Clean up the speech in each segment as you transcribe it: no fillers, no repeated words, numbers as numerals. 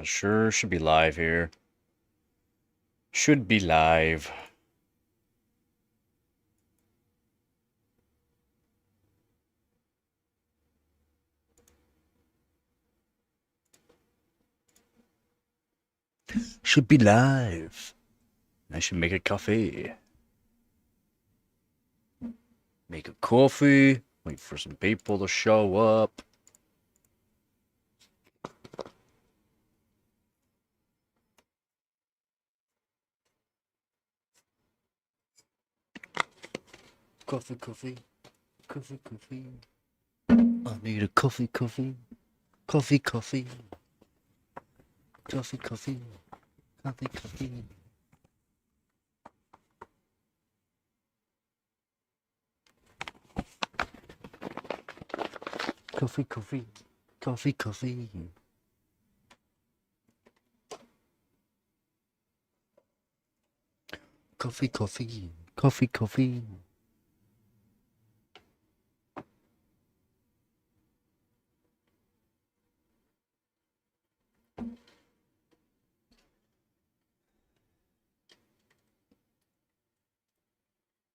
Sure should be live here. Should be live. Should be live. I should make a coffee. Make a coffee. Wait for some people to show up. Coffee, coffee. Coffee, coffee. I need a coffee, coffee. Coffee, coffee. Coffee, coffee. Coffee, coffee. Coffee, coffee. Coffee, coffee. Coffee, coffee. Coffee, coffee.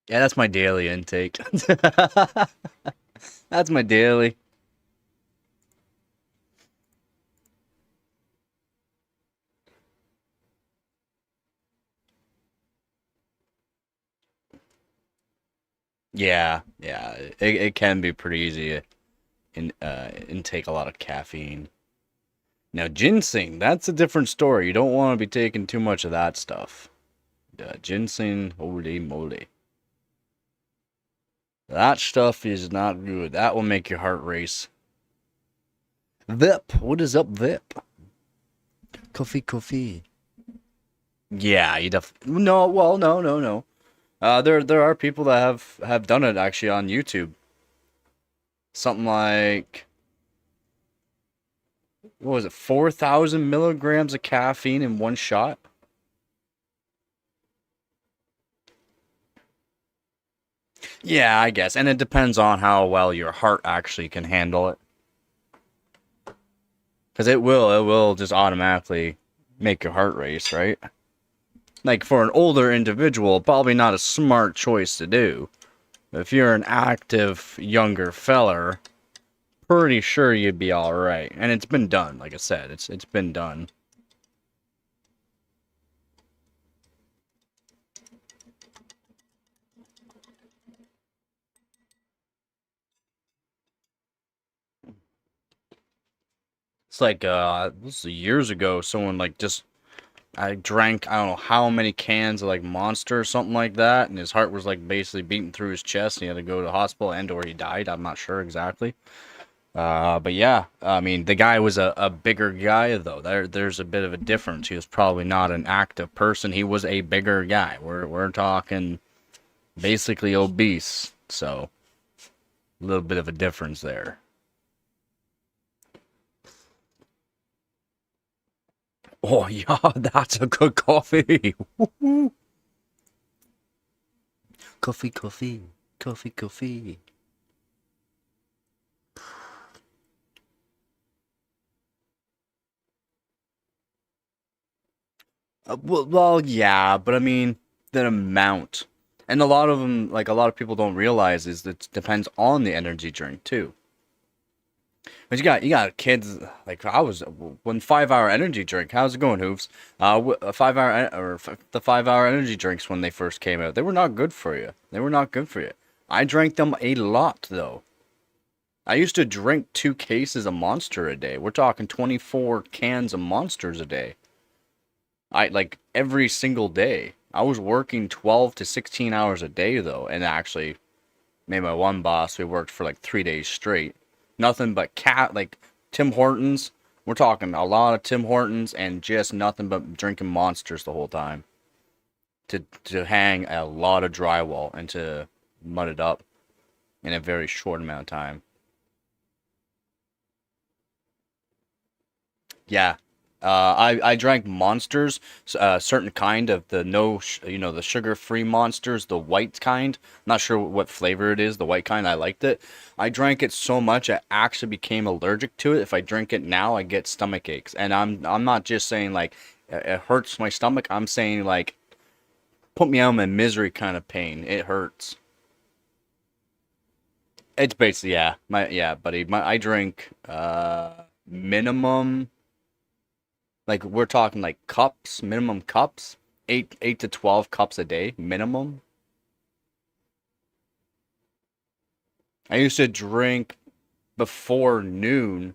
Yeah, that's my daily intake. That's my daily. Yeah, it can be pretty easy to intake a lot of caffeine. Now, ginseng, that's a different story. You don't want to be taking too much of that stuff. Ginseng, holy moly. That stuff is not good. That will make your heart race. Vip, what is up, Vip? Coffee, coffee. Yeah, you no. Well, no. There are people that have done it actually on YouTube. Something like, what was it, 4,000 milligrams of caffeine in one shot? Yeah, I guess, and it depends on how well your heart actually can handle it. Because it will just automatically make your heart race, right? Like for an older individual, probably not a smart choice to do. If you're an active younger feller, pretty sure you'd be all right. And it's been done, like I said, it's been done. It's like this is years ago. Someone like just I drank I don't know how many cans of like Monster or something like that, and his heart was like basically beating through his chest, and he had to go to the hospital and or he died. I'm not sure exactly. But yeah, I mean, the guy was a bigger guy, though. There's a bit of a difference. He was probably not an active person. He was a bigger guy. We're talking basically obese. So, a little bit of a difference there. Oh, yeah, that's a good coffee. Coffee, coffee, coffee, coffee. Well, yeah, but I mean, the amount. And a lot of them, like a lot of people don't realize, is that it depends on the energy drink too. But you got kids like I was one 5 hour energy drink. How's it going, Hooves? A 5 hour the 5 hour energy drinks when they first came out, they were not good for you. They were not good for you. I drank them a lot though. I used to drink 2 cases of Monster a day. We're talking 24 cans of Monsters a day. I like every single day. I was working 12 to 16 hours a day though, and actually made my one boss. We worked for like 3 days straight. Nothing but like Tim Hortons. We're talking a lot of Tim Hortons and just nothing but drinking Monsters the whole time. To hang a lot of drywall and to mud it up in a very short amount of time. Yeah. I drank Monsters, certain kind of the the sugar-free Monsters, the white kind. Not sure what flavor it is, the white kind. I liked it. I drank it so much I actually became allergic to it. If I drink it now, I get stomach aches, and I'm not just saying like it hurts my stomach. I'm saying like put me out of my misery kind of pain. It hurts. It's basically buddy. I drink minimum. Like we're talking like cups, minimum cups, 8 to 12 cups a day, minimum. I used to drink before noon,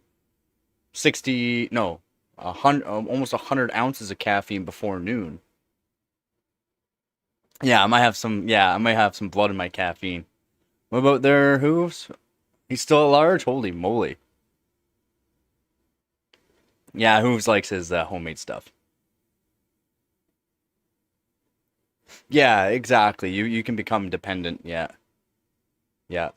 60, no, 100, almost 100 ounces of caffeine before noon. Yeah, I might have some. Yeah, I might have some blood in my caffeine. What about their hooves? He's still at large. Holy moly! Yeah, Hooves likes his homemade stuff. Yeah, exactly. You can become dependent. Yeah, yeah.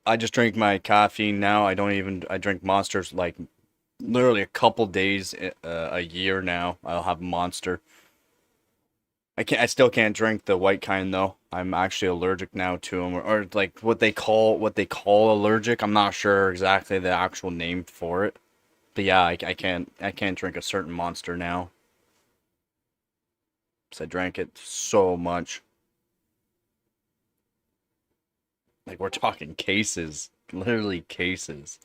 I just drink my caffeine now. I don't even. I drink Monsters like literally a couple days a year now. I'll have Monster. I can't. I still can't drink the white kind though. I'm actually allergic now to them, or like what they call allergic. I'm not sure exactly the actual name for it. But yeah, I can't drink a certain Monster now. 'Cause I drank it so much. Like we're talking cases, literally cases.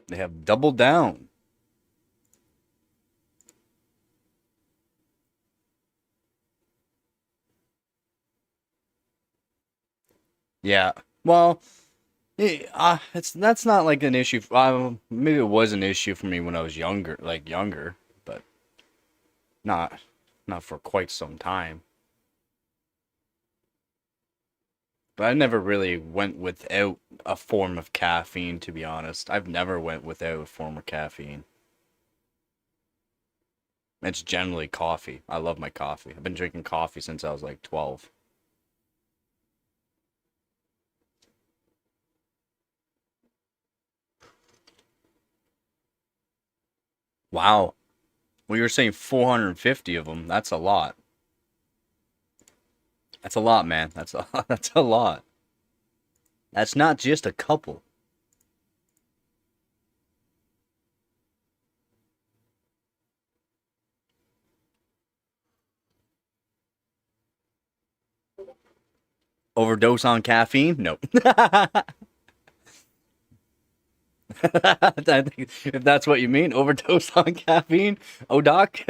They have doubled down. Yeah. Well, it's that's not like an issue. Maybe it was an issue for me when I was younger, but not not for quite some time. But I never really went without a form of caffeine, to be honest. I've never went without a form of caffeine. It's generally coffee. I love my coffee. I've been drinking coffee since I was like 12. Wow. Well, you're saying 450 of them. That's a lot. That's a lot, man. That's a lot. That's not just a couple. Overdose on caffeine? Nope. If that's what you mean, overdose on caffeine? Oh, doc?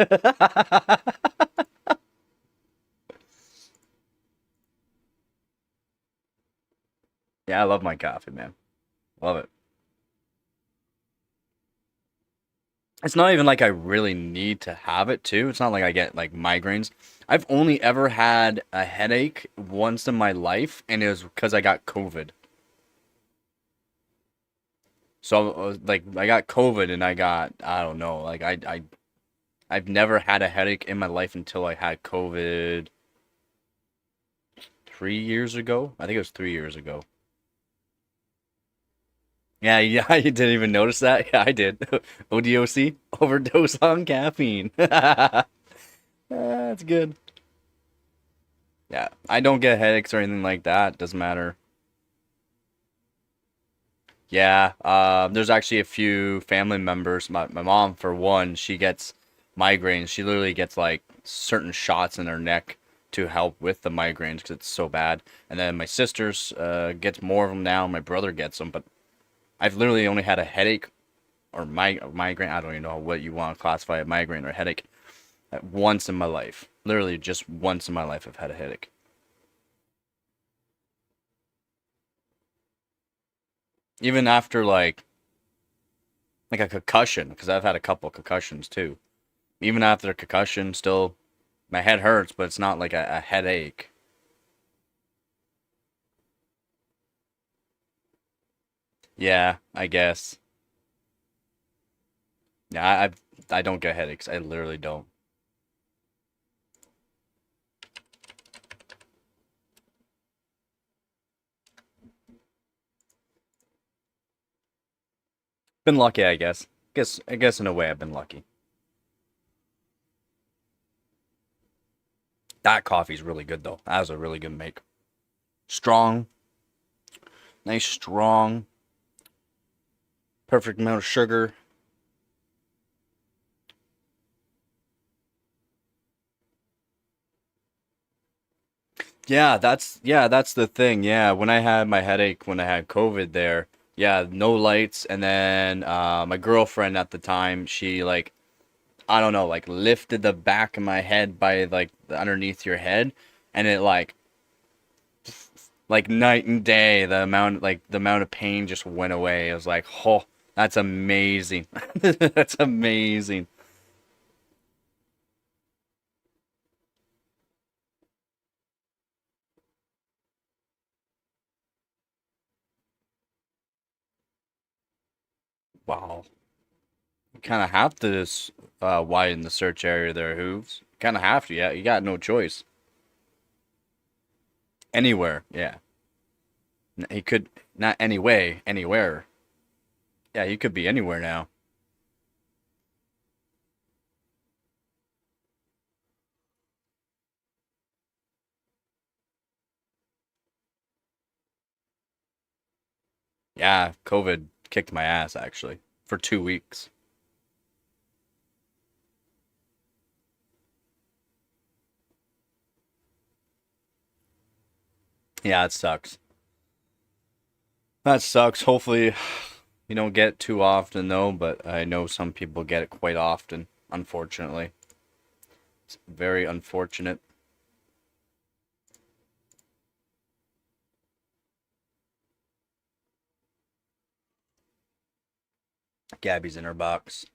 Yeah, I love my coffee, man. Love it. It's not even like I really need to have it too. It's not like I get like migraines. I've only ever had a headache once in my life, and it was because I got COVID. So like I got COVID, and I don't know, like I've never had a headache in my life until I had COVID 3 years ago. I think it was 3 years ago. Yeah, yeah, you didn't even notice that? Yeah, I did. ODOC, overdose on caffeine. That's good. Yeah, I don't get headaches or anything like that. Doesn't matter. Yeah, there's actually a few family members. My mom, for one, she gets migraines. She literally gets like certain shots in her neck to help with the migraines because it's so bad. And then my sister's gets more of them now. My brother gets them, but I've literally only had a headache or migraine. I don't even know what you want to classify a migraine or a headache once in my life. Literally just once in my life I've had a headache. Even after like a concussion, because I've had a couple concussions too. Even after a concussion, still my head hurts, but it's not like a headache. Yeah, I guess. Yeah, I don't get headaches. I literally don't. Been lucky, I guess. I guess in a way I've been lucky. That coffee's really good though. That was a really good make. Strong, nice strong, perfect amount of sugar. Yeah, that's the thing. Yeah, when I had my headache when I had COVID there, yeah, no lights, and then my girlfriend at the time, she like I don't know, like lifted the back of my head by like underneath your head, and it like night and day, the amount of pain just went away. It was like, oh, that's amazing. That's amazing. Wow. You kind of have to widen the search area there, Hooves. Kind of have to. Yeah, you got no choice. Anywhere. Yeah. He could not anyway, anywhere. Yeah, he could be anywhere now. Yeah, COVID kicked my ass actually for 2 weeks. Yeah, it sucks. That sucks. Hopefully, you don't get it too often though, but I know some people get it quite often, unfortunately. It's very unfortunate. Gabby's in her box.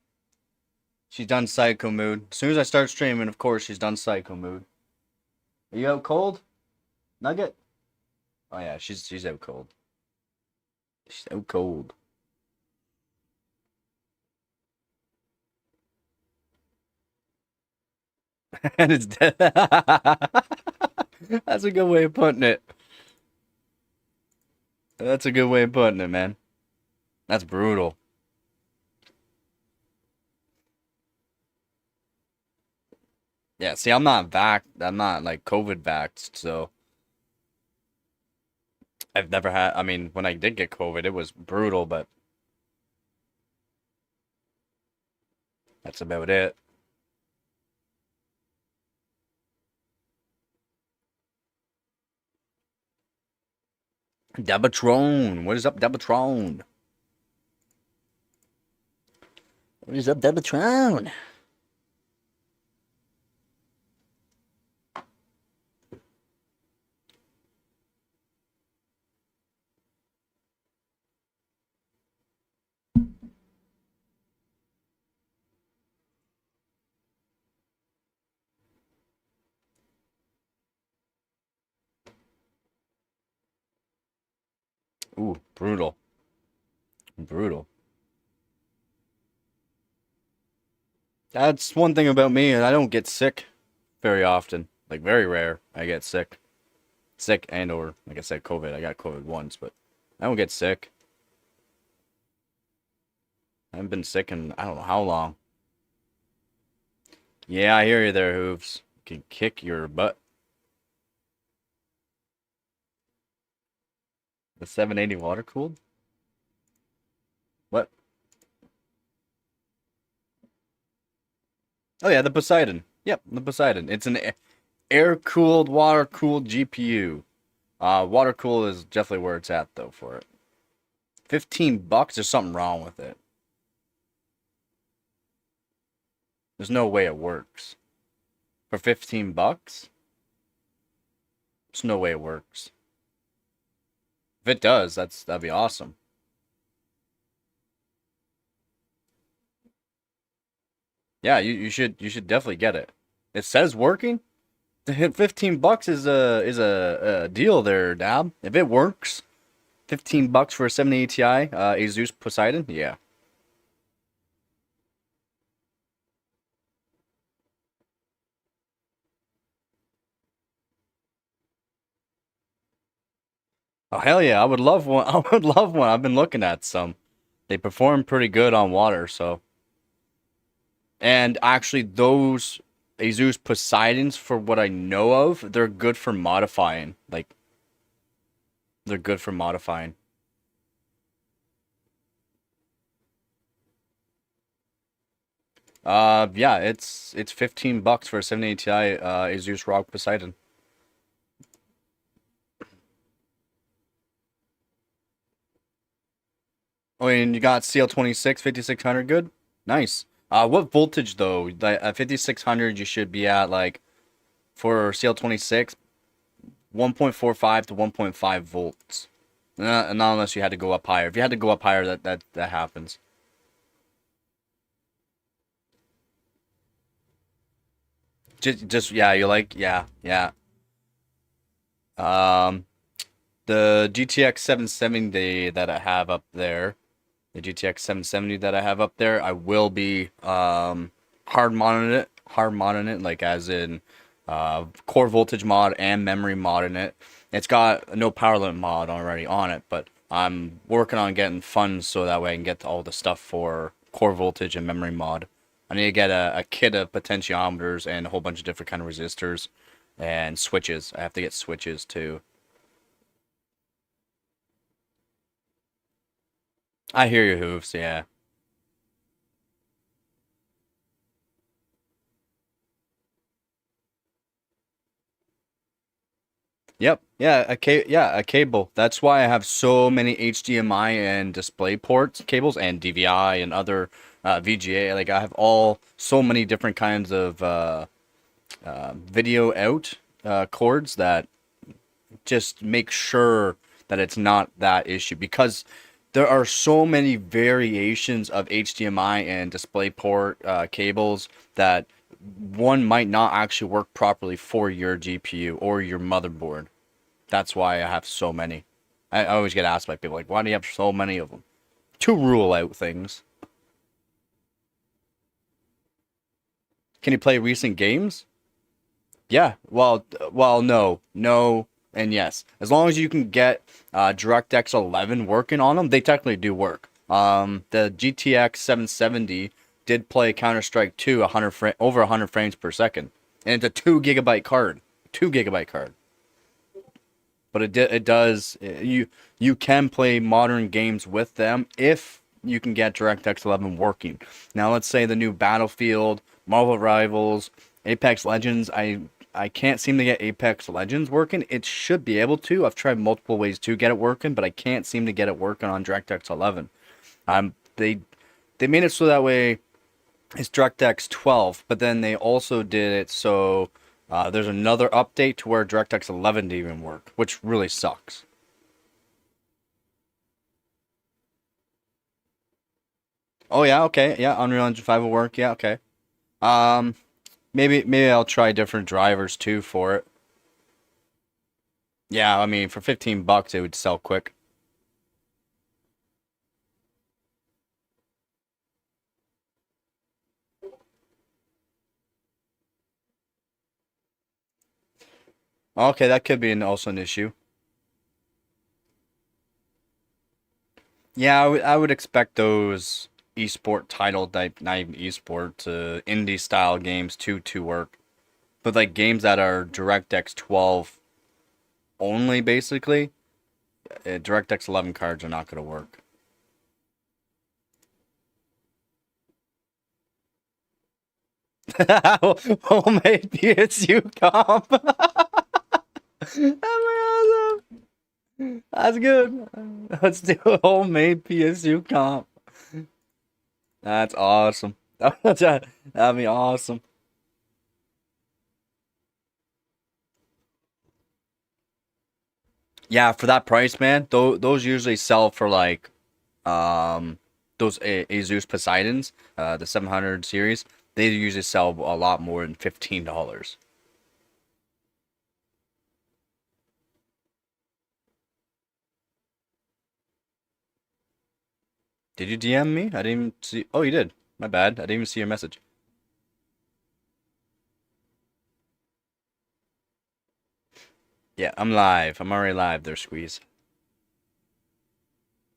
She's done psycho mood. As soon as I start streaming, of course, she's done psycho mood. Are you out cold? Nugget? Oh yeah, she's out cold. She's out cold. And it's dead. That's a good way of putting it. That's a good way of putting it, man. That's brutal. Yeah, see, I'm not like COVID vaxxed, so I've never had, I mean, when I did get COVID, it was brutal, but that's about it. Debatron. What is up, Debatron? What is up, Debatron? Ooh, brutal. Brutal. That's one thing about me, I don't get sick very often. Like very rare, I get sick. Sick and or like I said, COVID. I got COVID once, but I don't get sick. I haven't been sick in I don't know how long. Yeah, I hear you there, Hooves. Can kick your butt. The 780 water cooled? What? Oh yeah, the Poseidon. Yep, the Poseidon. It's an air cooled, water cooled GPU. Water cooled is definitely where it's at though for it. $15? There's something wrong with it. There's no way it works. For $15? There's no way it works. If it does, that'd be awesome. Yeah, you should definitely get it. It says working. To hit $15 is a deal there, Dab. If it works, $15 for a 70 Ti, Asus Poseidon. Yeah, Oh hell yeah, I would love one. I would love one. I've been looking at some. They perform pretty good on water, so. And actually, those Azus Poseidons, for what I know of, they're good for modifying. Like, they're good for modifying. Yeah, it's $15 for a 70 Ti Asus ROG Poseidon. Oh, and you got CL26 5600 good? Nice. What voltage though? At 5600 you should be at like for CL26 1.45 to 1.5 volts. Not unless you had to go up higher. If you had to go up higher, that happens. Just yeah, you like yeah. Um, the GTX 770 that I have up there, the GTX 770 that I have up there, I will be hard modding it, like as in core voltage mod and memory mod in it. It's got no power limit mod already on it, but I'm working on getting funds so that way I can get all the stuff for core voltage and memory mod. I need to get a kit of potentiometers and a whole bunch of different kind of resistors and switches. I have to get switches too. I hear your hooves, yeah. Yep. Yeah, a cable. That's why I have so many HDMI and display ports cables and DVI and other VGA. Like I have all so many different kinds of video out cords that just make sure that it's not that issue because there are so many variations of HDMI and DisplayPort cables that one might not actually work properly for your GPU or your motherboard. That's why I have so many. I always get asked by people like, why do you have so many of them? To rule out things. Can you play recent games? Yeah. No, and yes. As long as you can get DirectX 11 working on them, they technically do work. The GTX 770 did play Counter-Strike 2 over 100 frames per second, and it's a 2 GB card, 2 GB card. But it does you can play modern games with them if you can get DirectX 11 working. Now let's say the new Battlefield, Marvel Rivals, Apex Legends. I can't seem to get Apex Legends working. It should be able to. I've tried multiple ways to get it working, but I can't seem to get it working on DirectX 11. They made it so that way it's DirectX 12, but then they also did it so there's another update to where DirectX 11 didn't even work, which really sucks. Oh yeah, okay, yeah, Unreal Engine 5 will work. Yeah, okay. Um, maybe I'll try different drivers too for it. Yeah, I mean for $15 it would sell quick. Okay, that could be also an issue. Yeah, I would expect those esport title type, not even esport, indie style games to work. But like games that are DirectX 12 only, basically, DirectX 11 cards are not going to work. Homemade PSU comp. Oh my God, that's good. Let's do a homemade PSU comp. That's awesome. That'd be awesome. Yeah, for that price, man, those usually sell for like um those Asus Poseidons, the 700 series. They usually sell a lot more than $15. Did you DM me? I didn't even see. Oh, you did. My bad. I didn't even see your message. Yeah, I'm live. I'm already live there, Squeeze.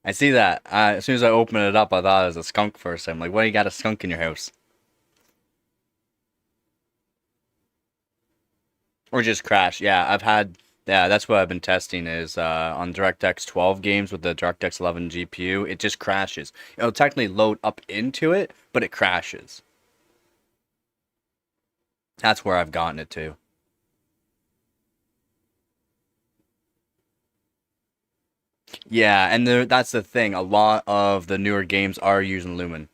I see that. As soon as I opened it up, I thought it was a skunk first. I'm like, why you got a skunk in your house? Or just crash. Yeah, I've had. Yeah, that's what I've been testing is on DirectX 12 games with the DirectX 11 GPU. It just crashes. It'll technically load up into it, but it crashes. That's where I've gotten it to. Yeah, and that's the thing. A lot of the newer games are using Lumen.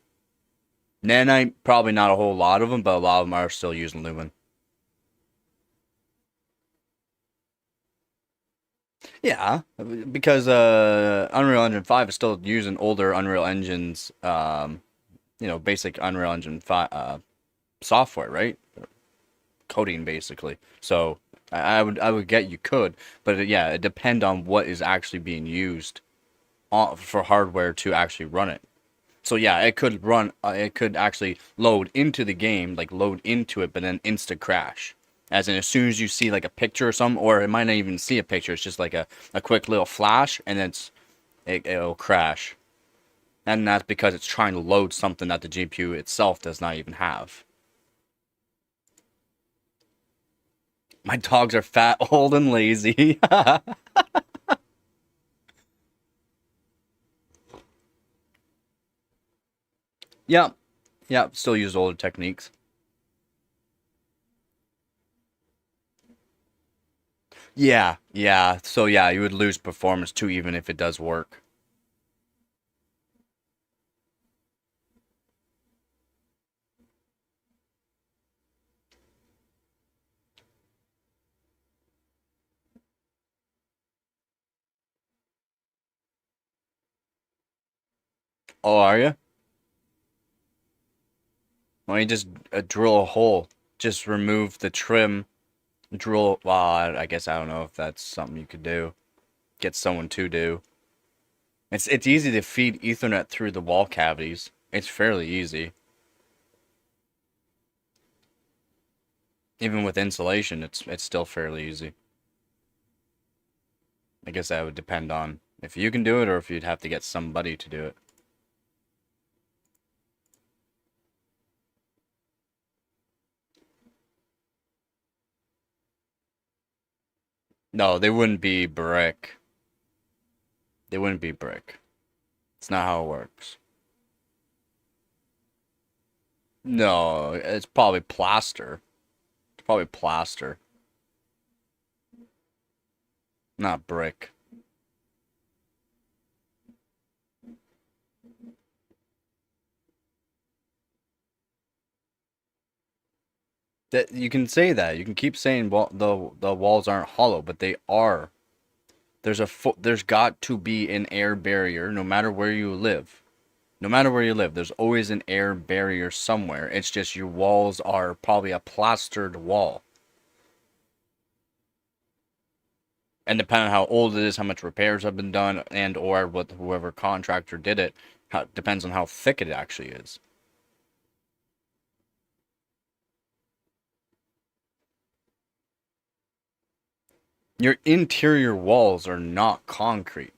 Nanite, probably not a whole lot of them, but a lot of them are still using Lumen. Yeah, because Unreal Engine 5 is still using older Unreal Engines, basic Unreal Engine 5 software, right? Coding basically. So I would get you could, but yeah, it depend on what is actually being used for hardware to actually run it. So yeah, it could actually load into the game, like load into it, but then insta crash. As in, as soon as you see like a picture or something, or it might not even see a picture, it's just like a quick little flash, and then it'll crash. And that's because it's trying to load something that the GPU itself does not even have. My dogs are fat, old, and lazy. Yeah, yeah, still use older techniques. Yeah, yeah. So yeah, you would lose performance too, even if it does work. Oh, are you? Why don't you just drill a hole? Just remove the trim, drill. Well, I guess I don't know if that's something you could do. Get someone to do. It's easy to feed Ethernet through the wall cavities. It's fairly easy. Even with insulation, it's still fairly easy. I guess that would depend on if you can do it or if you'd have to get somebody to do it. No, they wouldn't be brick. They wouldn't be brick. It's not how it works. No, it's probably plaster. It's probably plaster, not brick. That you can say that. You can keep saying the walls aren't hollow, but they are. There's got to be an air barrier no matter where you live. No matter where you live, there's always an air barrier somewhere. It's just your walls are probably a plastered wall. And depending on how old it is, how much repairs have been done, and or what whoever contractor did it, depends on how thick it actually is. Your interior walls are not concrete.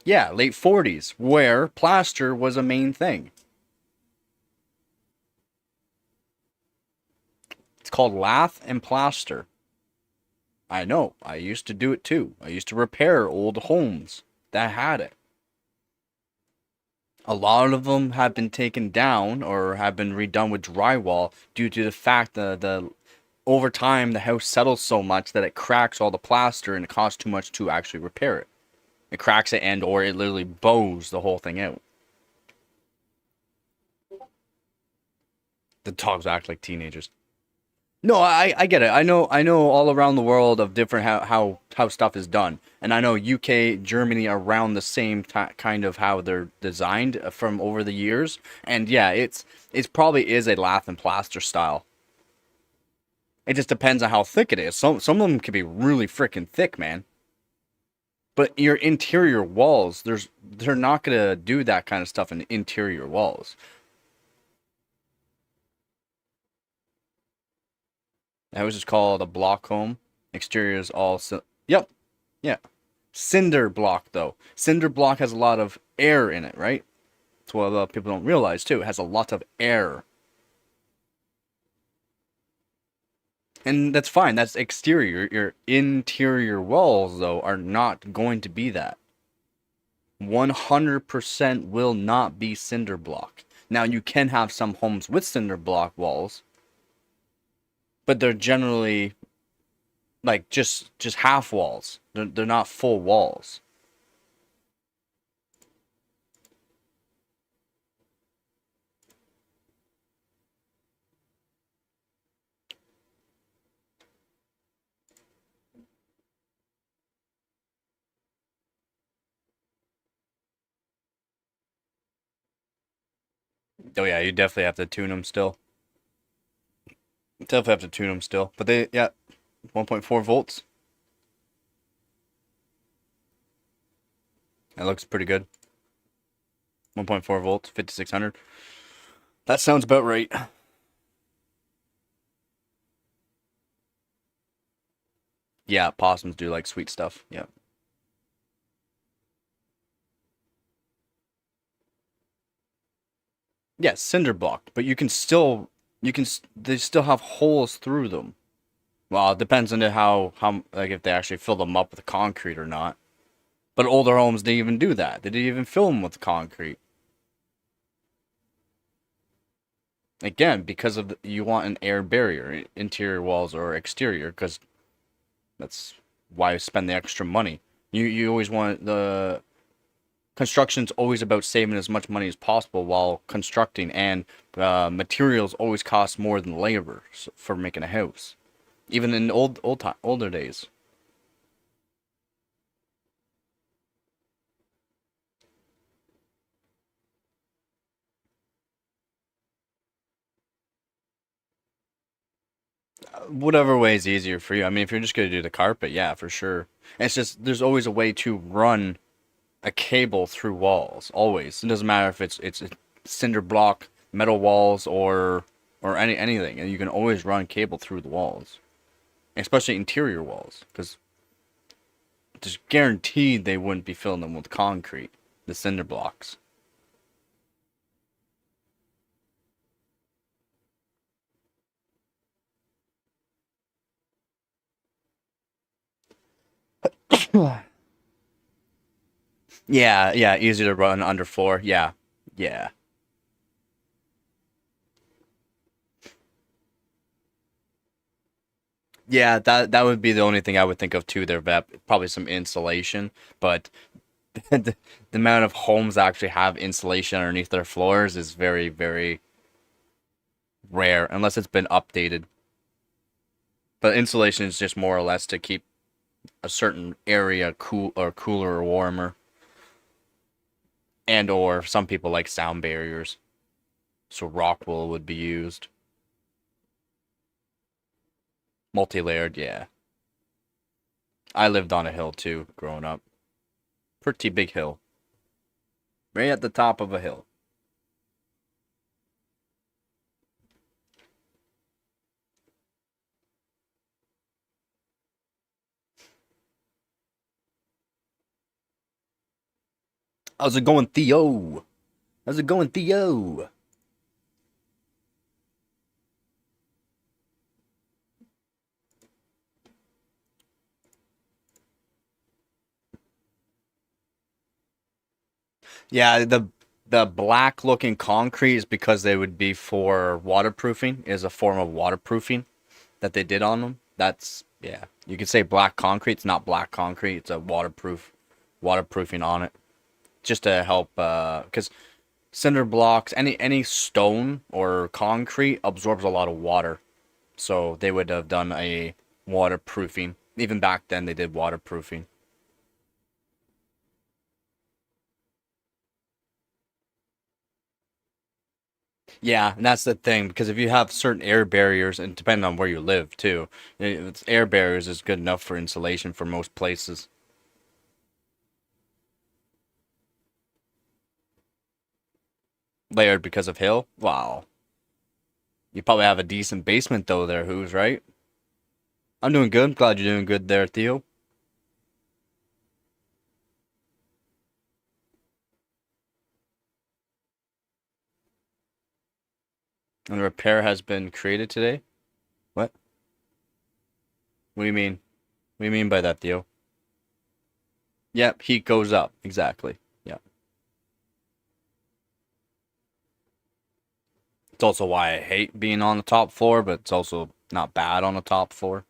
Yeah, late 40s, where plaster was a main thing. It's called lath and plaster. I know, I used to do it too. I used to repair old homes that had it. A lot of them have been taken down or have been redone with drywall due to the fact that the over time the house settles so much that it cracks all the plaster and it costs too much to actually repair it. It cracks it and or it literally bows the whole thing out. The dogs act like teenagers. No, I get it. I know all around the world of different how stuff is done, and I know UK, Germany around the same kind of how they're designed from over the years. And yeah, it's probably is a lath and plaster style. It just depends on how thick it is. Some of them can be really freaking thick, man. But your interior walls, they're not gonna do that kind of stuff in interior walls. That was just called a block home. Exterior is all. Yep. Yeah. Cinder block, though. Cinder block has a lot of air in it, right? That's what a lot of people don't realize, too. It has a lot of air. And that's fine. That's exterior. Your interior walls, though, are not going to be that. 100% will not be cinder block. Now, you can have some homes with cinder block walls, but they're generally like just half walls. They're not full walls. Oh yeah, you definitely have to tune them still. Definitely have to tune them still. But they, yeah, 1.4 volts. That looks pretty good. 1.4 volts, 5600. That sounds about right. Yeah, possums do like sweet stuff. Yeah. Yeah, cinder blocked, but they still have holes through them. Well, it depends on how like if they actually fill them up with concrete or not. But older homes didn't even do that. They didn't even fill them with concrete. Again, because of you want an air barrier, interior walls or exterior, because that's why I spend the extra money. You always want the construction's always about saving as much money as possible while constructing, and materials always cost more than labor for making a house, even in older days. Whatever way is easier for you. I mean, if you're just gonna do the carpet, yeah, for sure. And it's just there's always a way to run a cable through walls. Always. It doesn't matter if it's cinder block, metal walls, or anything. And you can always run cable through the walls, especially interior walls, because just guaranteed they wouldn't be filling them with concrete, the cinder blocks. Yeah, yeah, easy to run underfloor. Yeah, yeah, yeah. That would be the only thing I would think of too. There, probably some insulation, but the amount of homes that actually have insulation underneath their floors is very, very rare, unless it's been updated. But insulation is just more or less to keep a certain area cool or cooler or warmer, and or some people like sound barriers, so rock wool would be used. Multi-layered, yeah. I lived on a hill too, growing up. Pretty big hill, right at the top of a hill. How's it going, Theo? How's it going, Theo? Yeah, the black looking concrete is because they would be for waterproofing, is a form of waterproofing that they did on them. That's yeah. You could say black concrete. It's not black concrete. It's a waterproofing on it, just to help. Because cinder blocks, any stone or concrete absorbs a lot of water, so they would have done a waterproofing. Even back then, they did waterproofing. Yeah, and that's the thing because if you have certain air barriers, and depending on where you live too, air barriers is good enough for insulation for most places. Layered because of hill. Wow, you probably have a decent basement though there, who's right? I'm doing good. Glad you're doing good there, Theo. And the repair has been created today? What? What do you mean? What do you mean by that, Theo? Yep, heat goes up. Exactly. Yeah. It's also why I hate being on the top floor, but it's also not bad on the top floor.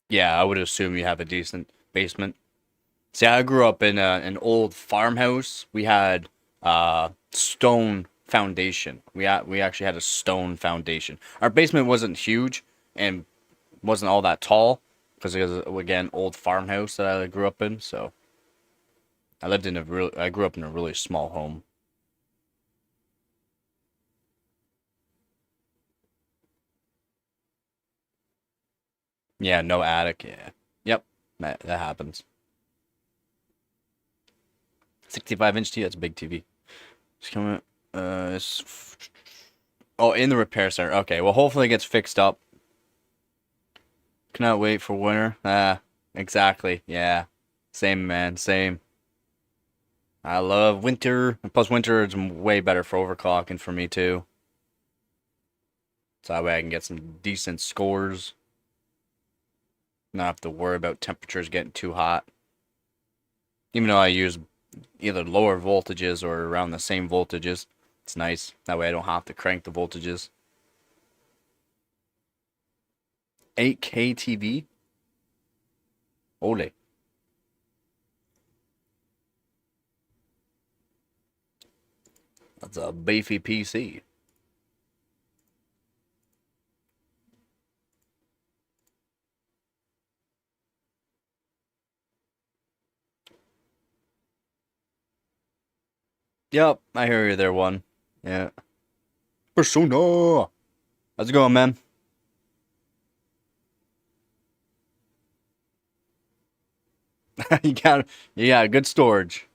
Yeah, I would assume you have a decent basement. See, I grew up in an old farmhouse. We had stone foundation. We actually had a stone foundation. Our basement wasn't huge and wasn't all that tall because it was again old farmhouse that I grew up in. So I grew up in a really small home. Yeah, no attic. Yeah, yep, that happens. 65-inch TV. That's a big TV. It's coming. It's oh, in the repair center. Okay, well, hopefully it gets fixed up. Cannot wait for winter. Ah, exactly. Yeah. Same, man. Same. I love winter. And plus, winter is way better for overclocking for me, too. So that way I can get some decent scores. Not have to worry about temperatures getting too hot. Even though I use either lower voltages or around the same voltages. It's nice. That way I don't have to crank the voltages. 8K TV? Ole. That's a beefy PC. Yep, I hear you there, one. Yeah. Persona! How's it going, man? you got yeah, good storage.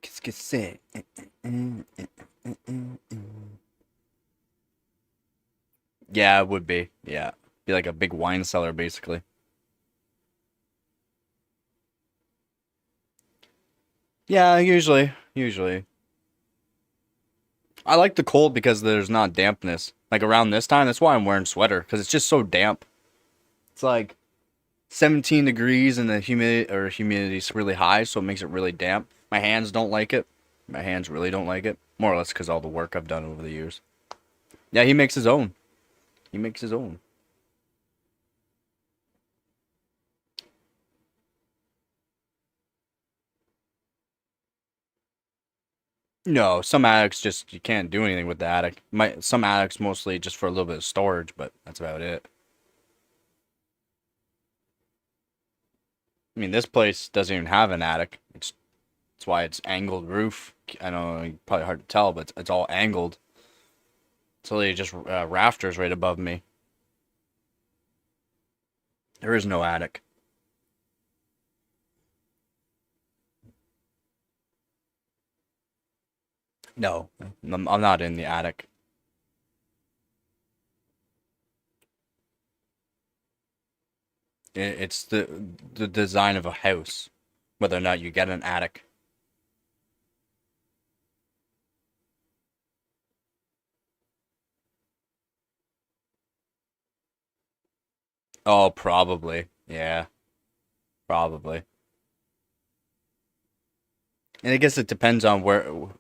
Qu'est-ce que c'est? Yeah, it would be. Yeah. Be like a big wine cellar, basically. Yeah, usually. I like the cold because there's not dampness. Like around this time, that's why I'm wearing sweater, because it's just so damp. It's like 17 degrees and the humidity's really high, so it makes it really damp. My hands don't like it. My hands really don't like it. More or less because all the work I've done over the years. Yeah, he makes his own. He makes his own. No, some attics just you can't do anything with the attic. Some attics mostly just for a little bit of storage, but that's about it. I mean, this place doesn't even have an attic. It's why it's angled roof. I know probably hard to tell, but it's all angled. So they just rafters right above me. There is no attic. No, I'm not in the attic. It's the design of a house, whether or not you get an attic. Oh, probably. Yeah, probably. And I guess it depends on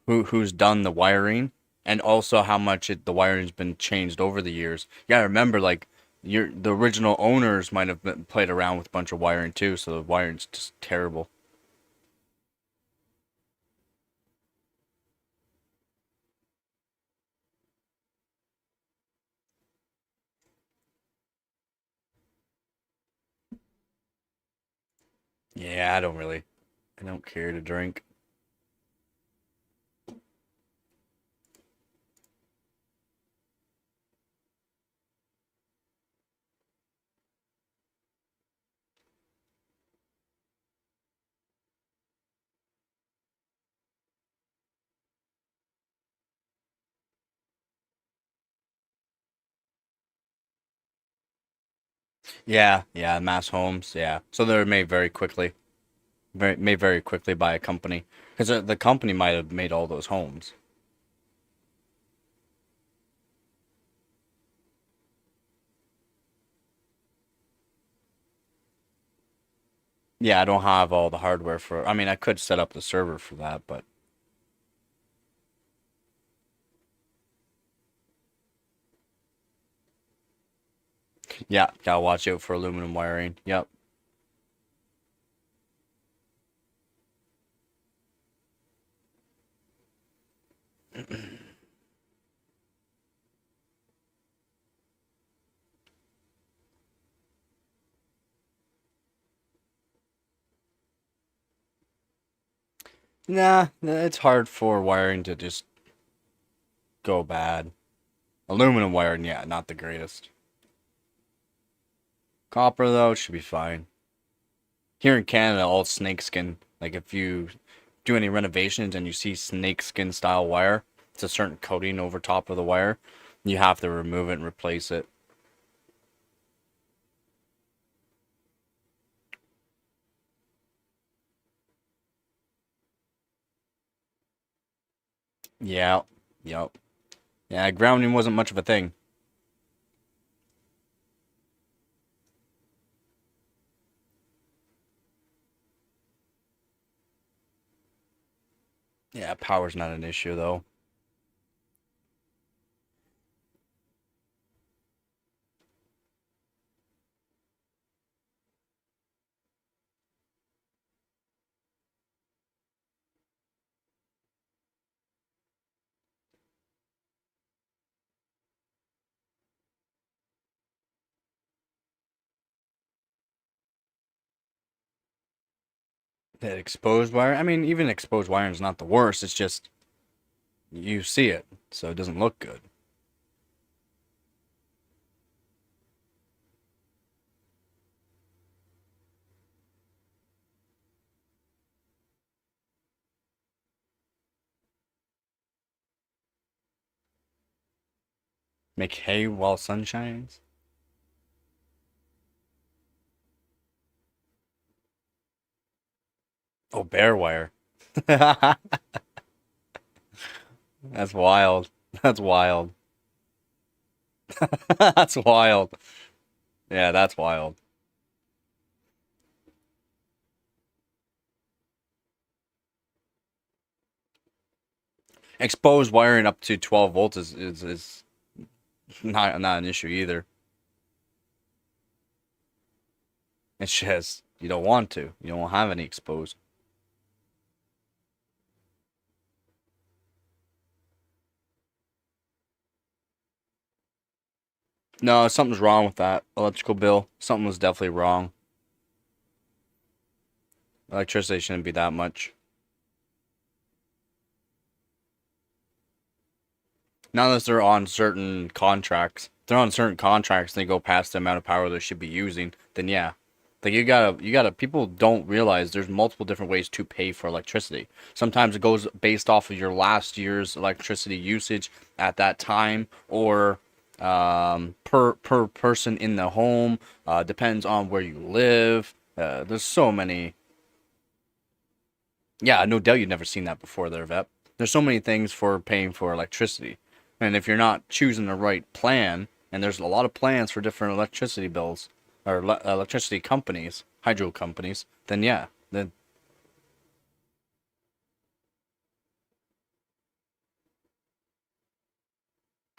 who's done the wiring and also how much the wiring's been changed over the years. You gotta remember, like the original owners might have played around with a bunch of wiring too, so the wiring's just terrible. Yeah, I don't care to drink. Yeah, yeah, mass homes, yeah. So they're made very quickly, made very quickly by a company, because the company might have made all those homes. Yeah, I don't have all the hardware for. I mean, I could set up the server for that, but yeah, gotta watch out for aluminum wiring. Yep. Nah, it's hard for wiring to just go bad. Aluminum wiring, yeah, not the greatest. Copper though should be fine. Here in Canada, all snakeskin. Like if you do any renovations and you see snakeskin style wire, it's a certain coating over top of the wire. You have to remove it and replace it. Yeah, yep. Yeah, grounding wasn't much of a thing. Yeah, power's not an issue though. That exposed wire, I mean, even exposed wiring is not the worst. It's just you see it, so it doesn't look good. Make hay while sun shines. Oh, bare wire. That's wild. That's wild. That's wild. Yeah, that's wild. Exposed wiring up to 12 volts is not an issue either. It's just you don't want to. You don't have any exposed. No, something's wrong with that electrical bill. Something was definitely wrong. Electricity shouldn't be that much. Not unless they're on certain contracts. If they're on certain contracts and they go past the amount of power they should be using, then yeah. Like you gotta people don't realize there's multiple different ways to pay for electricity. Sometimes it goes based off of your last year's electricity usage at that time or per person in the home. Depends on where you live. There's so many. Yeah, no doubt you've never seen that before there, Vep. There's so many things for paying for electricity. And if you're not choosing the right plan, and there's a lot of plans for different electricity bills or electricity companies, hydro companies, then yeah, then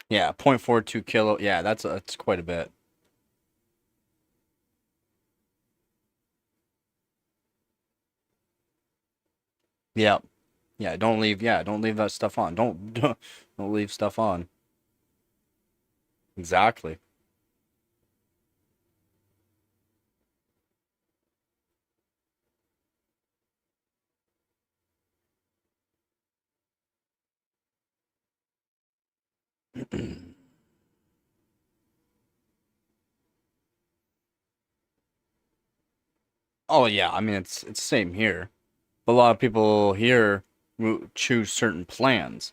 yeah, 0.42 kilo, yeah, that's quite a bit. Yeah. Yeah, don't leave that stuff on. Don't leave stuff on. Exactly. Oh yeah, I mean it's same here. But a lot of people here choose certain plans.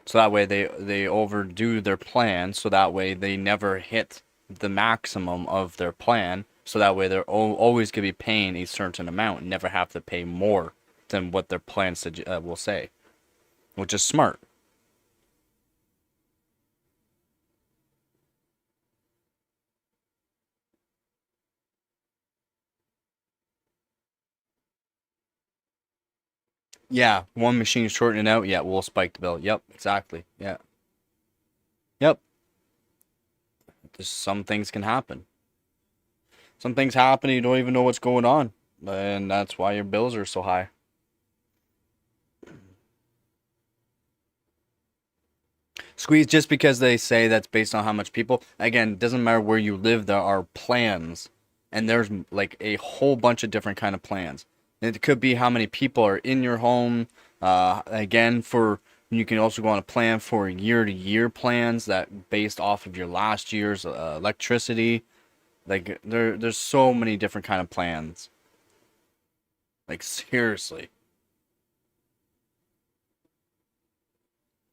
So that way they overdo their plan so that way they never hit the maximum of their plan, so that way they're always going to be paying a certain amount and never have to pay more than what their plan will say, which is smart. Yeah, one machine shortening out, yeah, we'll spike the bill. Yep, exactly. Yeah. Yep. Just some things can happen. Some things happen and you don't even know what's going on. And that's why your bills are so high. Squeeze just because they say that's based on how much people. Again, doesn't matter where you live, there are plans. And there's like a whole bunch of different kind of plans. It could be how many people are in your home. Again, for you can also go on a plan for year-to-year plans that based off of your last year's electricity. Like there's so many different kind of plans. Like seriously.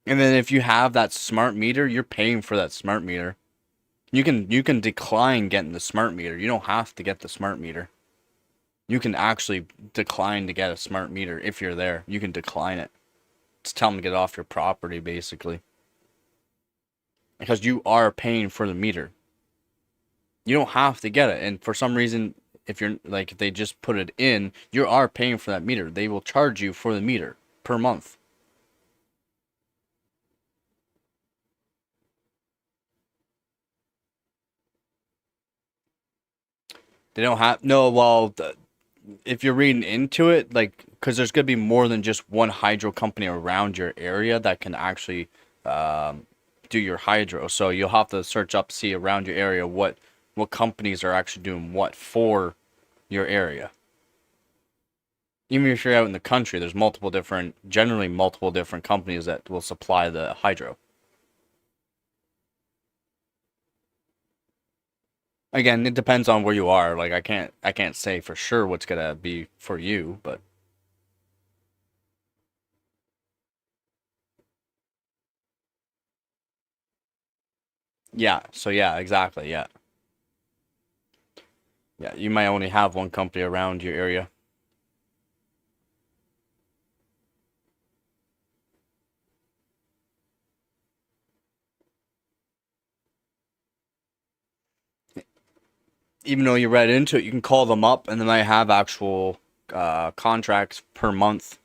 And then if you have that smart meter, you're paying for that smart meter. You can decline getting the smart meter. You don't have to get the smart meter. You can actually decline to get a smart meter if you're there. You can decline it. Just tell them to get off your property, basically. Because you are paying for the meter. You don't have to get it. And for some reason, if they just put it in, you are paying for that meter. They will charge you for the meter per month. They don't have no. Well, if you're reading into it, like, because there's gonna be more than just one hydro company around your area that can actually um, do your hydro. So you'll have to search up, see around your area what companies are actually doing what for your area. Even if you're out in the country, there's generally multiple different companies that will supply the hydro. Again, it depends on where you are. Like I can't say for sure what's gonna be for you, but yeah. So yeah, exactly. Yeah, yeah. You might only have one company around your area. Even though you read into it, you can call them up and then they have actual contracts per month.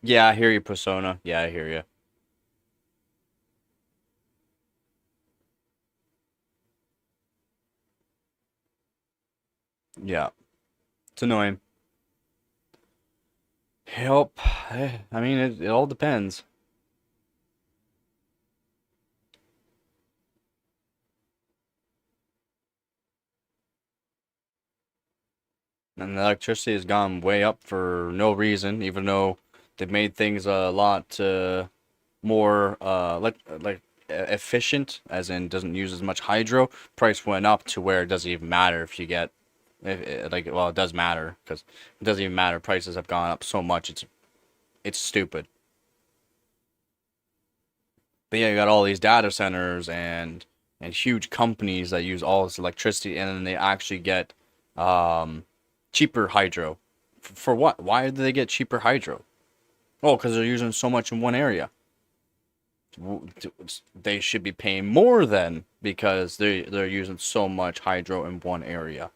Yeah, I hear you, Persona. Yeah, I hear you. Yeah, it's annoying. Help. I mean, it all depends. And the electricity has gone way up for no reason, even though they've made things a lot more efficient, as in doesn't use as much hydro. Price went up to where it doesn't even matter if you get well, it does matter because it doesn't even matter. Prices have gone up so much. It's stupid. But yeah, you got all these data centers and huge companies that use all this electricity, and then they actually get um, cheaper hydro. For what? Why do they get cheaper hydro? Oh, because they're using so much in one area. They should be paying more then because they're using so much hydro in one area.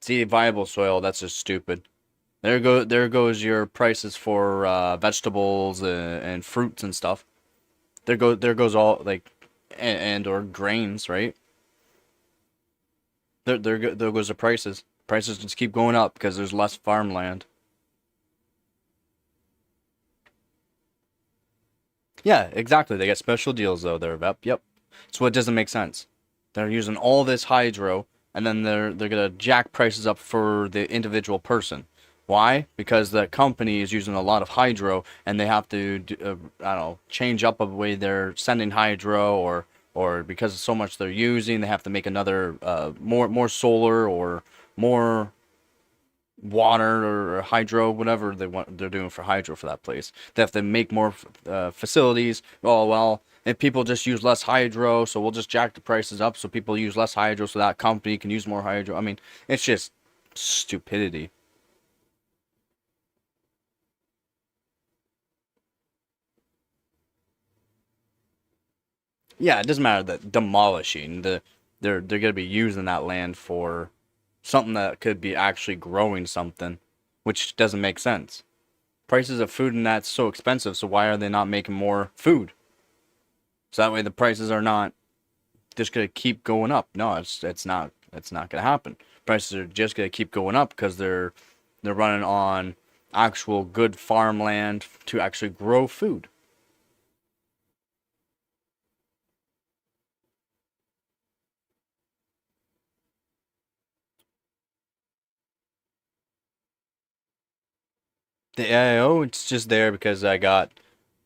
See, viable soil, that's just stupid. There goes your prices for vegetables and fruits and stuff. There goes all like and or grains, right? There goes the prices. Prices just keep going up because there's less farmland. Yeah, exactly. They get special deals though. They're up. Yep. So it doesn't make sense. They're using all this hydro and then they're gonna jack prices up for the individual person. Why? Because the company is using a lot of hydro, and they have to I don't know, change up a way they're sending hydro, or because of so much they're using, they have to make another more solar or more water or hydro, whatever they're doing for hydro for that place. They have to make more facilities. Oh well, if people just use less hydro, so we'll just jack the prices up so people use less hydro, so that company can use more hydro. I mean, it's just stupidity. Yeah, it doesn't matter that demolishing they're gonna be using that land for something that could be actually growing something, which doesn't make sense. Prices of food and that's so expensive, so why are they not making more food? So that way the prices are not just gonna keep going up. No, it's not gonna happen. Prices are just gonna keep going up because they're running on actual good farmland to actually grow food. The AIO, it's just there because I got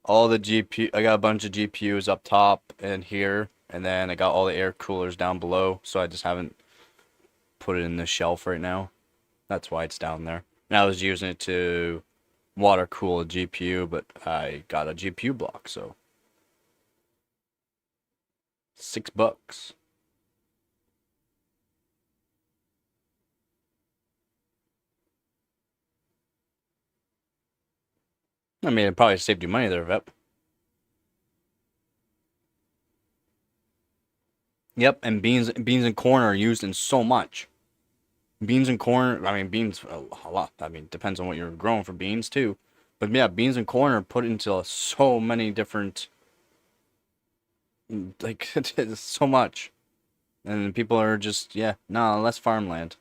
all the GPU. I got a bunch of GPUs up top and here, and then I got all the air coolers down below. So I just haven't put it in the shelf right now. That's why it's down there. And I was using it to water cool a GPU, but I got a GPU block, so $6. I mean, it probably saved you money there, Vep. Yep, and beans and corn are used in so much. Beans and corn, I mean, beans a lot. I mean, depends on what you're growing for beans too. But yeah, beans and corn are put into so many different, like, it's so much. And people are just, yeah, no, less farmland.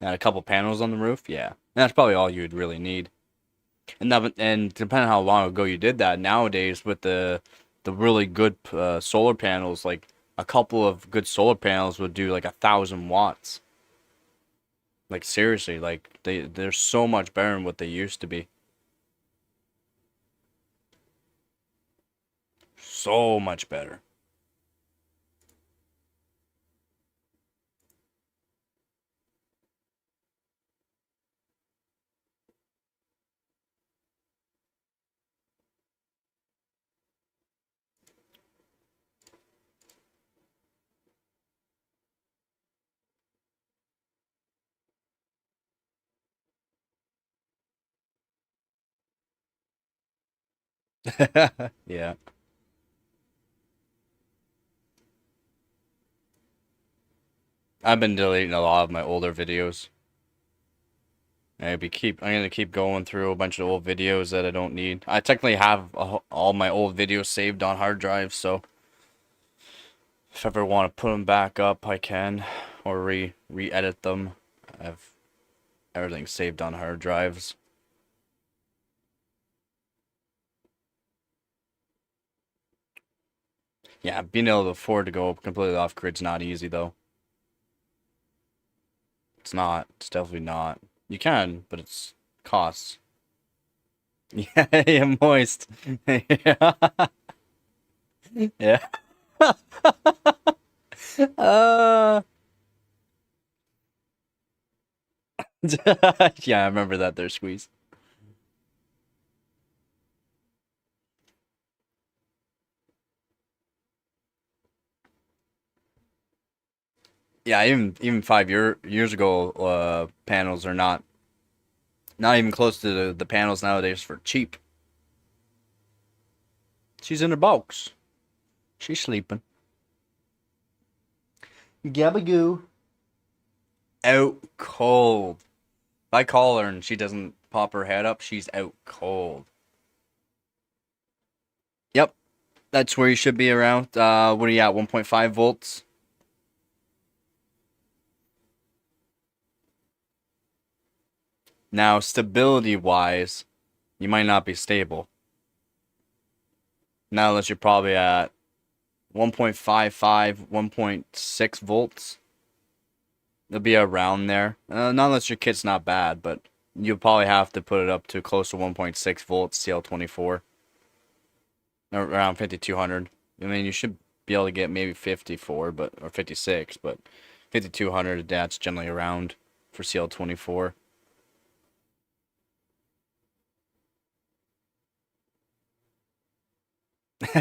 And a couple panels on the roof, yeah. And that's probably all you'd really need. And depending on how long ago you did that, nowadays with the really good solar panels, like a couple of good solar panels would do like 1,000 watts. Like seriously, like they're so much better than what they used to be. So much better. Yeah. I've been deleting a lot of my older videos. I'm gonna keep going through a bunch of old videos that I don't need. I technically have all my old videos saved on hard drives, so if I ever want to put them back up, I can, or re-edit them. I have everything saved on hard drives. Yeah, being able to afford to go completely off grid's not easy though. It's not. It's definitely not. You can, but it's costs. Yeah, yeah, moist. Yeah. Yeah. Uh, yeah, I remember that there, Squeeze. Yeah, even 5 years ago, panels are not even close to the panels nowadays for cheap. She's in her box. She's sleeping. Gabagoo. Out cold. If I call her and she doesn't pop her head up, she's out cold. Yep, that's where you should be around. What are you at? 1.5 volts. Now, stability wise, you might not be stable. Now unless you're probably at 1.55, 1.6 volts. It'll be around there. Not unless your kit's not bad, but you'll probably have to put it up to close to 1.6 volts CL24. Around 5200. I mean, you should be able to get maybe 54, or 56, but 5200, that's generally around for CL24.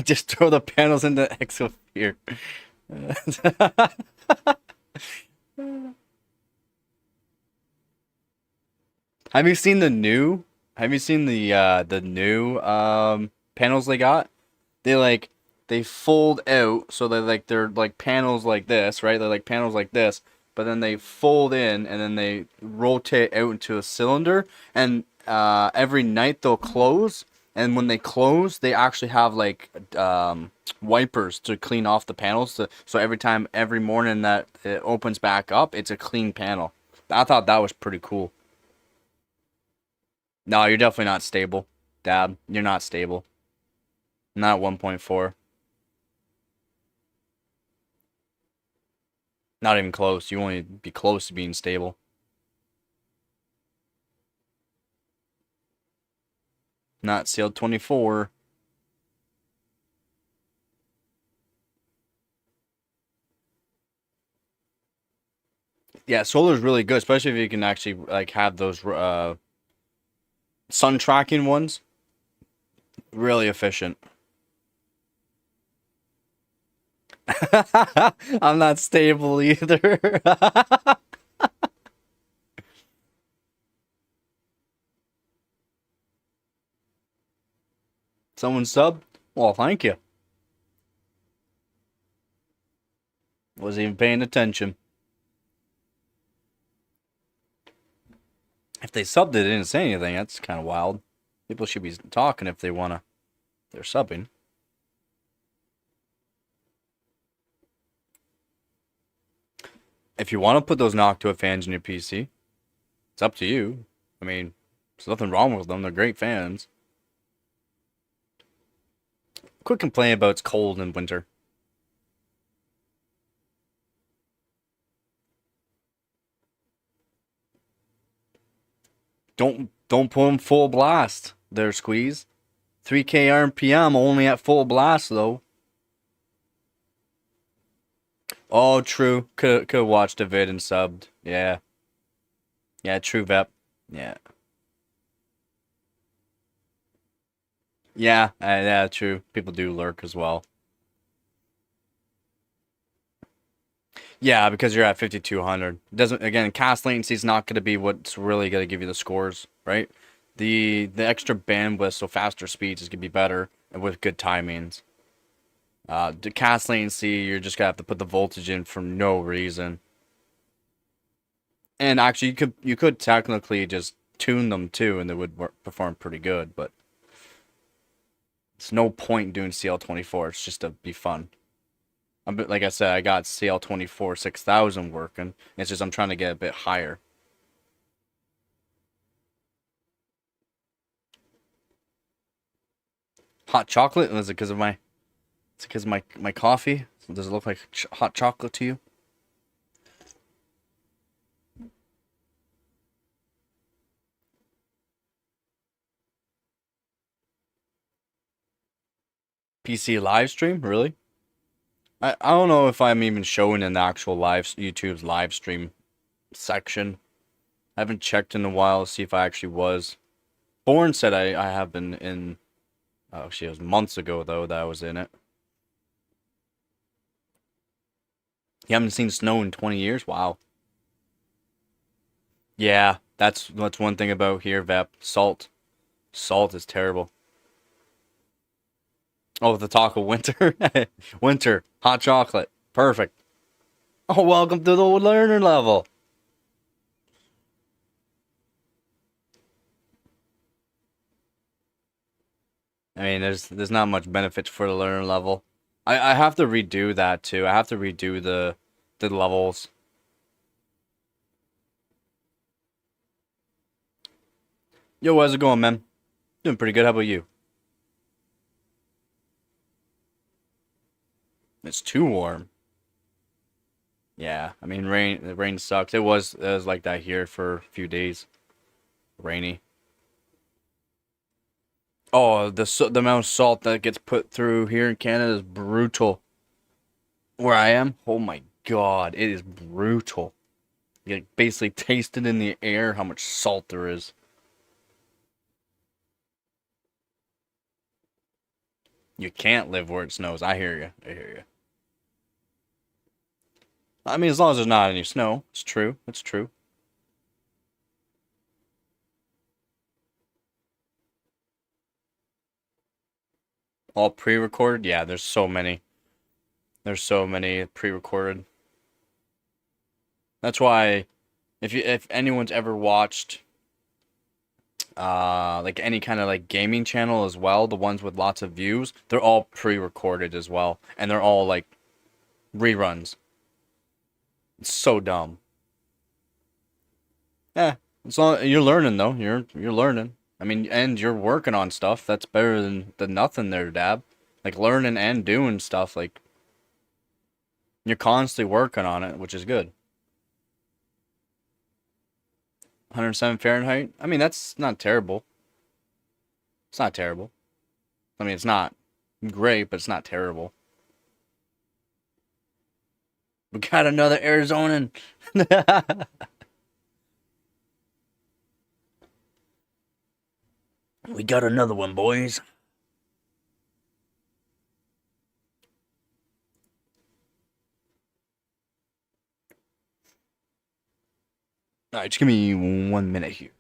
Just throw the panels into exosphere. Have you seen the new? Have you seen the new panels they got? They like they fold out, so they're like panels like this, right? They're like panels like this, but then they fold in and then they rotate out into a cylinder, and every night they'll close, and when they close, they actually have like wipers to clean off the panels, so every morning that it opens back up, it's a clean panel. I thought that was pretty cool. No, you're definitely not stable, Dad. You're not stable. Not 1.4. Not even close. You only be close to being stable. Not sealed 24. Yeah, solar is really good, especially if you can actually like have those sun tracking ones. Really efficient. I'm not stable either. Someone sub? Well, thank you. Wasn't even paying attention. If they subbed it, they didn't say anything. That's kind of wild. People should be talking if they wanna. They're subbing. If you want to put those Noctua fans in your PC, it's up to you. I mean, there's nothing wrong with them. They're great fans. Quit complaining about it's cold in winter. Don't put them full blast. There, squeeze. 3K RPM only at full blast though. Oh, true. Could have watched a vid and subbed. Yeah. Yeah, true Vep. Yeah. Yeah, yeah, true. People do lurk as well. Yeah, because you're at 5200. Doesn't again, cast latency is not going to be what's really going to give you the scores, right? The extra bandwidth, so faster speeds is going to be better and with good timings. The cast latency, you're just gonna have to put the voltage in for no reason. And actually, you could technically just tune them too, and they would perform pretty good. But it's no point in doing CL24. It's just to be fun. Like I said, I got CL24 6000 working. It's just I'm trying to get a bit higher. Hot chocolate? Is it because of my? Is it because of my coffee? Does it look like hot chocolate to you? PC live stream? Really? I don't know if I'm even showing in the actual YouTube's live stream section. I haven't checked in a while to see if I actually was. Born said I have been in. Oh, she was months ago though that I was in it. You haven't seen snow in 20 years? Wow. Yeah, that's one thing about here, Vep. Salt. Salt is terrible. Oh, the talk of winter. Winter. Hot chocolate. Perfect. Oh, welcome to the learner level. I mean, there's not much benefit for the learner level. I have to redo that too. I have to redo the levels. Yo, how's it going, man? Doing pretty good. How about you? It's too warm. Yeah, I mean, the rain sucks. It was like that here for a few days. Rainy. Oh, the amount of salt that gets put through here in Canada is brutal. Where I am, oh my God, it is brutal. You can basically taste it in the air how much salt there is. You can't live where it snows. I hear you. I hear you. I mean, as long as there's not any snow, it's true. It's true. All pre-recorded? Yeah, there's so many. There's so many pre-recorded. That's why if anyone's ever watched like any kind of like gaming channel as well, the ones with lots of views, they're all pre-recorded as well, and they're all like reruns. It's so dumb. Yeah, it's all you're learning though. You're learning. I mean, and you're working on stuff. That's better than nothing there, Dab. Like learning and doing stuff. Like you're constantly working on it, which is good. 107 Fahrenheit. I mean, that's not terrible. It's not terrible. I mean, it's not great, but it's not terrible. We got another Arizonan. We got another one, boys. All right, just give me 1 minute here.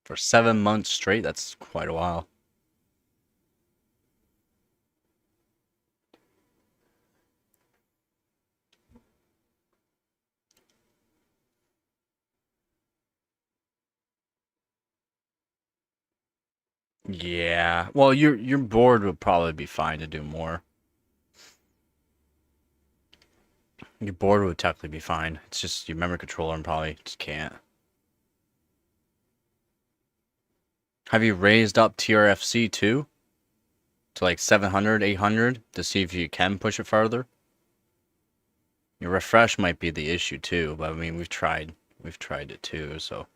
For 7 months straight, that's quite a while. Yeah. Well, your board would probably be fine to do more. Your board would technically be fine. It's just your memory controller and probably just can't. Have you raised up TRFC too? To like 700, 800 to see if you can push it further? Your refresh might be the issue too, but I mean we've tried it too, so.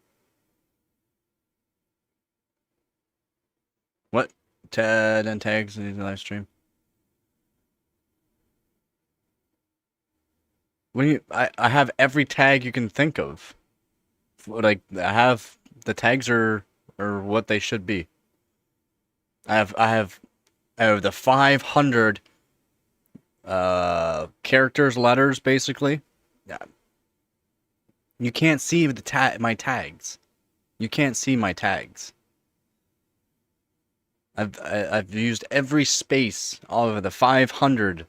What? Ted and tags in the live stream? I have every tag you can think of. Like I have the tags are what they should be. I have the 500 characters, letters basically. Yeah. You can't see my tags. You can't see my tags. I've used every space all of the 500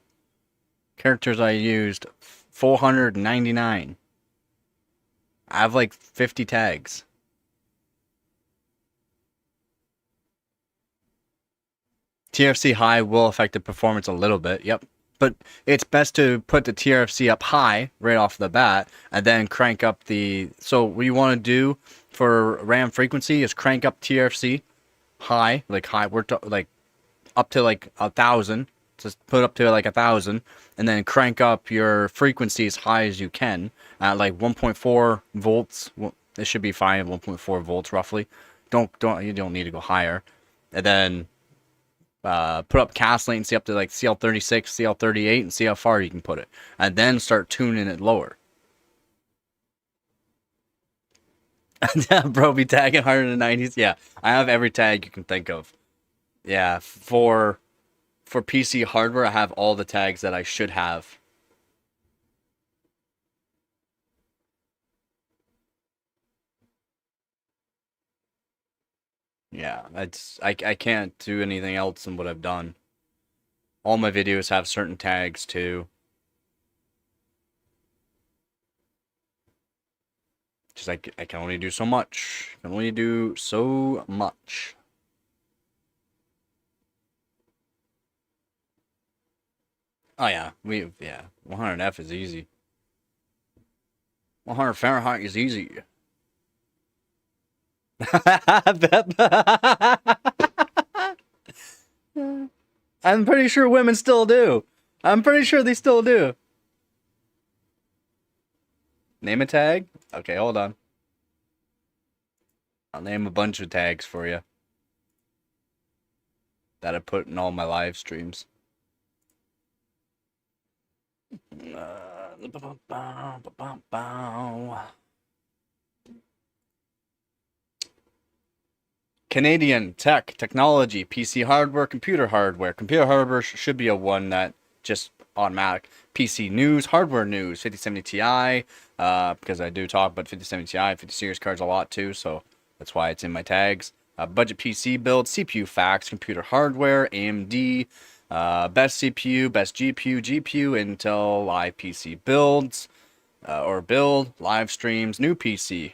characters I used, 499. I have like 50 tags. TRFC high will affect the performance a little bit, yep. But it's best to put the TRFC up high right off the bat and then crank up the... So what you want to do for RAM frequency is crank up TRFC high, like up to like 1,000. Just put up to like 1,000 and then crank up your frequency as high as you can at like 1.4 volts. It should be fine at 1.4 volts roughly. You don't need to go higher. And then put up cast latency up to like CL36, CL38, and see how far you can put it. And then start tuning it lower. Bro, be tagging 190s. Yeah, I have every tag you can think of. Yeah, for PC hardware, I have all the tags that I should have. Yeah, I can't do anything else than what I've done. All my videos have certain tags too. Just I can only do so much. I can only do so much. Oh yeah, 100F is easy. 100 Fahrenheit is easy. I'm pretty sure women still do. I'm pretty sure they still do. Name a tag? Okay, hold on. I'll name a bunch of tags for you that I put in all my live streams. Canadian tech, technology, PC hardware, computer hardware. Computer hardware should be a one that just automatic. PC news, hardware news, 5070 Ti, because I do talk about 5070 Ti, 50 series cards a lot too, so that's why it's in my tags. Budget PC build, CPU facts, computer hardware, AMD, best CPU, best GPU, Intel, live PC builds, or build, live streams, new PC,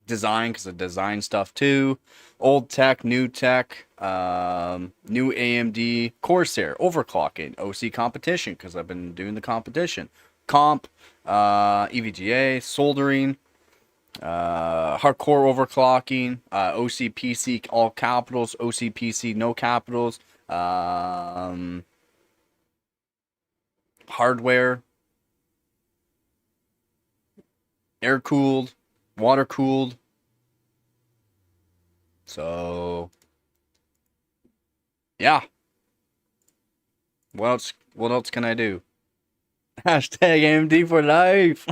design, because of design stuff too, old tech, new tech, new AMD, Corsair, overclocking, OC competition, because I've been doing the competition, comp, EVGA, soldering, hardcore overclocking, OCPC, all capitals, OCPC, no capitals, hardware, air cooled, water cooled. So yeah. What else can I do? Hashtag AMD for life.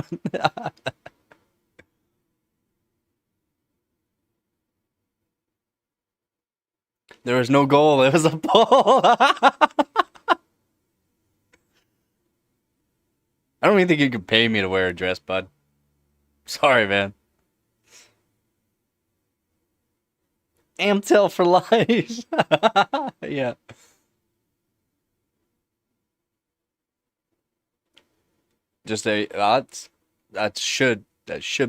There was no goal, it was a poll. I don't even think you could pay me to wear a dress, bud. Sorry, man. Amtel for life. Yeah. Just that should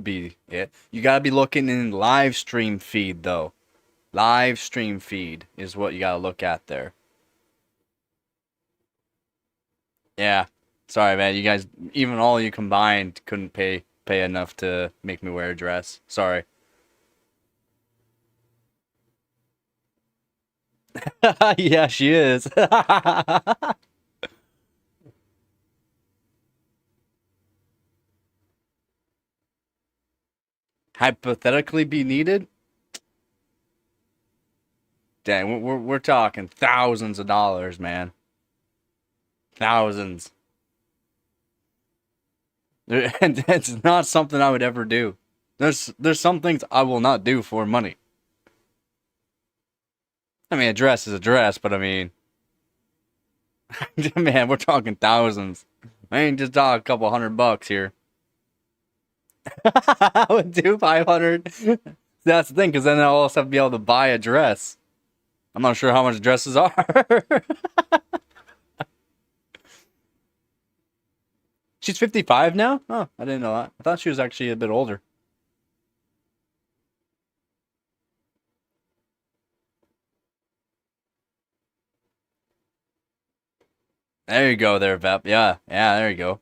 be it. You gotta be looking in live stream feed though. Live stream feed is what you gotta look at there. Yeah. Sorry, man. You guys, even all you combined, couldn't pay enough to make me wear a dress. Sorry. Yeah, she is. Hypothetically be needed? Dang, we're talking thousands of dollars, man. Thousands. And it's not something I would ever do. There's some things I will not do for money. I mean, a dress is a dress, but I mean, man, we're talking thousands. I ain't just talking a couple $100 here. I would do 500. That's the thing, because then I'll also have to be able to buy a dress. I'm not sure how much dresses are. She's 55 now? Oh, I didn't know that. I thought she was actually a bit older. There you go there, Vep. Yeah, yeah, there you go.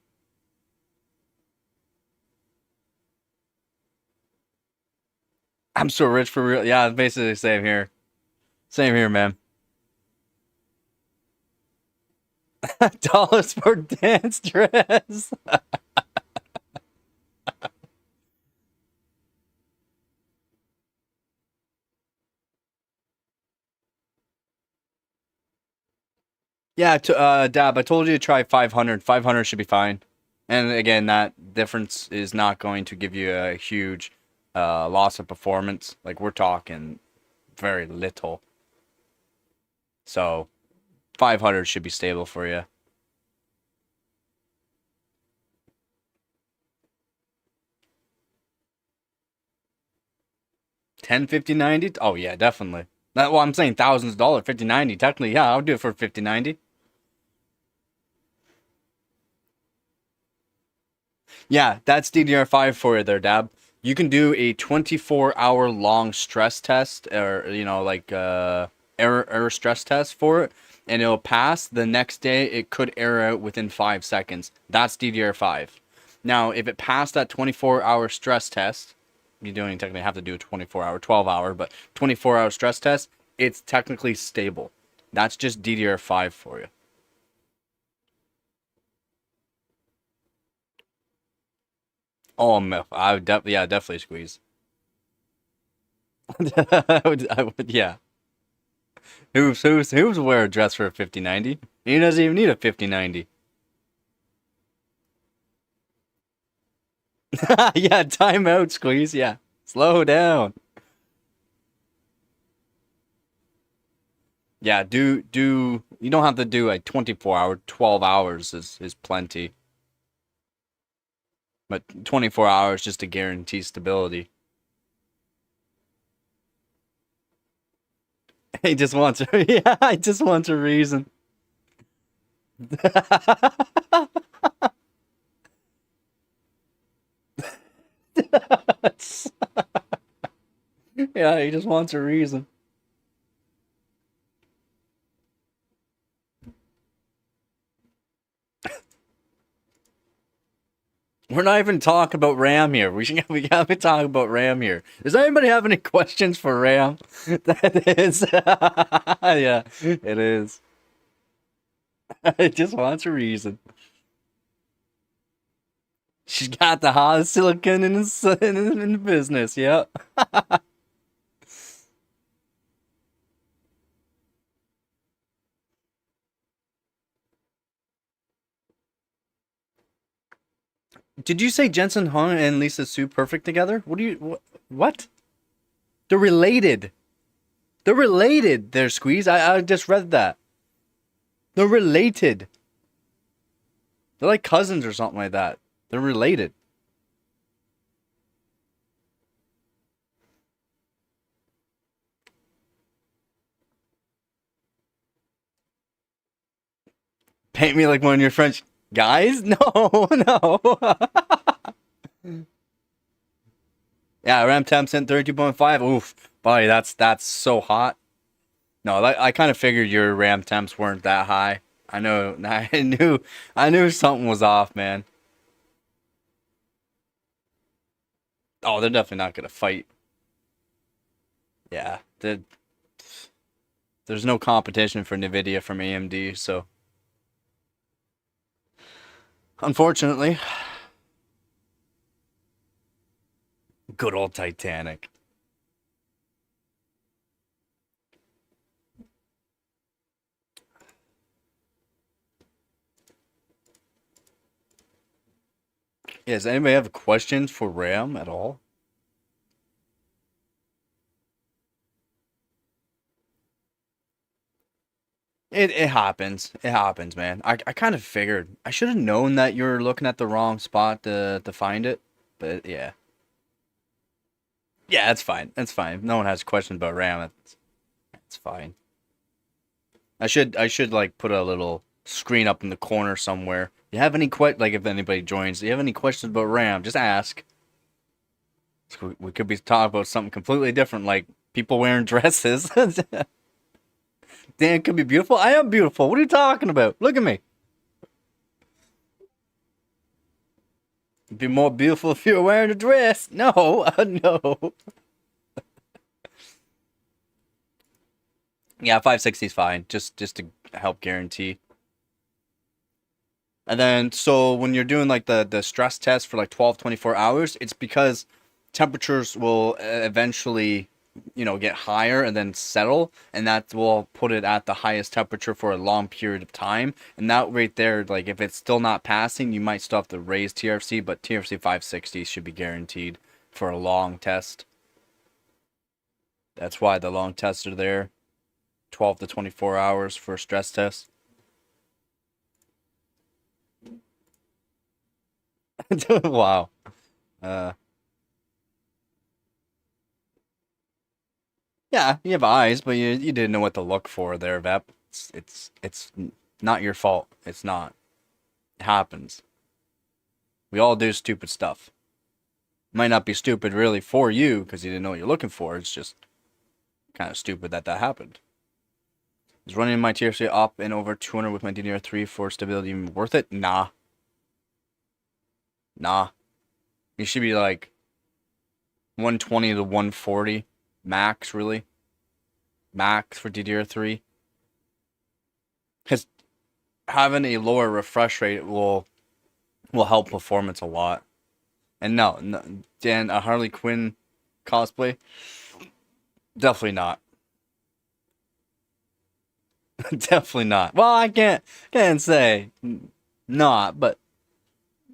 I'm so rich for real. Yeah, basically same here. Same here, man. Dollars for dance dress. Yeah, Dab, I told you to try 500. 500 should be fine. And again, that difference is not going to give you a huge loss of performance. Like, we're talking very little. So, 500 should be stable for you. $10, $50, $90? Oh, yeah, definitely. Well, I'm saying thousands of dollars, $50, $90. Technically, yeah, I'll do it for $50, $90. Yeah, that's DDR5 for you there, Dab. You can do a 24-hour long stress test, or like error stress test for it, and it'll pass. The next day, it could error out within 5 seconds. That's DDR5. Now, if it passed that 24-hour stress test, you don't even technically have to do a 24-hour, 12-hour, but 24-hour stress test, it's technically stable. That's just DDR5 for you. Oh, I would yeah, definitely squeeze. I would, yeah. Who's wear a dress for a 5090? He doesn't even need a 5090. Yeah, timeout, squeeze. Yeah, slow down. Yeah, do. You don't have to do a 24-hour. 12 hours is plenty. But 24 hours just to guarantee stability. He just wants yeah, he just wants a reason. Yeah, he just wants a reason. We're not even talking about RAM here. We gotta be talking about RAM here. Does anybody have any questions for RAM? That is, yeah, it is. It just wants a reason. She's got the hottest silicon in the business. Yep. Did you say Jensen Hung and Lisa Sue perfect together? What do you what? They're related. They're related. They're Squeeze. I just read that. They're related. They're like cousins or something like that. They're related. Paint me like one of your French guys? No, no. Yeah, RAM temps in 32.5. Oof, buddy, that's so hot. No, I kind of figured your RAM temps weren't that high. I know, I knew something was off, man. Oh, they're definitely not gonna fight. Yeah, there's no competition for Nvidia from AMD, so unfortunately, good old Titanic. Yeah, does anybody have questions for RAM at all? It happens. It happens, man. I kind of figured. I should have known that you were looking at the wrong spot to find it. But yeah. Yeah, that's fine. That's fine. If no one has questions about RAM. It's fine. I should like put a little screen up in the corner somewhere. You have any like if anybody joins, do you have any questions about RAM? Just ask. So we could be talking about something completely different, like people wearing dresses. Dan could be beautiful. I am beautiful. What are you talking about? Look at me. You'd be more beautiful if you were wearing a dress. No, no. Yeah, 560 is fine. Just to help guarantee. And then so when you're doing like the stress test for like 12 24 hours, it's because temperatures will eventually, get higher and then settle, and that will put it at the highest temperature for a long period of time. And that right there, like if it's still not passing, you might still have to raise TRC, but TRC 560 should be guaranteed for a long test. That's why the long tests are there. 12 to 24 hours for a stress test. Wow. Uh, yeah, you have eyes, but you didn't know what to look for there, Vep. It's not your fault. It's not. It happens. We all do stupid stuff. Might not be stupid really for you because you didn't know what you're looking for. It's just kind of stupid that happened. Is running my TRC up and over 200 with my DDR3 for stability even worth it? Nah. Nah. You should be like 120 to 140 max, really. Max for DDR3. Because having a lower refresh rate will help performance a lot. And no, Dan, a Harley Quinn cosplay? Definitely not. Definitely not. Well, I can't say not, but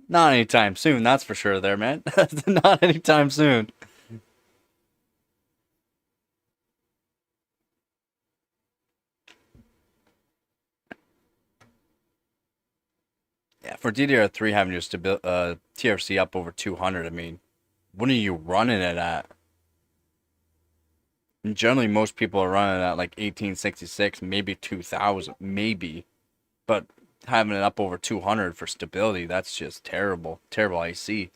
not anytime soon. That's for sure. There, man. Not anytime soon. Yeah, for DDR3 having your TRC up over 200, I mean, what are you running it at? And generally, most people are running at like 1866, maybe 2000, maybe. But having it up over 200 for stability, that's just terrible. Terrible IC.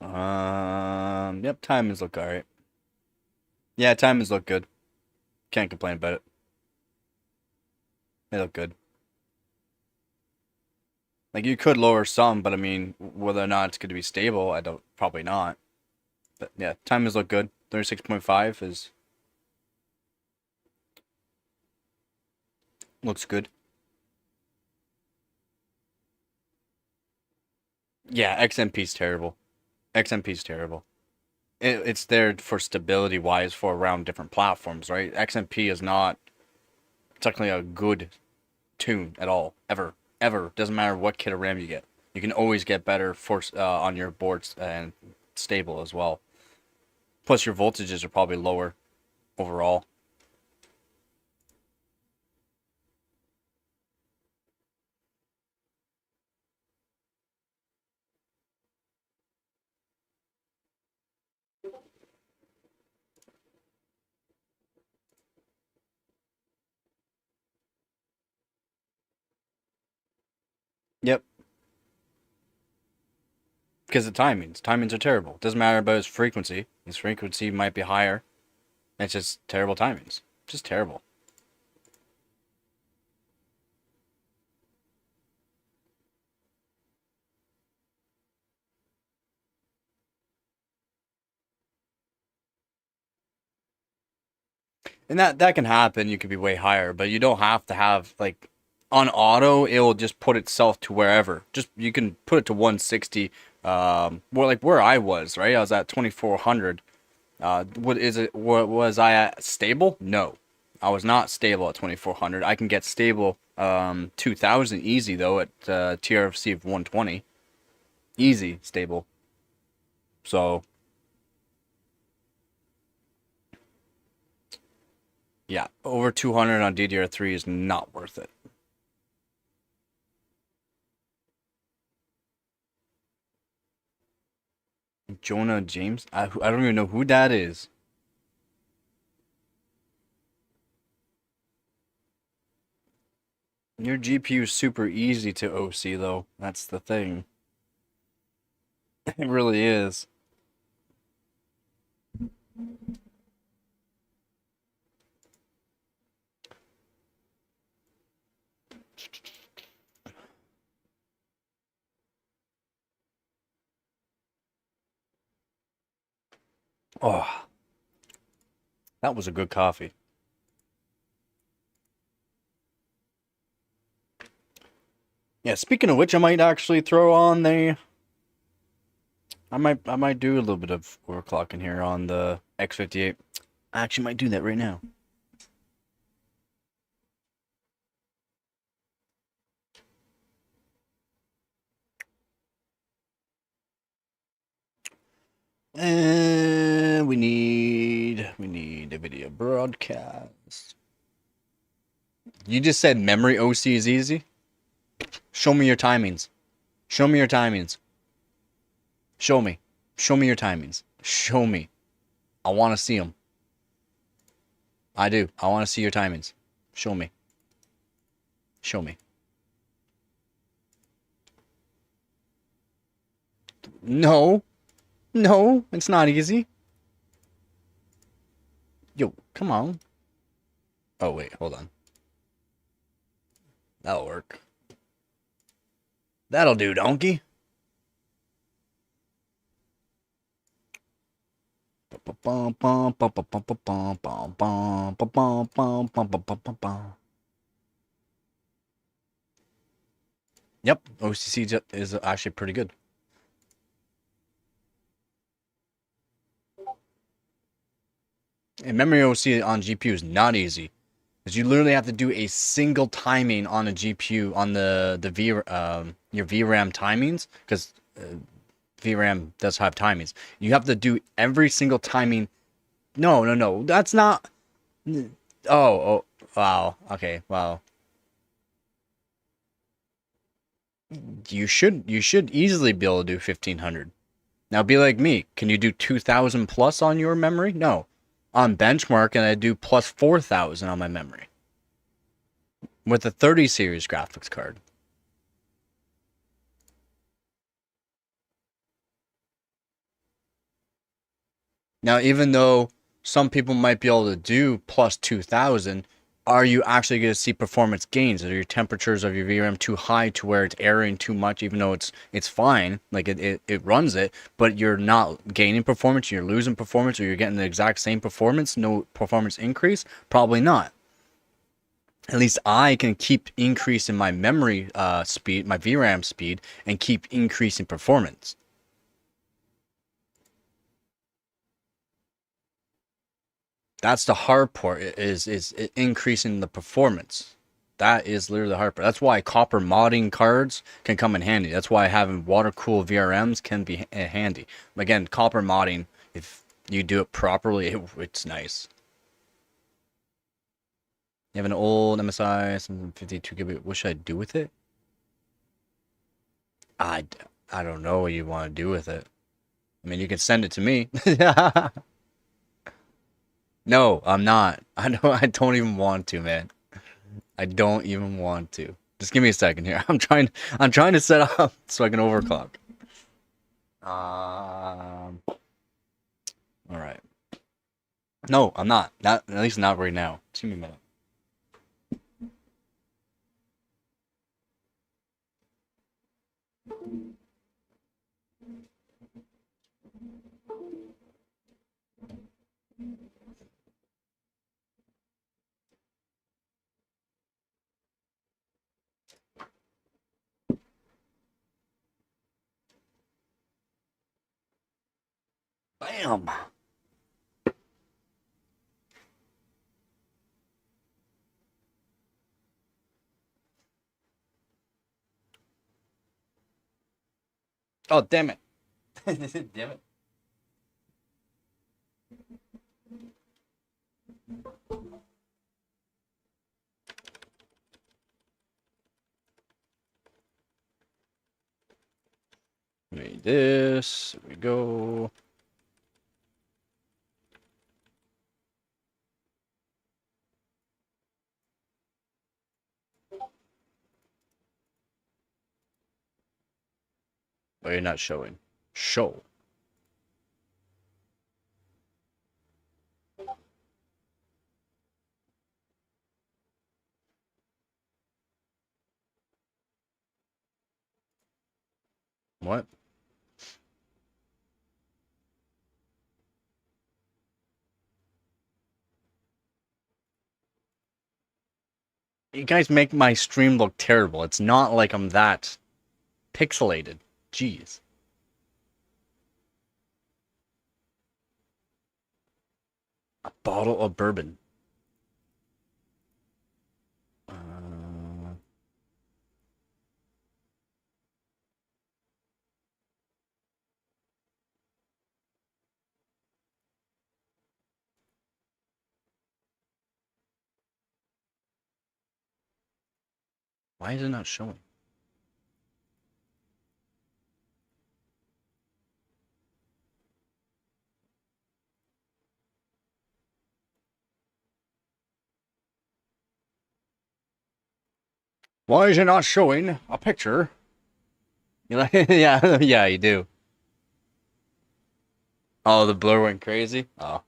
Yep, timings look alright. Yeah, timings look good. Can't complain about it. They look good. Like you could lower some, but I mean, whether or not it's going to be stable, I don't. Probably not. But yeah, timings look good. 36.5 is looks good. Yeah, XMP's terrible. XMP's terrible. It's there for stability wise for around different platforms, right? XMP is not technically a good tune at all, ever, ever. Doesn't matter what kit of RAM you get. You can always get better for on your boards and stable as well. Plus, your voltages are probably lower overall. because of timings. Timings are terrible. It doesn't matter about his frequency. His frequency might be higher. It's just terrible timings. Just terrible. And that can happen. You could be way higher, but you don't have to have like on auto. It will just put itself to wherever. Just you can put it to 160. Well, like where I was, right? I was at 2400. What is it? What was I at stable? No, I was not stable at 2400. I can get stable 2000 easy though at TRFC of 120. Easy stable. So yeah, over 200 on DDR3 is not worth it. Jonah James? I don't even know who that is. Your GPU is super easy to OC though. That's the thing. It really is. Oh, that was a good coffee. Yeah, speaking of which, I might actually throw on the I might do a little bit of overclocking here on the X58. I actually might do that right now. And we need a video broadcast. You just said memory OC is easy? Show me your timings. Show me your timings. Show me. Show me your timings. Show me. I want to see them. I do. I want to see your timings. Show me. Show me. No. No, it's not easy. Yo, come on. Oh, wait, hold on. That'll work. That'll do, donkey. Yep, OCC is actually pretty good. And memory OC on GPU is not easy, because you literally have to do a single timing on a GPU on your VRAM timings, because VRAM does have timings. You have to do every single timing. No, that's not. Oh, wow. Okay, wow. You should easily be able to do 1500. Now be like me. Can you do 2000 plus on your memory? No. On benchmark, and I do plus 4000 on my memory with a 30 series graphics card. Now, even though some people might be able to do plus 2000, are you actually going to see performance gains? Are your temperatures of your VRAM too high to where it's erroring too much, even though it's fine, like it runs it, but you're not gaining performance, you're losing performance, or you're getting the exact same performance, no performance increase? Probably not. At least I can keep increasing my memory speed, my VRAM speed, and keep increasing performance. That's the hard part, is increasing the performance. That is literally the hard part. That's why copper modding cards can come in handy. That's why having water-cooled VRMs can be handy. Again, copper modding, if you do it properly, it's nice. You have an old MSI, some 52 gigabit. What should I do with it? I don't know what you want to do with it. I mean, you can send it to me. No, I'm not. I don't even want to, man. I don't even want to. Just give me a second here. I'm trying to set up so I can overclock. All right. No, I'm not. Not at least not right now. Just give me a minute. Bam. Oh, damn it. Damn it. Made this. Here we go. Oh, you're not showing. Show. What? You guys make my stream look terrible. It's not like I'm that pixelated. Jeez. A bottle of bourbon. Why is it not showing? Why is it not showing a picture? You like, yeah, yeah, you do. Oh, the blur went crazy? Oh.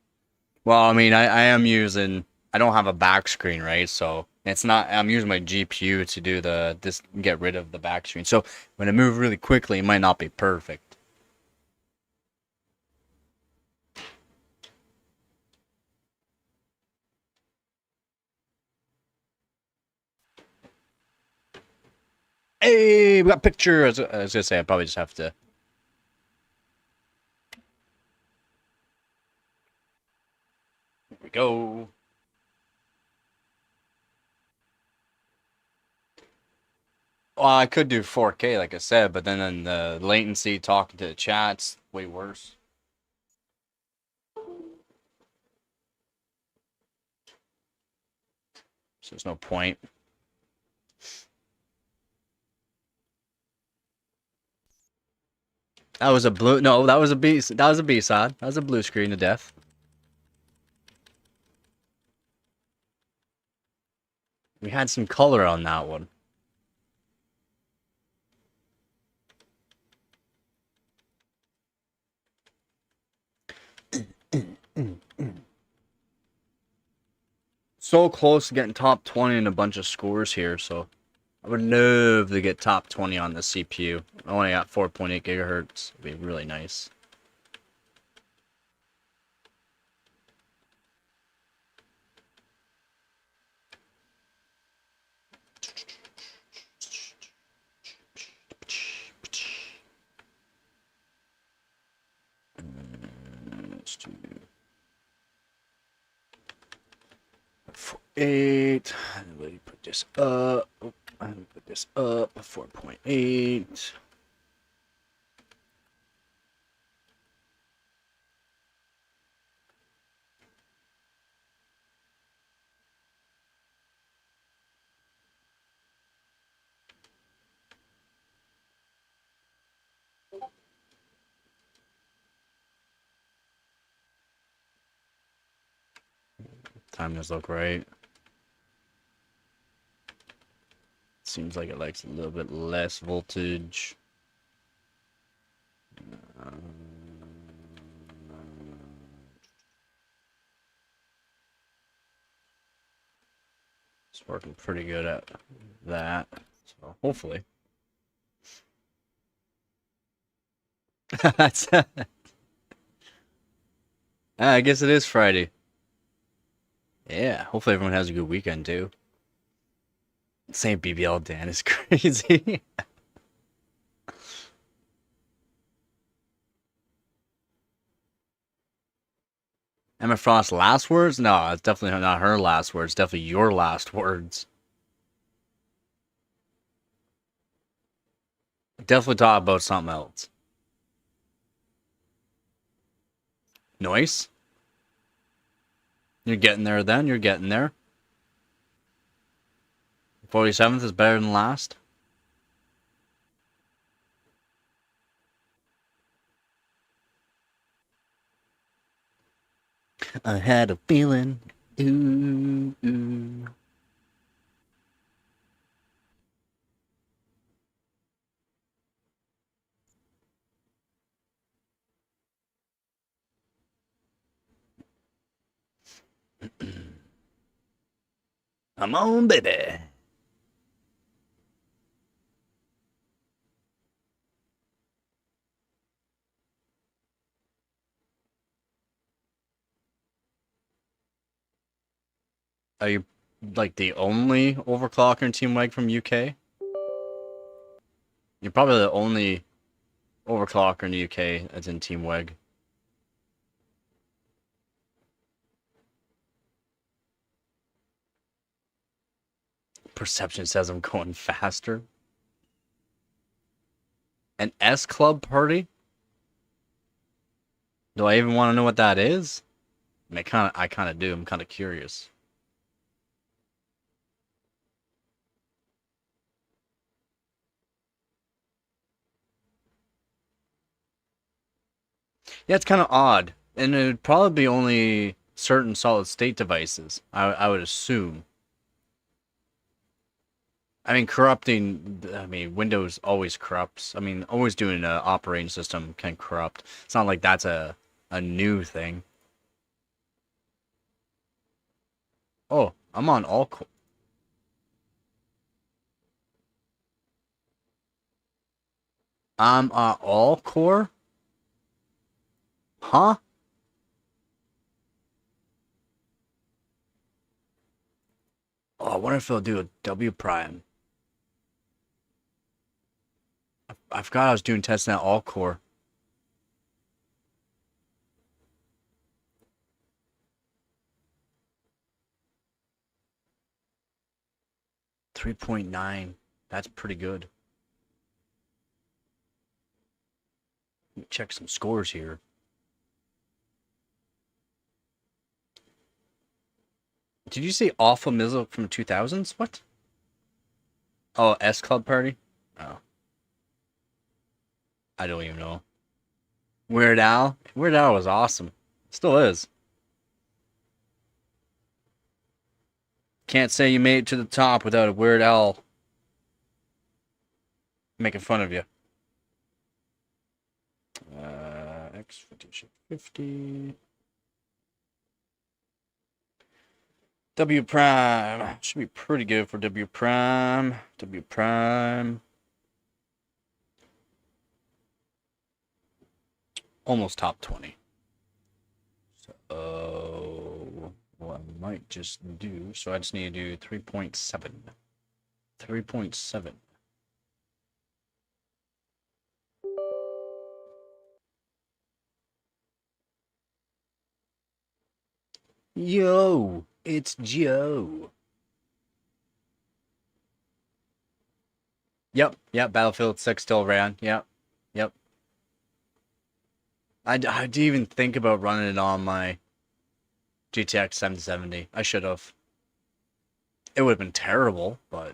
Well, I mean, I am using, I don't have a back screen, right? So it's not, I'm using my GPU to do this, get rid of the back screen. So when I move really quickly, it might not be perfect. Hey, we got a picture. I was gonna say, I probably just have to. Here we go. Well, I could do 4K, like I said, but then the latency talking to the chat's way worse. So there's no point. That was a blue. No, that was a B. That was a B side. That was a blue screen to death. We had some color on that one. So close to getting top 20 in a bunch of scores here, so I would love to get top 20 on the CPU. I only got 4.8 gigahertz. It'd be really nice. Let's do 4.8. Let me put this up. I'm gonna put this up 4.8. Time does look right. Seems like it likes a little bit less voltage. It's working pretty good at that. So hopefully. That's I guess it is Friday. Yeah, hopefully everyone has a good weekend too. Saying BBL Dan is crazy. Emma Frost's last words? No, it's definitely not her last words. Definitely your last words. Definitely talk about something else. Noise? You're getting there then. You're getting there. 47th is better than last. I had a feeling. Ooh, ooh. Come on, baby. Are you like the only overclocker in Team WEG from UK? You're probably the only overclocker in the UK that's in Team WEG. Perception says I'm going faster. An S Club party? Do I even want to know what that is? I mean, I kind of do. I'm kind of curious. Yeah, it's kind of odd, and it'd probably be only certain solid state devices. I would assume. I mean, corrupting. I mean, Windows always corrupts. I mean, always doing an operating system can corrupt. It's not like that's a new thing. Oh, I'm on all. I'm all core. Huh? Oh, I wonder if they'll do a W prime. I forgot I was doing tests at all core. 3.9. That's pretty good. Let me check some scores here. Did you say Alpha Mizzle from 2000s? What? Oh, S Club Party? Oh, I don't even know. Weird Al? Weird Al was awesome. Still is. Can't say you made it to the top without a Weird Al making fun of you. X50 50. W prime should be pretty good for W prime. W prime. Almost top 20. So what I might just do, so I just need to do 3.7. 3.7. Yo, it's Joe. Yep, Battlefield 6 still ran. Yep. I didn't even think about running it on my GTX 770. I should have. It would have been terrible, but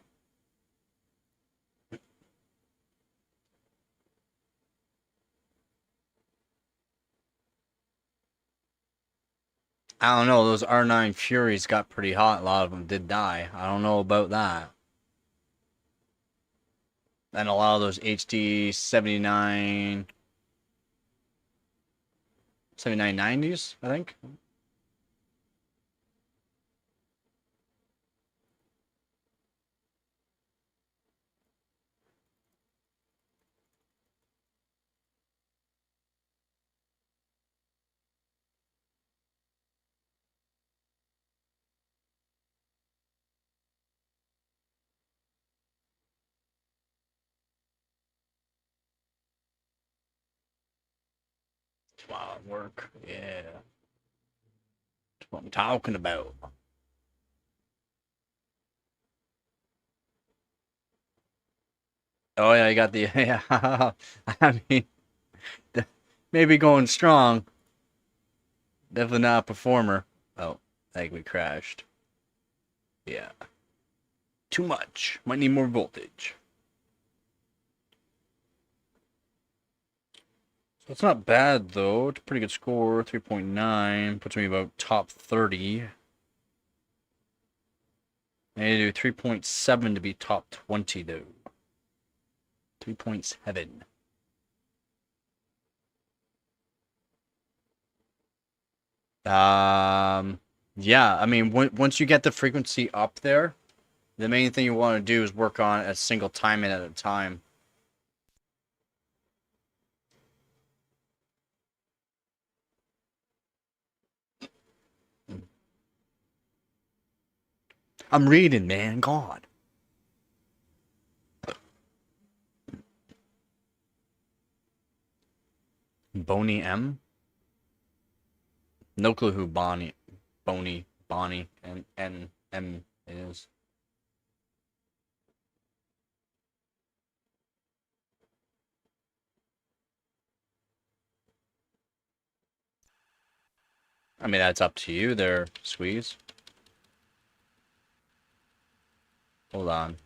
I don't know. Those R9 Furies got pretty hot. A lot of them did die. I don't know about that. And a lot of those HD 7990s, I think. Wow, work. Yeah. That's what I'm talking about. Oh yeah, you got the yeah. I mean, maybe going strong. Definitely not a performer. Oh, I think we crashed. Yeah. Too much. Might need more voltage. So it's not bad though. It's a pretty good score. 3.9 puts me about top 30. I need to do 3.7 to be top 20 though. 3.7. Yeah. I mean, once you get the frequency up there, the main thing you want to do is work on a single time at a time. I'm reading, man. God. Boney M. No clue who Bonnie, and M is. I mean, that's up to you there, Squeeze. Hold on.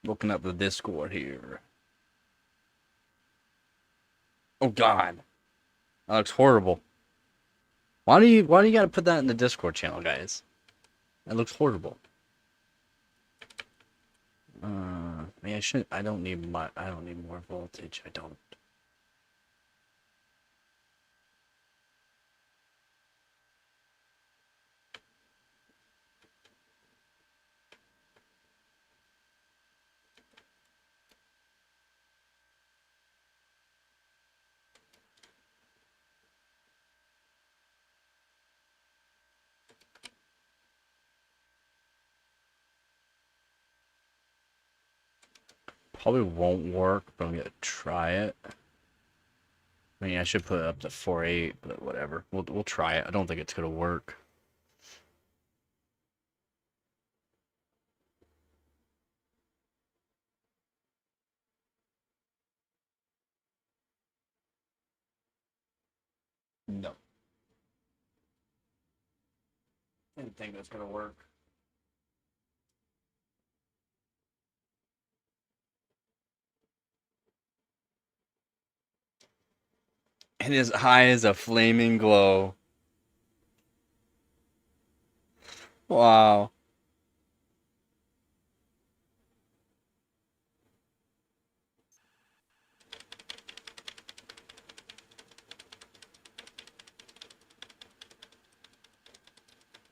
Looking up the Discord here. Oh God, that looks horrible. Why do you gotta put that in the Discord channel, guys? That looks horrible. I shouldn't. I don't need more voltage. I don't. Probably won't work, but I'm gonna try it. I mean, I should put it up to 4.8, but whatever. We'll try it. I don't think it's gonna work. No, I didn't think that's gonna work. And as high as a flaming glow. Wow.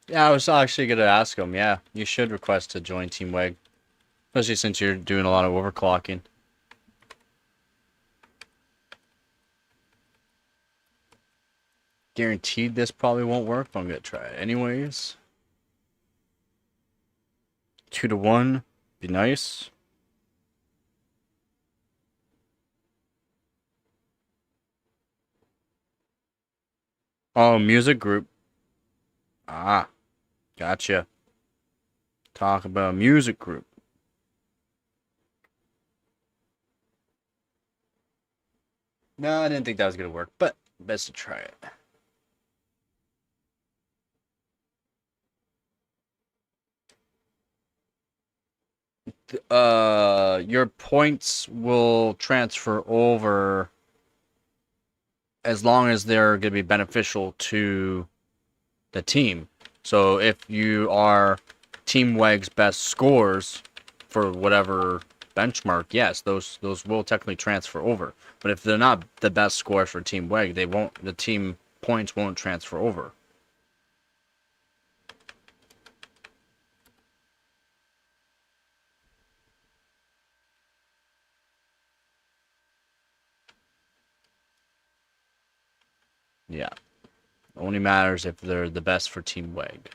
Yeah, I was actually gonna ask him. Yeah, you should request to join Team WEG, especially since you're doing a lot of overclocking. Guaranteed this probably won't work, but I'm gonna try it anyways. 2 to 1, be nice. Oh, music group. Ah, gotcha. Talk about music group. No, I didn't think that was gonna work, but best to try it. Your points will transfer over as long as they're gonna be beneficial to the team. So if you are Team WEG's best scores for whatever benchmark, yes, those will technically transfer over. But if they're not the best scores for Team WEG, they won't. The team points won't transfer over. Yeah, only matters if they're the best for Team WEG.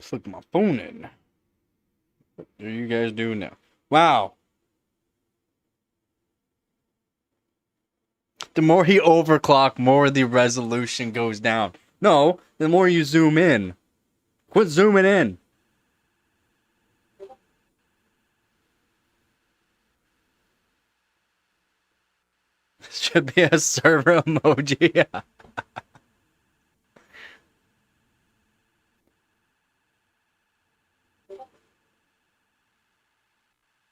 Plug my phone in. What are you guys doing now? Wow. The more you overclock, more the resolution goes down. No, the more you zoom in. Quit zooming in. Should be a server emoji.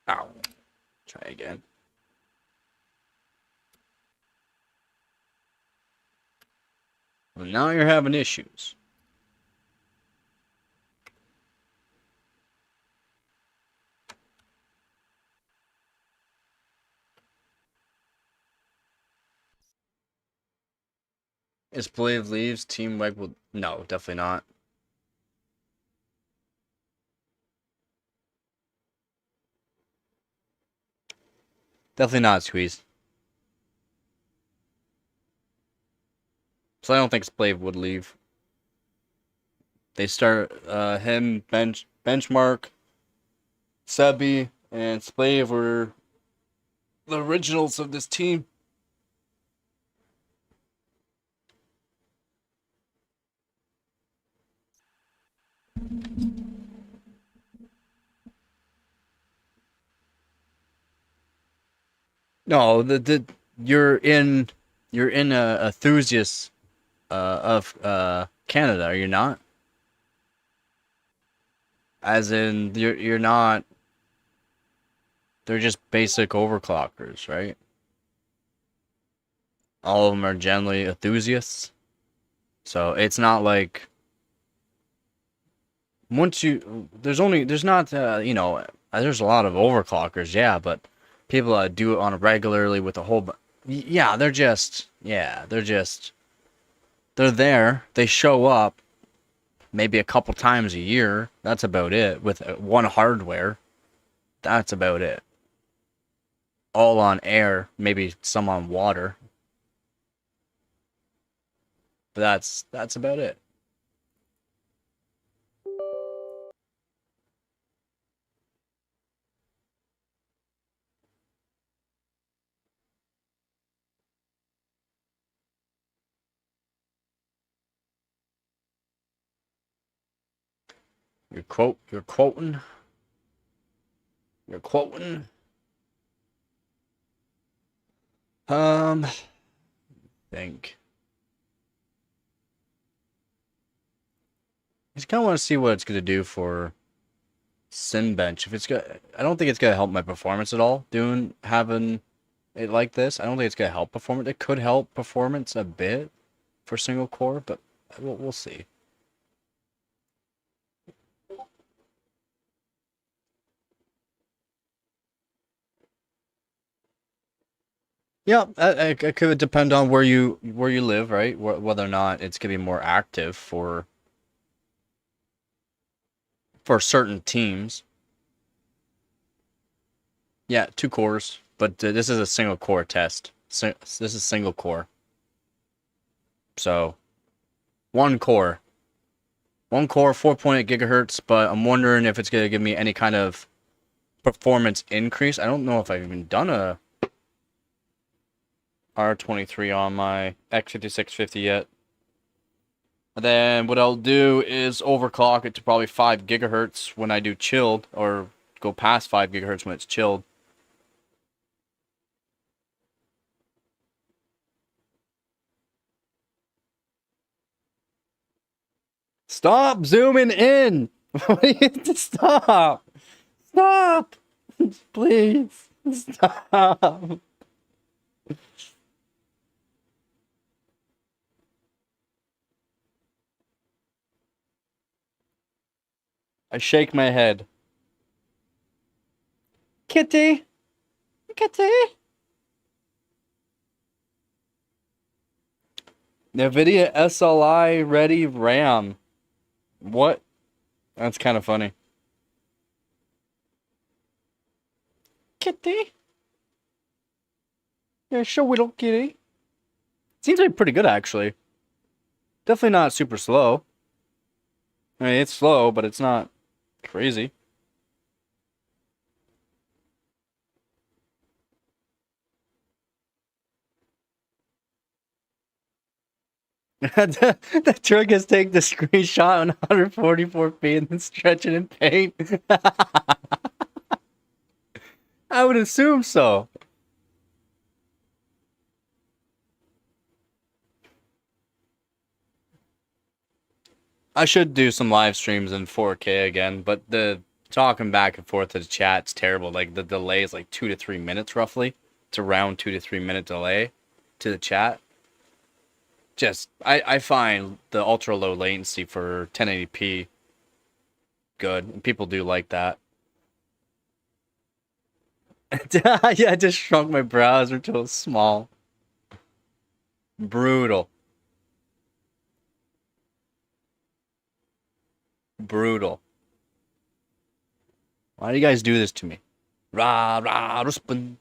Ow. Try again. Well, now you're having issues. Is Blade leaves, Team Weg will... No, definitely not. Definitely not, Squeeze. So I don't think Splave would leave. They start him, Benchmark, Sebi, and Splave were the originals of this team. No, you're in a enthusiast of Canada, are you not? As in you're not. They're just basic overclockers, right? All of them are generally enthusiasts. So it's not like once you there's not there's a lot of overclockers, yeah, but people that do it on a regularly with a whole yeah, they're there, they show up maybe a couple times a year. That's about it with one hardware. That's about it. All on air, maybe some on water. But that's about it. You're quoting. You're quoting. Think. I just kind of want to see what it's gonna do for SimBench. If it's good, I don't think it's gonna help my performance at all. Having it like this, I don't think it's gonna help performance. It could help performance a bit for single core, but we'll see. Yeah, it could depend on where you live, right? Whether or not it's gonna be more active for certain teams. Yeah, 2 cores, but this is a single core test. This is single core. So 1 core, 1 core, 4.8 gigahertz. But I'm wondering if it's gonna give me any kind of performance increase. I don't know if I've even done a R23 on my X5650 yet. And then what I'll do is overclock it to probably 5 gigahertz when I do chilled, or go past 5 gigahertz when it's chilled. Stop zooming in! Stop! Stop! Please! Stop! I shake my head. Kitty! Kitty. NVIDIA SLI ready RAM. What? That's kind of funny. Kitty. Yeah, sure, little kitty. Seems like pretty good, actually. Definitely not super slow. I mean, it's slow, but it's not crazy. The trick is take the screenshot on 144p and then stretch it in paint. I would assume so. I should do some live streams in 4K again, but the talking back and forth to the chat's terrible. Like the delay is like 2 to 3 minutes roughly. It's around 2 to 3 minute delay to the chat. Just I find the ultra low latency for 1080p good, and people do like that. Yeah, I just shrunk my browser to a small. Brutal. Brutal. Why do you guys do this to me? Rah, rah, ruspin.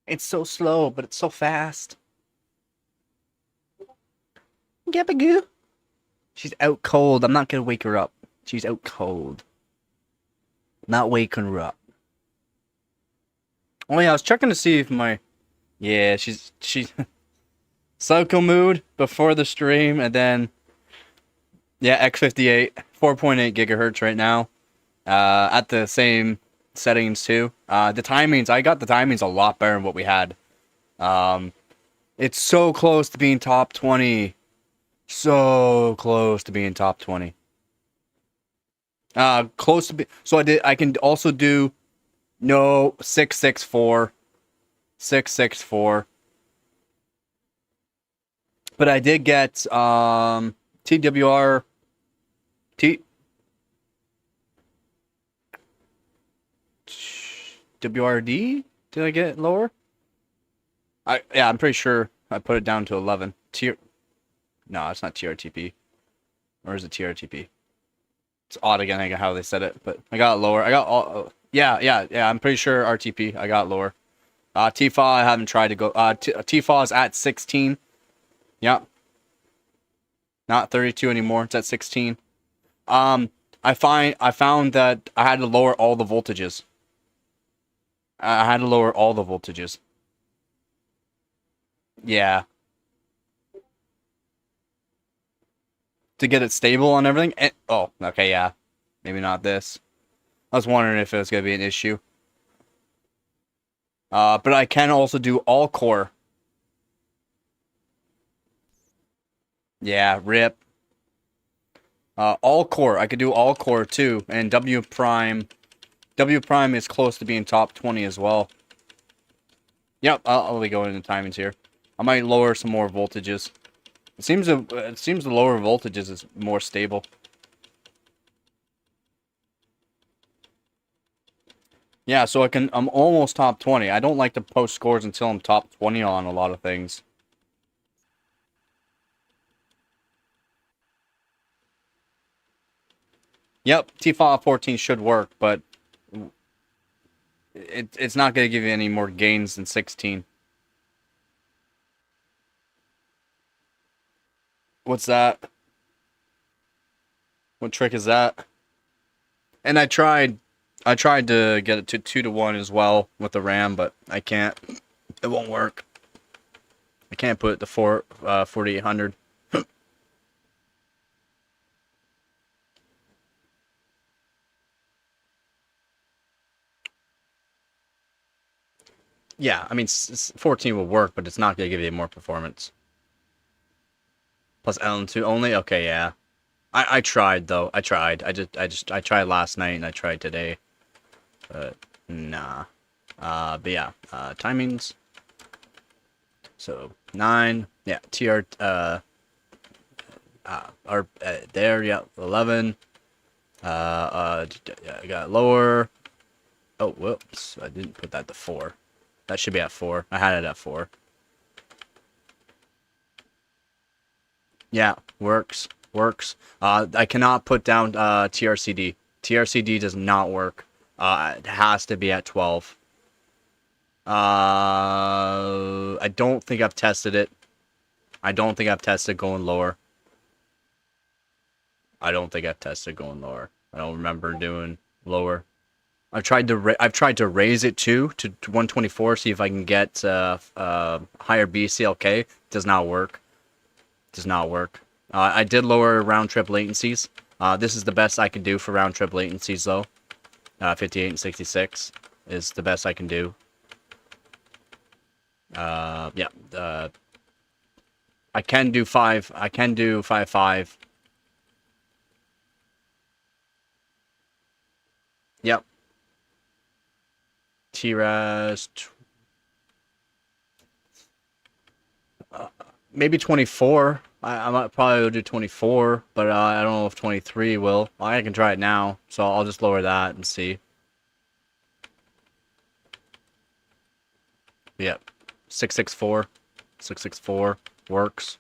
It's so slow, but it's so fast. Gabagoo. She's out cold. I'm not gonna wake her up. She's out cold. Not waking her up. Oh yeah, I was checking to see if my yeah, she's cycle mood before the stream, and then yeah, X58 4.8 gigahertz right now. At the same settings too. The timings, I got the timings a lot better than what we had. It's so close to being top 20. So close to being top 20. Close to be. So I can also do no 664. 664. But I did get TWR WRD? Did I get it lower? Yeah, I'm pretty sure I put it down to 11. No, it's not TRTP. Or is it TRTP? It's odd again, how they said it, but I got it lower. I got all. Yeah. I'm pretty sure RTP. I got lower. TFAW, I haven't tried to go. TFAW is at 16. Yep. Not 32 anymore. It's at 16. I found that I had to lower all the voltages. I had to lower all the voltages. Yeah. To get it stable on everything. Oh, okay, yeah. Maybe not this. I was wondering if it was going to be an issue. But I can also do all core. Yeah, rip. All core. I could do all core too. And W prime is close to being top 20 as well. Yep, I'll be going into timings here. I might lower some more voltages. It seems the lower voltages is more stable. Yeah, so I'm almost top 20. I don't like to post scores until I'm top 20 on a lot of things. Yep, TFAW 14 should work, but it's not going to give you any more gains than 16. What's that? What trick is that? And I tried to get it to 2 to 1 as well with the RAM, but I can't. It won't work. I can't put it to 4800. Yeah, I mean 14 will work, but it's not going to give you more performance. Plus LN2 only? Okay, yeah. I tried though. I tried. I tried last night and I tried today. But nah. But yeah, timings. So 9, yeah, TR are there, yeah, 11. I got lower. Oh, whoops. I didn't put that to 4. That should be at 4. I had it at 4. Yeah, works. I cannot put down TRCD. TRCD does not work. It has to be at 12. I don't think I've tested it. I don't think I've tested going lower. I don't remember doing lower. I've tried to raise it to 124, see if I can get higher BCLK. Does not work. I did lower round trip latencies. This is the best I can do for round trip latencies though. 58 and 66 is the best I can do. Yeah. I can do 5. I can do 5.5. Yep. TRAS. Maybe 24. I might probably do 24, but I don't know if 23 will. I can try it now, so I'll just lower that and see. Yep. 664. 664 works.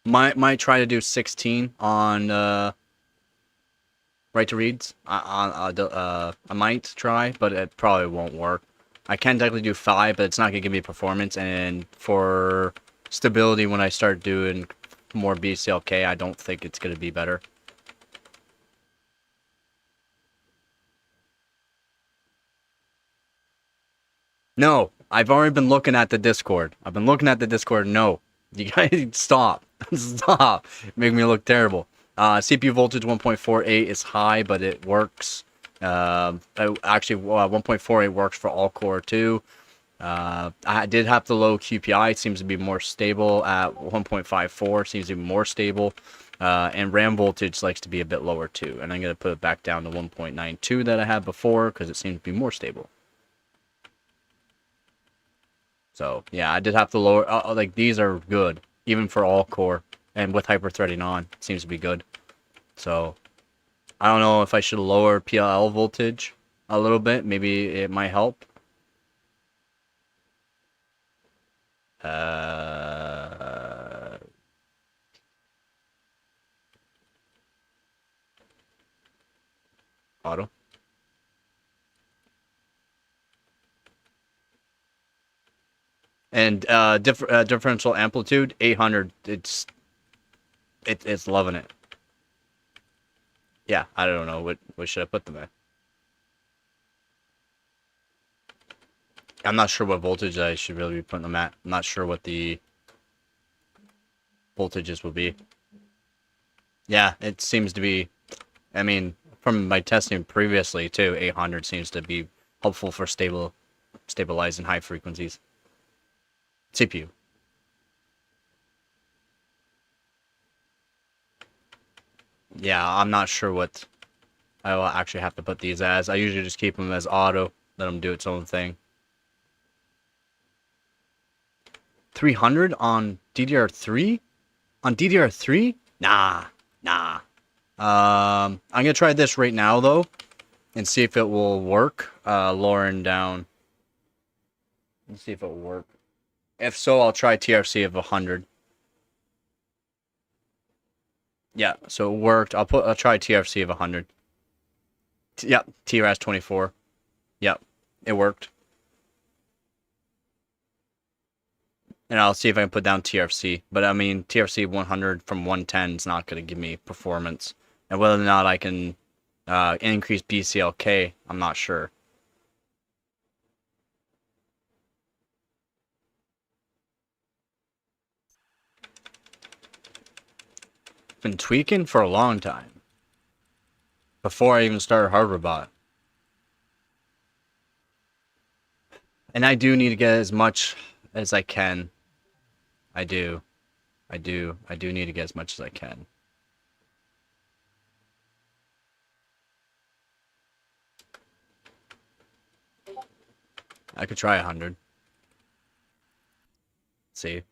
Might try to do 16 on right to reads. I might try, but it probably won't work. I can technically do 5, but it's not gonna give me performance, and for stability when I start doing more BCLK, I don't think it's gonna be better. No, I've already been looking at the Discord. No, you guys stop. Stop. Make me look terrible. CPU voltage 1.48 is high, but it works. Actually, 1.48 works for all core too. I did have the low QPI. It seems to be more stable at 1.54. Seems to be more stable. And RAM voltage likes to be a bit lower too. And I'm going to put it back down to 1.92 that I had before because it seems to be more stable. So, yeah, I did have to lower... like, these are good, even for all core. And with hyper-threading on, it seems to be good. So, I don't know if I should lower PLL voltage. a little bit. Maybe it might help. Uh, Auto. And differential amplitude 800. It's loving it. Yeah, I don't know what should I put them at. I'm not sure what voltage I should really be putting them at. I'm not sure what the voltages will be. Yeah, it seems to be. I mean, from my testing previously too, 800 seems to be helpful for stabilizing high frequencies. CPU. Yeah, I'm not sure what I will actually have to put these as. I usually just keep them as auto, let them do its own thing. 300 on DDR3? On DDR3? Nah. I'm gonna try this right now though, and see if it will work. Lowering down. Let's see if it will work. If so, I'll try TRC of 100. Yeah, so it worked. I'll try TRC of 100. Yep, TRS 24. Yep, it worked. And I'll see if I can put down TRC. But I mean, TRC 100 from 110 is not going to give me performance. And whether or not I can increase BCLK, I'm not sure. Been tweaking for a long time. Before I even started HardwareBot. And I do need to get as much as I can. I do need to get as much as I can. I could try 100. See.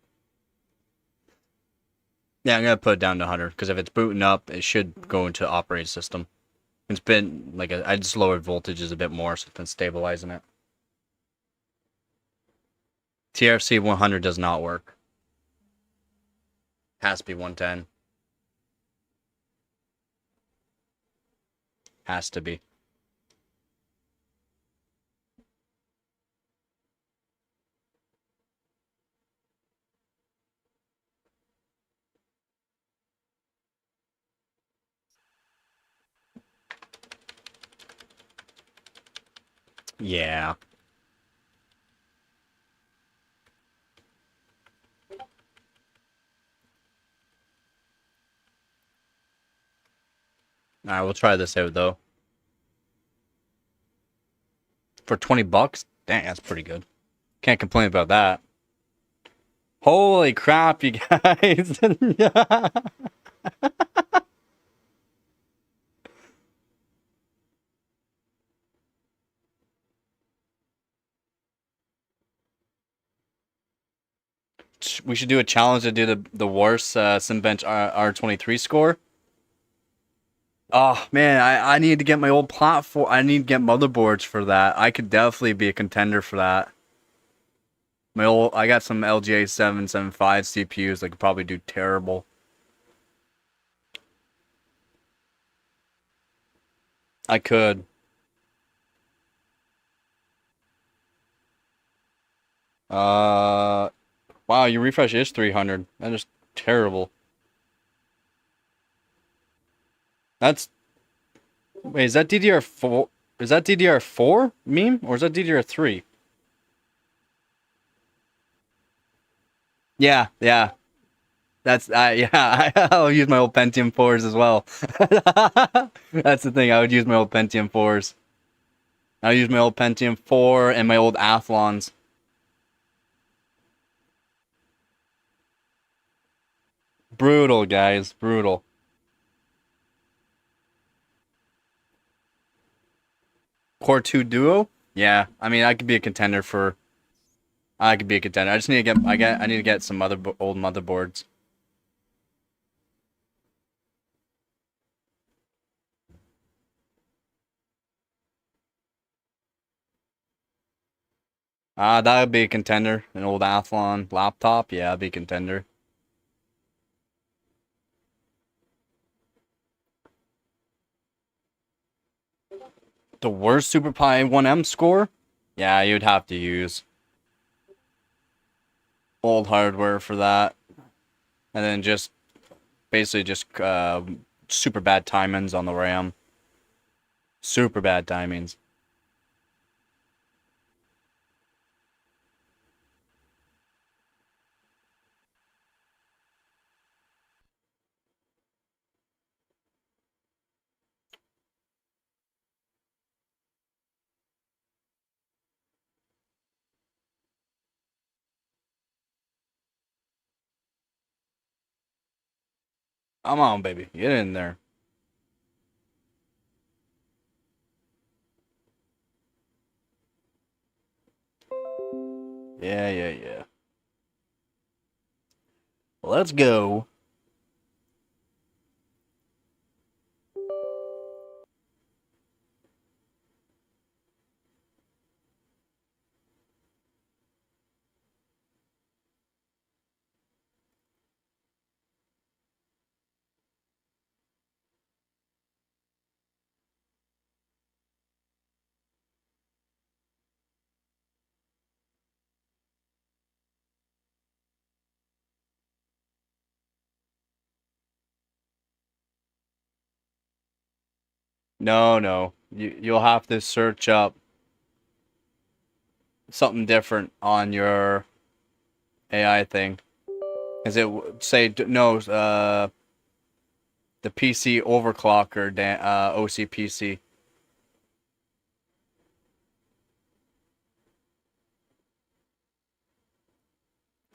Yeah, I'm gonna put it down to 100 because if it's booting up, it should go into operating system. It's been like I just lowered voltages a bit more, so it's been stabilizing it. TRC 100 does not work. Has to be 110. Has to be. Yeah. Alright, we'll try this out though. For 20 bucks? Dang, that's pretty good. Can't complain about that. Holy crap, you guys. We should do a challenge to do the worst Simbench R23 score. Oh man, I need to get my old platform. I need to get motherboards for that. I could definitely be a contender for that. I got some LGA 775 CPUs that could probably do terrible. I could. Wow, your refresh is 300. That is terrible. That's Wait, is that DDR4? Is that DDR4 meme or is that DDR3? Yeah. That's yeah. I'll use my old Pentium 4s as well. That's the thing. I would use my old Pentium 4s. I'll use my old Pentium 4 and my old Athlons. Brutal, guys. Brutal. Core 2 Duo? Yeah. I mean, I could be a contender for. I could be a contender. I just need to get. I need to get some old motherboards. That would be a contender. An old Athlon laptop, yeah, it'd be a contender. The worst Super Pi 1M score? Yeah, you'd have to use old hardware for that. And then just basically just super bad timings on the RAM. Super bad timings. Come on, baby. Get in there. Yeah, yeah, yeah. Let's go. No, no. You'll have to search up something different on your AI thing. Is it say no? The PC overclocker, OCPC.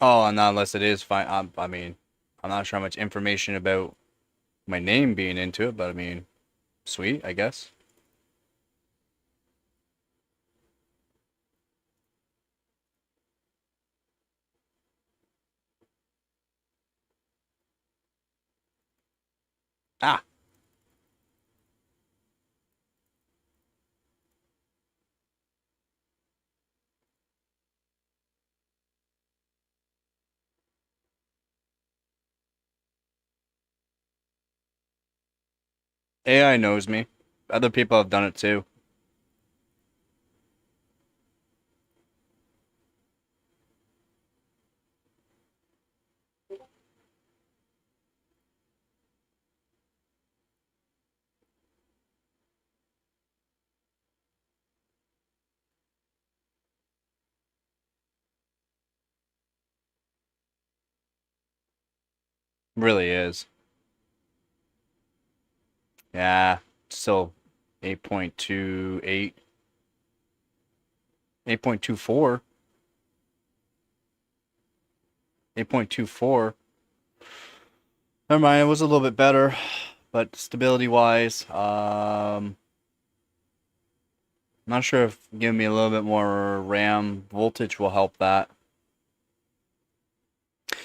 Oh, and unless it is fine. I mean, I'm not sure how much information about my name being into it, but I mean, sweet, I guess. Ah, AI knows me. Other people have done it too. Really is. Yeah, still 8.28, 8.24, 8.24. Never mind, it was a little bit better, but stability wise, not sure if giving me a little bit more RAM voltage will help that.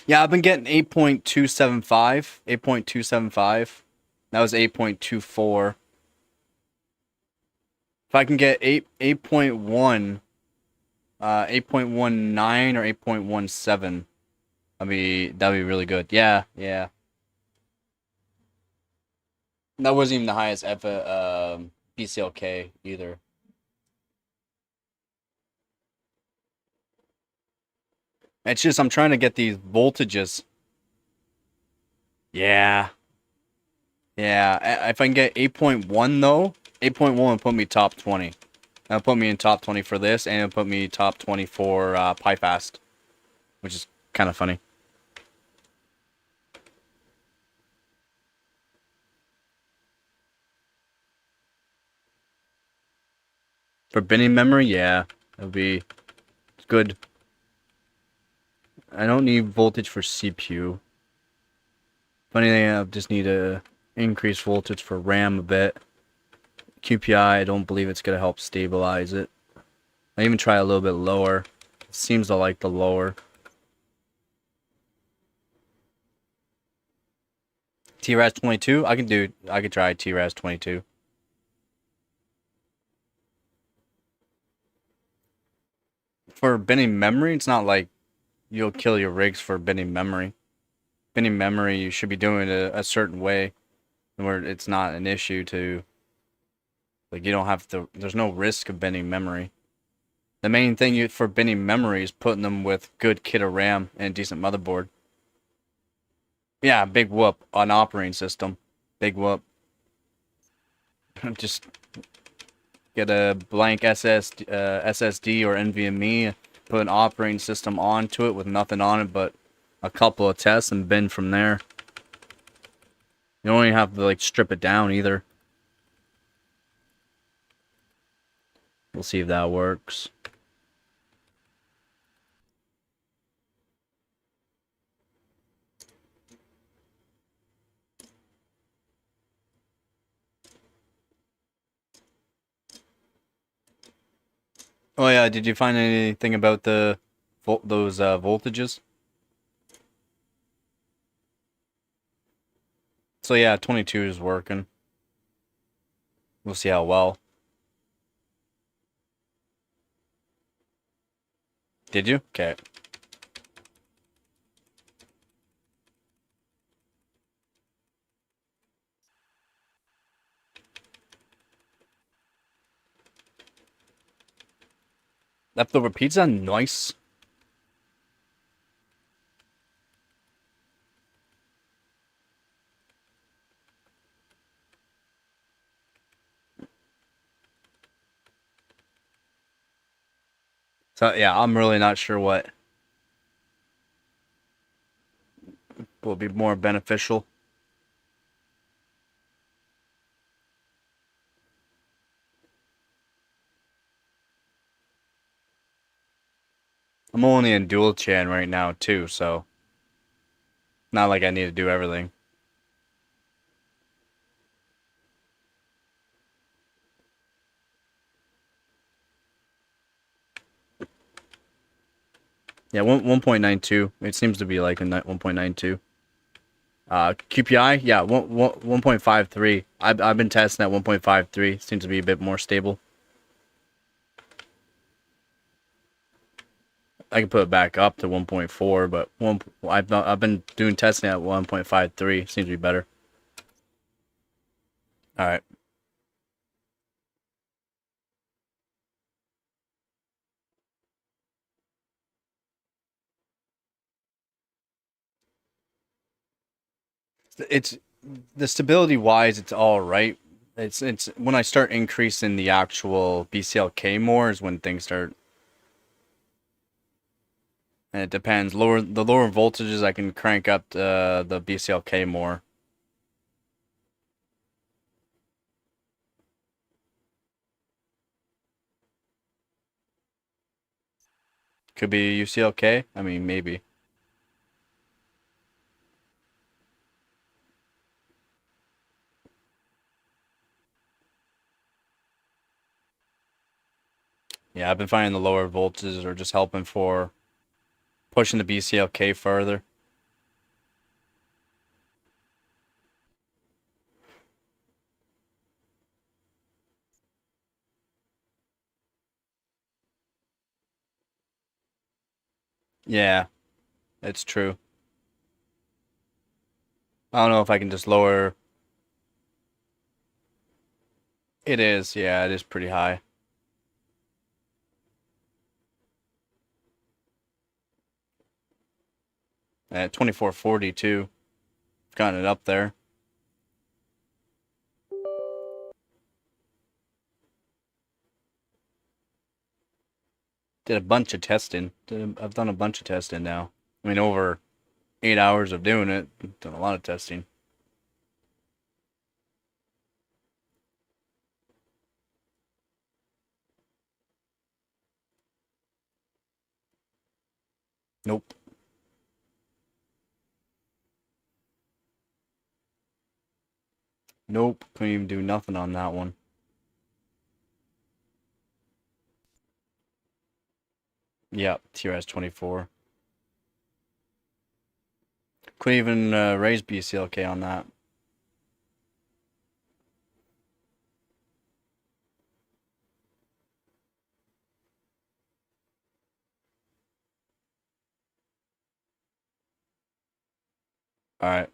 Yeah, I've been getting 8.275, 8.275. That was 8.24. If I can get 8.1, 8.19 or 8.17, that'd be really good. Yeah, yeah. That wasn't even the highest ever BCLK either. It's just I'm trying to get these voltages. Yeah. Yeah. If I can get 8.1 though, 8.1 will put me top 20. That'll put me in top 20 for this, and it'll put me top 20 for PyFast, which is kind of funny. For binning memory, yeah, it'll be good. I don't need voltage for CPU. Funny thing, I just need to increase voltage for RAM a bit. QPI, I don't believe it's gonna help stabilize it. I even try a little bit lower. It seems to like the lower. TRAS 22, I could try TRAS 22. For binning memory, it's not like you'll kill your rigs for binning memory. Binning memory, you should be doing it a certain way where it's not an issue to, like, you don't have to, there's no risk of binning memory. The main thing for binning memory is putting them with good kit of RAM and a decent motherboard. Yeah, big whoop on operating system. Big whoop. Just get a blank SSD or NVMe, put an operating system onto it with nothing on it but a couple of tests and bin from there. You don't even have to like strip it down either. We'll see if that works. Oh yeah, did you find anything about the those voltages? So yeah, 22 is working. We'll see how well. Did you? Okay. Leftover pizza? Nice. So yeah, I'm really not sure what will be more beneficial. I'm only in dual chan right now too, so not like I need to do everything. Yeah, 1.92. It seems to be like a 1.92. QPI, yeah, 1.53. I've been testing at 1.53. Seems to be a bit more stable. I can put it back up to 1.4, but I've been doing testing at 1.53. Seems to be better. All right. It's the stability wise, it's all right. It's when I start increasing the actual BCLK more is when things start. And it depends. The lower voltages, I can crank up the BCLK more. Could be UCLK. I mean, maybe. Yeah, I've been finding the lower voltages are just helping for pushing the BCLK further. Yeah, it's true. I don't know if I can just lower. It is, yeah, it is pretty high. 2440 too. Gotten it up there. Did a bunch of testing. I've done a bunch of testing now. I mean, over 8 hours of doing it. Done a lot of testing. Nope. Nope. Couldn't even do nothing on that one. Yep. TRS 24. Couldn't even raise BCLK on that. All right.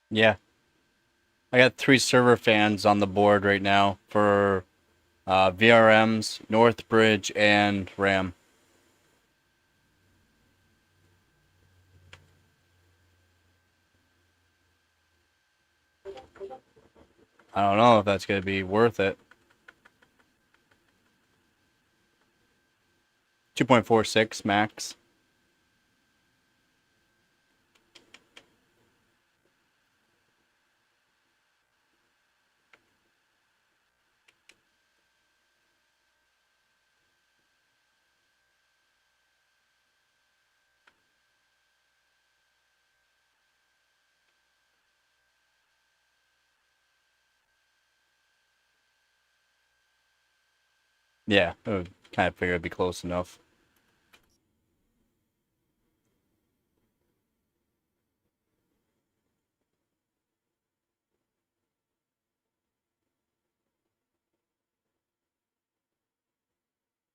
Yeah. I got 3 server fans on the board right now for VRMs, Northbridge, and RAM. I don't know if that's going to be worth it. 2.46 max. Yeah, I would kind of figure it'd be close enough.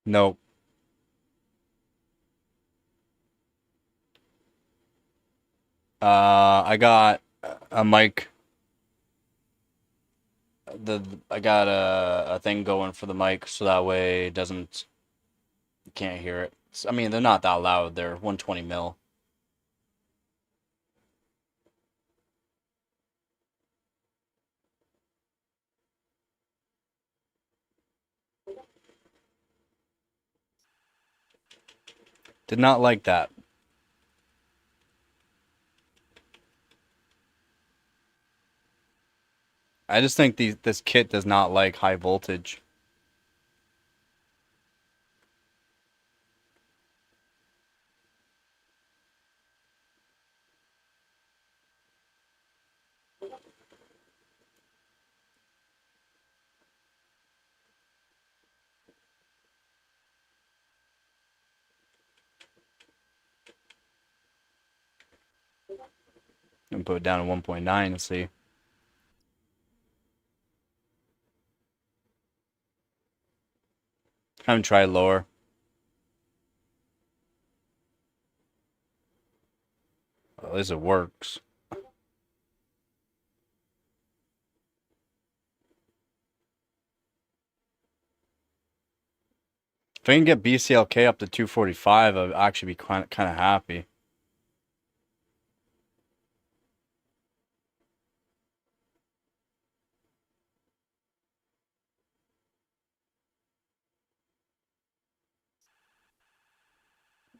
Nope. I got a mic. I got a thing going for the mic so that way it doesn't, you can't hear it. I mean, they're not that loud. They're 120 mil. Did not like that. I just think this kit does not like high voltage. And put it down to 1.9 and see. I haven't tried lower. At least it works. If I can get BCLK up to 245, I'd actually be kind of happy.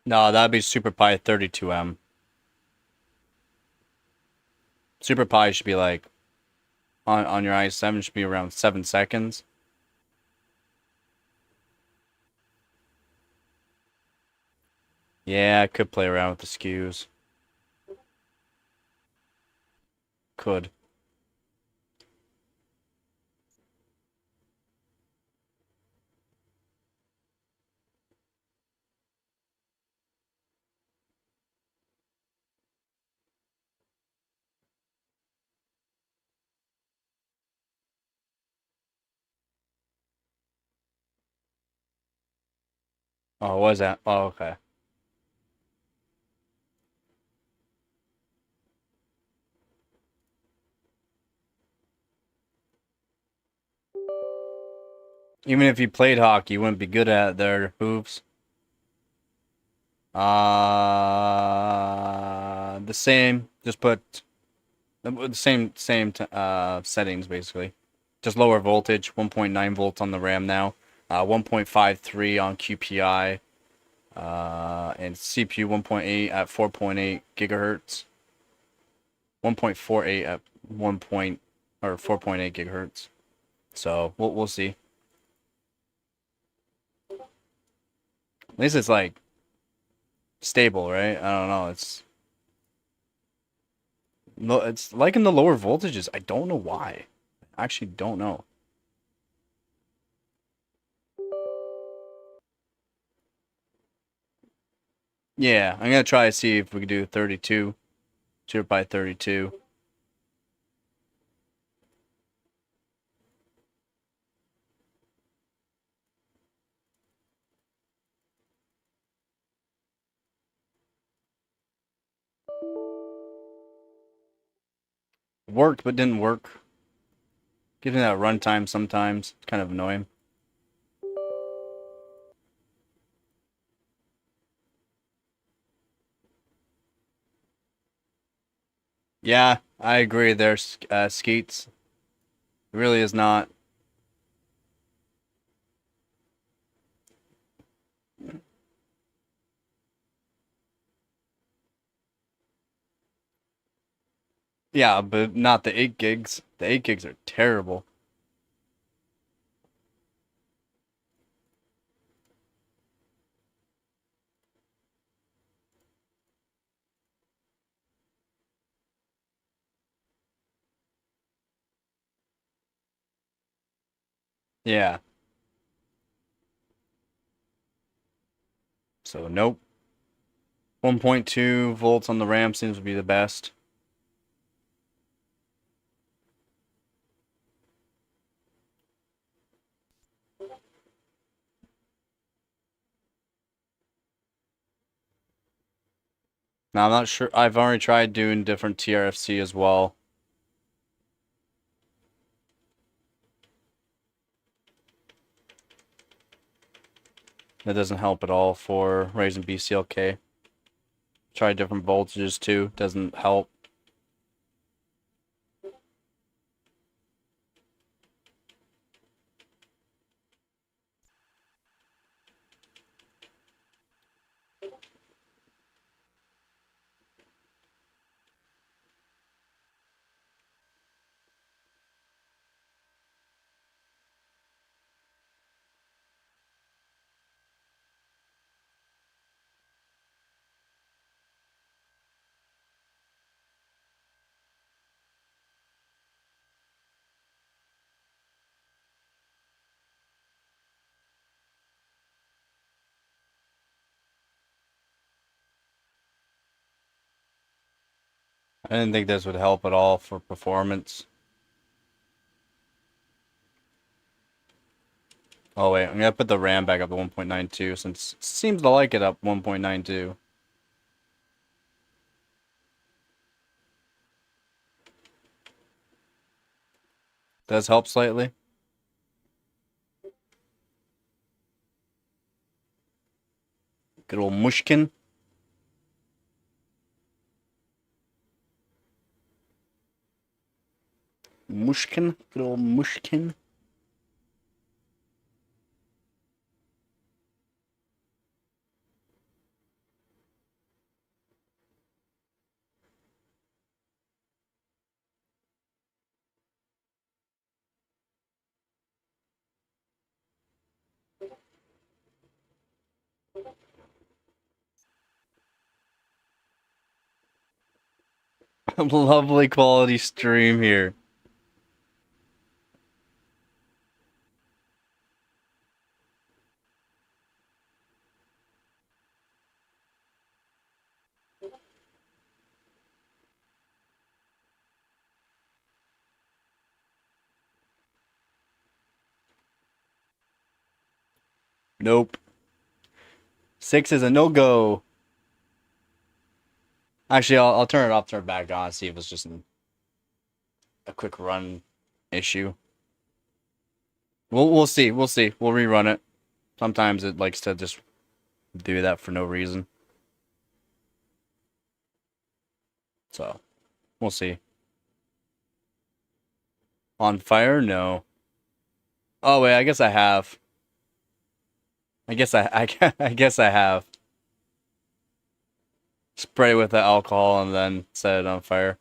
No, that'd be Super Pi 32M. Super Pi should be like on your i7 should be around 7 seconds. Yeah, I could play around with the skews. Could. Oh, what was that? Oh, okay. Even if you played hockey, you wouldn't be good at their hooves. The same. Just put the same settings basically. Just lower voltage. 1.9 volts on the RAM now. 1.53 on QPI. And CPU 1.8 at 4.8 gigahertz. 1.48 at 4.8 gigahertz. So we'll see. At least it's like stable, right? I don't know. It's like in the lower voltages. I don't know why. I actually don't know. Yeah, I'm gonna try to see if we can do 32. 0 by 32. Worked, but didn't work. Gives me that runtime sometimes. It's kind of annoying. Yeah, I agree there, Skeets. It really is not. Yeah, but not the 8 gigs. The 8 gigs are terrible. Yeah. So, nope. 1.2 volts on the RAM seems to be the best. Now, I'm not sure. I've already tried doing different TRFC as well. That doesn't help at all for raising BCLK. Try different voltages too. Doesn't help. I didn't think this would help at all for performance. Oh wait, I'm gonna put the RAM back up to 1.92 since it seems to like it up 1.92. Does help slightly. Good old mushkin. Mushkin. Good old mushkin. Lovely quality stream here. Nope. 6 is a no-go. Actually, I'll turn it off, turn it back on, see if it's just a quick run issue. We'll see. We'll see. We'll rerun it. Sometimes it likes to just do that for no reason. So, we'll see. On fire? No. Oh wait, I guess I have. I guess I have. Spray with the alcohol and then set it on fire.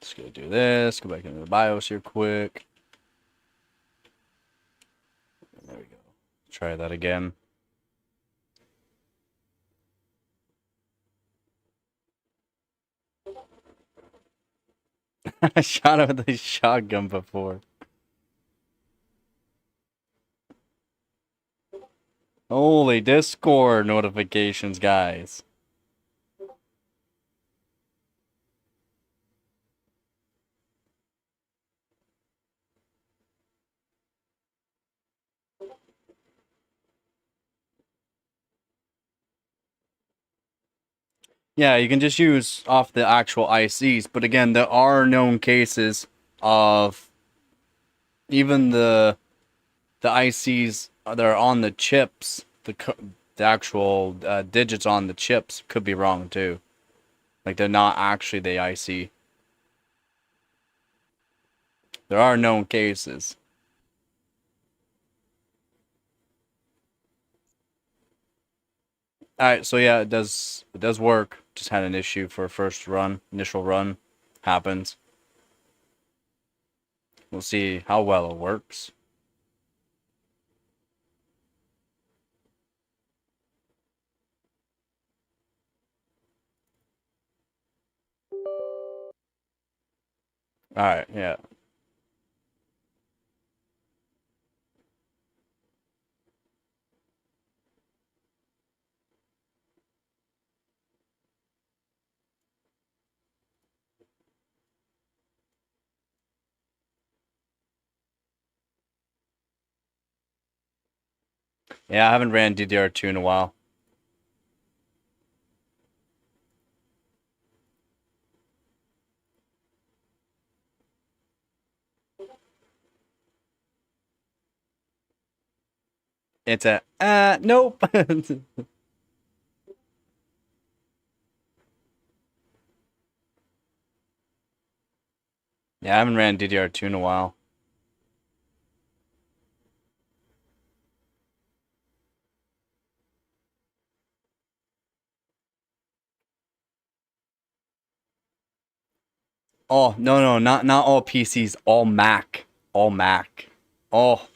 Just gonna do this. Go back into the BIOS here quick. There we go. Try that again. I shot him with a shotgun before. Holy Discord notifications, guys. Yeah, you can just use off the actual ICs, but again, there are known cases of even the ICs that are on the chips, the actual digits on the chips could be wrong too. Like they're not actually the IC. There are known cases. Alright, so yeah, it does work. Just had an issue for first run, initial run. Happens. We'll see how well it works. Alright, yeah. Yeah, I haven't ran DDR2 in a while. It's a nope. Yeah, I haven't ran DDR2 in a while. Oh, no, not all PCs, all Mac. All Mac. Oh,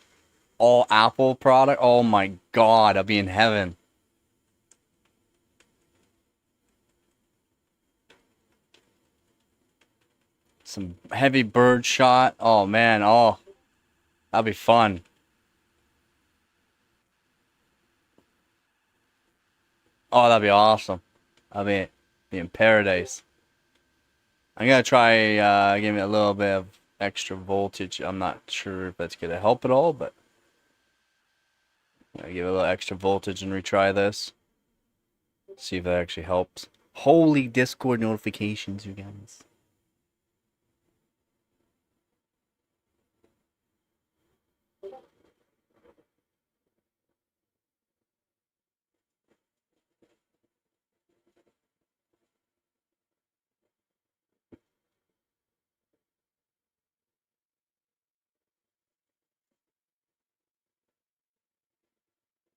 all Apple product. Oh my god, I'll be in heaven. Some heavy bird shot. Oh man, oh, that'll be fun. Oh, that'd be awesome. I'll be in paradise. I'm gonna try giving it a little bit of extra voltage. I'm not sure if that's gonna help at all, but I'll give it a little extra voltage and retry this. See if that actually helps. Holy Discord notifications, you guys.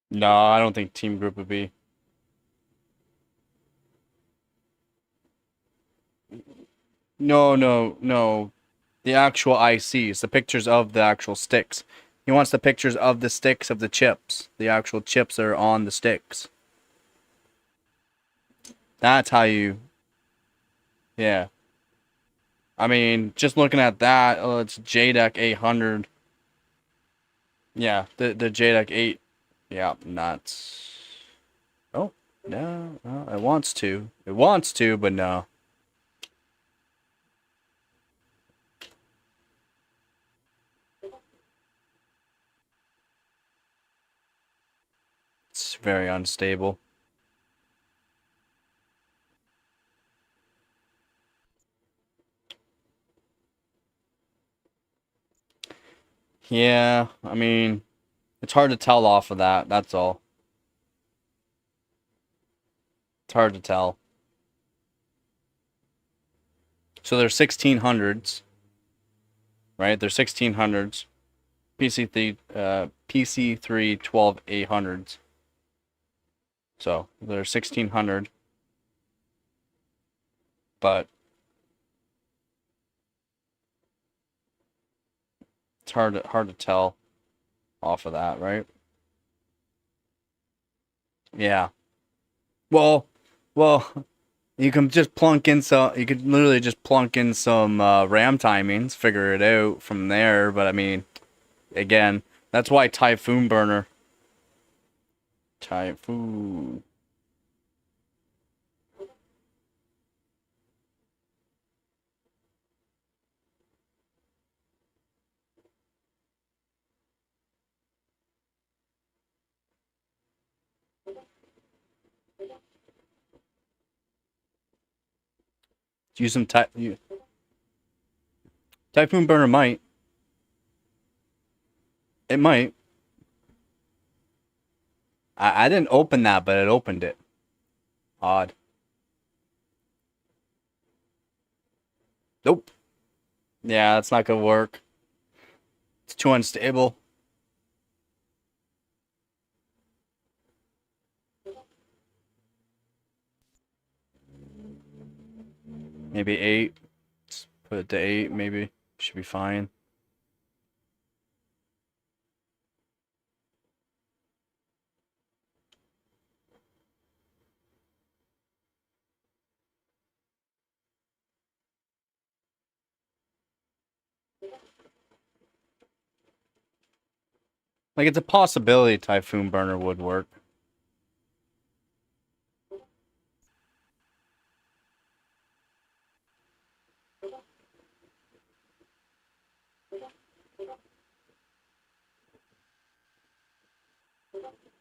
No, I don't think Team Group would be. No. The actual ICs, the pictures of the actual sticks. He wants the pictures of the sticks of the chips. The actual chips are on the sticks. That's how you... Yeah. I mean, just looking at that, oh, it's JDEC 800. Yeah, the JDEC 8. Yeah, nuts. Oh, no, it wants to. It wants to, but no. It's very unstable. Yeah, I mean, it's hard to tell off of that, that's all. It's hard to tell. So they're 1600s, right? They're 1600s. PC3 12800s. So they're 1600, but It's hard to tell off of that, right? Yeah. Well, well, you can just plunk in some. You could literally just plunk in some RAM timings, figure it out from there. But I mean, again, that's why Typhoon Burner. Typhoon. Use some Typhoon Burner might. It might. I didn't open that, but it opened it. Odd. Nope. Yeah, that's not gonna work. It's too unstable. Maybe 8. Let's put it to 8, maybe. Should be fine. Like, it's a possibility Typhoon Burner would work.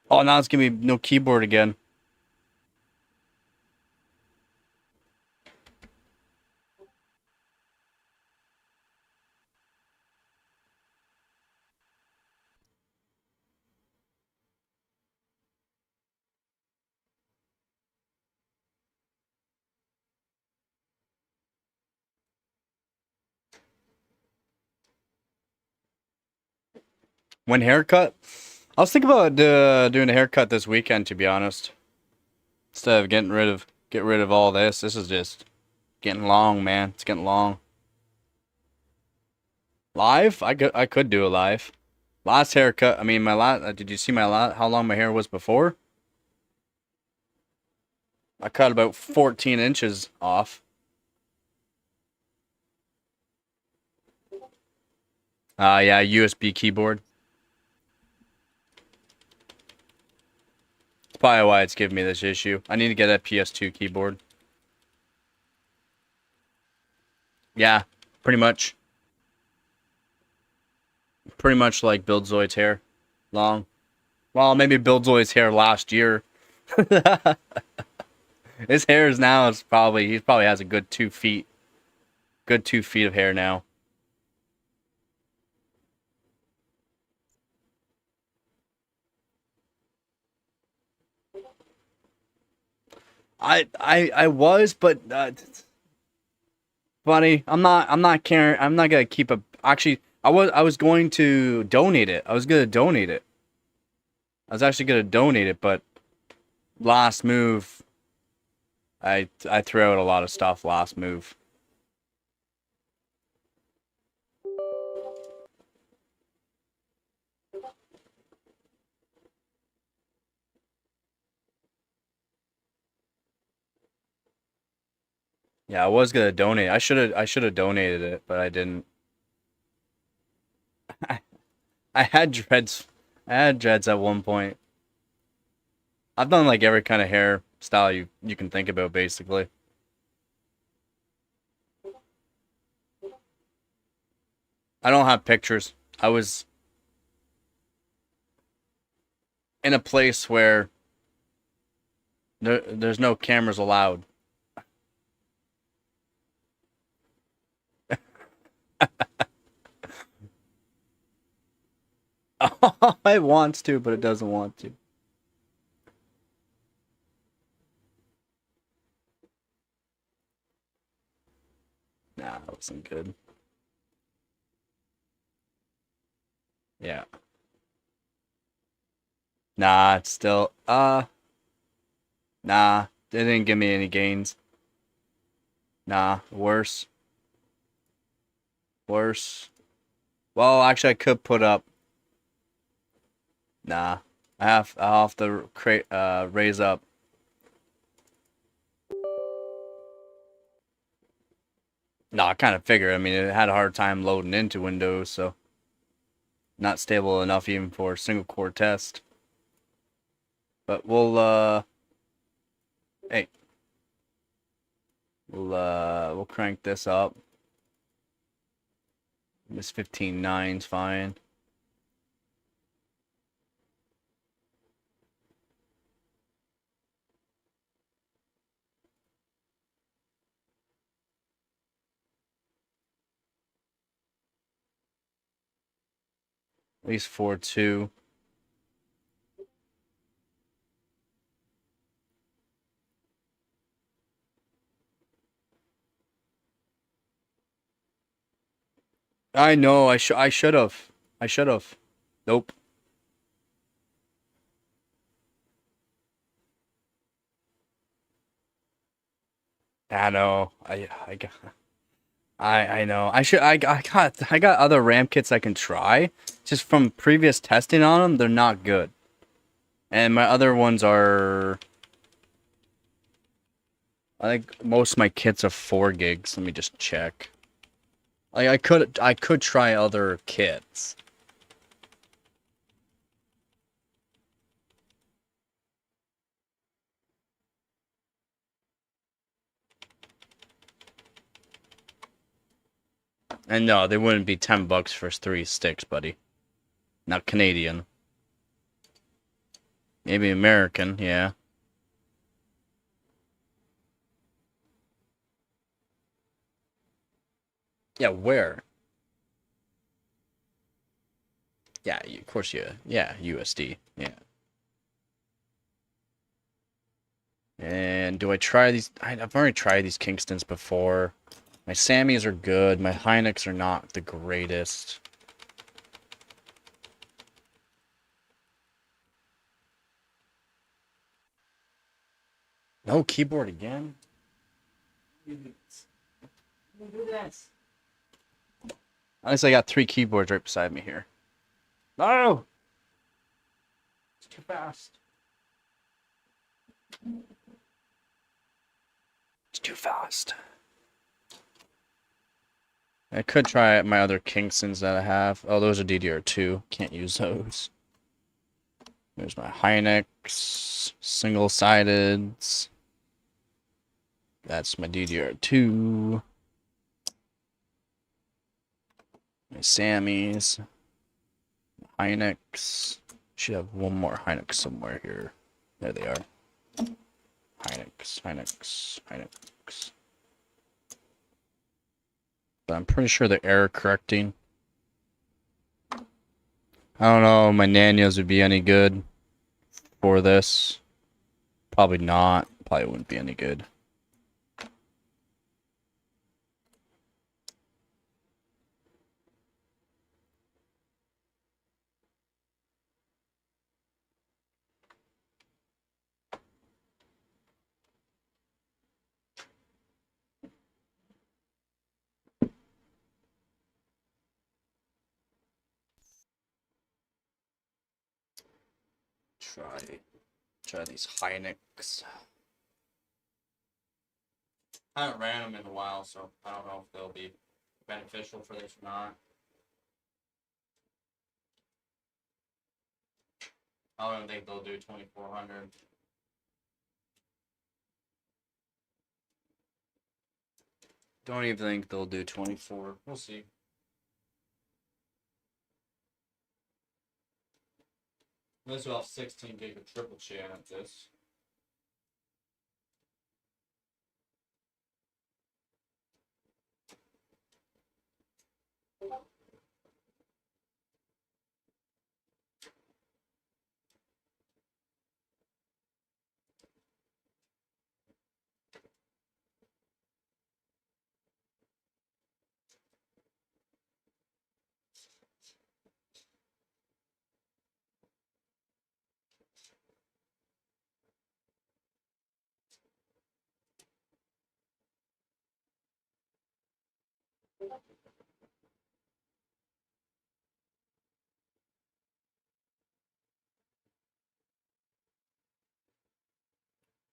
Oh, now it's gonna be no keyboard again. When haircut? I was thinking about doing a haircut this weekend, to be honest. Instead of get rid of all this. This is just getting long, man. It's getting long. Live? I could do a live. Last haircut. I mean, my last. Did you see my last? How long my hair was before? I cut about 14 inches off. Yeah, USB keyboard. It's probably why it's giving me this issue. I need to get a PS2 keyboard. Yeah, pretty much. Pretty much like Build Zoid's hair. Long. Well, maybe Build Zoid's hair last year. His hair is now is probably he probably has a good 2 feet. Good 2 feet of hair now. I was, but funny. I'm not caring. I'm not gonna keep a. Actually, I was going to donate it. I was gonna donate it. I was actually gonna donate it, but last move, I threw out a lot of stuff last move. Yeah, I was gonna donate. I should have donated it, but I didn't. I had dreads. I had dreads at one point. I've done like every kind of hairstyle you can think about, basically. I don't have pictures. I was in a place where there's no cameras allowed. It wants to, but it doesn't want to. Nah, that wasn't good. Yeah. Nah, it's still nah, they didn't give me any gains. Nah, worse. Worse. Well, actually, I could put up. Nah, I'll have to create raise up. No, I kind of figured. I mean, it had a hard time loading into Windows, so not stable enough even for a single core test. But hey, we'll crank this up. This 15.9's fine. At least 4.2. I know. I should have. I should have. Nope. I know. I know. I got other RAM kits I can try. Just from previous testing on them, they're not good. And my other ones are. I think most of my kits are 4 gigs. Let me just check. Like I could try other kits. And no, they wouldn't be $10 for 3 sticks, buddy. Not Canadian. Maybe American, yeah. Yeah, where? Yeah, of course, yeah, USD, yeah. And do I try these? I've already tried these Kingstons before. My Sammys are good. My Heineks are not the greatest. No keyboard again? Do this. At least I got 3 keyboards right beside me here. No! It's too fast. It's too fast. I could try my other Kingstons that I have. Oh, those are DDR2. Can't use those. There's my Hynix. Single-sided. That's my DDR2. My Sammys. Hynix. Should have one more Hynix somewhere here. There they are. Hynix. But I'm pretty sure they're error correcting. I don't know, my Nanios would be any good for this. Probably not. Probably wouldn't be any good. Try these Hynix. I haven't ran them in a while, so I don't know if they'll be beneficial for this or not. I don't think they'll do 2400. Don't even think they'll do 24. We'll see. This will have 16 gig of triple channel at this.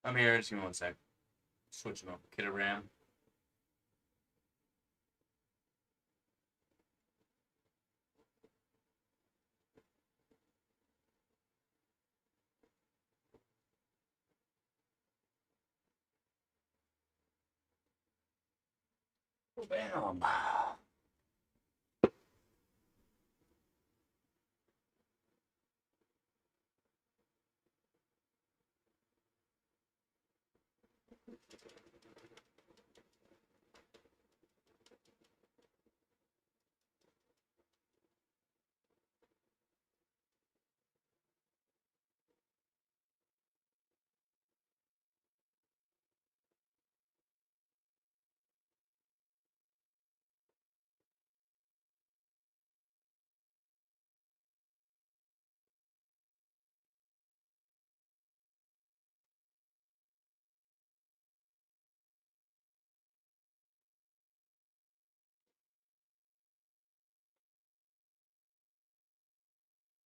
I'm here. Just give me one sec. Switching up kit of RAM. Bam.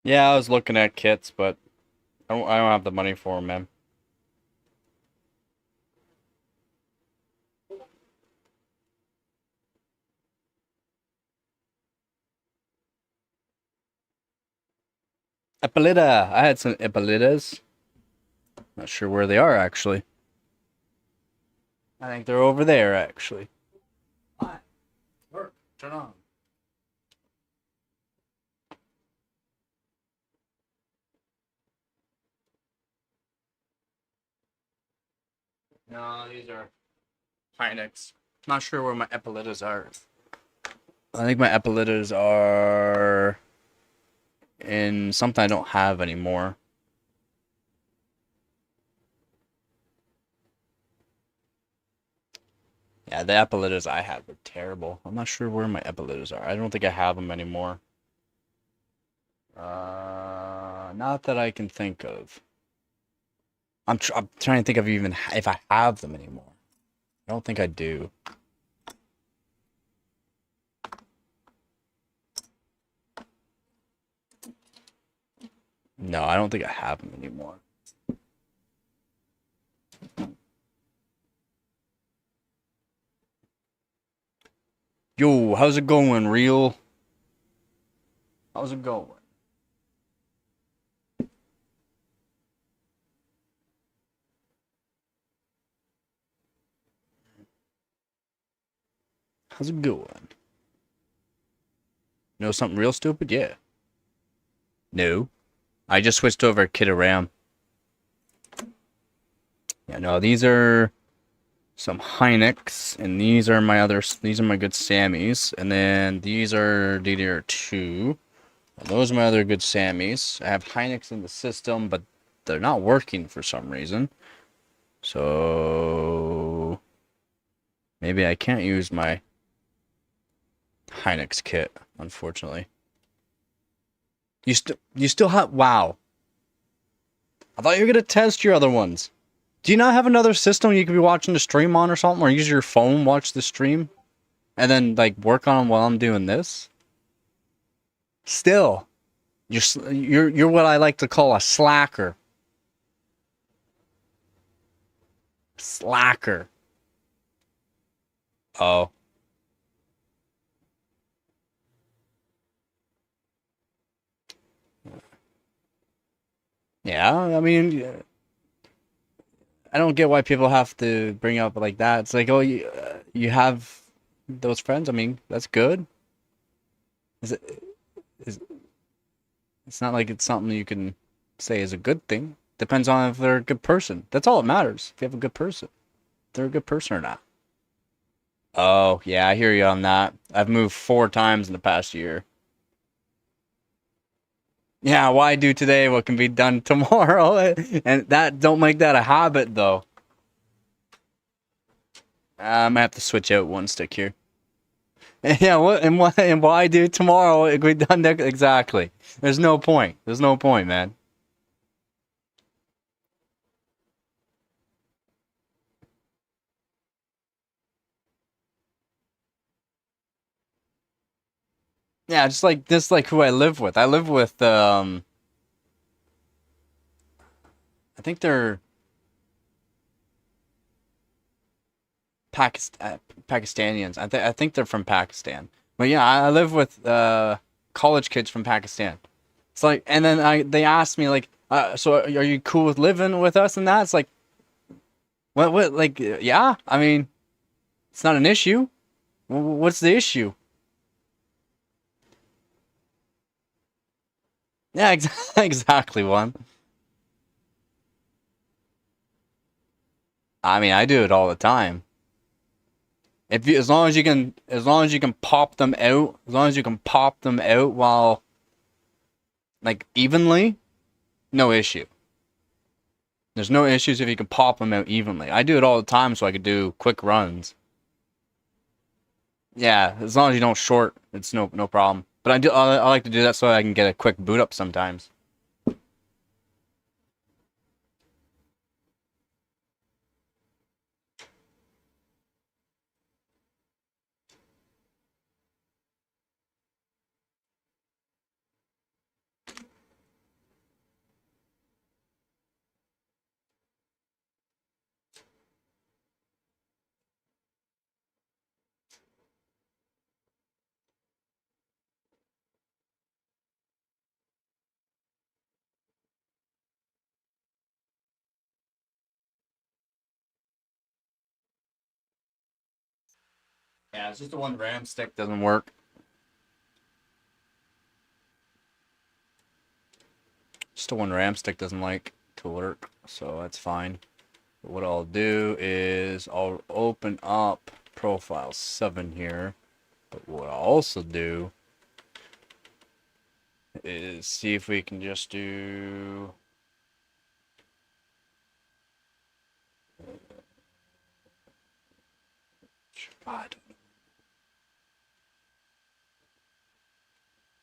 Yeah, I was looking at kits, but I don't have the money for them, man. Epilita. I had some Epilitas. Not sure where they are, actually. I think they're over there, actually. Hi. Work. Turn on. No, these are Hynix. Not sure where my Epilitas are. I think my Epilitas are in something I don't have anymore. Yeah, the Epilitas I had were terrible. I'm not sure where my Epilitas are. I don't think I have them anymore. Not that I can think of. I'm trying to think of even if I have them anymore. I don't think I do. No, I don't think I have them anymore. Yo, how's it going, Real? How's it going? How's it going? You know something real stupid? Yeah. No. I just switched over a kit of RAM. Yeah, no, these are some Hynix, and these are my good Sammys, and then these are DDR2. And those are my other good Sammys. I have Hynix in the system, but they're not working for some reason. So maybe I can't use my Hynix kit, unfortunately. You still have, wow. I thought you were gonna test your other ones. Do you not have another system you could be watching the stream on or something, or use your phone, watch the stream, and then like work on them while I'm doing this? Still, you're what I like to call a slacker. Slacker. Oh. Yeah, I mean, I don't get why people have to bring up like that. It's like, oh, you have those friends. I mean, that's good. Is it? Is It's not like it's something you can say is a good thing. Depends on if they're a good person. That's all that matters. If you have a good person, if they're a good person or not. Oh yeah, I hear you on that. I've moved 4 times in the past year. Yeah, why do today what can be done tomorrow? And that don't make that a habit though. I might have to switch out one stick here. Yeah, and why do tomorrow it can be done next exactly. There's no point. There's no point, man. Yeah, just like who I live with. I live with I think they're Pakistanians. I think they're from Pakistan. But yeah, I live with college kids from Pakistan. It's like, and then they asked me like, so are you cool with living with us and that? It's like, what, like, yeah. I mean, it's not an issue. What's the issue? Yeah, exactly one. I mean, I do it all the time. If you, as long as you can pop them out, as long as you can pop them out while like evenly, no issue. There's no issues if you can pop them out evenly. I do it all the time so I could do quick runs. Yeah, as long as you don't short, it's no problem. But I like to do that so I can get a quick boot up sometimes. Yeah, it's just the one ram stick doesn't work. Just the one ram stick doesn't like to work, so that's fine. But what I'll do is I'll open up profile 7 here. But what I'll also do is see if we can just do I don't know.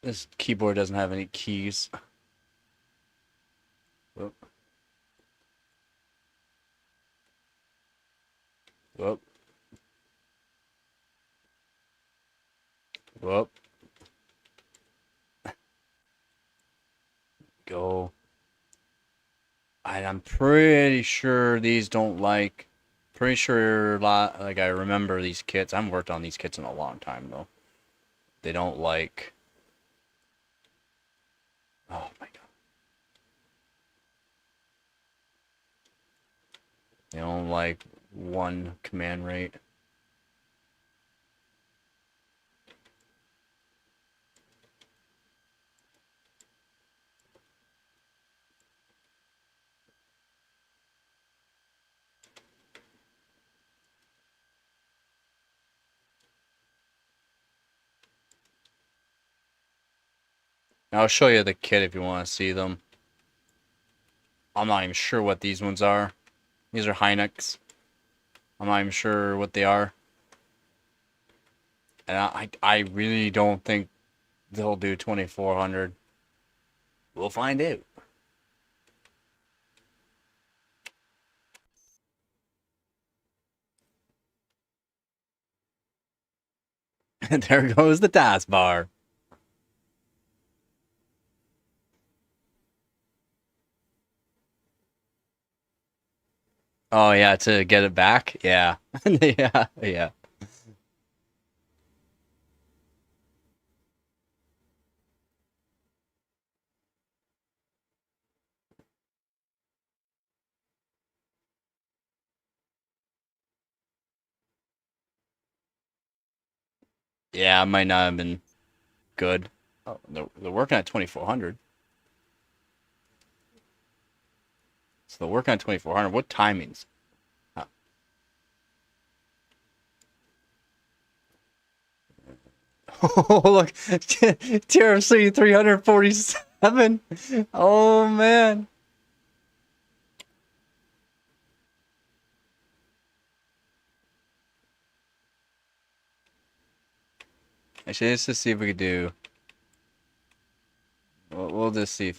This keyboard doesn't have any keys. Whoop. Whoop. Whoop. Go. I'm pretty sure these don't like. Pretty sure, like I remember these kits. I haven't worked on these kits in a long time though. They don't like. Oh my god. They don't like one command rate. I'll show you the kit if you want to see them. I'm not even sure what these ones are. These are Hynix. I'm not even sure what they are. And I really don't think they'll do 2400. We'll find out. And there goes the taskbar. Oh yeah, to get it back? Yeah. Yeah, yeah. Yeah, it might not have been good. Oh, they're working at 2400. So they're working at 2400. What timings? Huh. Oh, look. TRC 347. Oh, man. Actually, let's just see if we could do. We'll just see.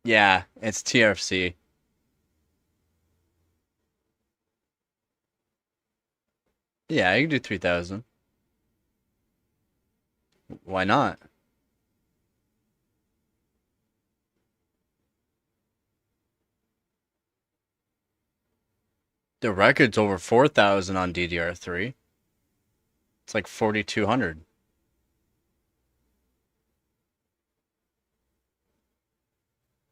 Yeah, it's TRC. Yeah, you can do 3000. Why not? The record's over 4,000 on DDR3. It's like 4,200.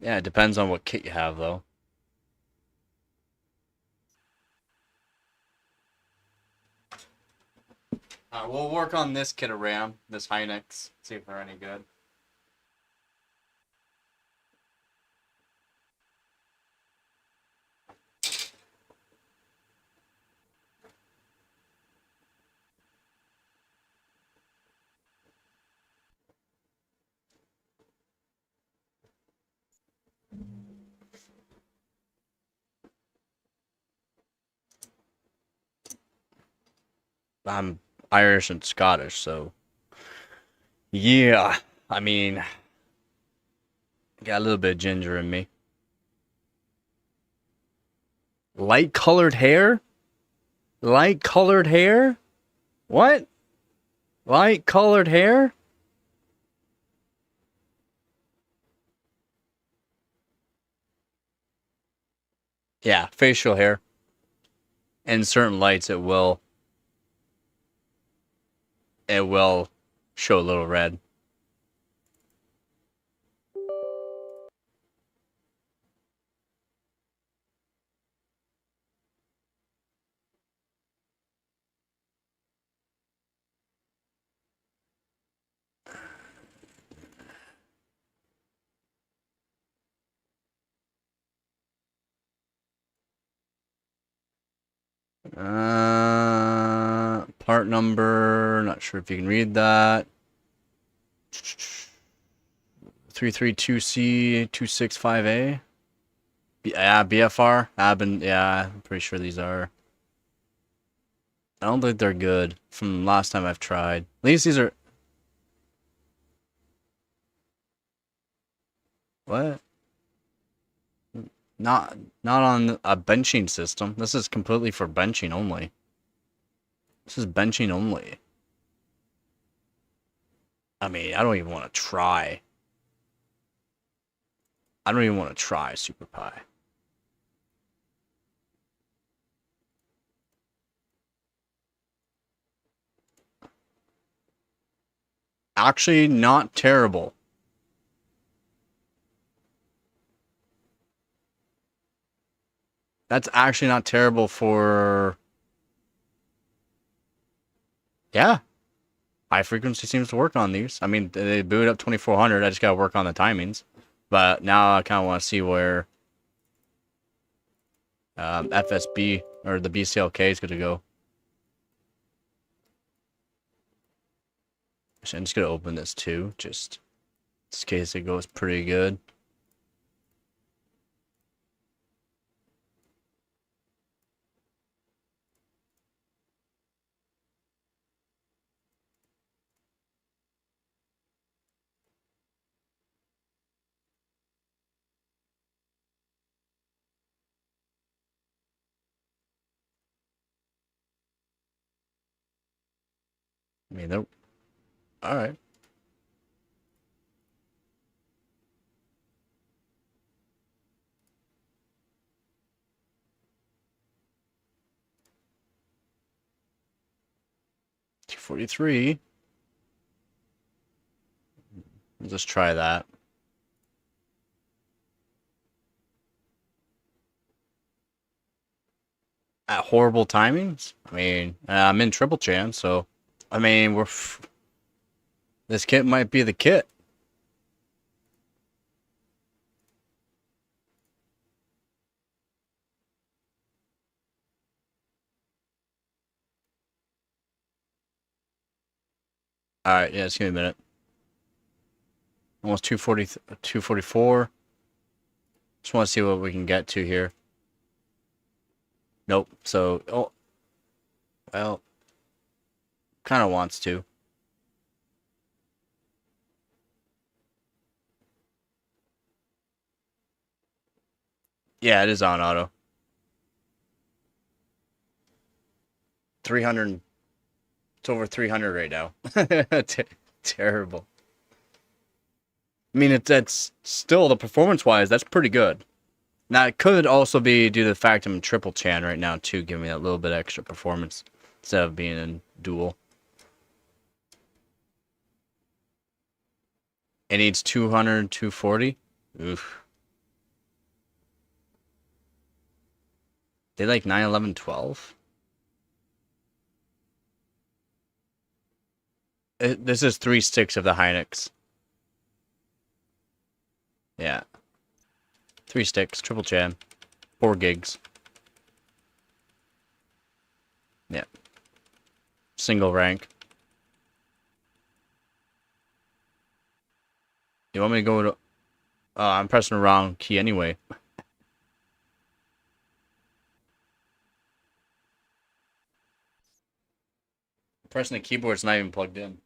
Yeah, it depends on what kit you have, though. We'll work on this kit of RAM, this Hynix, see if they're any good. I'm Irish and Scottish, so yeah. I mean, got a little bit of ginger in me. Light colored hair? Light colored hair? What? Light colored hair? Yeah, facial hair. In certain lights it will show a little red. Part number, not sure if you can read that. 332C265A. Yeah, BFR. I'm pretty sure these are. I don't think they're good from last time I've tried. At least these are. What? Not on a benching system. This is completely for benching only. This is benching only. I mean, I don't even want to try. I don't even want to try Super Pi. Actually, not terrible. That's actually not terrible for... Yeah. High frequency seems to work on these. I mean, they boot up 2400. I just got to work on the timings. But now I kind of want to see where FSB or the BCLK is going to go. Actually, I'm just going to open this too, just in case it goes pretty good. I mean, they're... Alright. T43. Let's just try that. At horrible timings? I mean, I'm in triple chance, so... I mean, this kit might be the kit. Alright, yeah, just give me a minute. Almost 240, 244. Just want to see what we can get to here. Nope. So, oh, well, kind of wants to. Yeah, it is on auto. 300. It's over 300 right now. Terrible. I mean, it's still, the performance-wise, that's pretty good. Now, it could also be due to the fact I'm triple chan right now, too, giving me that little bit extra performance instead of being in dual. It needs 200, 240. Oof. They like 9, 11, 12. This is 3 sticks of the Hynix. Yeah. 3 sticks, triple chan, 4 gigs. Yeah. Single rank. You want me to go to... Oh, I'm pressing the wrong key anyway. Pressing the keyboard's not even plugged in.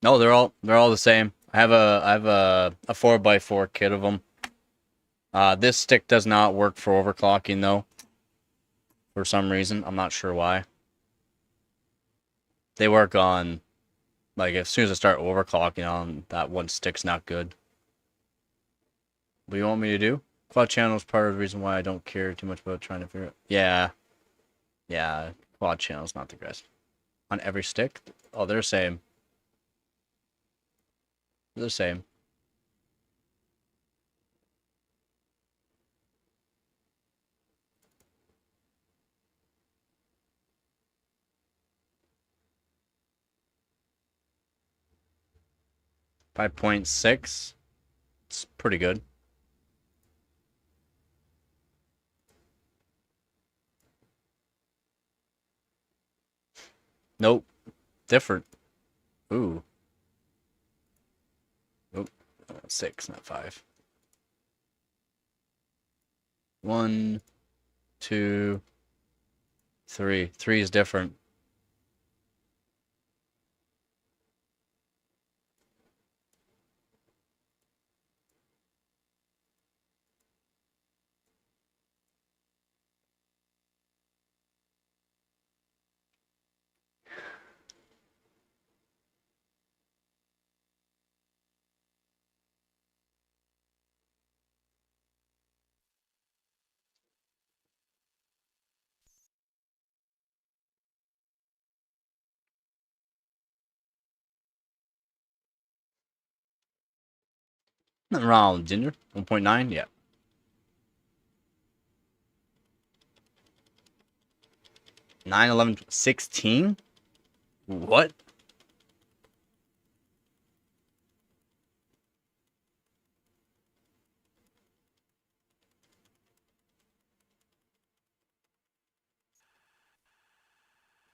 No, they're all the same. I have a 4x4 kit of them. This stick does not work for overclocking though. For some reason, I'm not sure why. They work on, like, as soon as I start overclocking on, that one stick's not good. What do you want me to do? Quad channel is part of the reason why I don't care too much about trying to figure it. Yeah. Yeah, quad channel's not the best. On every stick? Oh, they're the same. They're the same. .6. It's pretty good. Nope. Different. Ooh. Oop. 6, not 5. 1, 2, 3. 3 is different. Nothing wrong with Ginger. 1.9, yeah. 9, 11, 16? What?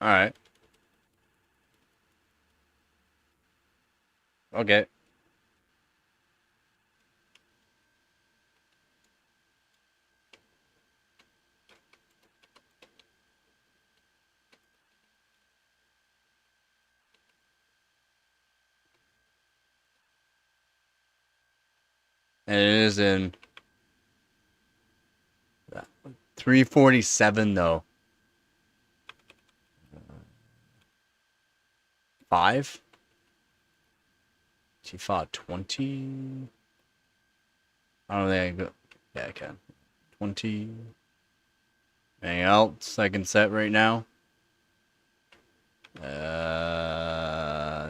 Alright. Okay. And it is in 347 though. 5? She fought 20. I don't think I can go. Yeah, I can. 20. Anything else I can set right now?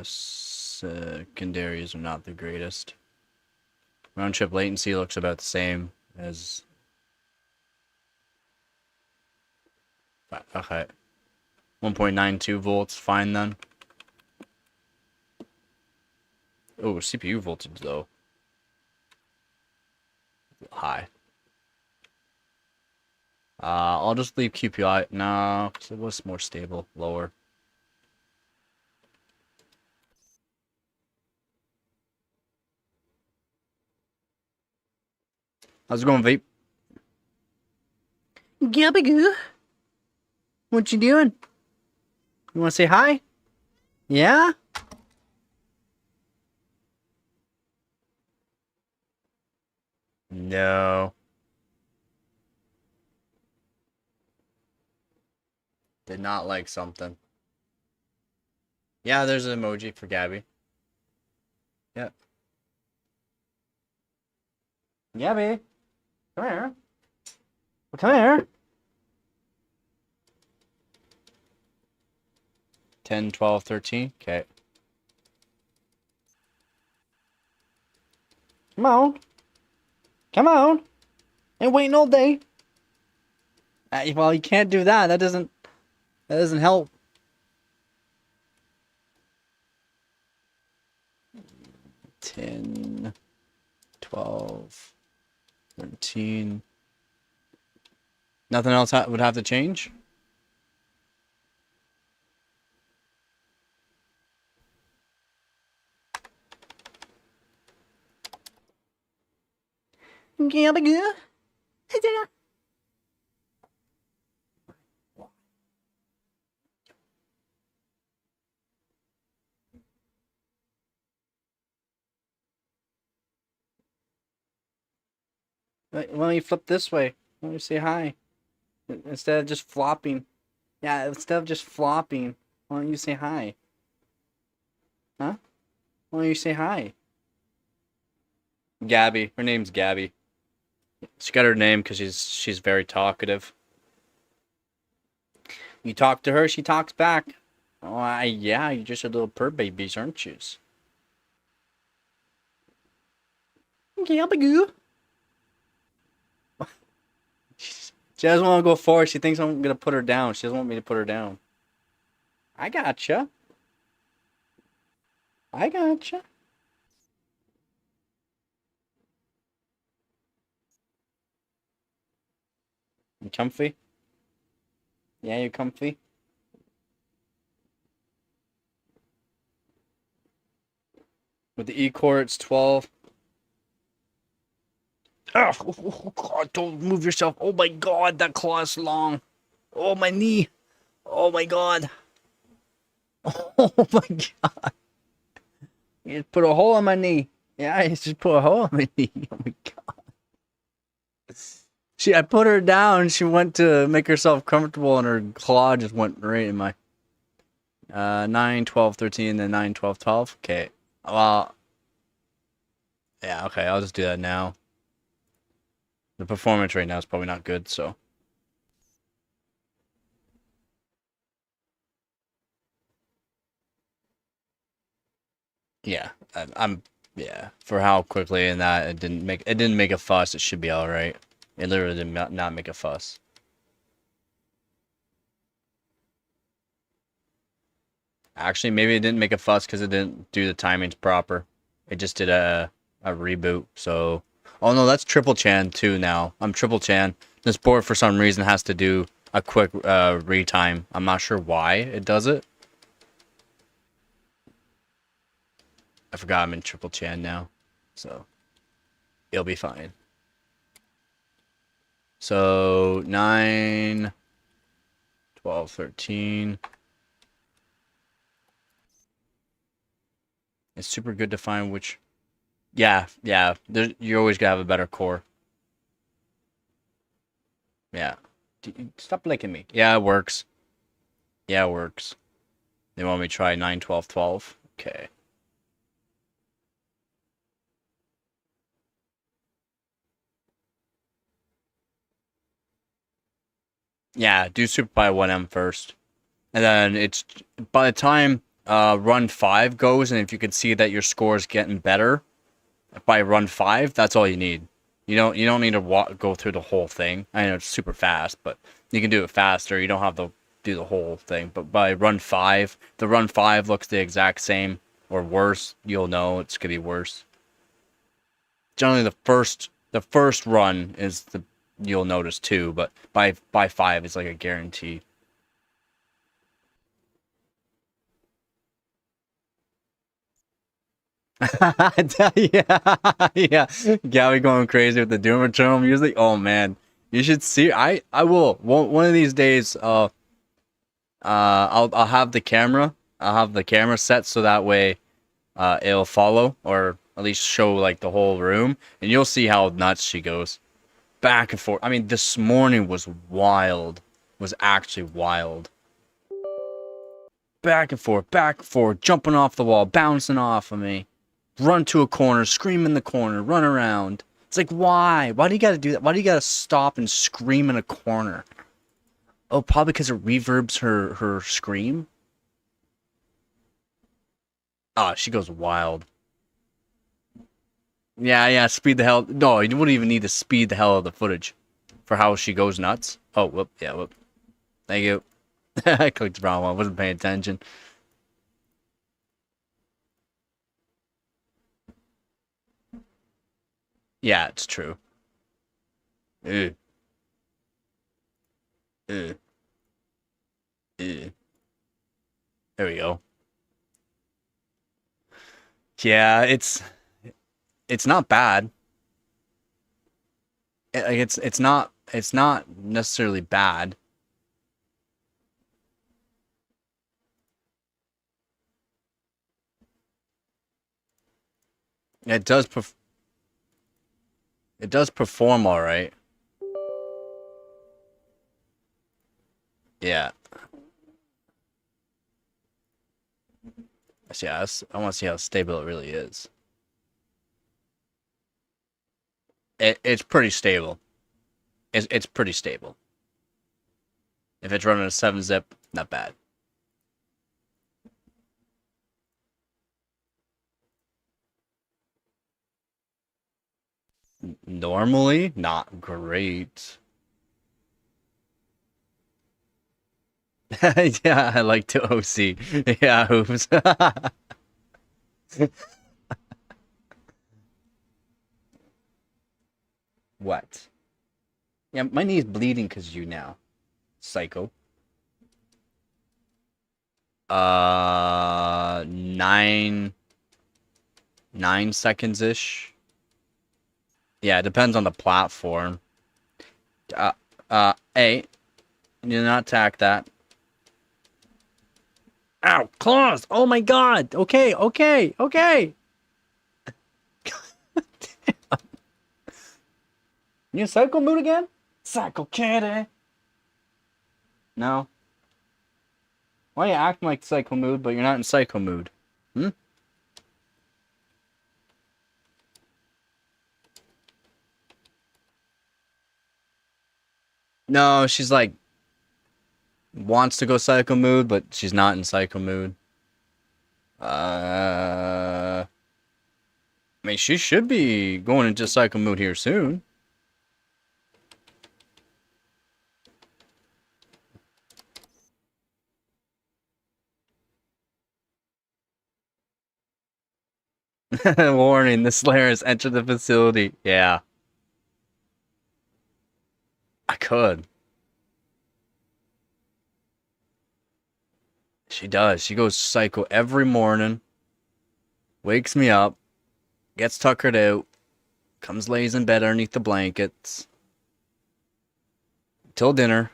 Secondaries are not the greatest. Round trip latency looks about the same as. Okay. 1.92 volts, fine then. Oh, CPU voltage though. High. I'll just leave QPI. No, because it was more stable. Lower. How's it going, Vape? Gabagoo. What you doing? You want to say hi? Yeah? No. Did not like something. Yeah, there's an emoji for Gabby. Yep. Gabby, come here. Well, come here. 10, 12, 13. Okay. Come on. Come on. Ain't waiting all day. Well, you can't do that. That doesn't help. 10, 12, 13. Nothing else would have to change? Gabby. Why don't you flip this way? Why don't you say hi? Instead of just flopping. Yeah, instead of just flopping, why don't you say hi? Huh? Why don't you say hi? Gabby. Her name's Gabby. She got her name because she's very talkative. You talk to her, she talks back. Oh, yeah, you're just a little purr babies, aren't you? Gabby. She doesn't want to go forward. She thinks I'm gonna put her down. She doesn't want me to put her down. I gotcha. I gotcha. You comfy? Yeah, you comfy? With the E-core, it's 12. Oh, God, don't move yourself. Oh my God, that claw is long. Oh, my knee. Oh my God. Oh my God. You just put a hole in my knee. Yeah, you just put a hole in my knee. Oh my God. I put her down. She went to make herself comfortable, and her claw just went right in my 9, 12, 13, then 9, 12, 12. Okay. Well, yeah, okay. I'll just do that now. The performance right now is probably not good, so. Yeah, yeah, for how quickly and that it didn't make a fuss. It should be all right. It literally did not make a fuss. Actually, maybe it didn't make a fuss because it didn't do the timings proper. It just did a reboot. So, oh no, that's triple chan too now. I'm triple chan. This board for some reason has to do a quick retime. I'm not sure why it does it. I forgot I'm in triple chan now, so it'll be fine. So 9, 12, 13. It's super good to find which. Yeah. You always gotta have a better core. Yeah. Stop licking me. Yeah, it works. Yeah, it works. They want me to try 9, 12, 12. Okay. Yeah, do Super Pi 1M first. And then it's by the time run 5 goes, and if you can see that your score is getting better by run 5, that's all you need. You don't need to go through the whole thing. I know it's super fast, but you can do it faster. You don't have to do the whole thing. But by run 5, the run 5 looks the exact same or worse, you'll know it's gonna be worse. Generally, the first run is the you'll notice too, but by 5 it's like a guarantee. Yeah, yeah. Gabby going crazy with the Doom Eternal music. Oh man, you should see. I will one of these days. I'll have the camera. I'll have the camera set so that way, it'll follow or at least show like the whole room, and you'll see how nuts she goes back and forth. I mean, this morning was wild. Was actually wild. Back and forth, jumping off the wall, bouncing off of me. run to a corner, scream in the corner, run around. It's like, why? Why do you gotta do that? Why do you gotta stop and scream in a corner? Oh, probably because it reverbs her scream. Oh, she goes wild. Yeah, yeah, speed the hell. No, you wouldn't even need to speed the hell out of the footage for how she goes nuts. Oh, whoop, yeah, whoop. Thank you. I clicked the wrong one. Wasn't paying attention. Yeah, it's true. Ew, ew, ew. There we go. Yeah, it's not bad. It's not necessarily bad. It does it does perform all right. Yeah. Yeah, I want to see how stable it really is. It's pretty stable. It's pretty stable. If it's running a 7-zip, not bad. Normally, not great. Yeah, I like to OC. Yeah, oops. What? Yeah, my knee's bleeding because you now. Psycho. 9 seconds ish. Yeah, it depends on the platform. Uh, hey, do not attack that. Ow, claws! Oh my god! Okay, okay, okay! You in psycho mood again? Psycho kitty! No. Why are you acting like psycho mood, but you're not in psycho mood? Hmm? No, she's like, wants to go psycho mood, but she's not in psycho mood. I mean, she should be going into psycho mood here soon. Warning, the Slayer has entered the facility. Yeah, I could. She does. She goes psycho every morning, wakes me up, gets tuckered out, comes lays in bed underneath the blankets till dinner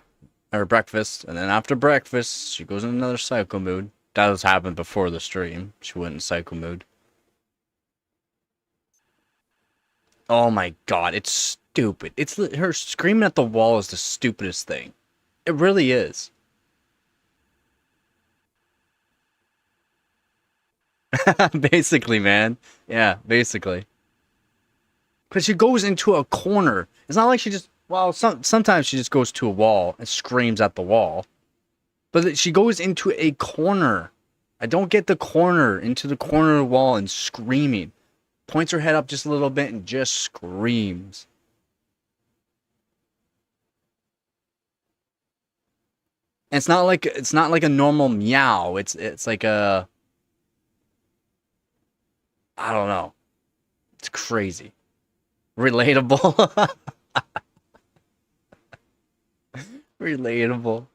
or breakfast, and then after breakfast, she goes in another psycho mood. That was happened before the stream. She went in psycho mood. Oh my god, it's stupid. It's her screaming at the wall is the stupidest thing. It really is. Basically, man. Yeah, basically. Because she goes into a corner. It's not like she just. Well, sometimes she just goes to a wall and screams at the wall. But she goes into a corner. I don't get the corner, into the corner of the wall and screaming. Points her head up just a little bit and just screams. And it's not like a normal meow. It's like a, I don't know. It's crazy. Relatable. Relatable.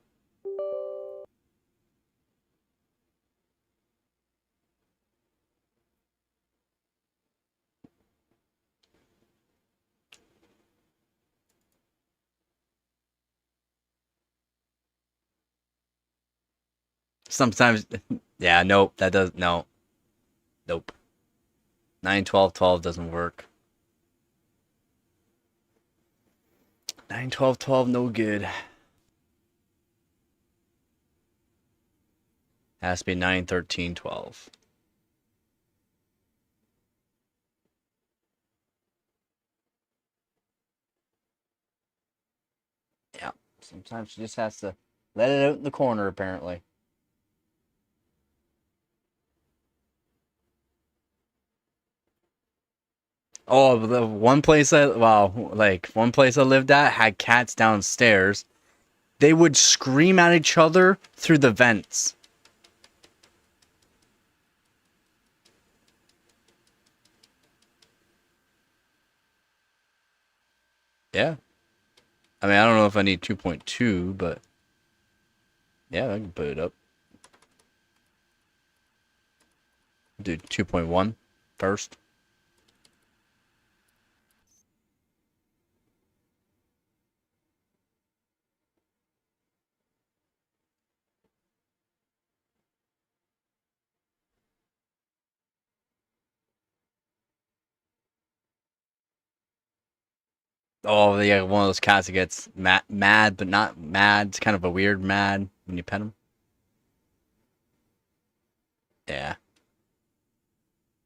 Sometimes, yeah, nope, that does, no, nope. 9-12-12 doesn't work. 9-12-12, no good. Has to be 9-13-12. Sometimes she just has to let it out in the corner, apparently. Oh, the one place one place I lived at had cats downstairs. They would scream at each other through the vents. Yeah. I mean, I don't know if I need 2.2, but yeah, I can put it up. Do 2.1 first. Oh, yeah, one of those cats that gets mad, but not mad. It's kind of a weird mad when you pet him. Yeah.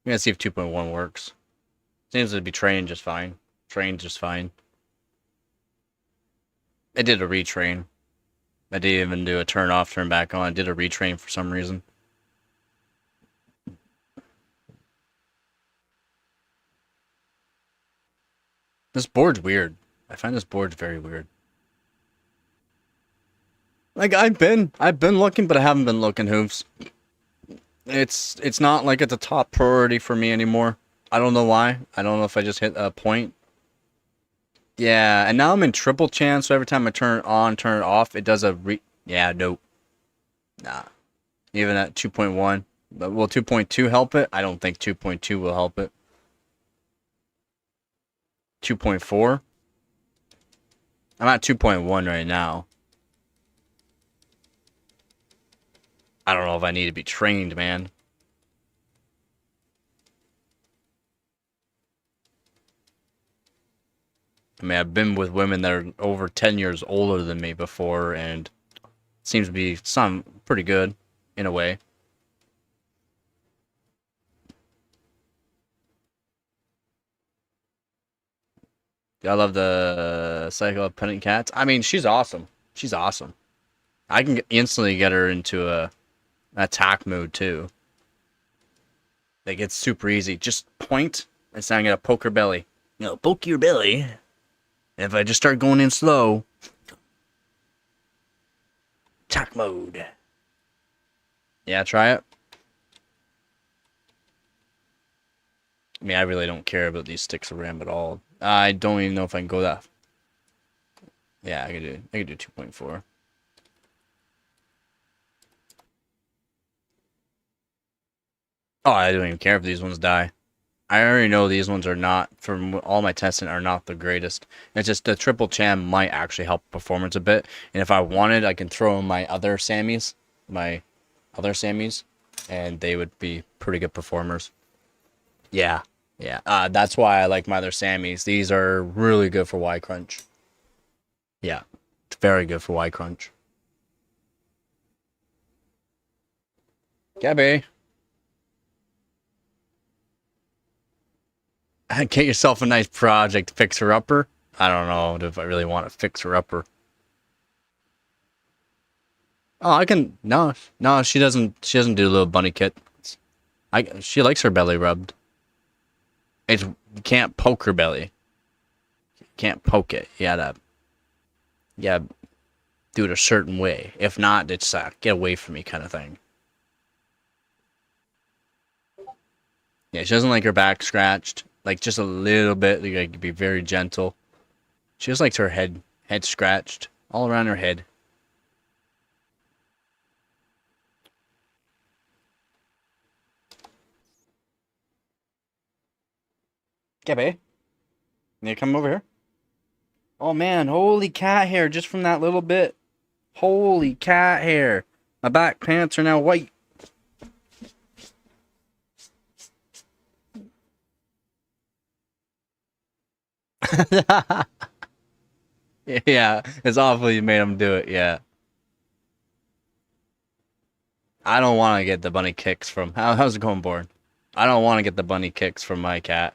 I'm gonna see if 2.1 works. Seems to be training just fine. Trained just fine. I did a retrain. I didn't even do a turn off, turn back on. I did a retrain for some reason. This board's weird. I find this board's very weird. Like I've been looking, but I haven't been looking, Hooves. It's not like it's a top priority for me anymore. I don't know why. I don't know if I just hit a point. Yeah, and now I'm in triple chance, so every time I turn it on, turn it off, it does a yeah, nope. Nah. Even at 2.1. But will 2.2 help it? I don't think 2.2 will help it. 2.4? I'm at 2.1 right now. I don't know if I need to be trained, man. I mean, I've been with women that are over 10 years older than me before, and it seems to be some pretty good, in a way. I love the Psycho Pennant Cats. I mean, she's awesome. She's awesome. I can instantly get her into an attack mode, too. Like, it's super easy. Just point, and so I'm going to poke her belly. Poke your belly. And if I just start going in slow, attack mode. Yeah, try it. I mean, I really don't care about these sticks of RAM at all. I don't even know if I can go that. Yeah, I could do 2.4. Oh, I don't even care if these ones die. I already know these ones are not, from all my testing, are not the greatest. It's just the triple cham might actually help performance a bit. And if I wanted, I can throw in my other Sammys, and they would be pretty good performers. Yeah, yeah. That's why I like my other Sammys. These are really good for Y Crunch. Yeah, it's very good for Y Crunch. Gabby, get yourself a nice project fixer upper. I don't know if I really want a fixer upper. Oh, I can. No, no, she doesn't. She doesn't do little bunny kits. She likes her belly rubbed. You can't poke her belly. You can't poke it. Yeah, do it a certain way. If not, it's get away from me kind of thing. Yeah, she doesn't like her back scratched. Like just a little bit. Like be very gentle. She just likes her head scratched all around her head. Gabby, you come over here. Oh man, holy cat hair just from that little bit. Holy cat hair. My back pants are now white. Yeah, it's awful you made him do it, yeah. I don't want to get the bunny kicks from... how's it going, Born? I don't want to get the bunny kicks from my cat.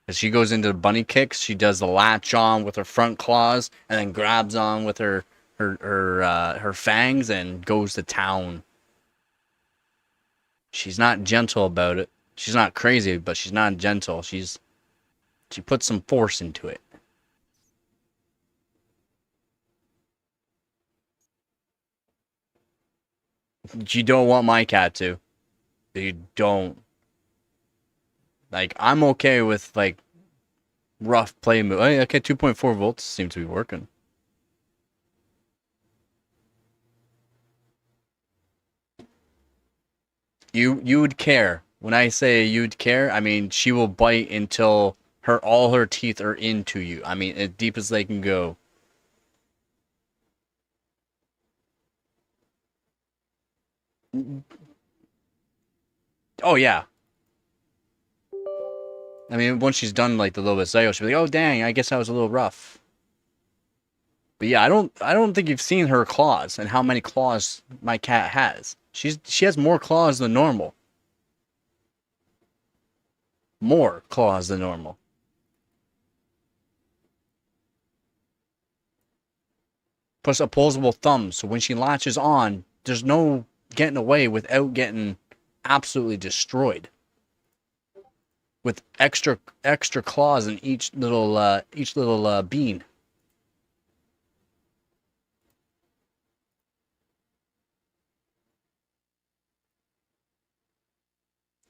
As she goes into the bunny kicks, she does the latch on with her front claws and then grabs on with her her fangs and goes to town. She's not gentle about it. She's not crazy, but she's not gentle. She puts some force into it. You don't want my cat to. You don't. Like, I'm okay with, like, rough play move. Okay, 2.4 volts seems to be working. You would care. When I say you'd care, I mean she will bite until all her teeth are into you. I mean, as deep as they can go. Oh yeah. I mean, once she's done like the little bit of sale, she'll be like, "Oh dang, I guess I was a little rough." But yeah, I don't think you've seen her claws and how many claws my cat has. She has more claws than normal. More claws than normal. Plus opposable thumbs, so when she latches on, there's no getting away without getting absolutely destroyed. With extra claws in each little bean.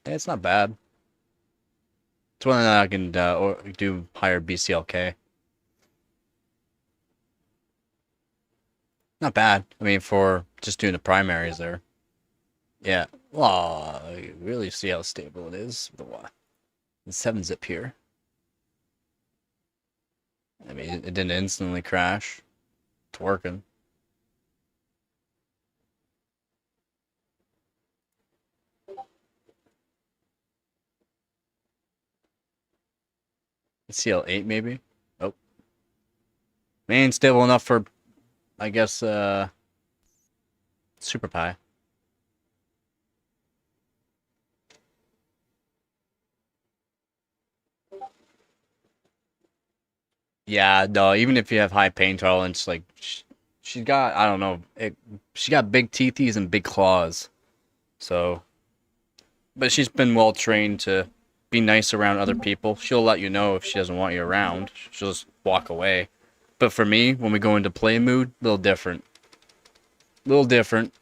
Yeah, it's not bad. It's one that I can or do higher BCLK. Not bad. I mean, for just doing the primaries there. Yeah. Well, you really see how stable it is. The 7-zip here. I mean, it didn't instantly crash. It's working. CL8 maybe? Oh. Man, stable enough for, I guess, Super Pi. Yeah, no, even if you have high pain tolerance, like, she's got, I don't know, she got big teethies and big claws. So, but she's been well trained to be nice around other people. She'll let you know if she doesn't want you around. She'll just walk away. But for me, when we go into play mood, a little different. A little different.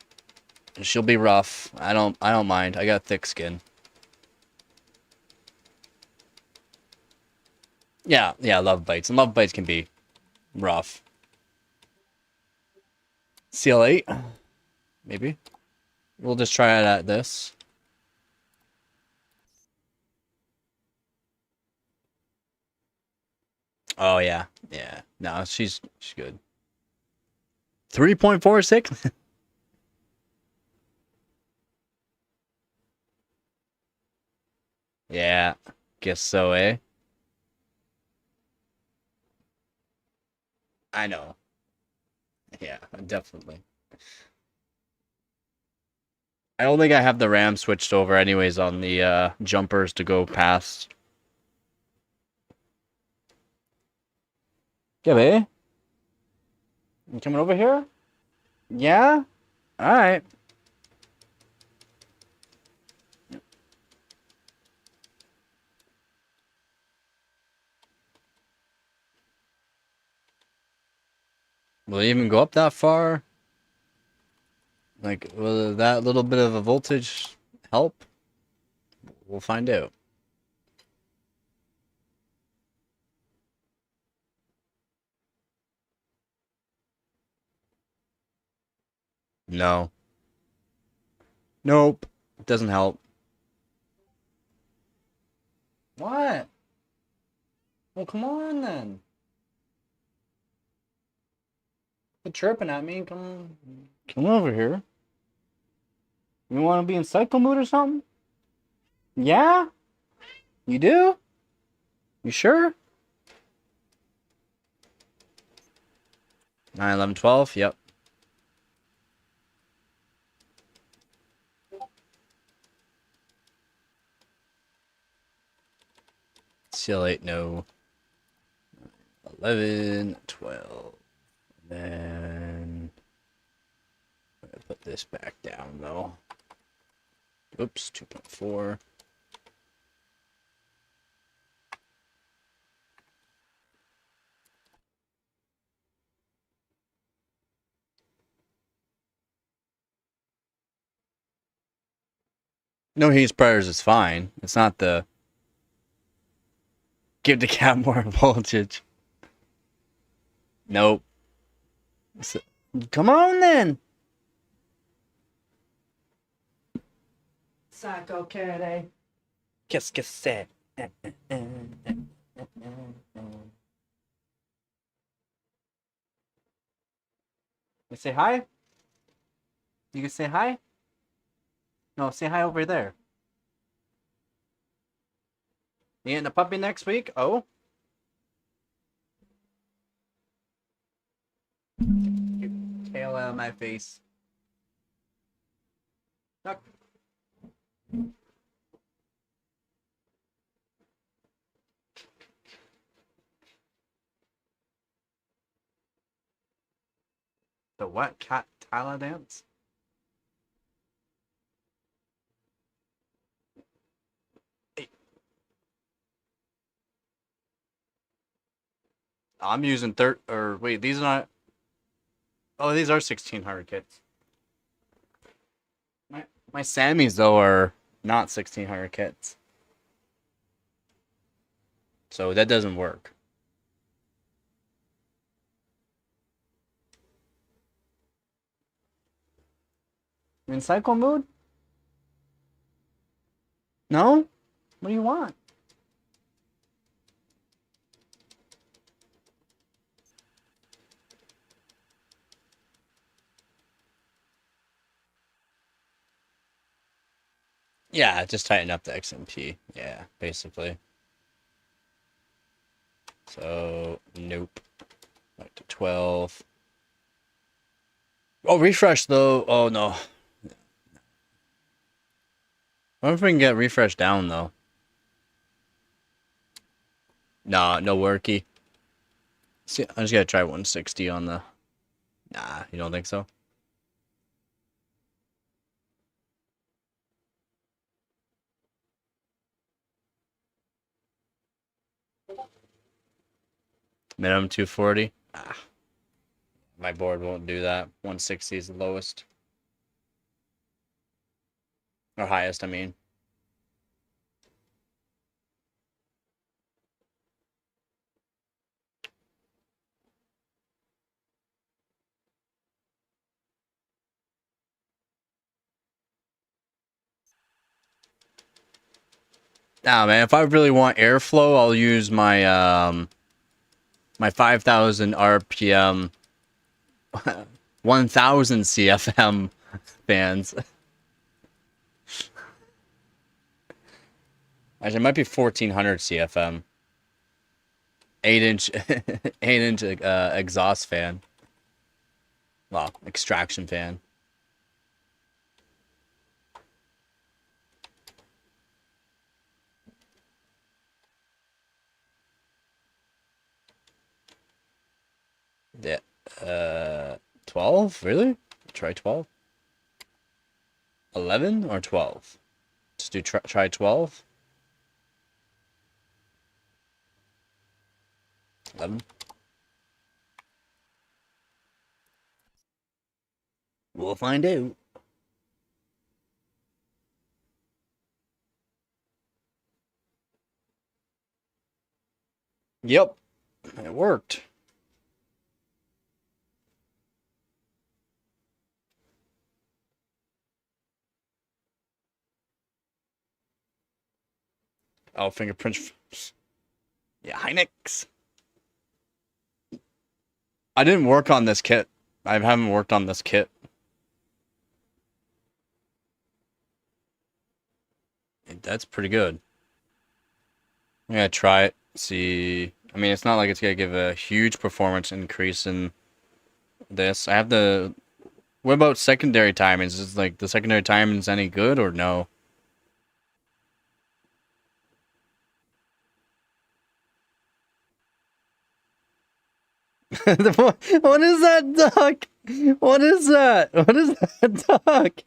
She'll be rough. I don't mind. I got thick skin. Yeah, yeah, love bites. And love bites can be rough. CL8? Maybe. We'll just try it at this. Oh yeah. Yeah. No, she's good. 3.46? Yeah. Guess so, eh? I know. Yeah, definitely. I don't think I have the RAM switched over anyways on the jumpers to go past. Yeah, babe. You coming over here? Yeah? Alright. Will it even go up that far? Like, will that little bit of a voltage help? We'll find out. No. Nope. It doesn't help. What? Well, come on then. Quit chirping at me. Come over here. You want to be in cycle mood or something? Yeah? You do? You sure? 9, 11, 12? Yep. CL8, no. 11, 12. Then put this back down though. Oops, 2.4. No heat spreaders is fine. It's not the give the cat more voltage. Nope. Come on then. Psycho cat. Qu'est-ce que c'est? You say hi? You can say hi? No, say hi over there. You getting a puppy next week? Oh? Tail out of my face. Look. The what? Cat Tala dance? Hey. I'm using wait, these are not. Oh, these are 1600 kits. My Sammys though are not 1600 kits. So that doesn't work. You in cycle mood? No? What do you want? Yeah, just tighten up the XMP. Yeah, basically. So, nope. Back to 12. Oh, refresh though. Oh, no. I wonder if we can get refresh down though. Nah, no worky. See, I just gotta try 160 on the... Nah, you don't think so? Minimum 240? Ah. My board won't do that. 160 is the lowest. Or highest, I mean. Nah, man, if I really want airflow, I'll use my my 5000 RPM 1000 CFM fans. Actually, it might be 1400 CFM. 8-inch 8-inch exhaust fan. Well, extraction fan. Yeah. 12? Really? Try 12? 11 or 12? Just do try 12? 11? We'll find out. Yep. It worked. Oh, fingerprint. Yeah, Hynix. I didn't work on this kit. I haven't worked on this kit. That's pretty good. I'm gonna try it. See. I mean, it's not like it's gonna give a huge performance increase in this. I have the. What about secondary timings? Is like the secondary timings any good or no? What is that duck? What is that? What is that duck?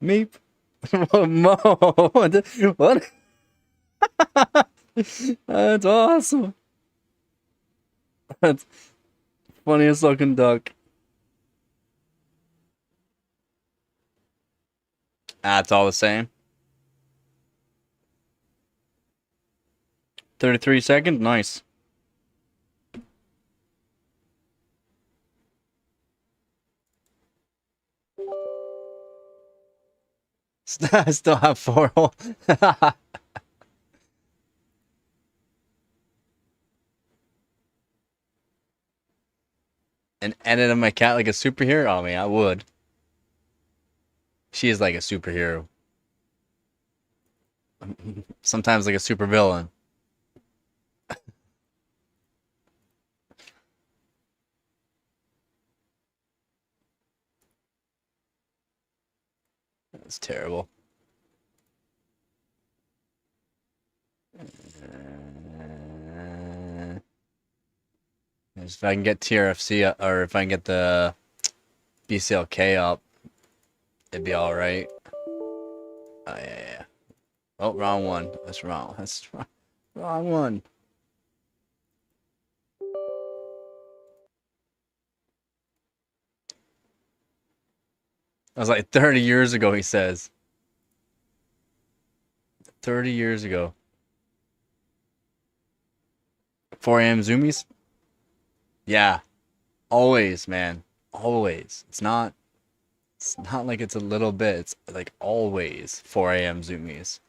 Meep. Mo. What? That's awesome. That's funniest looking duck. That's all the same. 33 seconds? Nice. I still have 4 holes. And edit my cat like a superhero? Oh, man, I would. She is like a superhero. Sometimes like a supervillain. That's terrible. If I can get TRFC or if I can get the BCLK up, it'd be all right. Oh yeah, yeah. Oh, wrong one. That's wrong. That's wrong. Wrong one. That was like 30 years ago, he says. 30 years ago. 4 a.m. zoomies? Yeah. Always, man. Always. It's not like it's a little bit. It's like always 4 a.m. zoomies.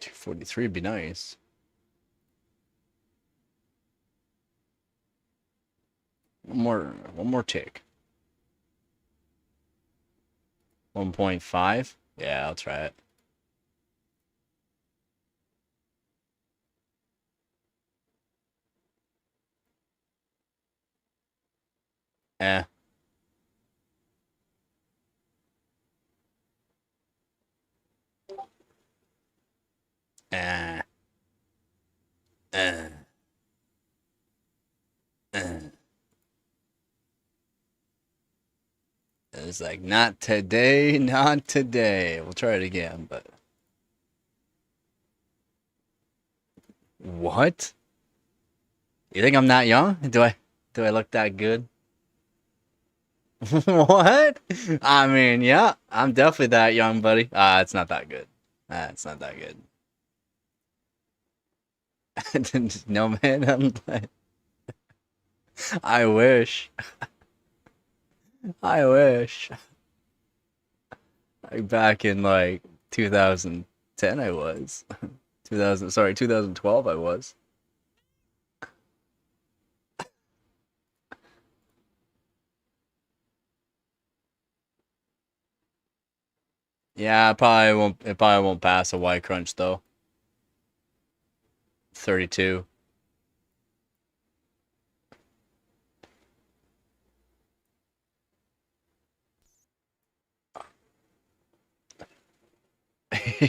$243 would be nice. One more tick. 1.5? Yeah, I'll try it. Eh. Eh. Eh. Eh. It's like, not today, not today. We'll try it again, but... What? You think I'm that young? Do I look that good? What? I mean, yeah, I'm definitely that young, buddy. It's not that good. It's not that good. No, man, I wish. I wish. Like back in like 2010 I was. 2012 I was. Yeah, it probably won't pass a Y crunch though. 32.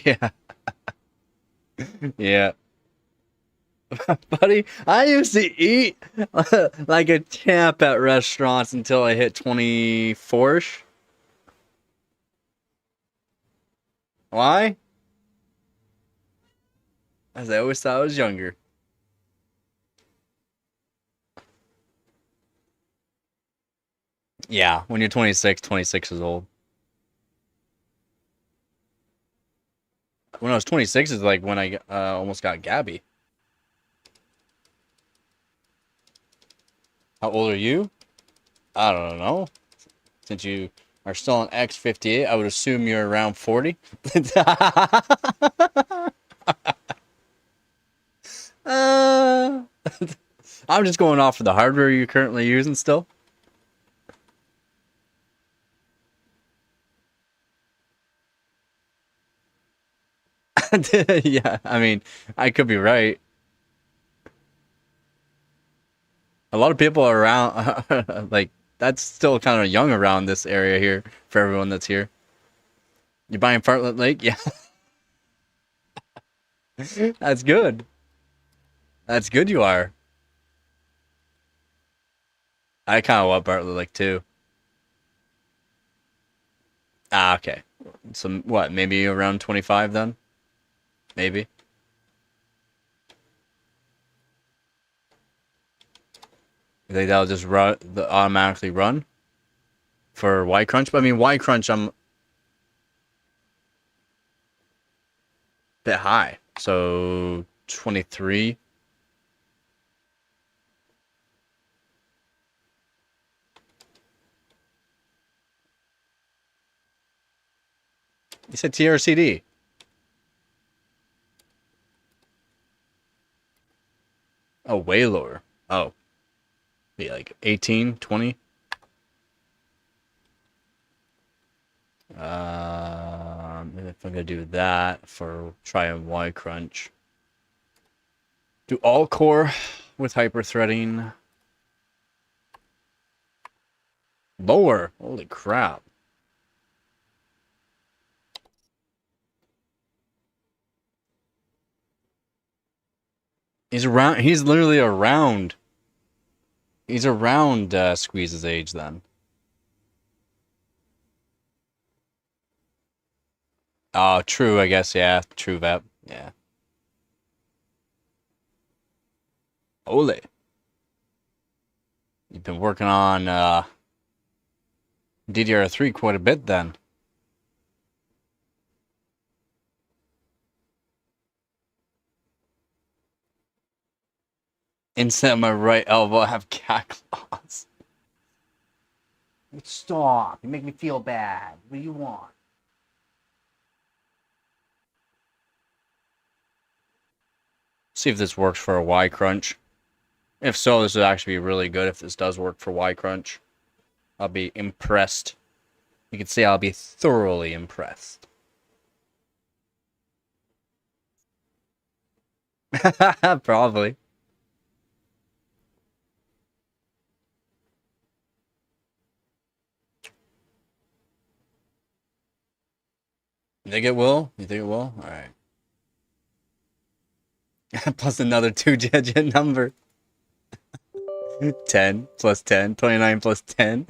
Yeah. Yeah. Buddy, I used to eat like a champ at restaurants until I hit 24ish. Why? As I always thought I was younger. Yeah, when you're 26, 26 is old. When I was 26 is like when I almost got Gabby. How old are you? I don't know. Since you are still on X58, I would assume you're around 40. uh, I'm just going off of the hardware you're currently using still. Yeah, I mean, I could be right. A lot of people are around, like, that's still kind of young around this area here for everyone that's here. You buying Fartlek Lake? Yeah, that's good. That's good you are. I kind of want Bartlett Lake too. Ah, okay. So what? Maybe around 25 then? Maybe. You think that'll just run, automatically run for Y Crunch? But I mean, Y Crunch, I'm a bit high. So 23. You said TRCD. Oh, way lower. Oh, be like 18, 20. Maybe if I'm gonna do that for try and Y Crunch. Do all core with hyper threading. Lower. Holy crap. He's around. He's literally around. He's around Squeeze's age then. Oh, true. I guess. Yeah. True, Vep. Yeah. Ole. You've been working on DDR3 quite a bit then. Inside my right elbow, I have cat claws. Stop. You make me feel bad. What do you want? See if this works for a Y Crunch. If so, this would actually be really good if this does work for Y Crunch. I'll be impressed. You can see I'll be thoroughly impressed. Probably. You think it will? You think it will? Alright. Plus another two-digit number. 10 plus 10. 29 plus 10.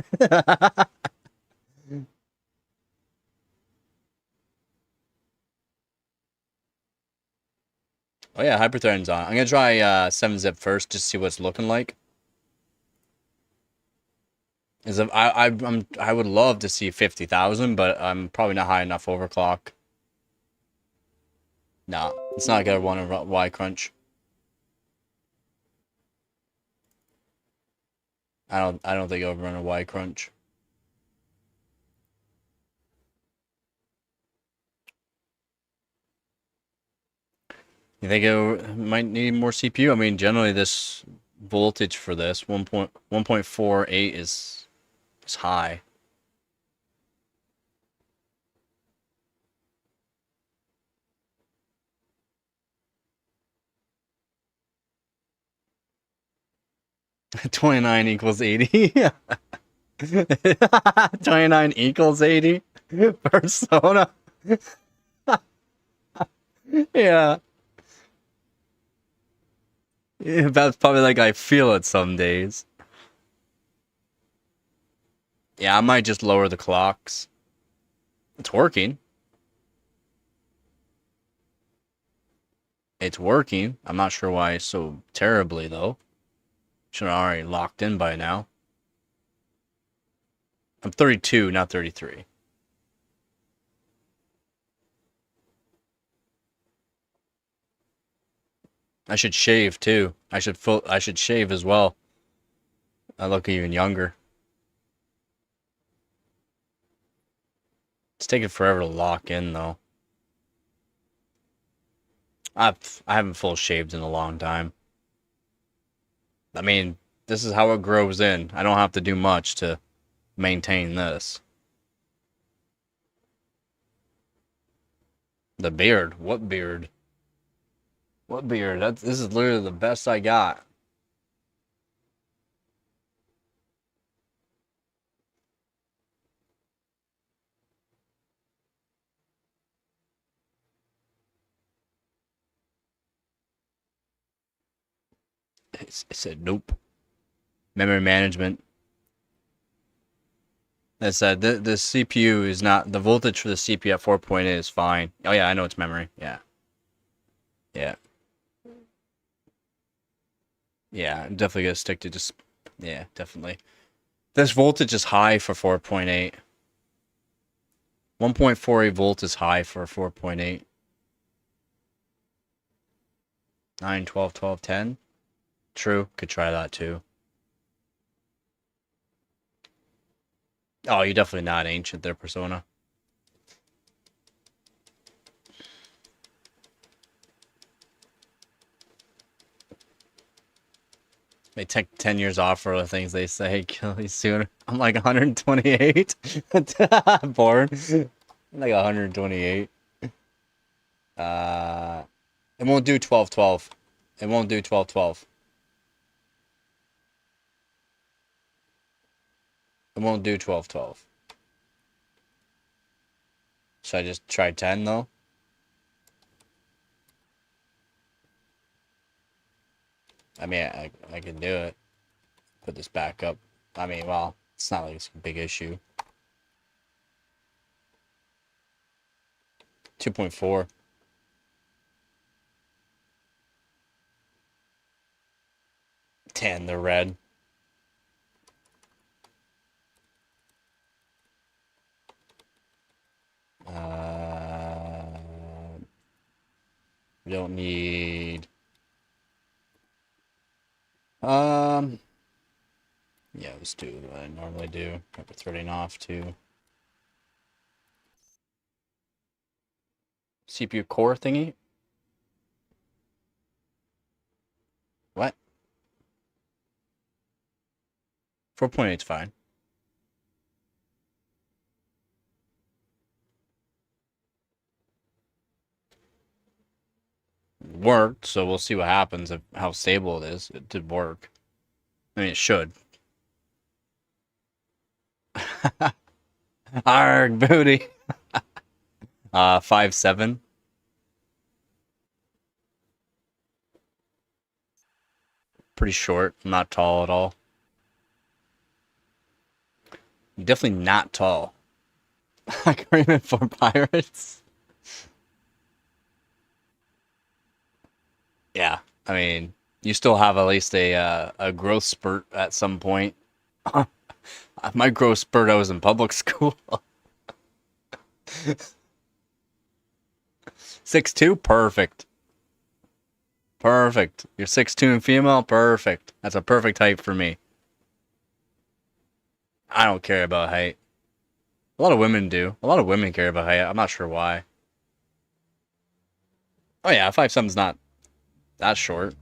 Oh yeah, Hyperthreading's on. I'm gonna try 7-zip first, just to see what it's looking like. I would love to see 50,000, but I'm probably not high enough overclock. No, it's not gonna want to Y Crunch. I don't think I'll run a Y Crunch. You think it might need more CPU? I mean, generally this voltage for this 1.48 is high. $29 equals 80. 29 equals 80. Persona. Yeah. Yeah, that's probably like I feel it some days. Yeah, I might just lower the clocks. It's working. It's working. I'm not sure why so terribly, though. Should have already locked in by now. I'm 32, not 33. I should shave, too. I should shave as well. I look even younger. It's taking forever to lock in, though. I haven't full shaved in a long time. I mean, this is how it grows in. I don't have to do much to maintain this. The beard. What beard? What beard? This is literally the best I got. It said nope. Memory management. It said the CPU is not, the voltage for the CPU at 4.8 is fine. Oh yeah, I know it's memory. Yeah. Yeah. Yeah, I'm definitely gonna stick to just, yeah, definitely. This voltage is high for 4.8. 1.48 volt is high for 4.8. 9, 12, 12, 10. True, could try that too. Oh, you're definitely not ancient there, Persona. They take 10 years off for the things they say, kill you sooner. I'm like 128. Born. I'm like 128. It won't do 12, 12. It won't do 12, 12. It won't do 12, 12. Should I just try 10 though? I mean, I can do it. Put this back up. I mean, well, it's not like it's a big issue. 2.4. 10, they're red. We don't need... Yeah, let's do what I normally do. Have it threading off too. CPU core thingy? What? 4.8 is fine. Worked, so we'll see what happens, if how stable it is. It did work. I mean, it should. Arg, booty. 5'7". Pretty short, not tall at all. Definitely not tall. Agreement for pirates. Yeah, I mean, you still have at least a growth spurt at some point. My growth spurt, I was in public school. 6'2", perfect. Perfect. You're 6'2" and female, perfect. That's a perfect height for me. I don't care about height. A lot of women do. A lot of women care about height. I'm not sure why. Oh yeah, 5'7's not that short.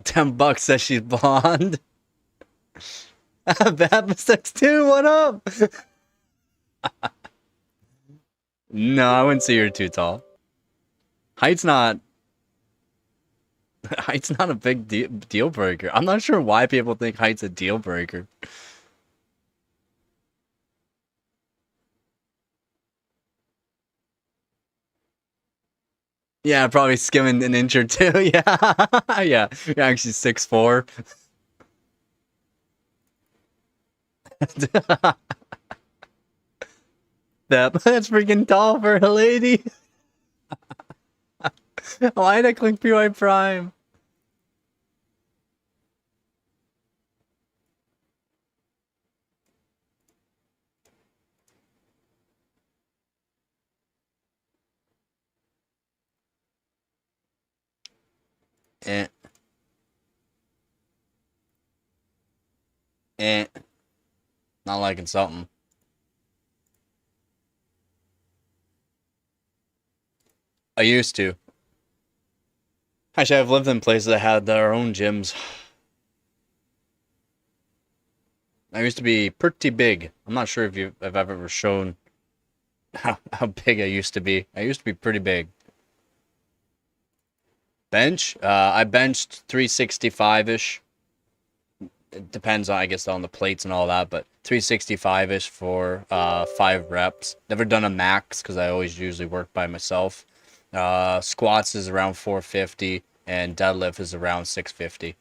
$10 says she's blonde. Bappa 6'2", what up? No, I wouldn't say you're too tall. Height's not height's not a big deal breaker. I'm not sure why people think height's a deal breaker. Yeah, probably skimming an inch or two. Yeah, yeah. You're actually 6'4". That's freaking tall for a lady. Why'd I click PY Prime? Eh. Eh. Not liking something. I used to. Actually, I've lived in places that had their own gyms. I used to be pretty big. I'm not sure if I've ever shown how big I used to be. I used to be pretty big. Bench? I benched 365-ish. It depends on, I guess, on the plates and all that, but 365-ish for 5 reps. Never done a max because I always usually work by myself. Squats is around 450 and deadlift is around 650.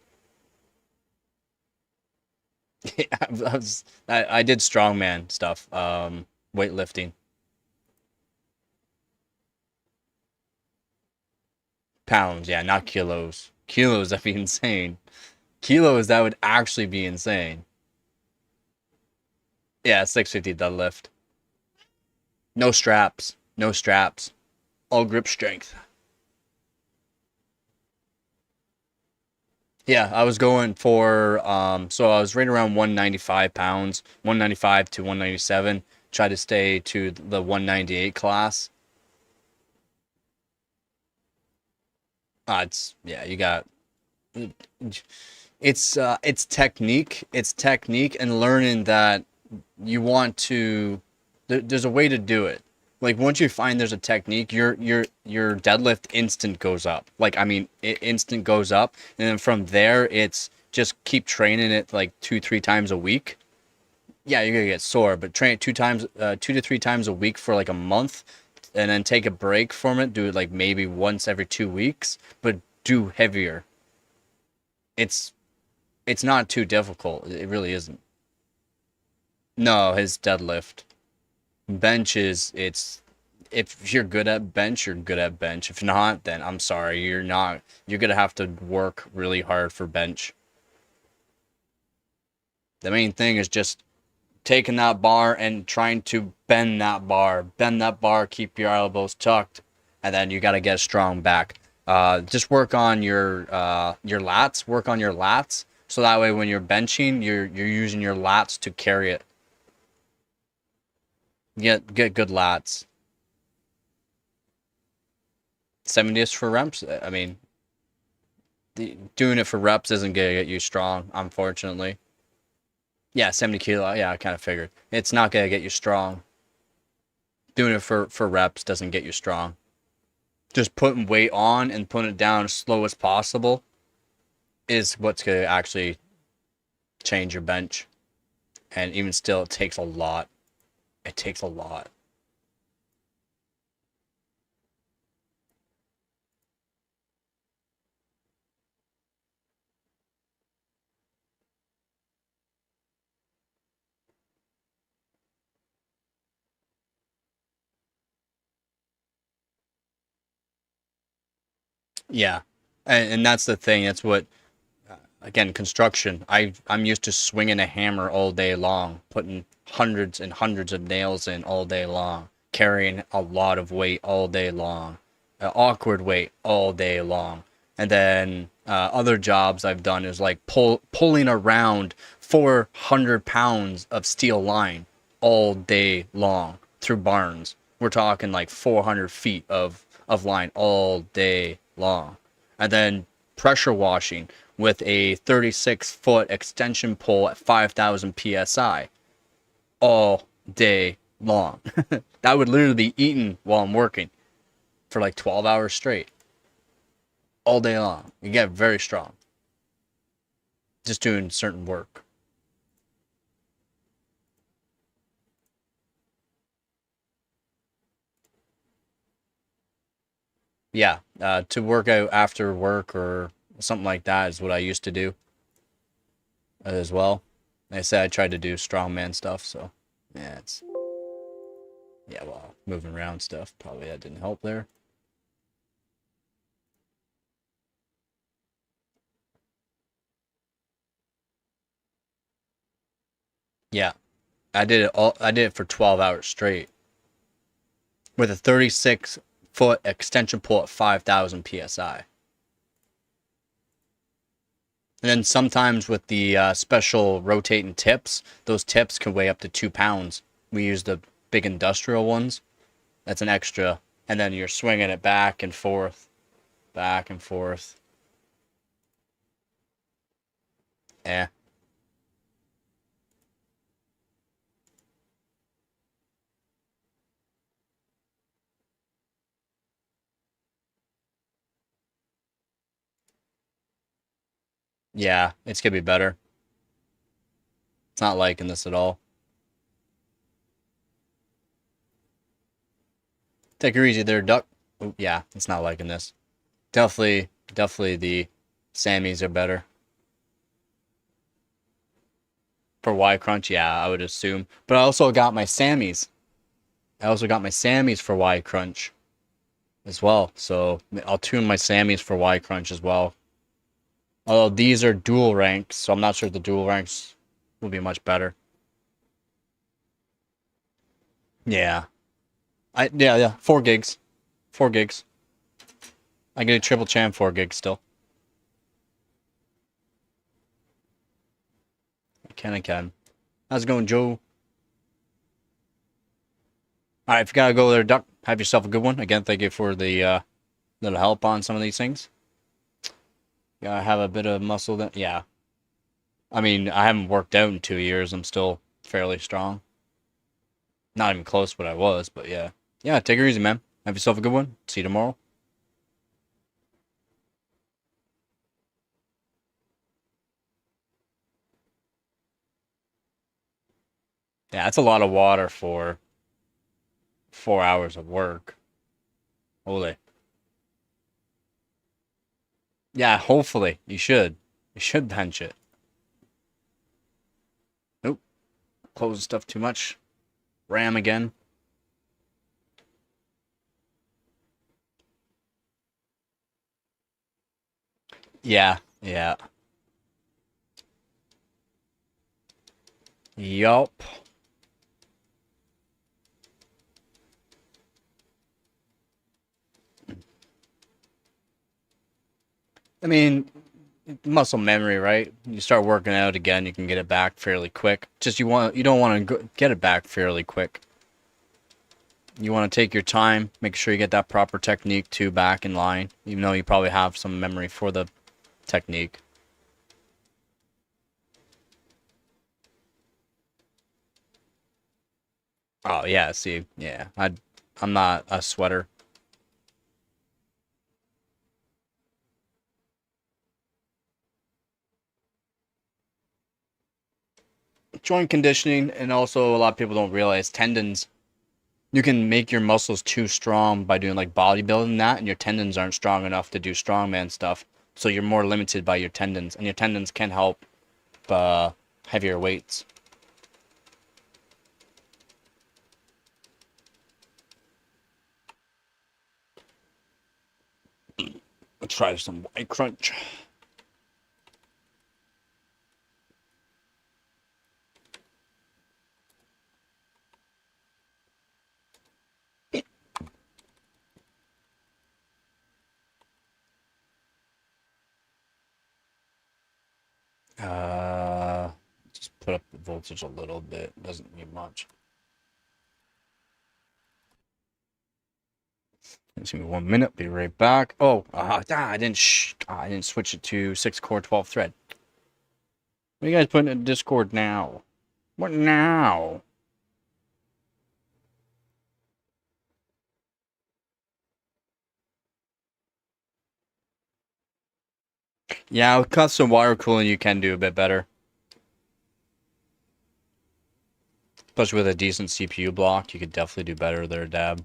I did strongman stuff, weightlifting. Pounds, yeah, not kilos. Kilos, that'd be insane. Kilos, that would actually be insane. Yeah, 650 deadlift. No straps. No straps. All grip strength. Yeah, I was going for so I was right around 195 pounds, 195 to 197. Try to stay to the 198 class. It's yeah, you got it's technique. It's technique and learning that you want to there's a way to do it. Like once you find there's a technique, your deadlift instant goes up. Like I mean, it instant goes up, and then from there it's just keep training it like 2-3 times a week. Yeah, you're gonna get sore, but train it 2 to 3 times a week for like a month, and then take a break from it. Do it like maybe once every 2 weeks, but do heavier. It's it's not too difficult. It really isn't. No, his deadlift. Bench is it's if you're good at bench, you're good at bench. If not, then I'm sorry, you're not. You're gonna have to work really hard for bench. The main thing is just taking that bar and trying to bend that bar. Bend that bar, keep your elbows tucked, and then you gotta get a strong back. Just work on your lats. Work on your lats, so that way when you're benching, you're using your lats to carry it. Get good lats. 70th for reps. I mean, doing it for reps isn't gonna get you strong, unfortunately. Yeah, 70 kilo. Yeah, I kind of figured. It's not gonna get you strong. Doing it for reps doesn't get you strong. Just putting weight on and putting it down as slow as possible is what's gonna actually change your bench. And even still, it takes a lot. It takes a lot. Yeah, and that's the thing. That's what again, construction. I'm used to swinging a hammer all day long, putting hundreds and hundreds of nails in all day long, carrying a lot of weight all day long, awkward weight all day long. And then other jobs I've done is like pulling around 400 pounds of steel line all day long through barns. We're talking like 400 feet of line all day long. And then pressure washing with a 36-foot extension pole at 5,000 psi all day long. That would literally be eaten while I'm working for like 12 hours straight, all day long. You get very strong just doing certain work. Yeah, to work out after work or something like that is what I used to do as well. Like I said, I tried to do strongman stuff, so yeah, it's yeah, well, moving around stuff probably that didn't help there. Yeah, I did it all. I did it for 12 hours straight with a 36-foot extension pole at 5,000 psi. And then sometimes with the special rotating tips, those tips can weigh up to 2 pounds. We use the big industrial ones. That's an extra. And then you're swinging it back and forth, back and forth. Yeah. Yeah, it's gonna be better. It's not liking this at all. Take her easy there, duck. Oh, yeah, it's not liking this. Definitely the Sammys are better. For Y Crunch, yeah, I would assume. But I also got my Sammys. I also got my Sammys for Y Crunch as well. So I'll tune my Sammys for Y Crunch as well. Although these are dual ranks, so I'm not sure if the dual ranks will be much better. Yeah. Yeah. 4 gigs. 4 gigs. I get a triple champ 4 gigs still. I can. How's it going, Joe? Alright, if you gotta go there, Duck, have yourself a good one. Again, thank you for the little help on some of these things. Gotta have a bit of muscle then. Yeah. I mean, I haven't worked out in 2 years. I'm still fairly strong. Not even close to what I was, but yeah. Yeah, take her easy, man. Have yourself a good one. See you tomorrow. Yeah, that's a lot of water for 4 hours of work. Holy. Yeah, hopefully. You should. You should bench it. Nope. Closing stuff too much. Ram again. Yeah, yeah. Yup. I mean, muscle memory, right? You start working out again, you can get it back fairly quick. Just you don't want to get it back fairly quick. You want to take your time, make sure you get that proper technique too back in line, even though you probably have some memory for the technique. Oh yeah, see, yeah, I'm not a sweater. Joint conditioning, and also a lot of people don't realize tendons. You can make your muscles too strong by doing like bodybuilding and that, and your tendons aren't strong enough to do strongman stuff. So you're more limited by your tendons, and your tendons can help heavier weights. Let's try some white crunch. Uh, just put up the voltage a little bit. Doesn't need much. Give me 1 minute. Be right back. Oh, I didn't switch it to 6 core 12 thread. What are you guys putting in Discord now? What now? Yeah, with custom wire cooling, you can do a bit better. Especially with a decent CPU block, you could definitely do better there, Dab.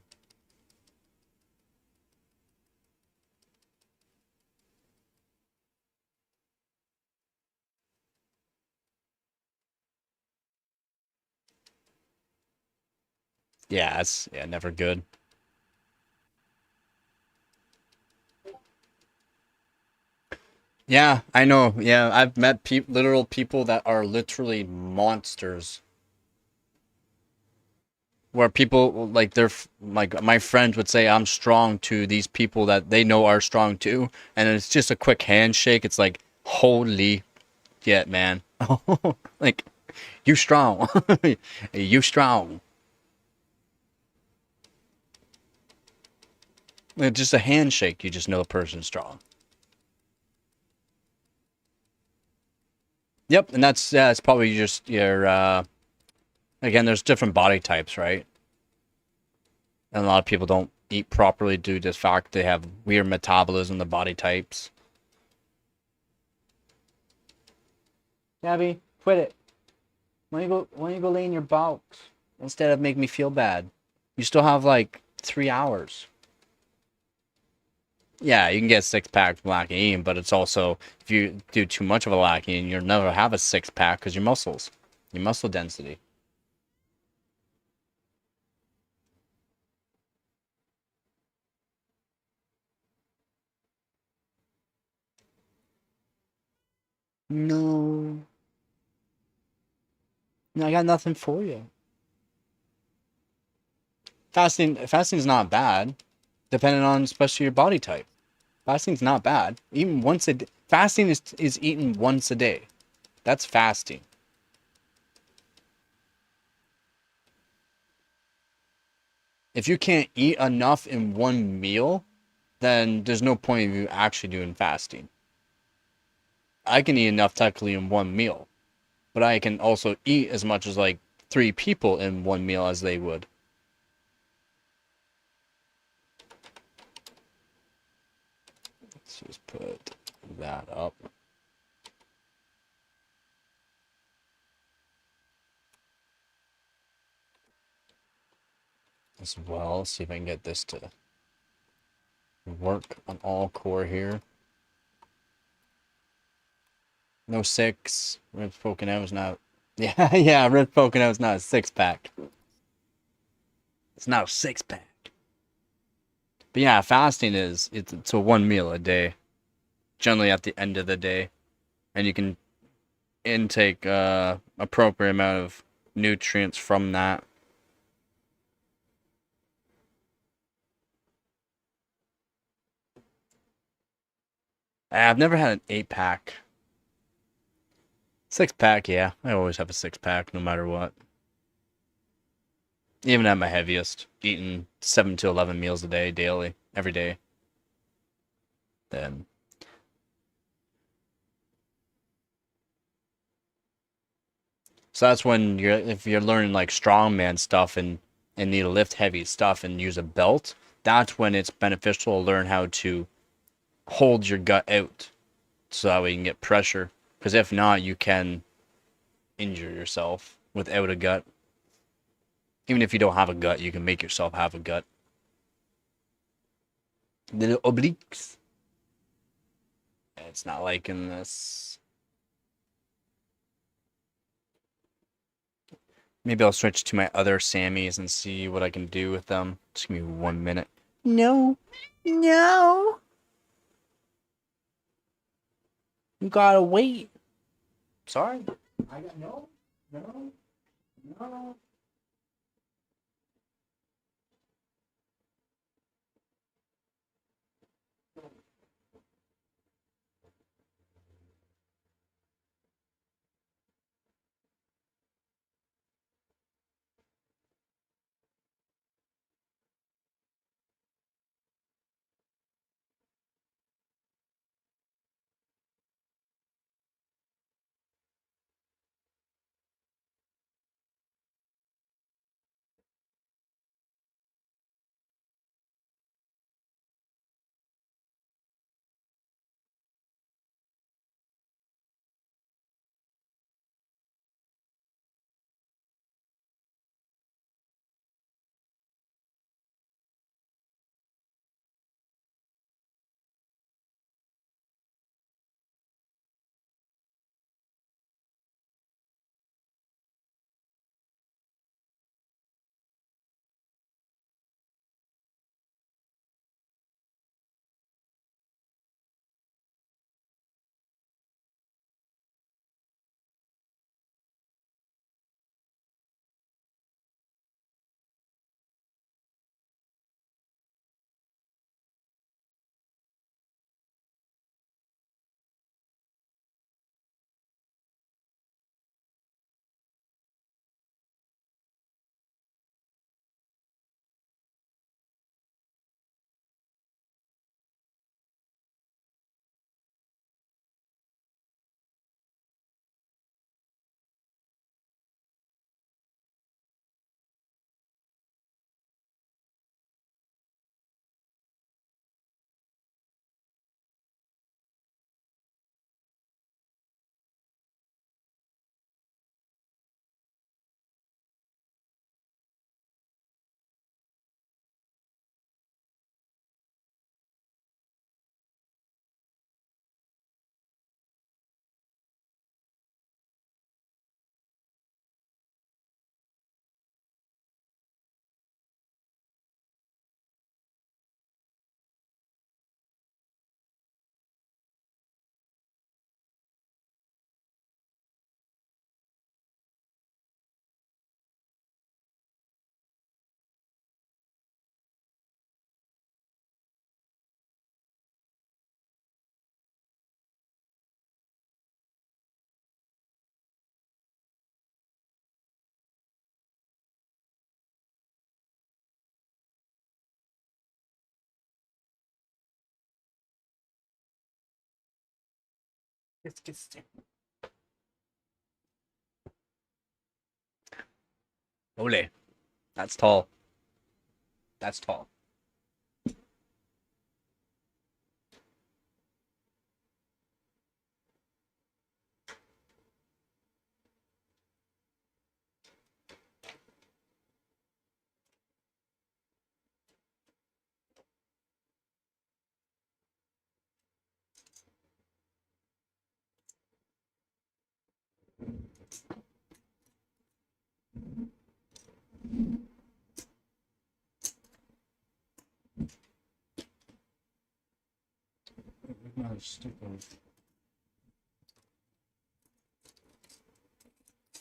Yeah, it's never good. Yeah, I know. Yeah, I've met literal people that are literally monsters. Where people like like my friends would say I'm strong to these people that they know are strong too, and it's just a quick handshake. It's like holy shit, man! Like you strong, you strong. Like, just a handshake, you just know a person's strong. Yep, and it's probably just your again. There's different body types, right? And a lot of people don't eat properly due to the fact they have weird metabolism, the body types. Gabby, quit it. Why don't you go lay in your box instead of make me feel bad? You still have like 3 hours. Yeah, you can get a six pack from lacking eating, but it's also if you do too much of a lacking eating, you'll never have a six pack because your muscle density. No, no, I got nothing for you. Fasting is not bad, depending on especially your body type. Fasting's not bad. Even once a day, fasting is eaten once a day. That's fasting. If you can't eat enough in one meal, then there's no point of you actually doing fasting. I can eat enough technically in one meal, but I can also eat as much as like three people in one meal as they would. Let's just put that up. As well, see if I can get this to work on all core here. No six. Ribs poking out is not. Yeah, yeah, ribs poking out is not a six pack. It's not a six pack. But yeah, fasting it's a one meal a day, generally at the end of the day, and you can intake appropriate amount of nutrients from that. I've never had an 8 pack. 6 pack, yeah. I always have a 6 pack no matter what. Even at my heaviest, eating 7 to 11 meals a day, daily, every day. Then so that's when if you're learning like strongman stuff and need to lift heavy stuff and use a belt, that's when it's beneficial to learn how to hold your gut out so that way you can get pressure. Because if not, you can injure yourself without a gut. Even if you don't have a gut, you can make yourself have a gut. Little obliques. It's not liking this. Maybe I'll switch to my other Sammys and see what I can do with them. Just give me 1 minute. No. No. You gotta wait. Sorry. I got no. No. No. Disgusting. Ole. That's tall. That's tall.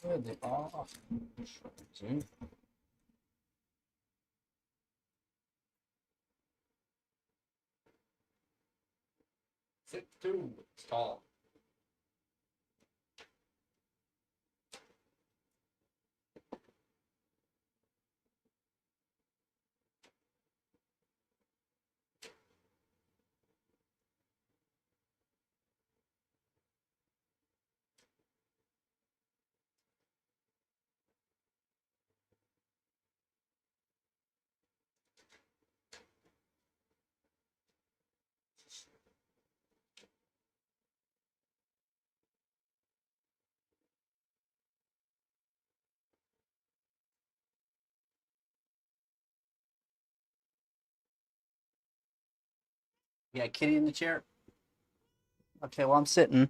There they are. See? Sit too. It's tall. Yeah, kitty in the chair. Okay, well, I'm sitting.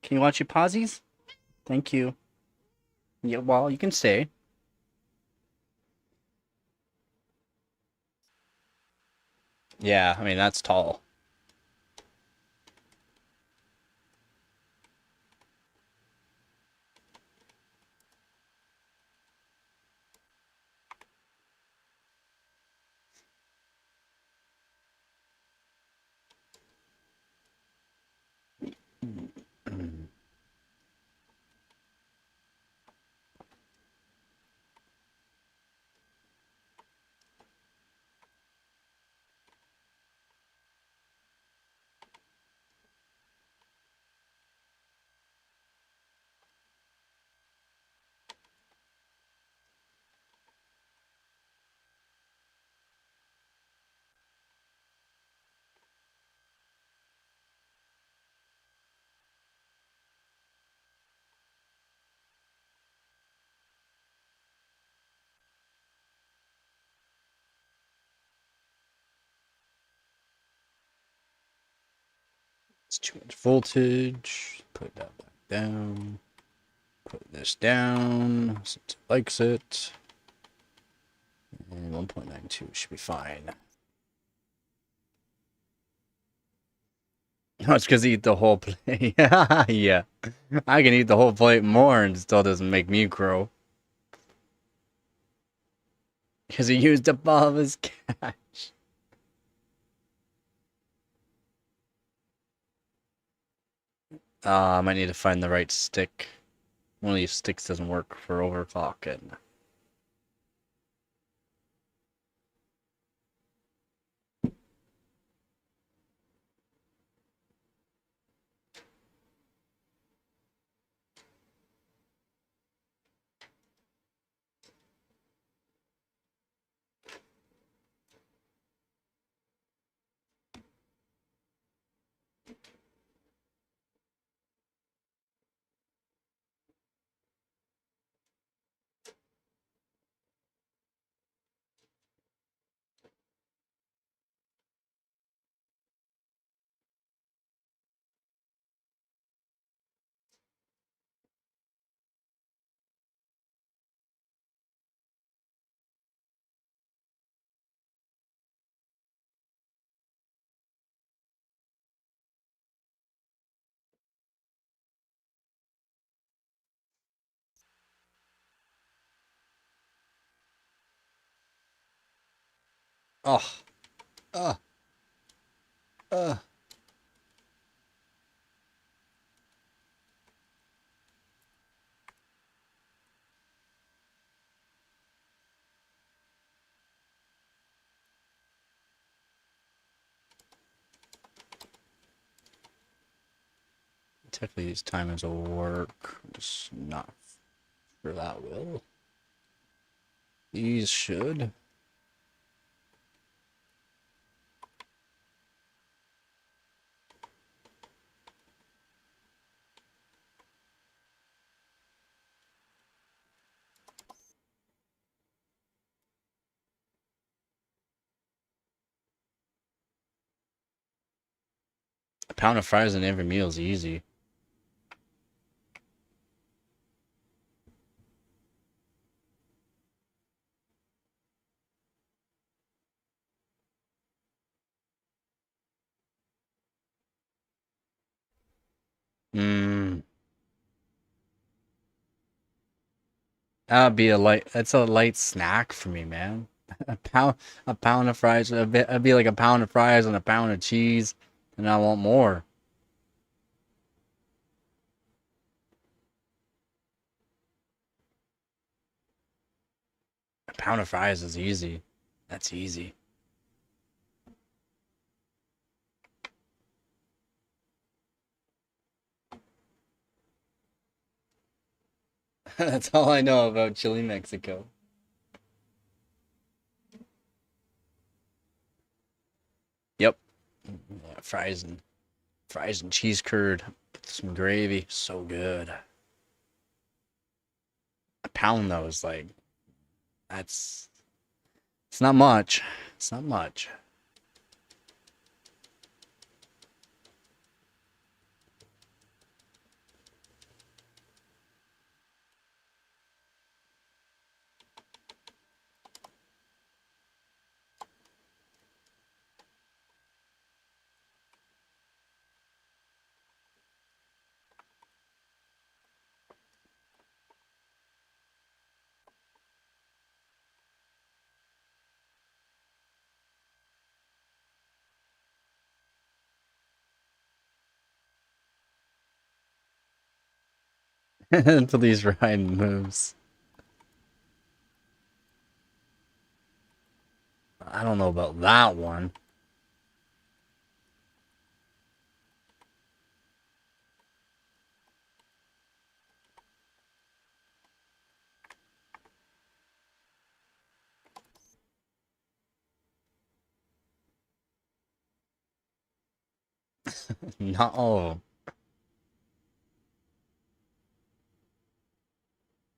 Can you watch your posies? Thank you. Yeah, well, you can stay. Yeah, I mean, that's tall. It's too much voltage. Put that back down. Put this down since it likes it. And 1.92 should be fine. No, it's because I eat the whole plate. Yeah. I can eat the whole plate more and it still doesn't make me grow. Because he used up all of his cash. I might need to find the right stick. One of these sticks doesn't work for overclocking. Oh. Uh. Uh. Technically, these timers will work. Just not for that will. These should. A pound of fries in every meal is easy. Mmm. That'd be a light. That's a light snack for me, man. A pound of fries. It'd be like a pound of fries and a pound of cheese, and I want more. A pound of fries is easy. That's easy. That's all I know about chili Mexico. Yep. Yeah, fries and cheese curd, some gravy, so good. A pound though is like that's it's not much. It's not much. Until these riding moves. I don't know about that one. Not all of them.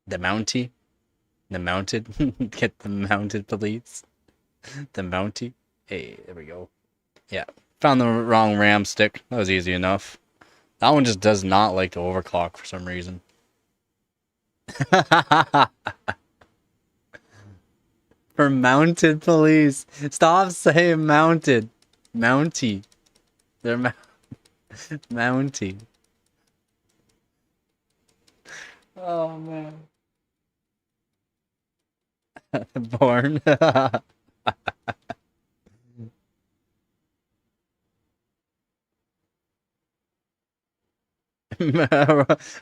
The Mountie? The mounted? Get the mounted police? The Mountie? Hey, there we go. Yeah. Found the wrong RAM stick. That was easy enough. That one just does not like to overclock for some reason. For mounted police. Stop saying mounted. Mountie. They're Mountie. Oh man. Born.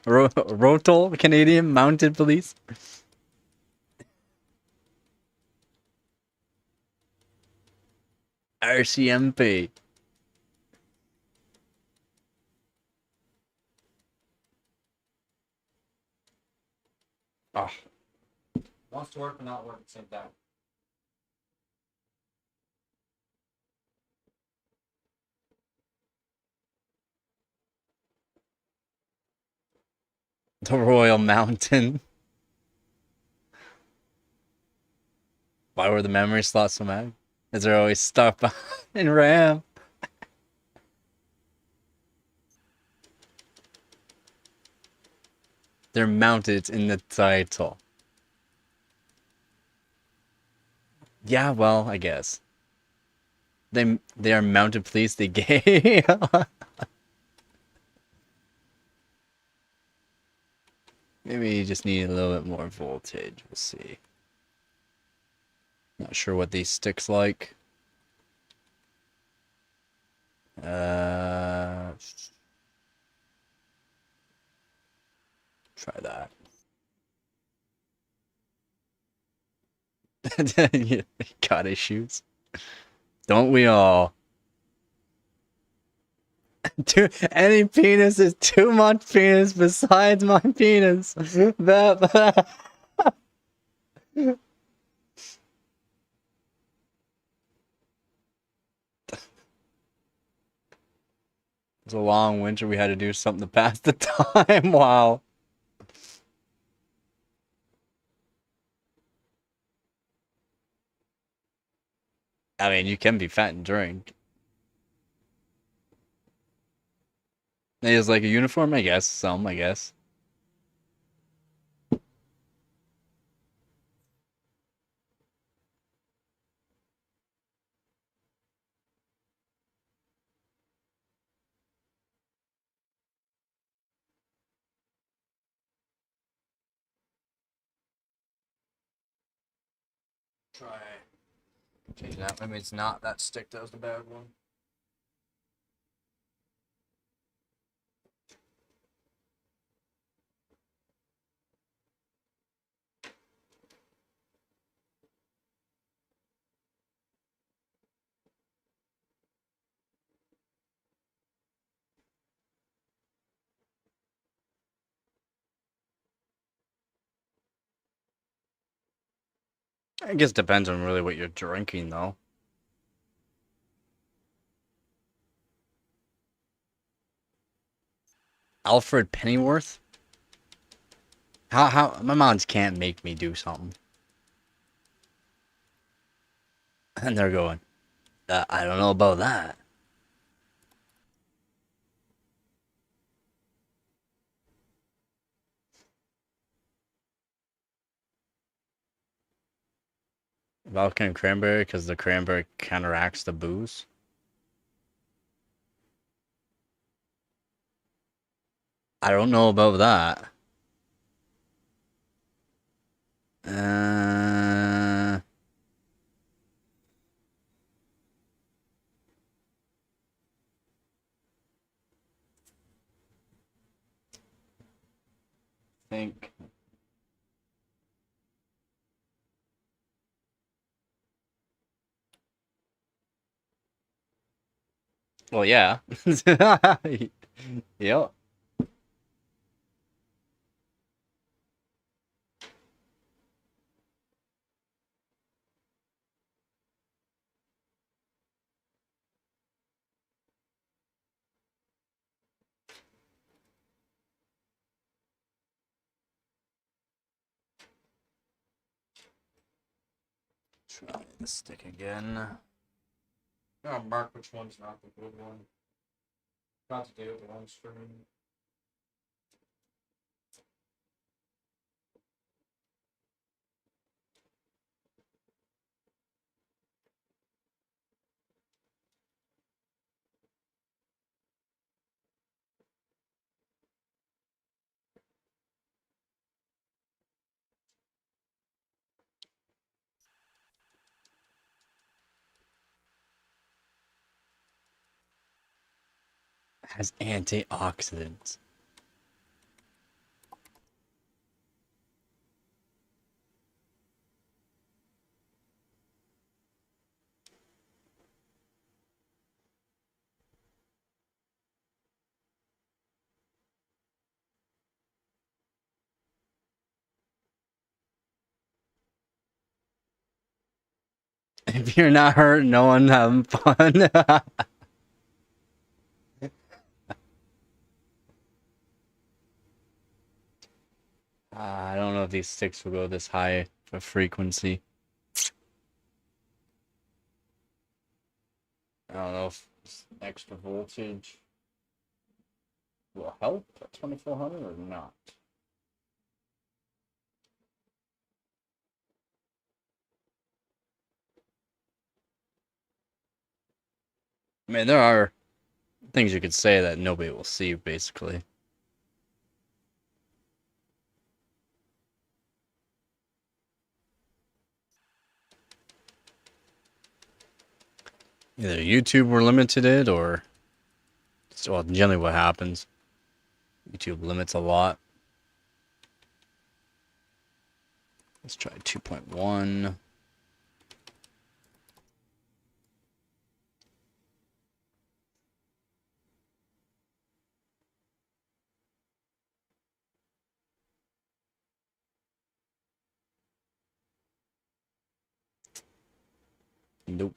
Rotol, Canadian Mounted Police. RCMP. Oh. Wants to work but not work at the same time. The Royal Mountain. Why were the memory slots so mad? Is there always stuff in RAM? They're mounted in the title. Yeah, well, I guess. They are mounted police, they gay. Maybe you just need a little bit more voltage. We'll see. Not sure what these sticks like. Try that. Got issues. Don't we all? Any penis is too much penis besides my penis. It's a long winter. We had to do something to pass the time. Wow. I mean, you can be fat and drink. It is like a uniform, I guess. Some, I guess. Try change that. Maybe it's not that stick. That was the bad one. I guess it depends on really what you're drinking, though. Alfred Pennyworth? How my moms can't make me do something. And they're going, I don't know about that. Vodka and cranberry, because the cranberry counteracts the booze. I don't know about that. Uh, think. Well, yeah. Yep. Try the stick again. Gotta mark which one's not the good one. Got to do it one stream. Has antioxidants. If you're not hurt, no one having fun. I don't know if these sticks will go this high of frequency. I don't know if extra voltage will help at 2400 or not. I mean, there are things you could say that nobody will see, basically. Either YouTube were limited it, or well, generally what happens. YouTube limits a lot. Let's try 2.1. Nope.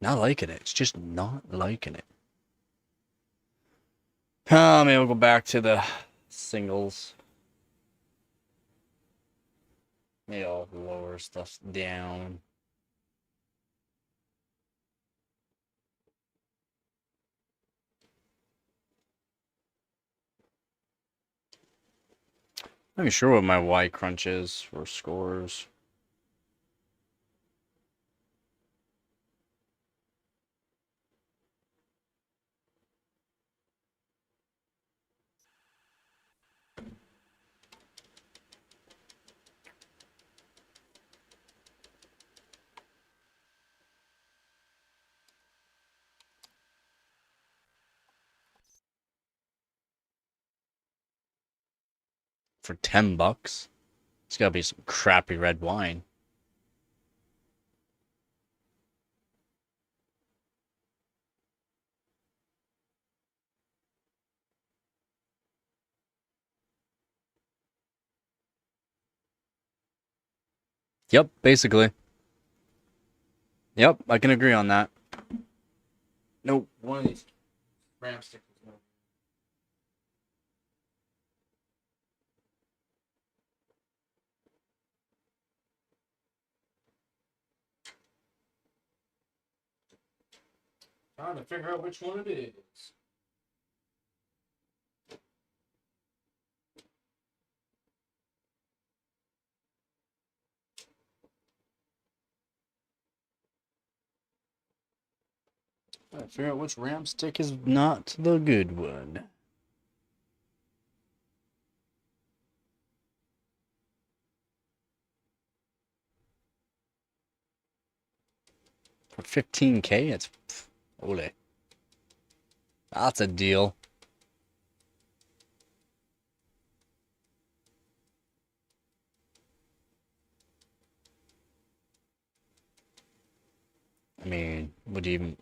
Not liking it. It's just not liking it. Maybe we'll go back to the singles. Maybe I'll lower stuff down. I'm not sure what my Y crunch is for scores. For $10, it's gotta be some crappy red wine. Yep, basically. Yep, I can agree on that. Nope, one of these ram stickers. Trying to figure out which one it is. Trying to figure out which ram stick is not the good one. For 15K, it's ole. That's a deal. I mean, would you even...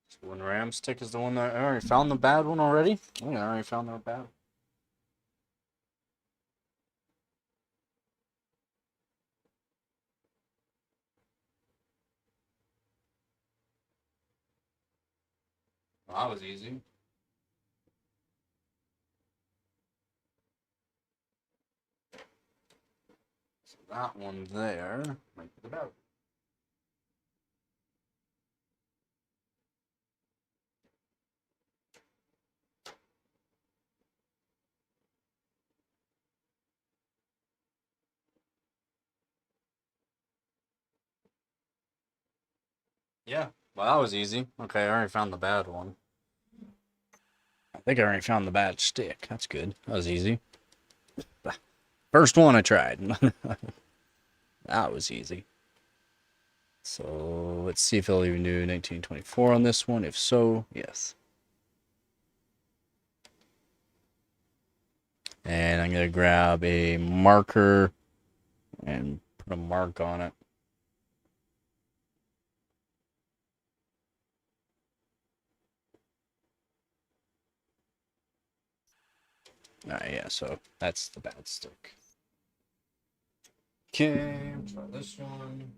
So one ram stick is the one that... I already found the bad one already? Oh, yeah, I already found the bad one. Well, that was easy. So that one there might be the bad one. Yeah, well, that was easy. Okay, I already found the bad one. I think I already found the bad stick. That's good. That was easy. First one I tried. That was easy. So let's see if I'll even do 1924 on this one. If so, yes. And I'm going to grab a marker and put a mark on it. Alright, yeah, so that's the bad stick. Okay, try this one.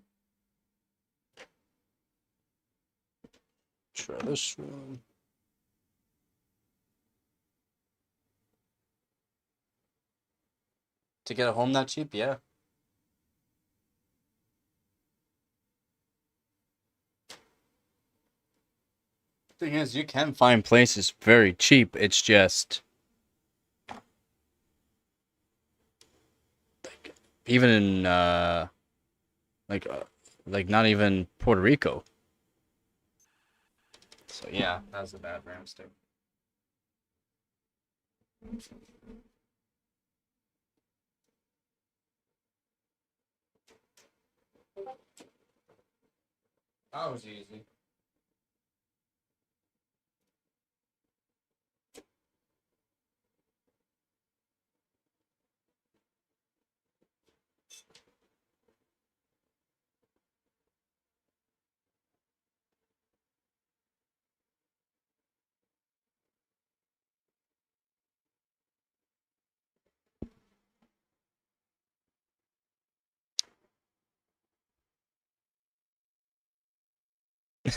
Try this one. To get a home that cheap, yeah. Thing is, you can find places very cheap. It's just like even in like like not even Puerto Rico. So yeah, that's a bad ram stick. That was easy.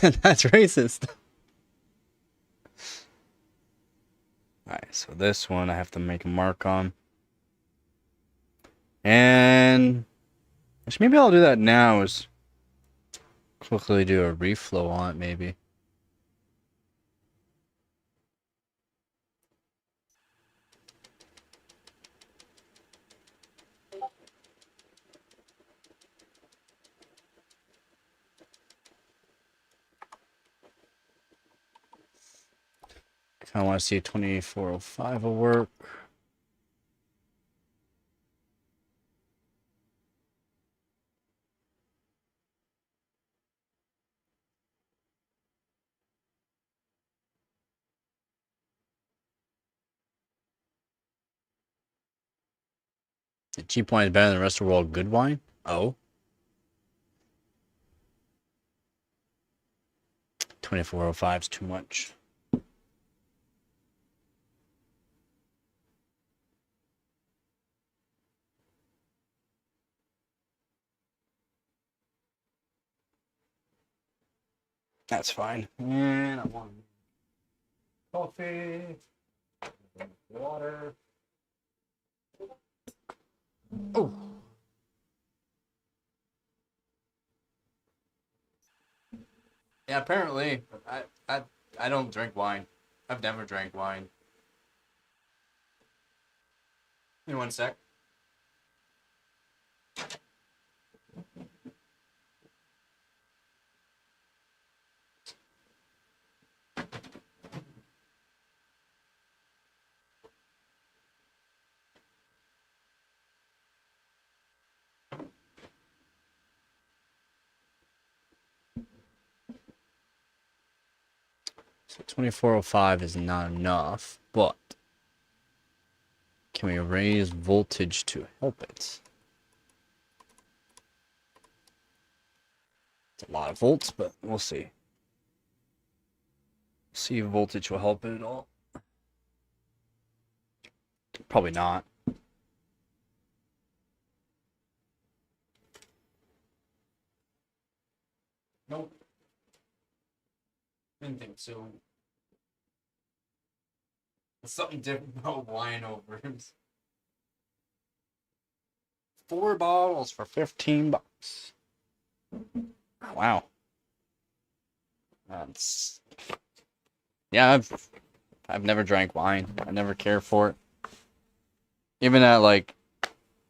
That's racist. Alright, so this one I have to make a mark on. And actually, maybe I'll do that now is quickly do a reflow on it maybe. I want to see 2405 will work. The cheap wine is better than the rest of the world good wine? Oh. 2405 is too much. That's fine. And I want coffee, water. Oh. Yeah, apparently I don't drink wine. I've never drank wine. In 1 sec. So 2405 is not enough, but can we raise voltage to help it? It's a lot of volts, but we'll see. See if voltage will help it at all. Probably not. Nope. Didn't think so. There's something different about wine over. 4 bottles for $15. Wow. That's yeah. I've never drank wine. I never cared for it. Even at like,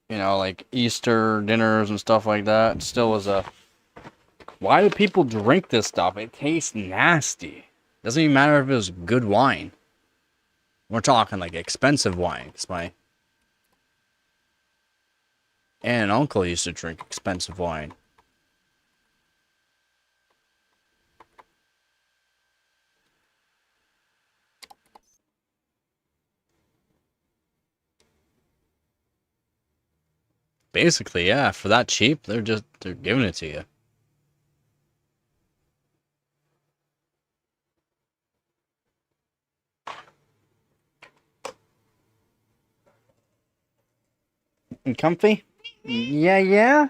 like Easter dinners and stuff like that, it still was a. Why do people drink this stuff? It tastes nasty. Doesn't even matter if it was good wine. We're talking like expensive wine. Cause my aunt and uncle used to drink expensive wine. Basically, yeah, for that cheap, they're giving it to you. And comfy? Yeah, yeah.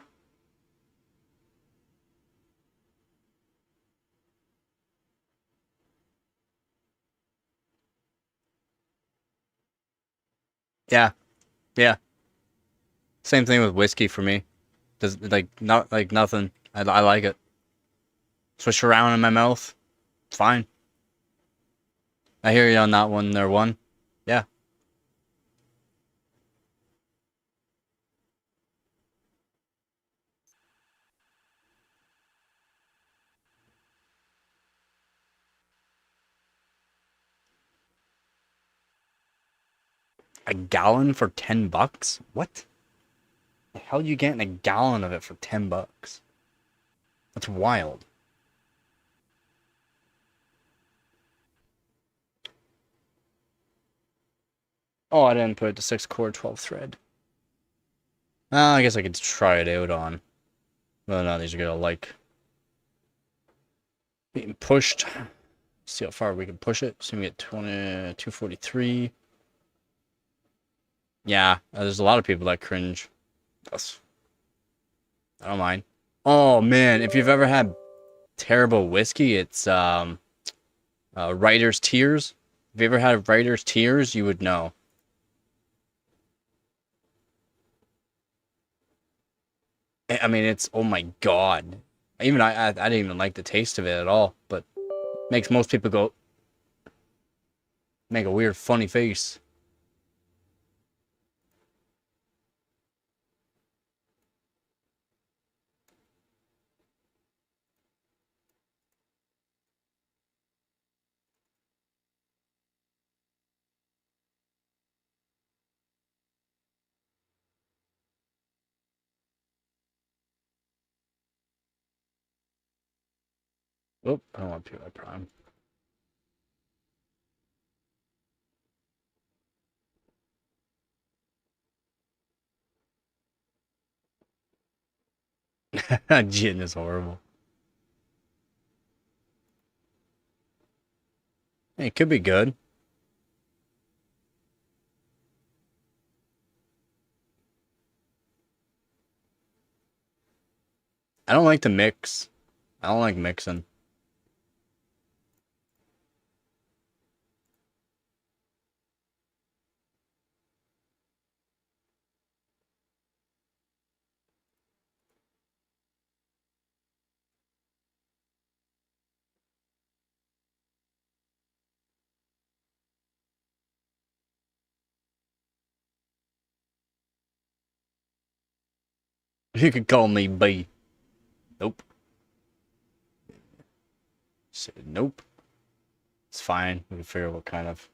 Yeah, yeah. Same thing with whiskey for me. Does like not like nothing. I like it. Swish around in my mouth. It's fine. I hear you on that one there, one. Yeah. A gallon for $10? What? The hell you getting a gallon of it for $10? That's wild. Oh, I didn't put it to 6-core 12-thread. I guess I could try it out on. Well, no, these are gonna like being pushed. See how far we can push it. So we get 243. Yeah, there's a lot of people that cringe. I don't mind. Oh man, if you've ever had terrible whiskey. It's Writer's Tears. If you ever had Writer's Tears, you would know. I mean, it's, oh my god. Even I didn't even like the taste of it at all, but makes most people go, make a weird funny face. Oop, I don't want to PY Prime. Gin is horrible. It could be good. I don't like to mix. I don't like mixing. You could call me B. Nope. Said nope. It's fine. We can figure out what kind of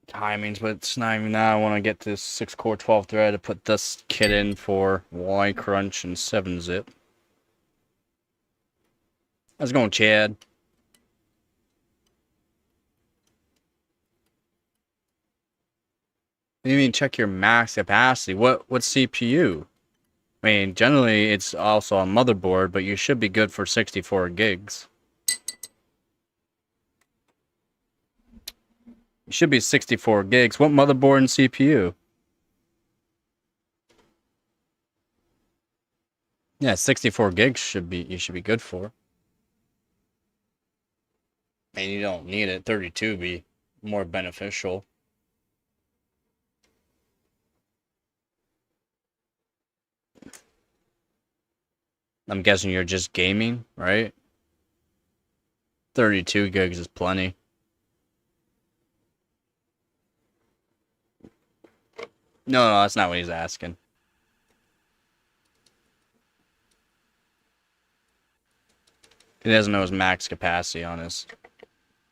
timings, but it's not even that. I want to get this 6-core 12 thread to put this kit in for Y Crunch and 7-zip. How's it going, Chad? What do you mean check your max capacity? What CPU? I mean, generally it's also on motherboard, but you should be good for 64 gigs. You should be 64 gigs. What motherboard and CPU? Yeah, 64 gigs you should be good for. And you don't need it. 32 would be more beneficial. I'm guessing you're just gaming, right? 32 gigs is plenty. No, that's not what he's asking. He doesn't know his max capacity on his.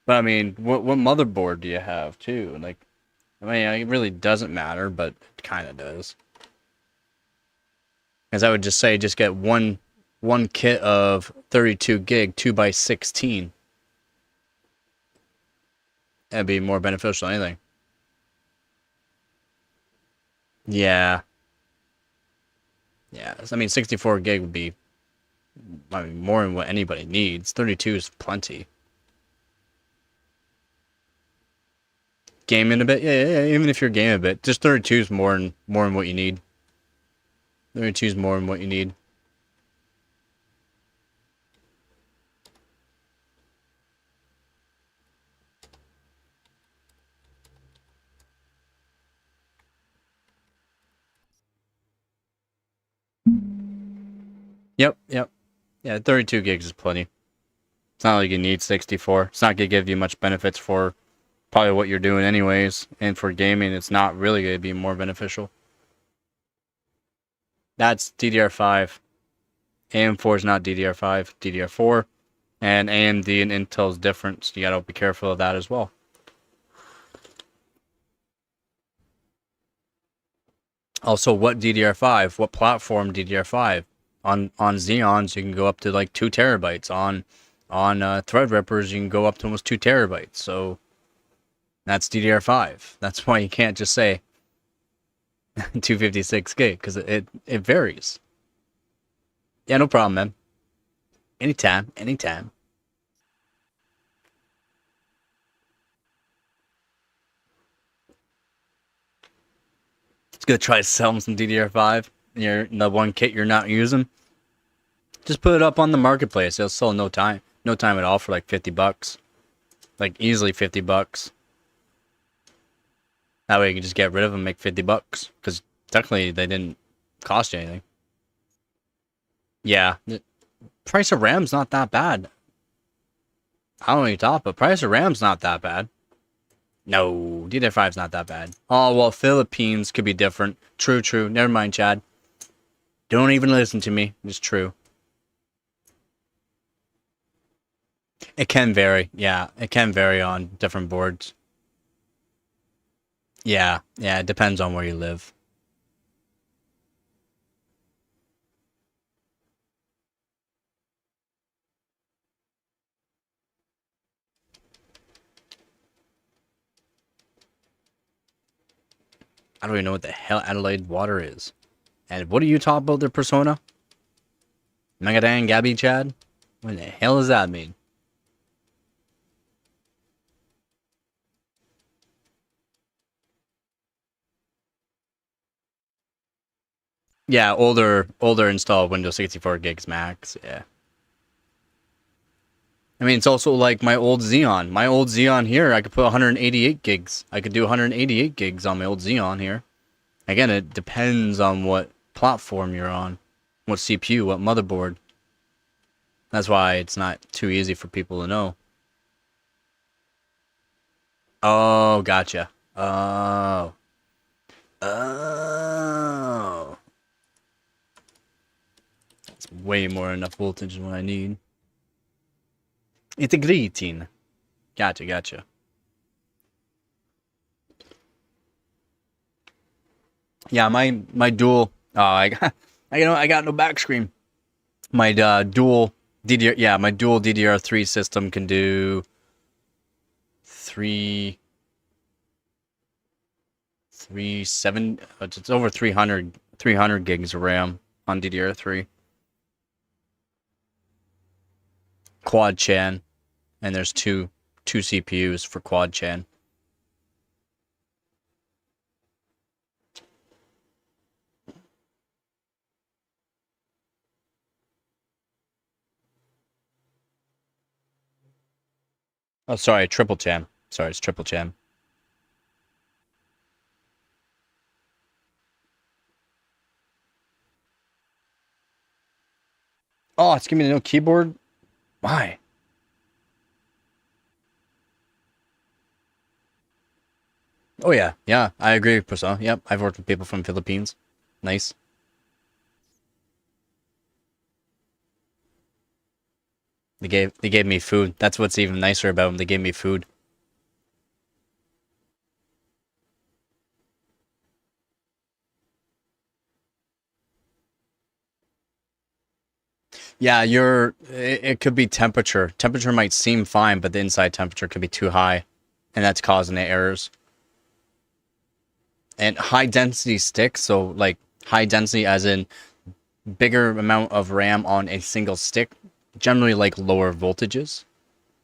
But I mean, what motherboard do you have too? Like, I mean, it really doesn't matter, but it kind of does. Because I would just say, just get one kit of 32 gig 2x16. That'd be more beneficial than anything. Yeah. Yeah. I mean, 64 gig would be, I mean, more than what anybody needs. 32 is plenty. Gaming a bit? Yeah. Even if you're gaming a bit, just 32 is more than what you need. 32 is more than what you need. Yep. Yeah, 32 gigs is plenty. It's not like you need 64. It's not going to give you much benefits for probably what you're doing anyways. And for gaming, it's not really going to be more beneficial. That's DDR5. AM4 is not DDR5, DDR4. And AMD and Intel's different, so you got to be careful of that as well. Also, what DDR5? What platform DDR5? On Xeons, you can go up to like 2 terabytes. On Threadrippers, you can go up to almost 2 terabytes. So that's DDR5. That's why you can't just say 256 gig, because it varies. Yeah, no problem, man. Anytime. It's gonna try to sell them some DDR5. The one kit you're not using. Just put it up on the marketplace. It'll sell in no time. No time at all for like $50. Like easily $50. That way you can just get rid of them and make $50. Because technically they didn't cost you anything. Yeah. The price of RAM's not that bad. I don't know what you thought, but price of RAM's not that bad. No, DDR5's not that bad. Oh, well, Philippines could be different. True, true. Never mind, Chad. Don't even listen to me. It's true. It can vary. Yeah, it can vary on different boards. Yeah, yeah, it depends on where you live. I don't even know what the hell Adelaide water is. And what do you talk about their persona? Megadan, Gabby, Chad? What the hell does that mean? Yeah, older installed Windows 64 gigs max. Yeah. I mean, it's also like my old Xeon. My old Xeon here, I could put 188 gigs. I could do 188 gigs on my old Xeon here. Again, it depends on what platform you're on, what CPU, what motherboard. That's why it's not too easy for people to know. Oh, gotcha. Oh. Oh. That's way more than enough voltage than what I need. It's a greeting. Gotcha, gotcha. Yeah, my dual. Oh, I got no back screen. My dual DDR. Yeah, my dual DDR3 system can do three 7. It's over 300 gigs of RAM on DDR3. Quad chan, and there's two CPUs for quad chan. Oh, sorry, triple chan. Sorry, it's triple chan. Oh, it's giving me no keyboard. Why? Oh yeah, yeah, I agree, Persona. Yep, I've worked with people from Philippines. Nice. They gave me food. That's what's even nicer about them. They gave me food. Yeah, it could be temperature. Temperature might seem fine, but the inside temperature could be too high, and that's causing the errors. And high density sticks, so like high density as in bigger amount of RAM on a single stick, generally like lower voltages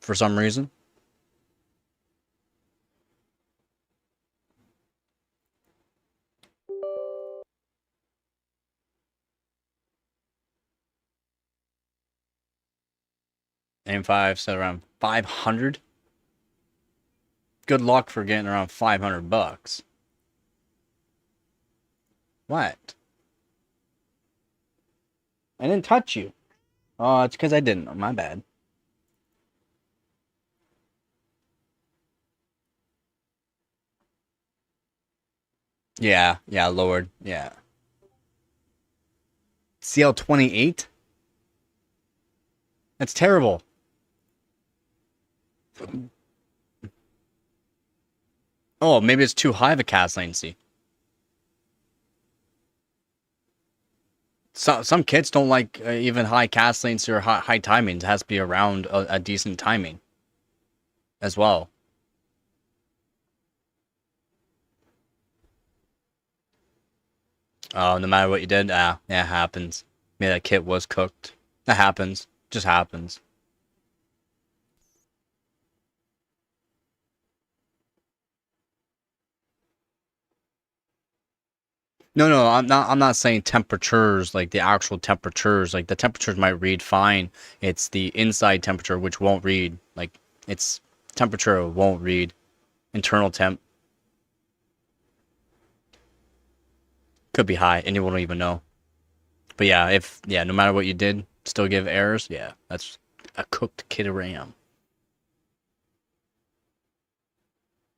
for some reason. M5 set around 500. Good luck for getting around $500. What? I didn't touch you. Oh, it's because I didn't. My bad. Yeah, yeah, lowered. Yeah. CL28? That's terrible. Oh, maybe it's too high of a cast latency. Some kits don't like even high cast latency or high timings. It has to be around a decent timing as well. Oh, no matter what you did, yeah, it happens. Maybe that kit was cooked. That happens. Just happens. No, I'm not saying temperatures like the actual temperatures. Like the temperatures might read fine. It's the inside temperature which won't read. Like it's temperature won't read. Internal temp could be high and you won't even know. But yeah, no matter what you did, still give errors. Yeah, that's a cooked kid of RAM.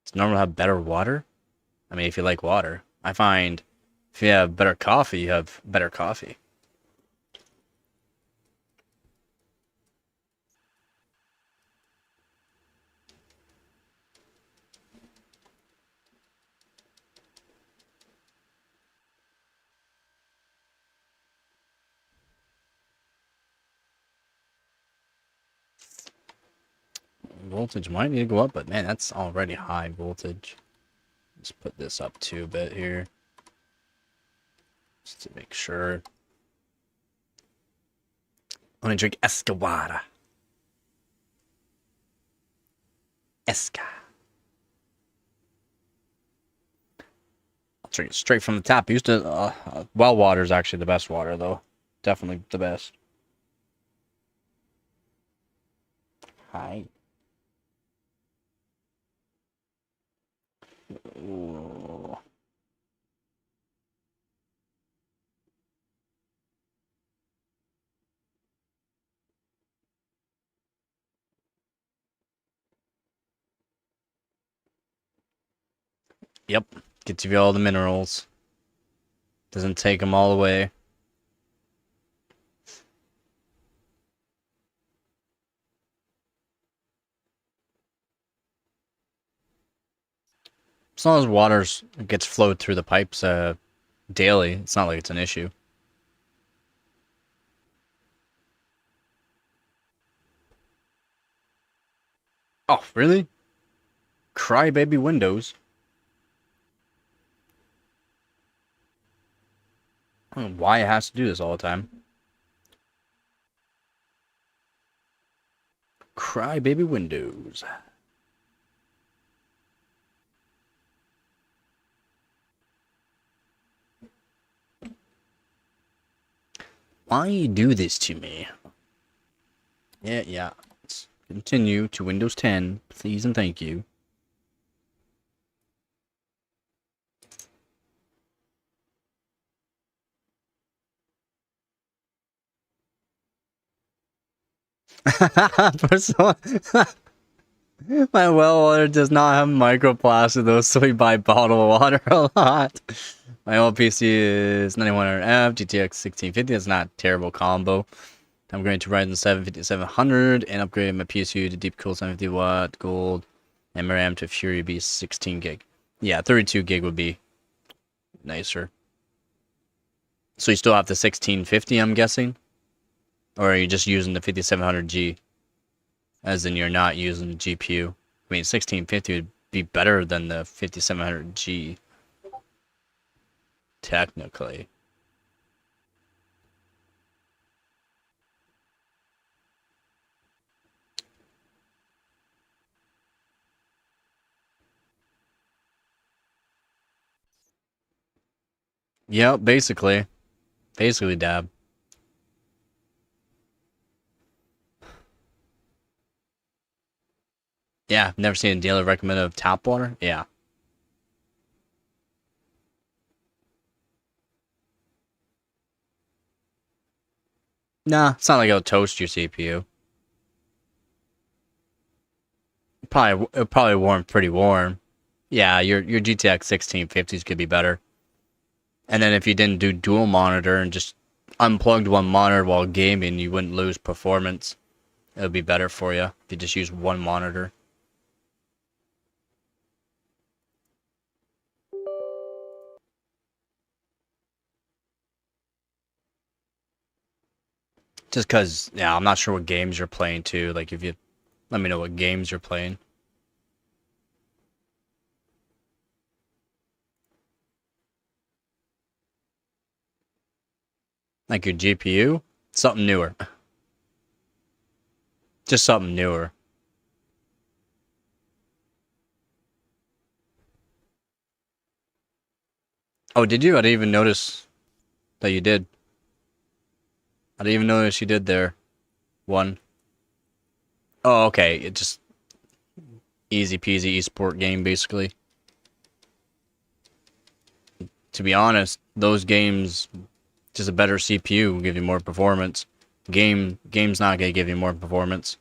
It's normal to have better water. I mean, if you like water, I find if you have better coffee, you have better coffee. Voltage might need to go up, but man, that's already high voltage. Let's put this up too a bit here, just to make sure. I'm gonna drink Escawada. Esca. I'll drink it straight from the tap. Used to, well water is actually the best water though. Definitely the best. Hi. Ooh. Yep. Gets you all the minerals. Doesn't take them all away. As long as water gets flowed through the pipes daily, it's not like it's an issue. Oh, really? Crybaby Windows? I don't know why it has to do this all the time. Crybaby Windows. Why you do this to me? Yeah. Let's continue to Windows 10, please and thank you. First of all, my well water does not have microplastic though, so we buy bottled water a lot. My old PC is 9100F, GTX 1650. That's not a terrible combo. I'm going to Ryzen 7 5700 and upgrade my PSU to deep cool 750 watt gold and my RAM to Fury B 16 gig. Yeah, 32 gig would be nicer. So you still have the 1650, I'm guessing? Or are you just using the 5700G? As in you're not using the GPU. I mean, 1650 would be better than the 5700G. Technically. Yep, basically. Basically, dab. Yeah, never seen a dealer recommend of tap water. Yeah. Nah, it's not like it'll toast your CPU. It'll probably warm pretty warm. Yeah, your GTX 1650s could be better. And then if you didn't do dual monitor and just unplugged one monitor while gaming, you wouldn't lose performance. It would be better for you if you just use one monitor. Just because, yeah, I'm not sure what games you're playing too. Like, if you let me know what games you're playing. Like your GPU, something newer. Just something newer. Oh, did you? I didn't even notice that you did. I didn't even notice you did there. One. Oh, okay. It just easy peasy esport game, basically. To be honest, those games, just a better CPU will give you more performance. Game's not gonna give you more performance,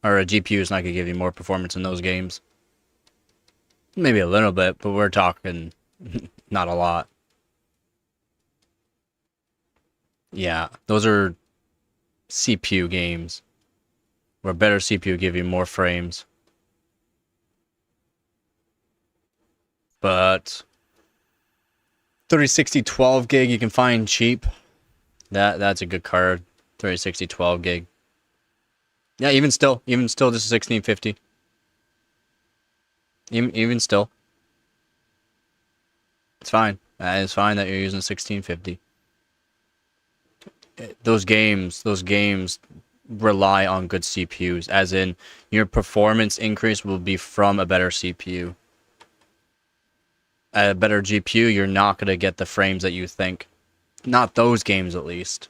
or a GPU is not gonna give you more performance in those games. Maybe a little bit, but we're talking not a lot. Yeah, those are CPU games, where a better CPU give you more frames. But 3060 12 gig you can find cheap. That's a good card. 3060 12 gig. Yeah, even still, just 1650. Even still, it's fine. It's fine that you're using 1650. Those games rely on good CPUs, as in your performance increase will be from a better CPU. A better GPU, you're not gonna get the frames that you think. Not those games, at least.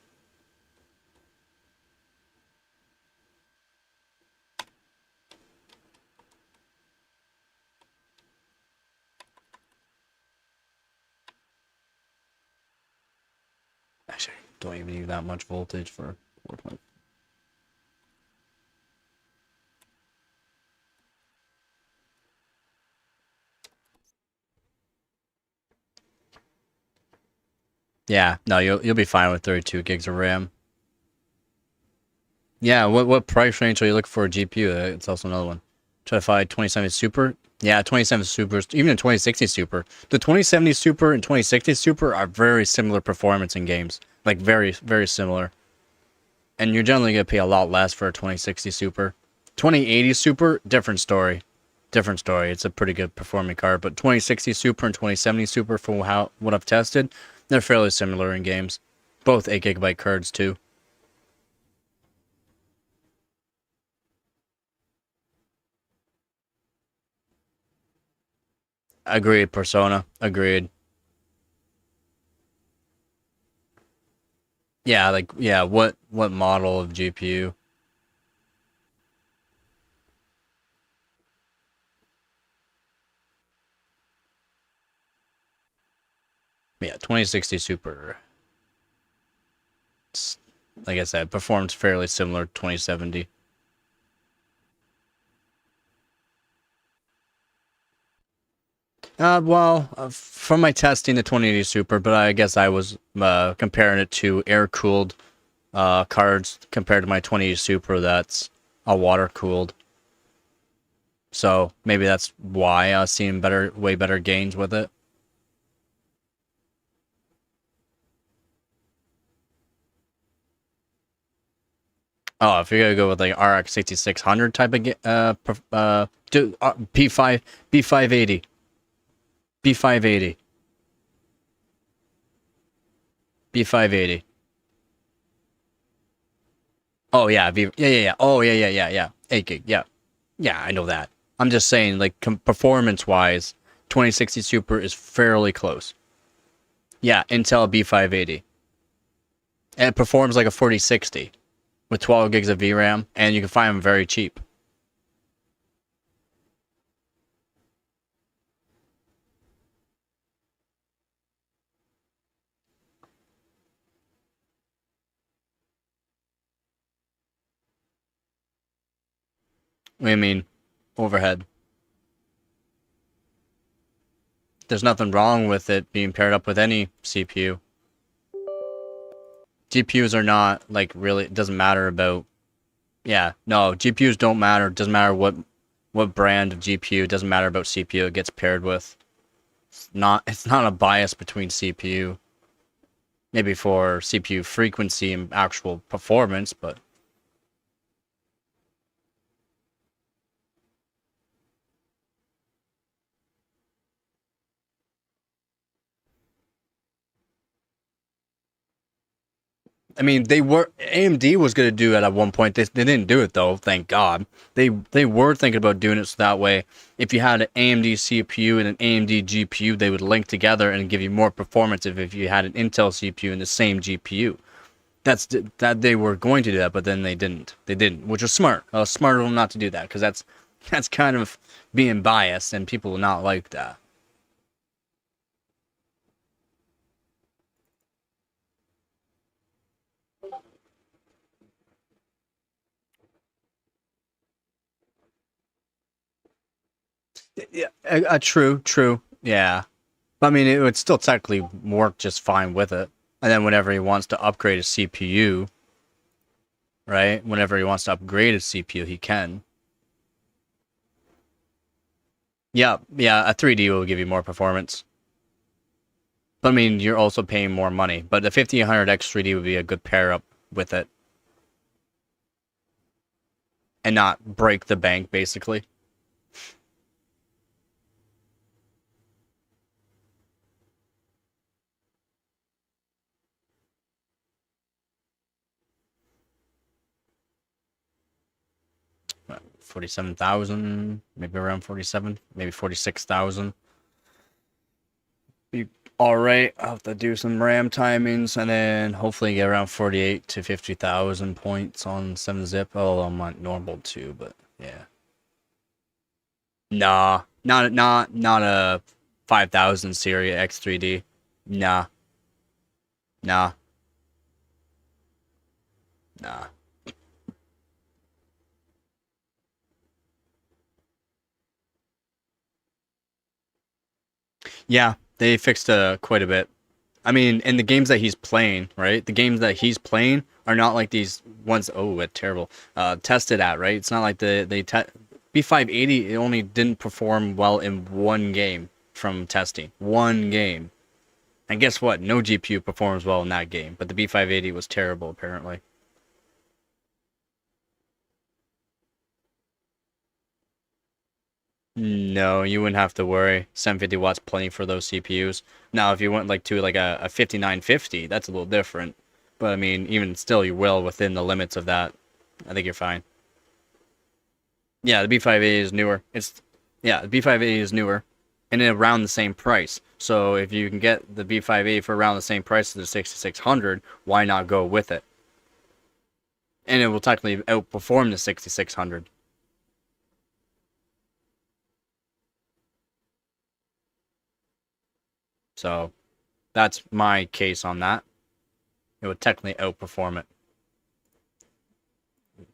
Actually, don't even need that much voltage for 4.5. Yeah, no, you'll be fine with 32 gigs of RAM. Yeah, what price range are you looking for a GPU? It's also another one. Try to find 2070 Super. Yeah, 2070 Super, even a 2060 Super. The 2070 Super and 2060 Super are very similar performance in games. Like, very, very similar. And you're generally going to pay a lot less for a 2060 Super. 2080 Super, different story. Different story. It's a pretty good performing card. But 2060 Super and 2070 Super, for what I've tested, they're fairly similar in games. Both 8 GB cards, too. Agreed, Persona. Agreed. Yeah, like, yeah, what model of GPU? Yeah, 2060 Super. It's, like I said, performs fairly similar to 2070. From my testing, the 2080 Super, but I guess I was comparing it to air-cooled cards compared to my 2080 Super that's a water-cooled. So maybe that's why I was seeing way better gains with it. Oh, if you're gonna go with like RX 6600 type of P5 B580 B580 B580. Oh yeah, yeah. Oh yeah. 8 gig. Yeah, yeah. I know that. I'm just saying, like performance wise, 2060 Super is fairly close. Yeah, Intel B580, and it performs like a 4060 with 12 gigs of VRAM, and you can find them very cheap. I mean, overhead. There's nothing wrong with it being paired up with any CPU. GPUs are not like really. It doesn't matter about. Yeah, no, GPUs don't matter. It doesn't matter what brand of GPU. It doesn't matter about CPU it gets paired with. It's not a bias between CPU. Maybe for CPU frequency and actual performance, but I mean, AMD was going to do it at one point. They didn't do it though, thank God. They were thinking about doing it so that way, if you had an AMD CPU and an AMD GPU, they would link together and give you more performance if you had an Intel CPU and the same GPU. That they were going to do that, but then they didn't. They didn't, which was smart. Smart of them not to do that, because that's kind of being biased, and people will not like that. Yeah, true, yeah. But I mean, it would still technically work just fine with it. And then whenever he wants to upgrade a CPU, right? Whenever he wants to upgrade his CPU, he can. Yeah, a 3D will give you more performance. But I mean, you're also paying more money. But the 5800X 3D would be a good pair up with it. And not break the bank, basically. What, 47,000, maybe around 47, maybe 46,000. Be all right. I'll have to do some RAM timings and then hopefully get around 48 to 50,000 points on 7-zip. Although I'm on normal too, but yeah. Nah, not a 5000 series X3D. Nah, nah, nah. Yeah, they fixed quite a bit. I mean, in the games that he's playing, right? The games that he's playing are not like these ones. Oh, it's terrible. Tested at, right? It's not like B580. It only didn't perform well in one game from testing. One game. And guess what? No GPU performs well in that game. But the B580 was terrible, apparently. No, you wouldn't have to worry. 750 watts plenty for those CPUs. Now, if you went like to like a 5950, that's a little different. But I mean, even still, you're well within the limits of that. I think you're fine. Yeah, the B580 is newer. The B580 is newer, and around the same price. So if you can get the B580 for around the same price as the 6600, why not go with it? And it will technically outperform the 6600. So that's my case on that. It would technically outperform it.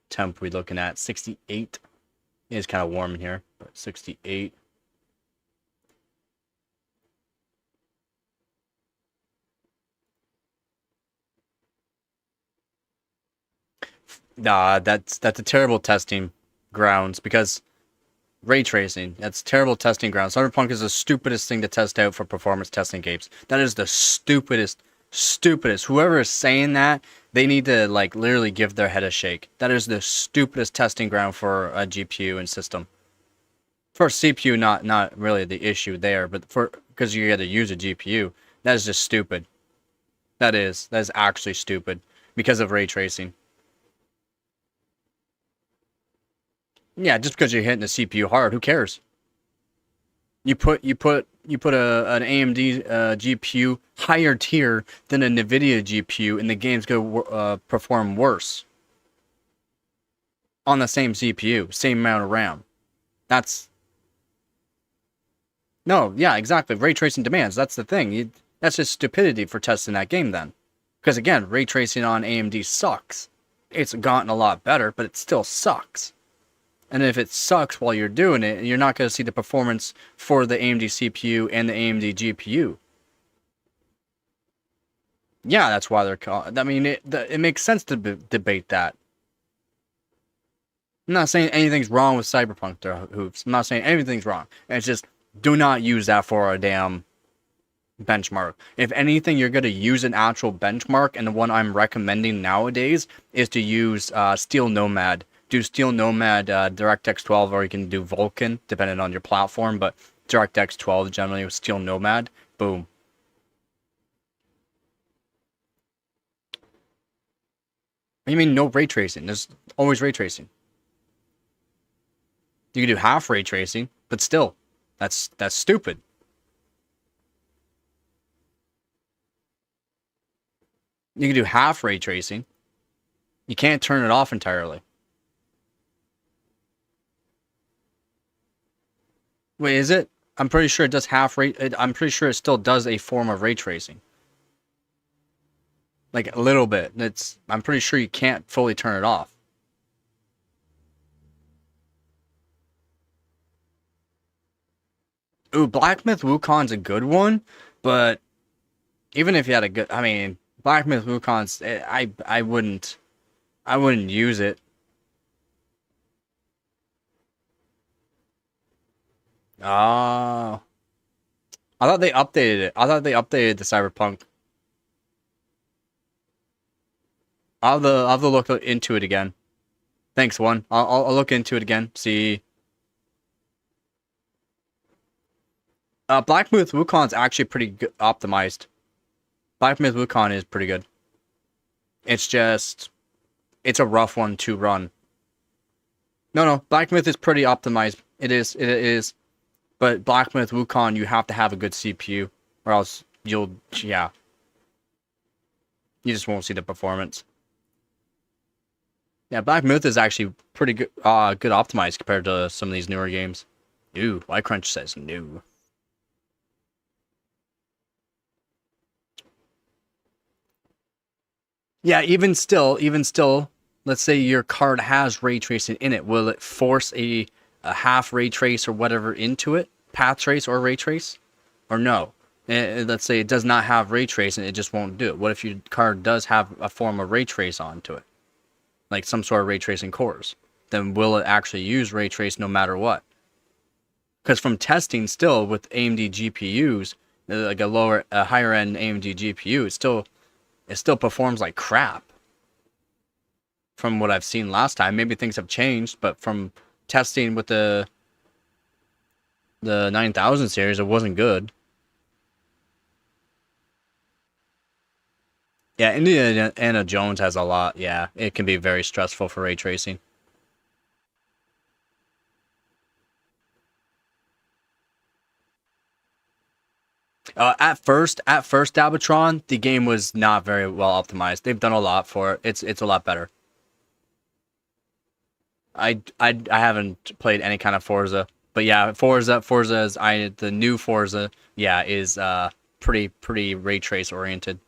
Temp we're looking at 68. It is kind of warm in here, but 68. Nah, that's a terrible testing grounds because ray tracing, that's terrible testing grounds. Cyberpunk is the stupidest thing to test out for performance testing games. That is the stupidest. Whoever is saying that, they need to like literally give their head a shake. That is the stupidest testing ground for a GPU and system. For CPU, not really the issue there, but for because you got to use a GPU, that is just stupid. That is actually stupid because of ray tracing. Yeah, just because you're hitting the CPU hard, who cares? You put an AMD GPU higher tier than a NVIDIA GPU, and the game's gonna perform worse on the same CPU, same amount of RAM. That's no, yeah, exactly. Ray tracing demands. That's the thing. That's just stupidity for testing that game then, because again, ray tracing on AMD sucks. It's gotten a lot better, but it still sucks. And if it sucks while you're doing it, you're not going to see the performance for the AMD CPU and the AMD GPU. Yeah, that's why they're called. I mean, it makes sense to debate that. I'm not saying anything's wrong with Cyberpunk hoops. I'm not saying anything's wrong. It's just do not use that for a damn benchmark. If anything, you're going to use an actual benchmark, and the one I'm recommending nowadays is to use Steel Nomad. Do Steel Nomad DirectX 12, or you can do Vulkan, depending on your platform, but DirectX 12 generally with Steel Nomad, boom. What do you mean no ray tracing? There's always ray tracing. You can do half ray tracing, but still, that's stupid. You can do half ray tracing. You can't turn it off entirely. Wait, is it? I'm pretty sure it does half ray. I'm pretty sure it still does a form of ray tracing. Like a little bit. I'm pretty sure you can't fully turn it off. Ooh, Black Myth Wukong's a good one, but even if you had a good, I mean, Black Myth Wukong's, I wouldn't use it. Oh, I thought they updated it. I thought they updated the Cyberpunk. I'll have to look into it again. Thanks, one. I'll look into it again. See. Black Myth Wukong's actually pretty good, optimized. Black Myth Wukong is pretty good. It's just, it's a rough one to run. No, Black Myth is pretty optimized. It is. But Black Myth Wukong, you have to have a good CPU, or else yeah, you just won't see the performance. Yeah, Black Myth is actually pretty good, good optimized compared to some of these newer games. Ooh, Crunch says no. Yeah, even still, let's say your card has ray tracing in it. Will it force a half ray trace or whatever into it? Path trace or ray trace? Or no? Let's say it does not have ray trace and it just won't do it. What if your card does have a form of ray trace onto it? Like some sort of ray tracing cores? Then will it actually use ray trace no matter what? Because from testing still with AMD GPUs, like a higher end AMD GPU, it still performs like crap. From what I've seen last time, maybe things have changed, but from testing with the 9000 series, it wasn't good. Yeah, Indiana Jones has a lot. Yeah, it can be very stressful for ray tracing. At first, Dabatron, the game was not very well optimized. They've done a lot for it. It's a lot better. I haven't played any kind of Forza, but yeah, Forza is the new Forza. Yeah, is pretty ray trace oriented.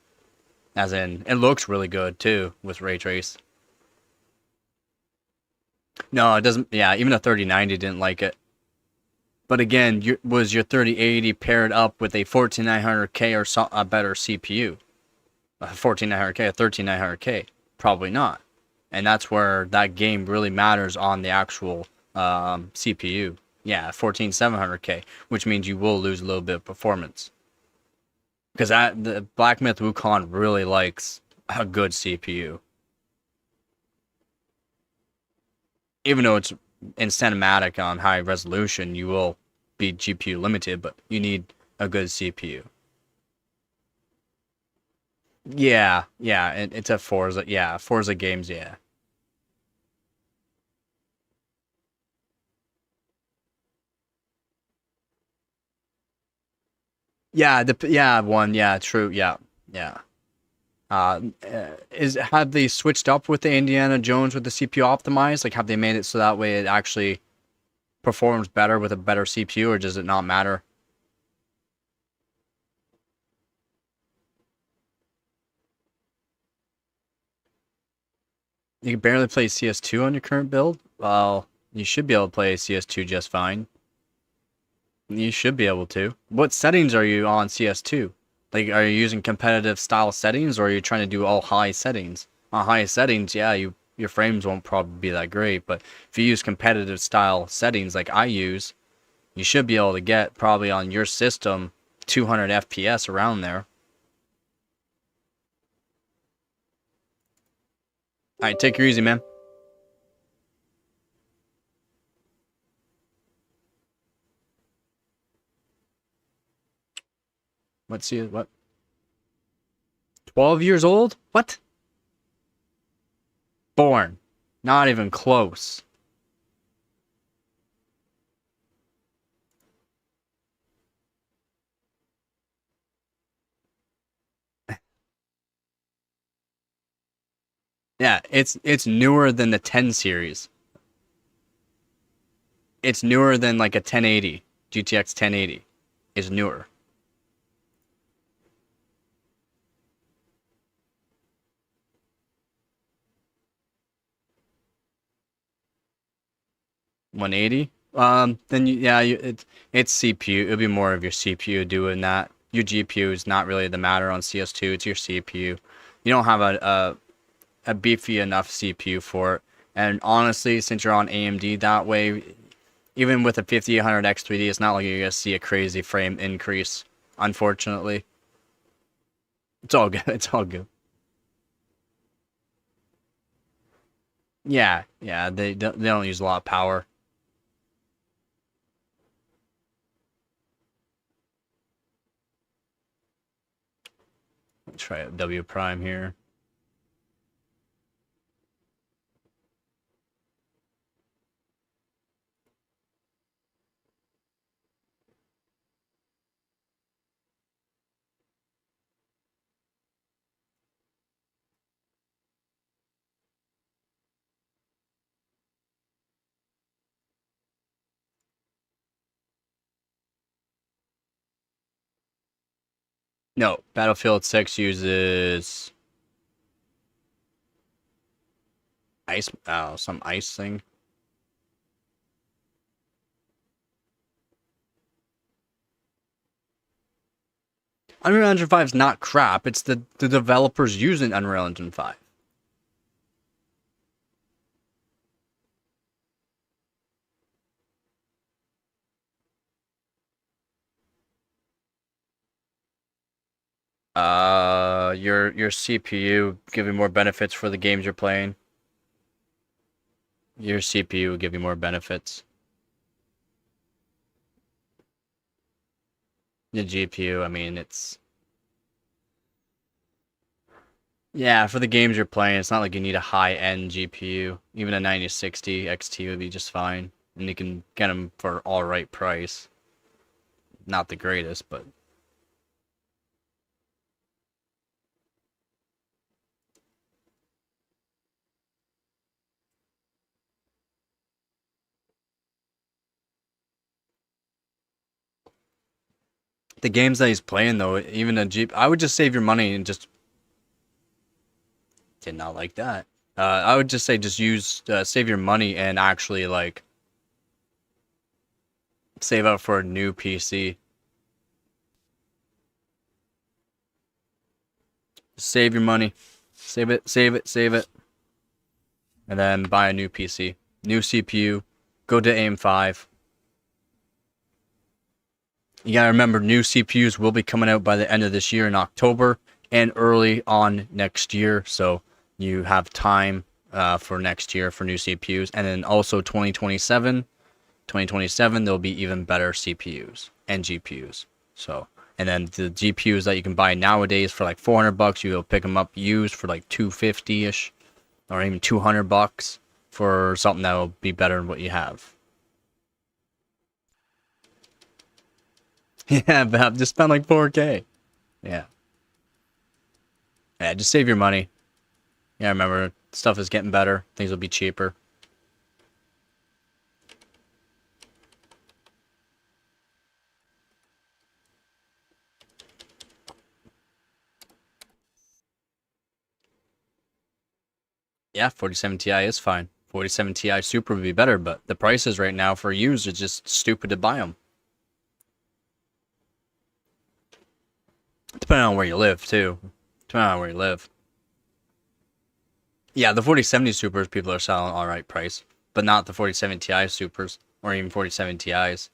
As in, it looks really good too with ray trace. No, it doesn't. Yeah, even a 3090 didn't like it. But again, was your 3080 paired up with a 14900K or a better CPU? A 14900K, a 13900K? Probably not. And that's where that game really matters on the actual CPU. Yeah, 14700K, which means you will lose a little bit of performance. Because the Black Myth Wukong really likes a good CPU. Even though it's in cinematic on high resolution, you will be GPU limited, but you need a good CPU. Yeah, it's a Forza. Yeah, Forza games. Yeah, one. Yeah, true. Yeah. Have they switched up with the Indiana Jones with the CPU optimized? Like, have they made it so that way it actually performs better with a better CPU, or does it not matter? You can barely play CS2 on your current build? Well, you should be able to play CS2 just fine. You should be able to. What settings are you on CS2? Like, are you using competitive style settings, or are you trying to do all high settings? On high settings, yeah, your frames won't probably be that great, but if you use competitive style settings like I use, you should be able to get probably on your system 200 FPS around there. Alright, take her easy, man. Let's see what? 12 years old? What? born. Not even close. Yeah, it's newer than the 10 series. It's newer than like a 1080. GTX 1080 is newer. 180. It's CPU. It'll be more of your CPU doing that. Your GPU is not really the matter on CS2. It's your CPU. You don't have a beefy enough CPU for it. And honestly, since you're on AMD that way, even with a 5800 X3D, it's not like you're gonna see a crazy frame increase. Unfortunately, it's all good. It's all good. Yeah, yeah. They don't use a lot of power. Let's try a W prime here. No, Battlefield 6 uses ice. Oh, some ice thing. Unreal Engine 5 is not crap. It's the developers using Unreal Engine 5. Your CPU give you more benefits for the games you're playing. Your CPU will give you more benefits. The GPU, I mean, it's yeah, for the games you're playing, it's not like you need a high-end GPU. Even a 9060 XT would be just fine, and you can get them for all right price. Not the greatest, but the games that he's playing though, even a G, I would just save your money and just did not like that. I would just say just use save your money and actually like save up for a new PC. Save your money, save it, save it, save it, and then buy a new PC, new CPU. Go to AIM 5. You gotta remember, new CPUs will be coming out by the end of this year in October and early on next year. So you have time for next year for new CPUs, and then also 2027 there'll be even better CPUs and GPUs. So, and then the GPUs that you can buy nowadays for like $400, you'll pick them up used for like 250 ish, or even $200 for something that will be better than what you have. Yeah, but just spend like 4K. Yeah. Yeah, just save your money. Yeah, remember, stuff is getting better. Things will be cheaper. Yeah, 47 Ti is fine. 47 Ti Super would be better, but the prices right now for used are just stupid to buy them. Depending on where you live, too. Depending on where you live. Yeah, the 4070 Supers people are selling alright price, but not the 47 Ti Supers or even 47 Ti's.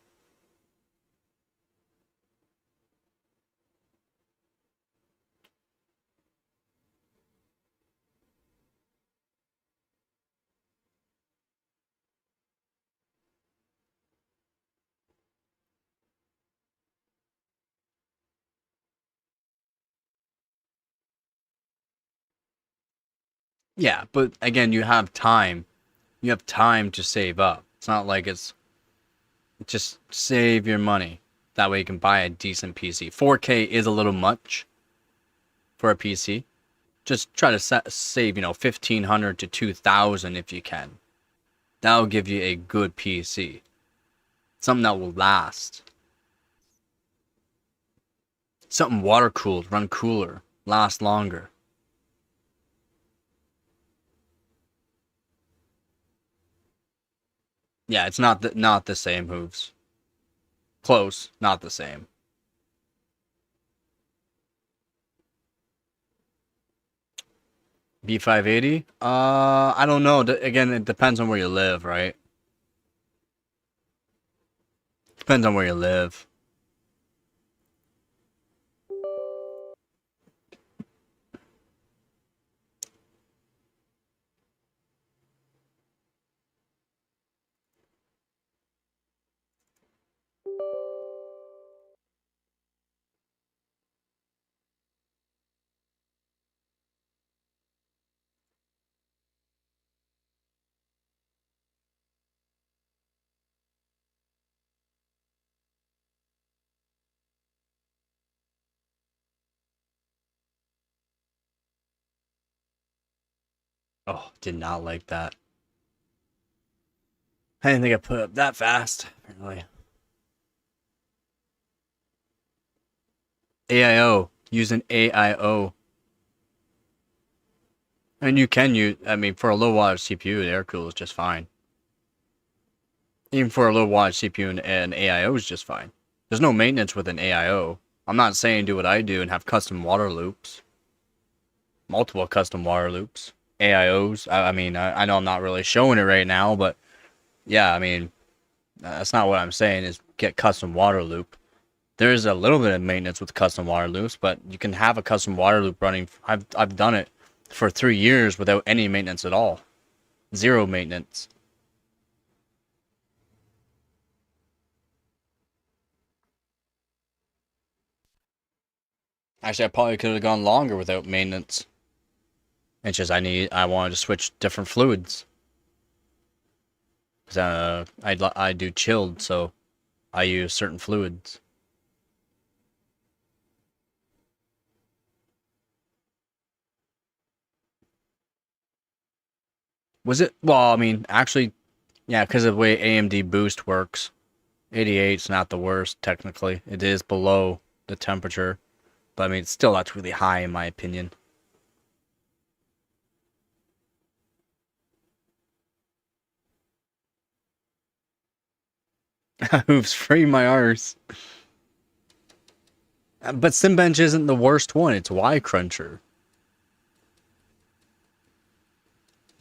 Yeah, but again, you have time. You have time to save up. It's not like it's just save your money. That way you can buy a decent PC. 4K is a little much for a PC. Just try to save, 1,500 to 2,000 if you can. That'll give you a good PC. Something that will last. Something water cooled, run cooler, last longer. Yeah, it's not the same hooves. Close, not the same. B580? I don't know. Again, it depends on where you live, right? Depends on where you live. Oh, did not like that. I didn't think I put up that fast. Apparently. AIO. Using AIO. And you can use, I mean, for a low wattage CPU, the air cool is just fine. Even for a low wattage CPU and AIO is just fine. There's no maintenance with an AIO. I'm not saying do what I do and have custom water loops. Multiple custom water loops. AIOs. I know I'm not really showing it right now, but yeah, I mean, that's not what I'm saying is get custom water loop. There is a little bit of maintenance with custom water loops, but you can have a custom water loop running. I've done it for 3 years without any maintenance at all. Zero maintenance. Actually, I probably could have gone longer without maintenance. It's just I wanted to switch different fluids. Cause I do chilled, so I use certain fluids. Was it? Well, I mean, actually, yeah, because of the way AMD Boost works, 88's not the worst technically. It is below the temperature, but I mean, still that's really high in my opinion. Hooves free my arse. But Simbench isn't the worst one. It's Y Cruncher.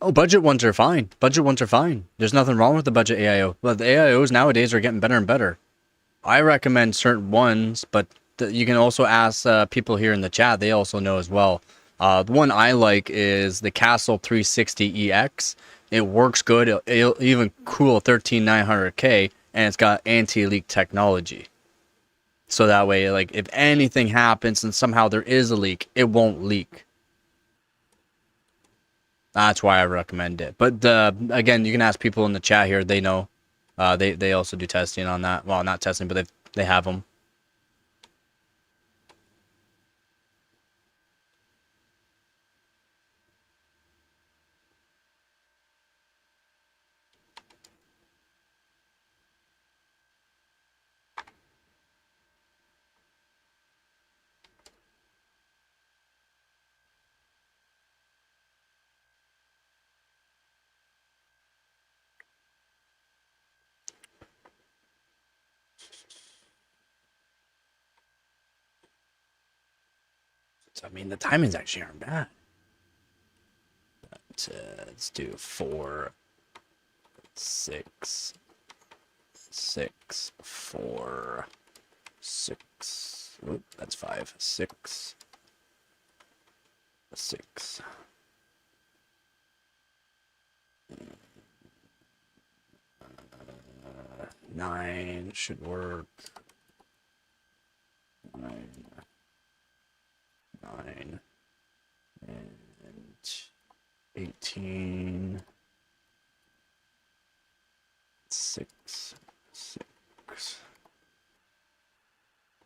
Oh, budget ones are fine. Budget ones are fine. There's nothing wrong with the budget AIO. But the AIOs nowadays are getting better and better. I recommend certain ones, but you can also ask people here in the chat. They also know as well. The one I like is the Castle 360EX. It works good. It'll even cool 13900K, and it's got anti-leak technology. So that way, like, if anything happens and somehow there is a leak, it won't leak. That's why I recommend it. But again, you can ask people in the chat here. They know. They also do testing on that. Well, not testing, but they have them. So I mean, the timings actually aren't bad. But, let's do 4, 6, 6, 4, 6. Oop, that's 5. 6, 6. 9 should work. 9, 9, and 8. 14. 6. 6.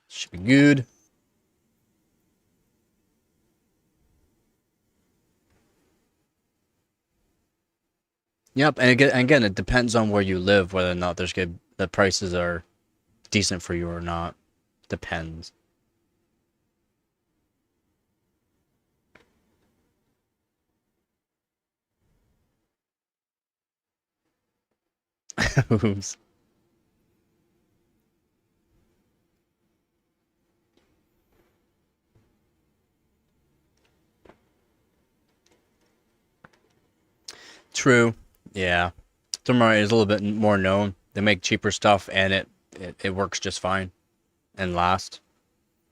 Should be good. Yep, and again, it depends on where you live, whether or not the prices are decent for you or not. Depends. Oops. True. Yeah. Thermite is a little bit more known. They make cheaper stuff, and it works just fine and lasts.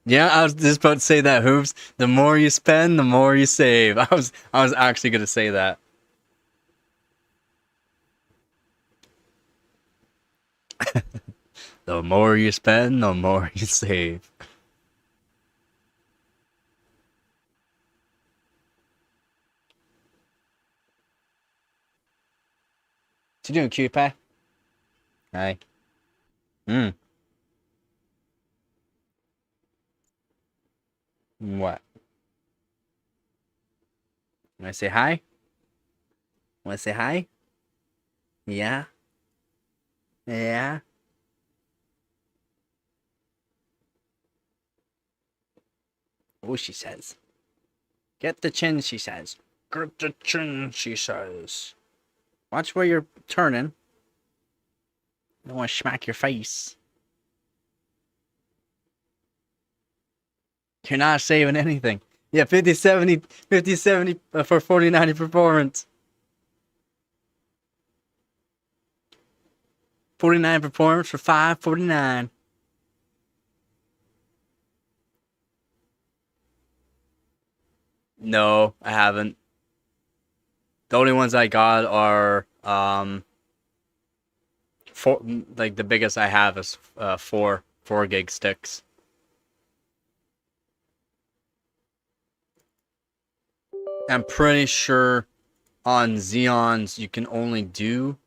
Yeah, I was just about to say that, Hoops. The more you spend, the more you save. I was actually gonna say that. The more you spend, the more you save. What you doing, cutie pie? Hi. Hmm. What? Want to say hi? Want to say hi? Yeah. Yeah. Oh, she says. Get the chin, she says. Get the chin, she says. Watch where you're turning. I don't want to smack your face. You're not saving anything. Yeah, 50-70, 50-70 for 40-90 performance. 49 performance for 549. No, I haven't. The only ones I got are four, like the biggest I have is 4 gig sticks. I'm pretty sure on Xeons you can only do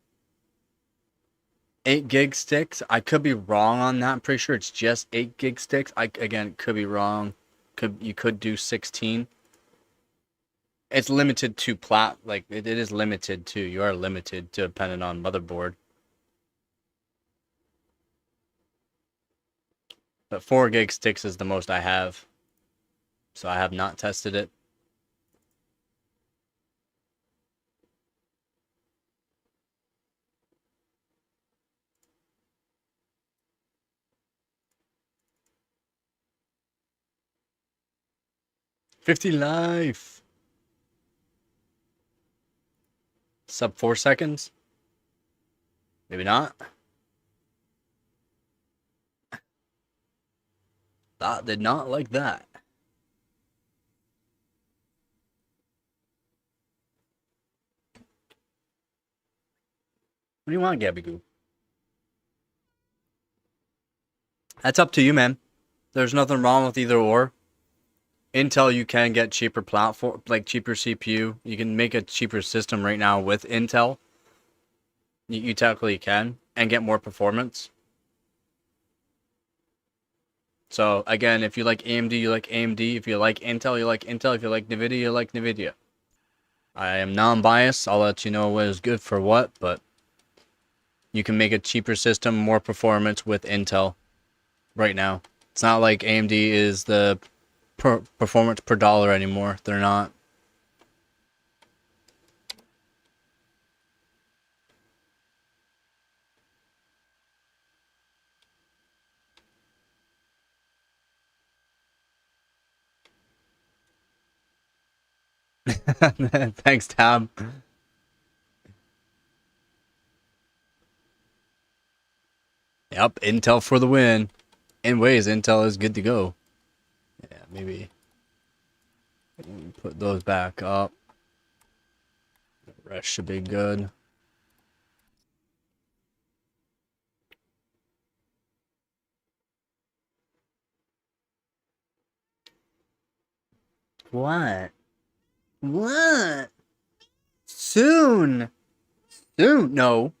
8 gig sticks. I could be wrong on that. I'm pretty sure it's just 8 gig sticks. I again could be wrong. You could do 16. It's limited to like it is limited to. You are limited to depending on motherboard. But 4 gig sticks is the most I have. So I have not tested it. $50 life. Sub 4 seconds? Maybe not. That did not like that. What do you want, Gabby Goo? That's up to you, man. There's nothing wrong with either or. Intel, you can get cheaper platform, like cheaper CPU. You can make a cheaper system right now with Intel. You technically can and get more performance. So again, if you like AMD, you like AMD. If you like Intel, you like Intel. If you like NVIDIA, you like NVIDIA. I am non-biased. I'll let you know what is good for what, but you can make a cheaper system, more performance with Intel right now. It's not like AMD is the performance per dollar anymore. They're not. Thanks, Tab. Yep, Intel for the win. In ways, Intel is good to go. Yeah, maybe put those back up. The rest should be good. What? What? soon. Soon, no.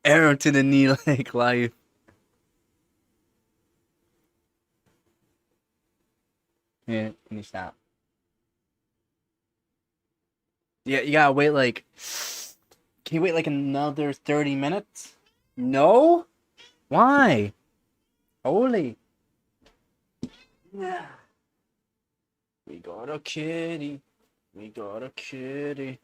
Arrow to the knee like life. Yeah, can you stop? Yeah, you gotta wait like. Can you wait like another 30 minutes? No? Why? Holy. Yeah. We got a kitty. We got a kitty.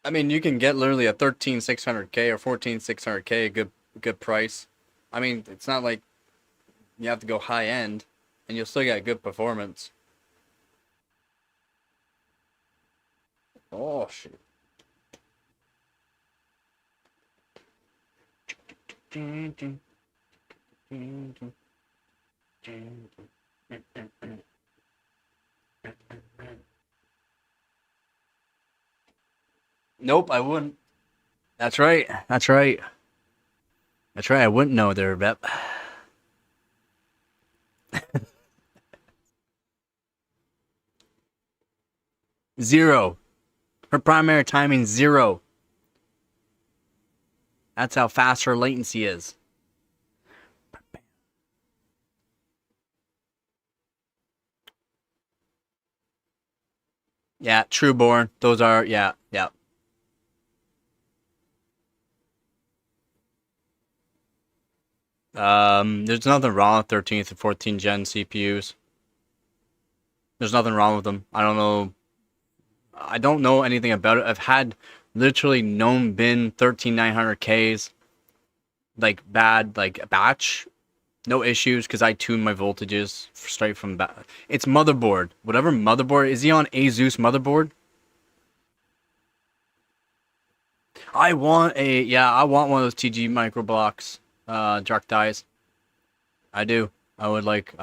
I mean, you can get literally a 13,600K or 14,600K, good price. I mean, it's not like you have to go high end, and you'll still get good performance. Oh shit. Nope, I wouldn't. That's right. That's right. That's right. I wouldn't know there, Bep. Zero. Her primary timing 0. That's how fast her latency is. Yeah, Trueborn. Those are, yeah, yeah. There's nothing wrong with 13th and 14th gen CPUs. There's nothing wrong with them. I don't know anything about it. I've had literally known bin 13900Ks, like bad, like batch, no issues because I tune my voltages straight from it's motherboard. Whatever motherboard is he on? Asus motherboard. I want one of those TG micro blocks, dark dyes. I do. I would like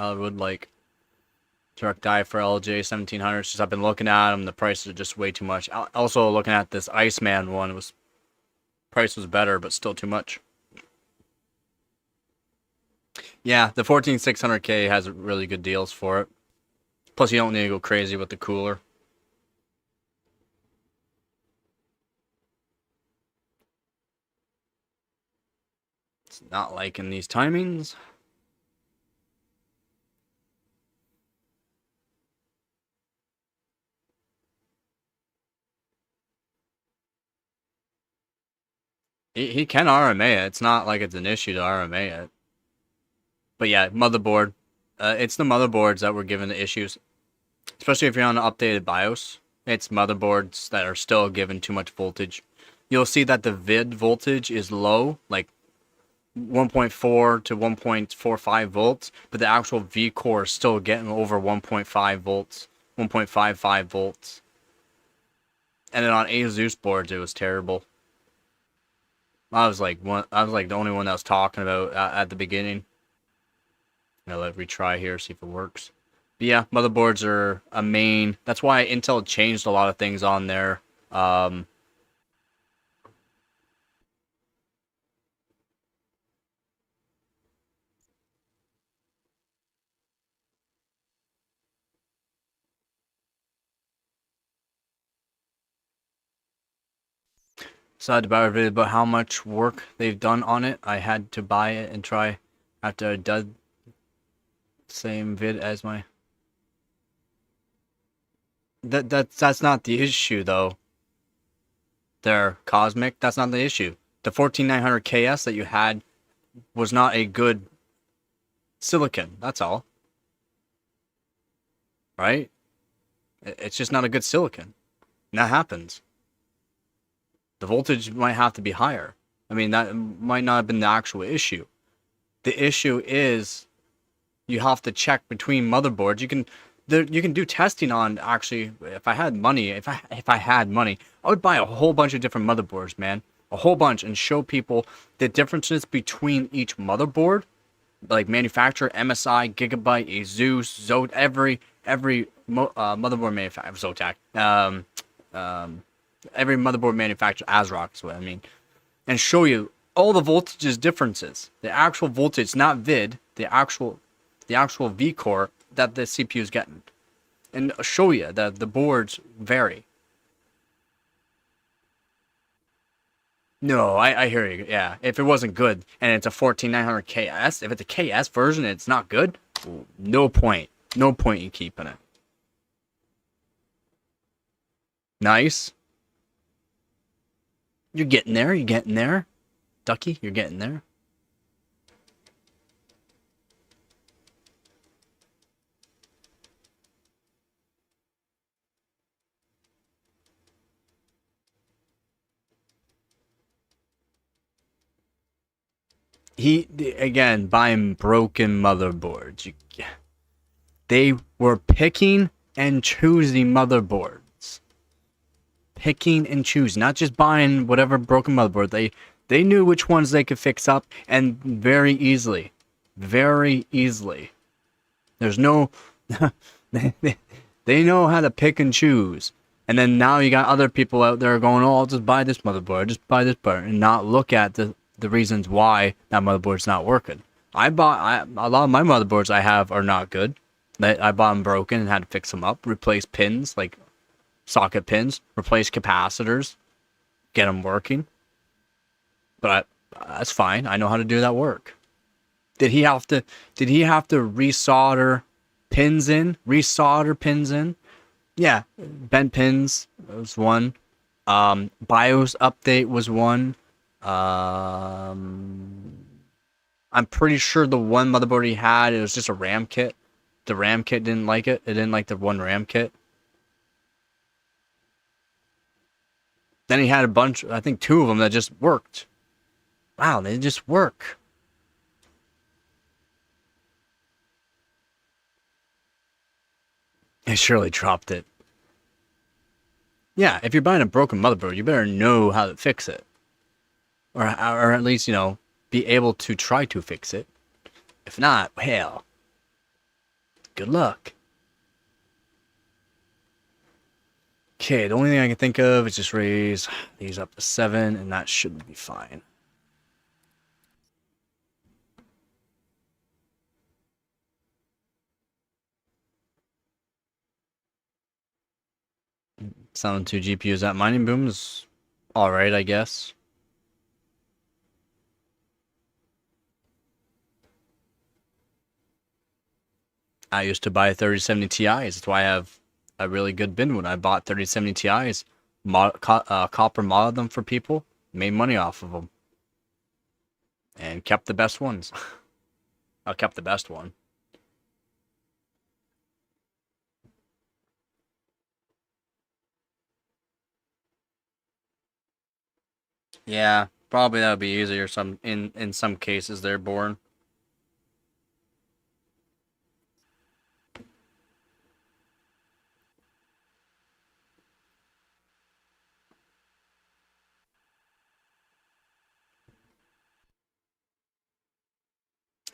dark dye for LJ 1700s. Just I've been looking at them. The prices are just way too much. Also looking at this Iceman one. Price was better, but still too much. Yeah, the 14600K has really good deals for it. Plus, you don't need to go crazy with the cooler. It's not liking these timings. He can RMA it. It's not like it's an issue to RMA it. But yeah, motherboard. It's the motherboards that were given the issues. Especially if you're on an updated BIOS. It's motherboards that are still given too much voltage. You'll see that the vid voltage is low, like 1.4 to 1.45 volts, but the actual V core is still getting over 1.5 volts, 1.55 volts. And then on Asus boards, it was terrible. I was like the only one that was talking about at the beginning. Now let me retry here, see if it works. But yeah, motherboards are a main. That's why Intel changed a lot of things on there. Decided about a video about how much work they've done on it. I had to buy it and try after I did same vid as my. That's not the issue though. They're Cosmic. That's not the issue. The 14900KS that you had was not a good silicon. That's all. Right? It's just not a good silicon. And that happens. The voltage might have to be higher. I mean, that might not have been the actual issue. The issue is you have to check between motherboards. You can do testing on actually. If I had money, if I had money, I would buy a whole bunch of different motherboards, man, a whole bunch, and show people the differences between each motherboard, like manufacturer, MSI, Gigabyte, Asus, Zotac, every motherboard manufacturer, Zotac, every motherboard manufacturer, ASRock is what I mean, and show you all the voltages differences, the actual voltage, not vid, the actual the actual V-core that the CPU is getting, and show you that the boards vary. No, I hear you. Yeah, if it wasn't good and it's a 14900 KS, if it's a KS version and it's not good, no point. No point in keeping it. Nice. You're getting there. You're getting there. Ducky, you're getting there. Again, buying broken motherboards. They were picking and choosing motherboards. Picking and choosing, not just buying whatever broken motherboard. They knew which ones they could fix up, and very easily. Very easily. There's no... they know how to pick and choose. And then now you got other people out there going, oh, I'll just buy this motherboard, just buy this part, and not look at the reasons why that motherboard's not working. A lot of my motherboards I have are not good. I bought them broken and had to fix them up, replace pins, like socket pins, replace capacitors, get them working. But that's fine. I know how to do that work. Did he have to resolder pins in? Resolder pins in? Yeah, bent pins was one. BIOS update was one. I'm pretty sure the one motherboard he had, it was just a RAM kit. The RAM kit didn't like it. It didn't like the one RAM kit. Then he had a bunch, I think 2 of them that just worked. Wow, they just work. I surely dropped it. Yeah, if you're buying a broken motherboard, you better know how to fix it. Or at least, be able to try to fix it. If not, hell, good luck. Okay, the only thing I can think of is just raise these up to 7, and that should be fine. Selling 2 GPUs at Mining Boom is alright, I guess. I used to buy 3070 Ti's. That's why I have a really good bin when I bought 3070 Ti's. Copper modded them for people, made money off of them, and kept the best ones. I kept the best one. Yeah, probably that would be easier. In some cases, they're born.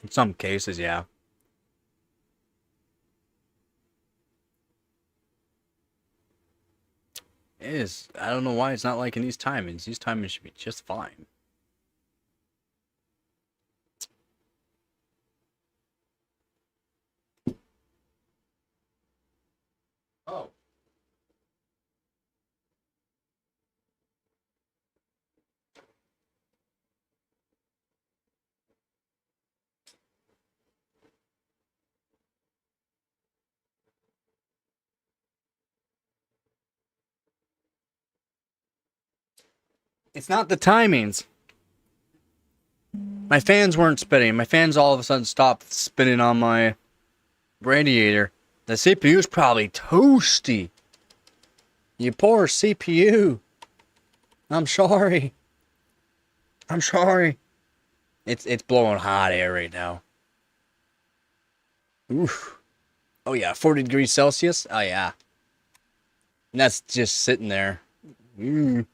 In some cases, yeah. It is. I don't know why it's not like in these timings. These timings should be just fine. Oh. It's not the timings. My fans weren't spinning. My fans all of a sudden stopped spinning on my radiator. The CPU's probably toasty. You poor CPU. I'm sorry. I'm sorry. It's blowing hot air right now. Oof. Oh yeah, 40 degrees Celsius? Oh yeah. And that's just sitting there. Mm.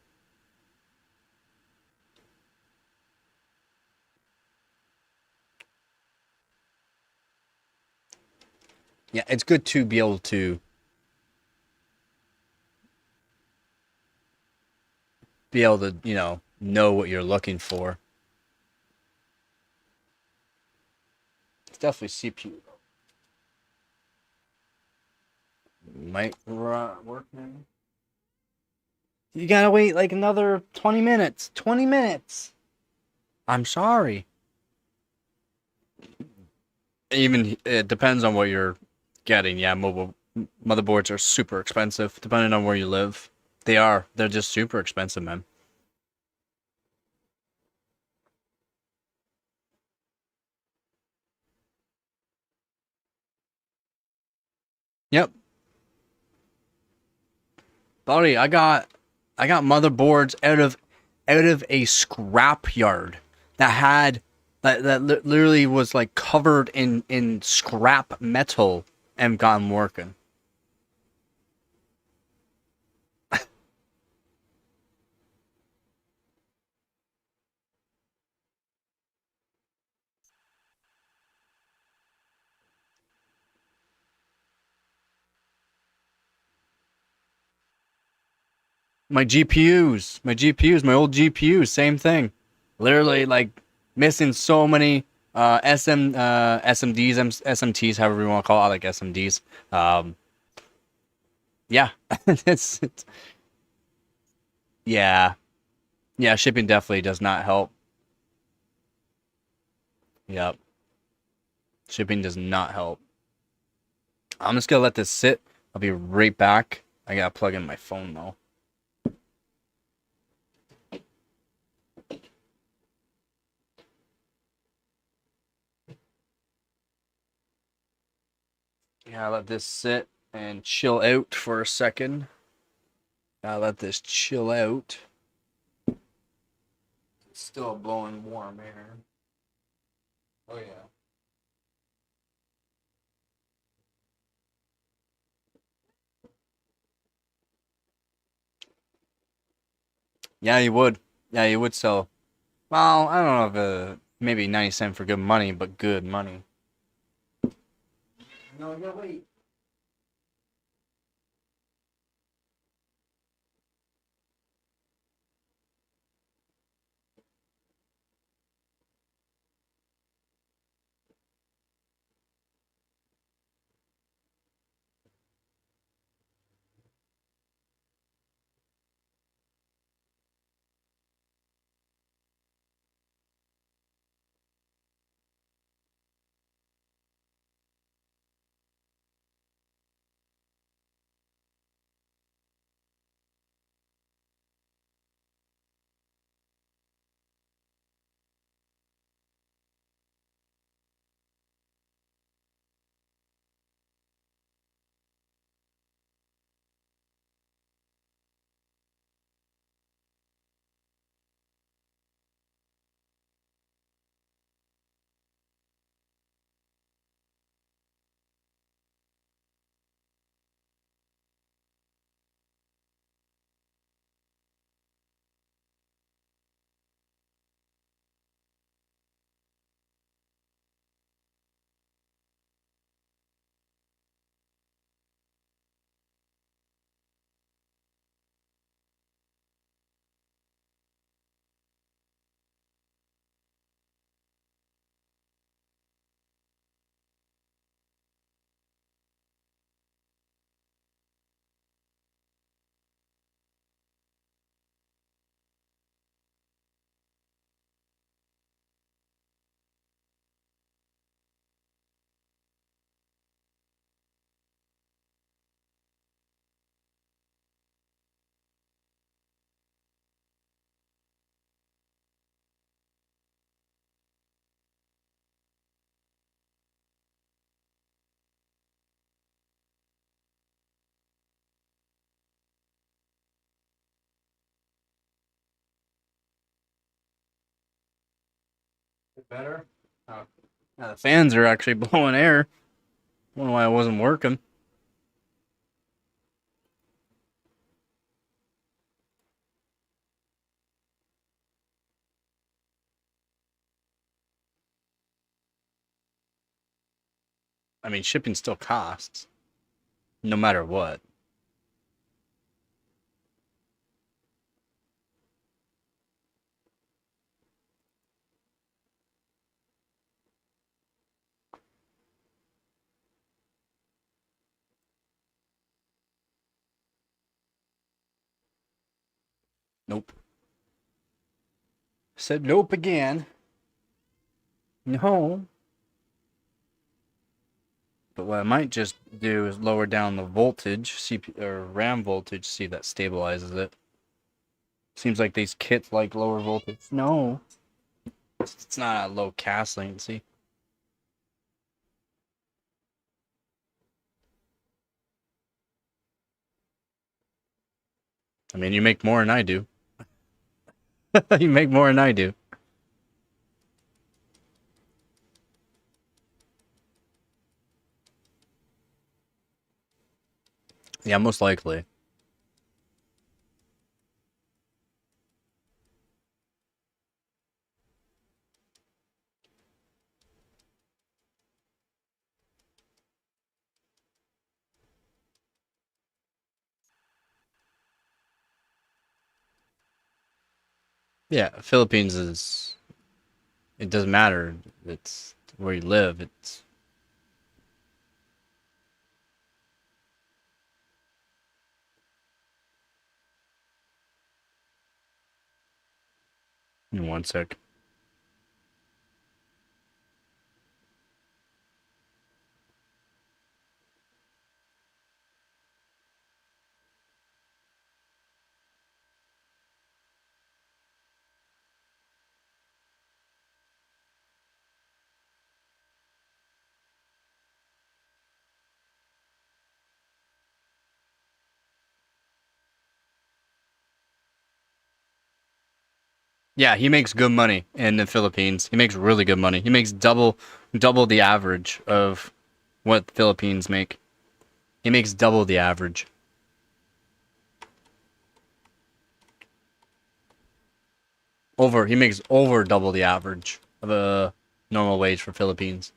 Yeah, it's good to be able to know what you're looking for. It's definitely CPU. Might work now. You gotta wait like another 20 minutes. 20 minutes. I'm sorry. Even it depends on what you're getting. Yeah, mobile motherboards are super expensive depending on where you live. They are. They're just super expensive, man. Yep. Buddy, I got motherboards out of a scrap yard that had that literally was like covered in scrap metal and got 'em working. My old GPUs, same thing. Literally like missing so many SMDs, SMTs, however you want to call it, I like SMDs. Yeah, it's yeah, yeah. Shipping definitely does not help. Yep, shipping does not help. I'm just gonna let this sit. I'll be right back. I gotta plug in my phone though. Yeah, let this sit and chill out for a second. Gotta let this chill out. It's still blowing warm air. Oh yeah. Yeah, you would. Yeah, you would sell. Well, I don't know if maybe 90 cents for good money, but good money. No, you gotta wait. Better. Oh. Now the fans are actually blowing air. I don't know why it wasn't working. I mean, shipping still costs, no matter what. Nope. Said nope again. No. But what I might just do is lower down the voltage, CPU or RAM voltage, see if that stabilizes it. Seems like these kits like lower voltage. No. It's not a low cast latency. I mean, you make more than I do. You make more than I do. Yeah, most likely. Yeah, Philippines is. It doesn't matter. It's where you live. It's. In one sec. Yeah, he makes good money in the Philippines. He makes really good money. He makes double the average of what the Philippines make. He makes double the average. He makes over double the average of a normal wage for Philippines.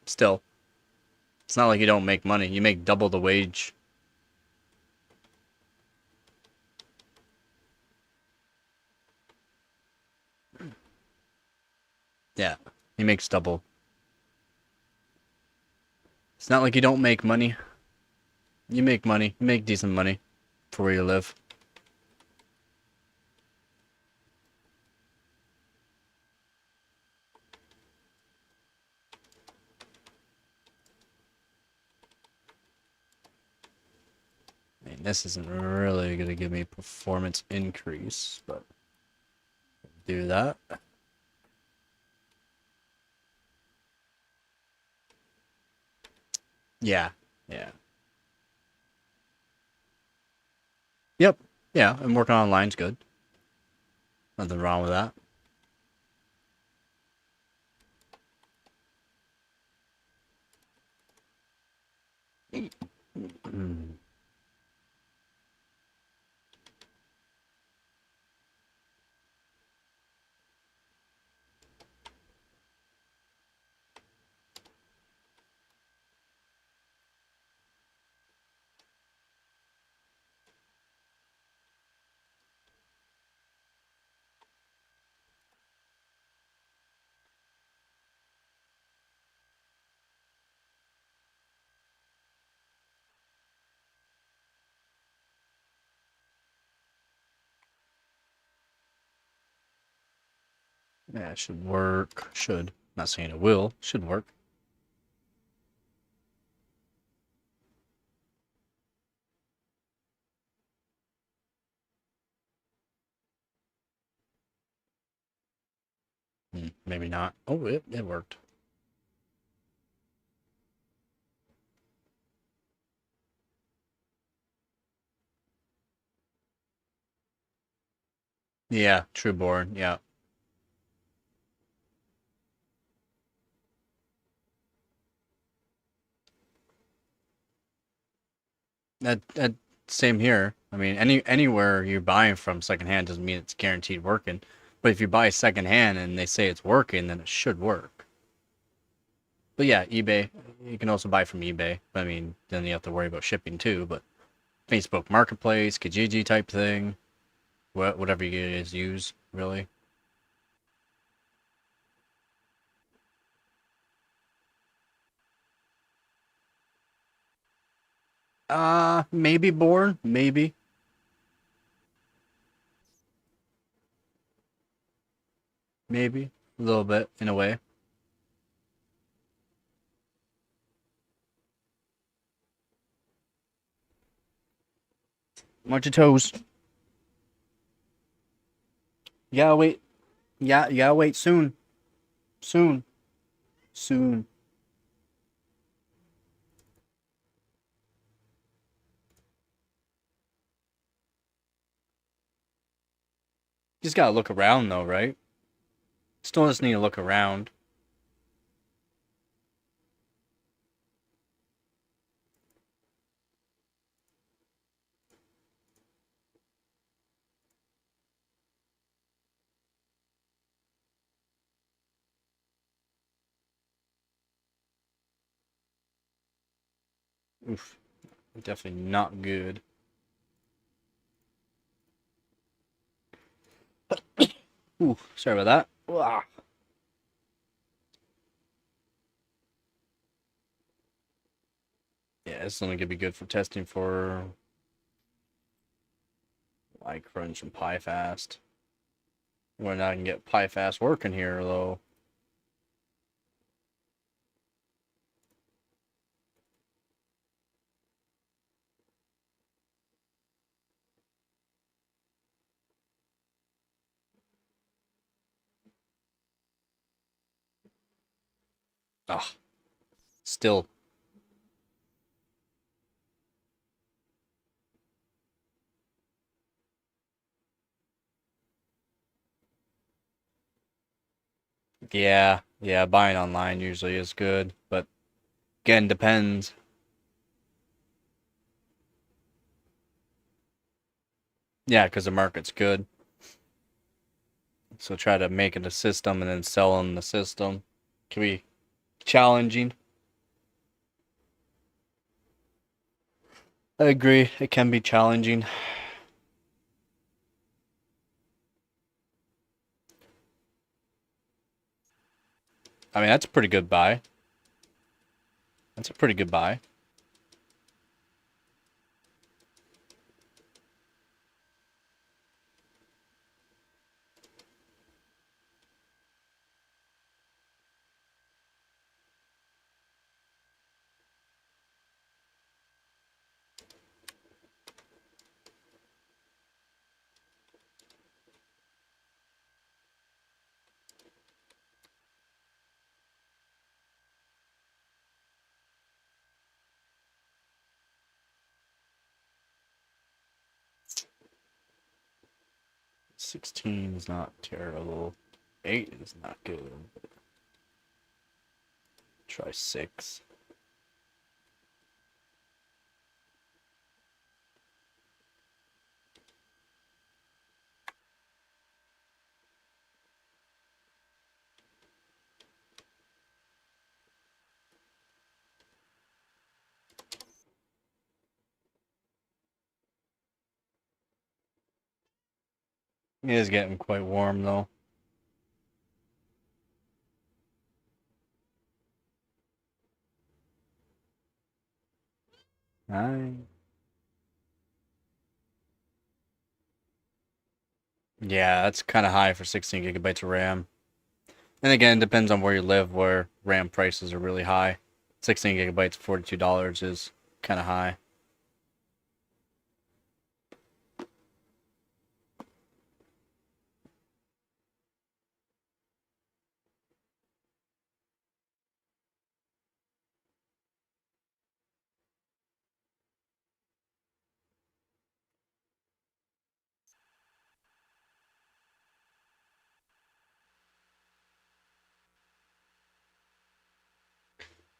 Still, it's not like you don't make money. You make double the wage. Yeah, he makes double. It's not like you don't make money. You make money. You make decent money for where you live. I mean, this isn't really going to give me performance increase, but do that. Yeah, yeah. Yep, yeah, and working online's good. Nothing wrong with that. Yeah, it should work. Should. Not saying it will. Should work. Maybe not. Oh, it worked. Yeah, true born. Yeah. That same here. I mean, anywhere you're buying from secondhand doesn't mean it's guaranteed working. But if you buy secondhand and they say it's working, then it should work. But yeah, eBay. You can also buy from eBay. I mean, then you have to worry about shipping too. But Facebook Marketplace, Kijiji type thing, whatever you guys use, really. Maybe bored, maybe. Maybe a little bit in a way. Watch your toes. You gotta wait. Yeah, you gotta wait soon. Soon. Soon. Just gotta look around though, right? Still just need to look around. Oof. Definitely not good. Ooh, sorry about that. Uah. Yeah, this is only gonna be good for testing for like Crunch and PyFast. When I can get PyFast working here though. Ah, still. Yeah, buying online usually is good, but again, depends. Yeah, because the market's good. So try to make it a system and then sell on the system. Can be challenging. I agree. It can be challenging. I mean, that's a pretty good buy. That's a pretty good buy. $16 is not terrible. 8 is not good. Try 6. It is getting quite warm though. Alright. Yeah, that's kind of high for 16 gigabytes of RAM. And again, it depends on where you live, where RAM prices are really high. 16 gigabytes, $42 is kind of high.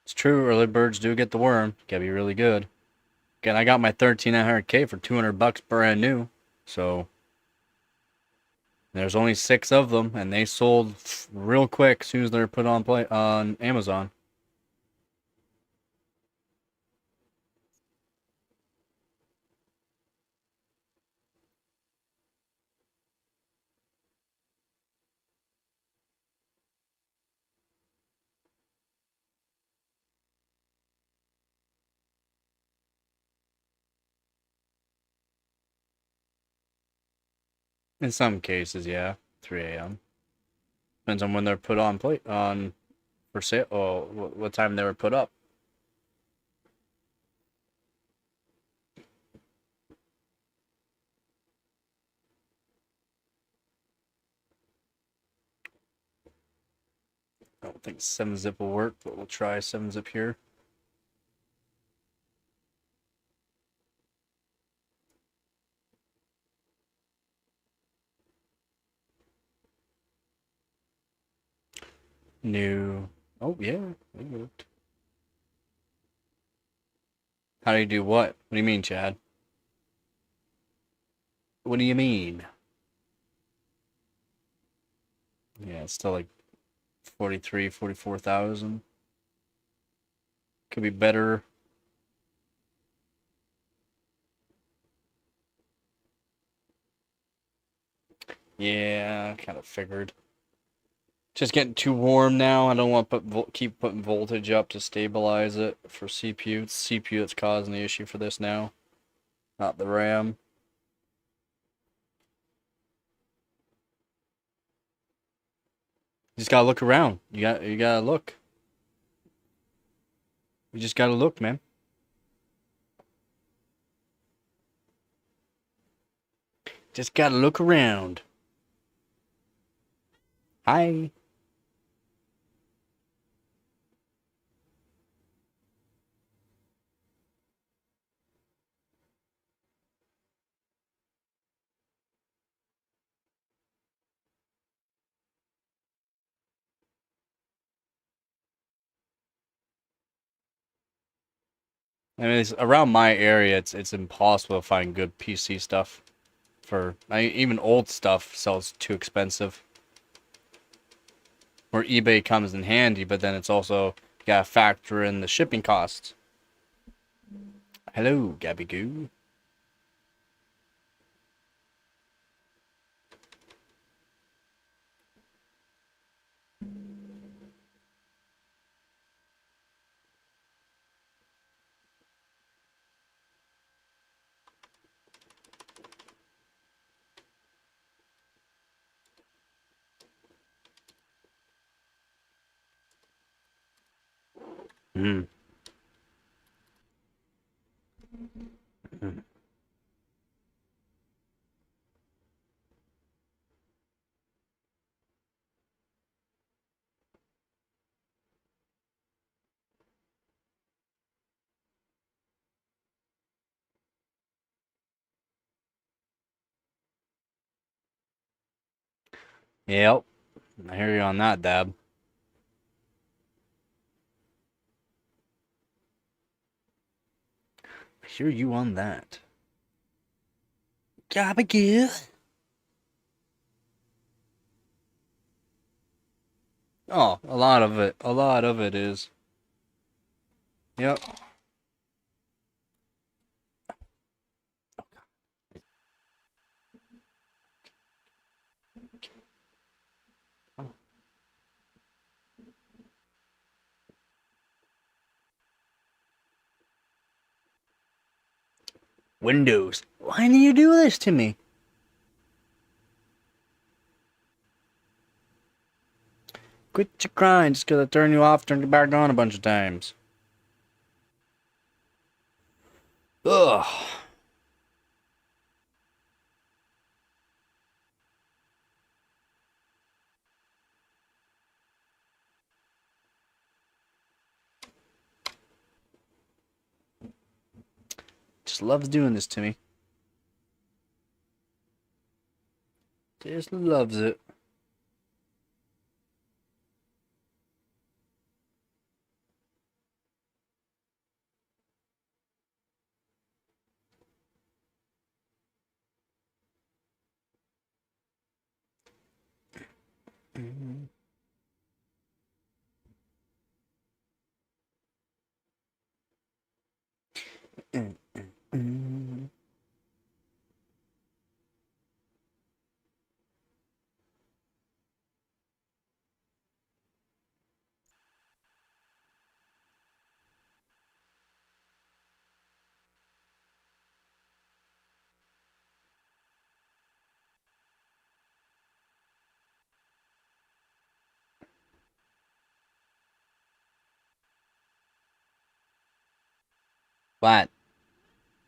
It's true, early birds do get the worm. Gotta be really good. Again, I got my 13900K for $200 brand new. So there's only 6 of them, and they sold real quick as soon as they're put on play on Amazon. In some cases, yeah, 3 a.m. Depends on when they're put on plate on for sale. Oh, what time they were put up. I don't think 7-zip will work, but we'll try 7-zip here. New. Oh yeah, it worked. How do you do what? What do you mean, Chad? What do you mean? Yeah, it's still like 43, 44,000. Could be better. Yeah, kind of figured. Just getting too warm now. I don't want to keep putting voltage up to stabilize it for CPU. It's CPU that's causing the issue for this now, not the RAM. You just gotta look around. You gotta look. You just gotta look, man. Just gotta look around. Hi. I mean, it's, around my area, it's impossible to find good PC stuff. Even old stuff sells too expensive. Where eBay comes in handy, but then it's also you gotta factor in the shipping costs. Hello, Gabby Goo. Mm. Mm. Yep, I hear you on that, Dab. I hear you on that. Gabby Goo. Oh, a lot of it is. Yep. Windows. Why do you do this to me? Quit your crying just because I turned you off, turned you back on a bunch of times. Ugh. Just loves doing this to me. Just loves it. What?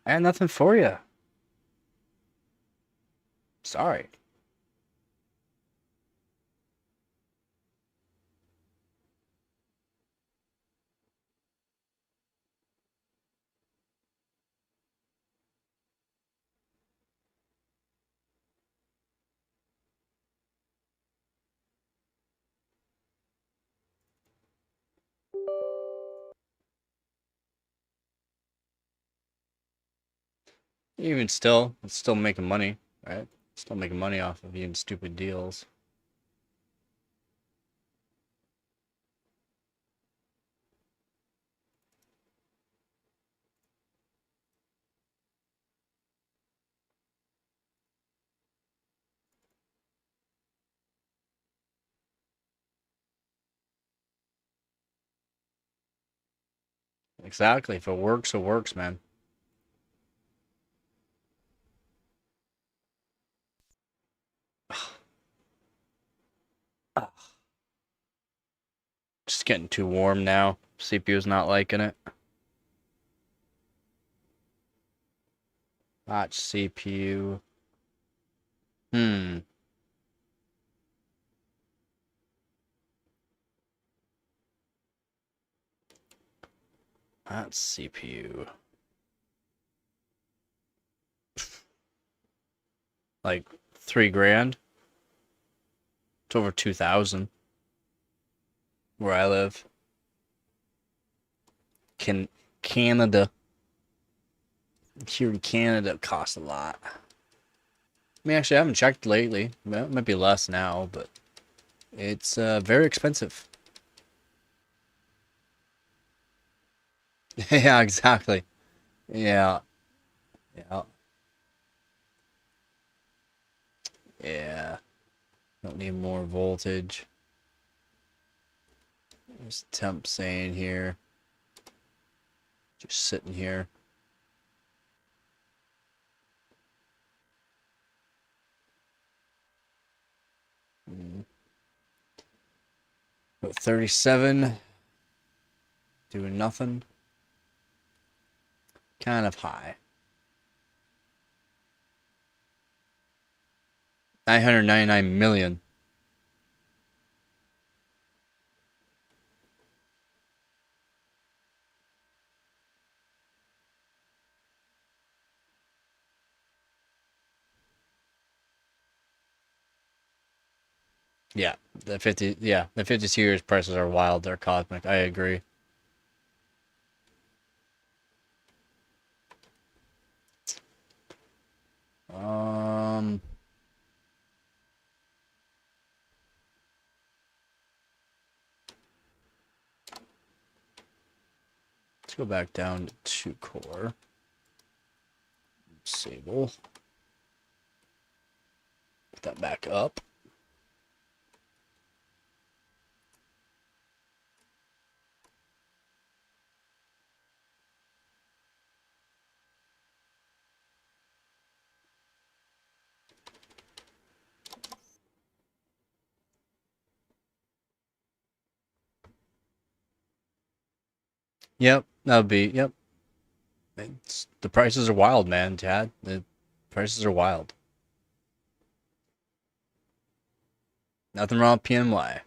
I had nothing for you. Sorry. Even still, it's still making money, right? Still making money off of even stupid deals. Exactly. If it works, man. Just getting too warm now. CPU's not liking it. Watch CPU. Hmm. That's CPU. Like 3 grand. It's over 2,000 where I live. Canada. Here in Canada, it costs a lot. I mean, actually, I haven't checked lately. Well, it might be less now, but it's very expensive. Yeah, exactly. Yeah, yeah, yeah. Don't need more voltage. There's temp saying here. Just sitting here. About 37. Doing nothing. Kind of high. 999 million. Yeah, the 52 years prices are wild. They're cosmic. I agree. Um, let's go back down to 2 core. Disable. Put that back up. Yep, that'll be, yep. The prices are wild, man, Chad. The prices are wild. Nothing wrong with PNY.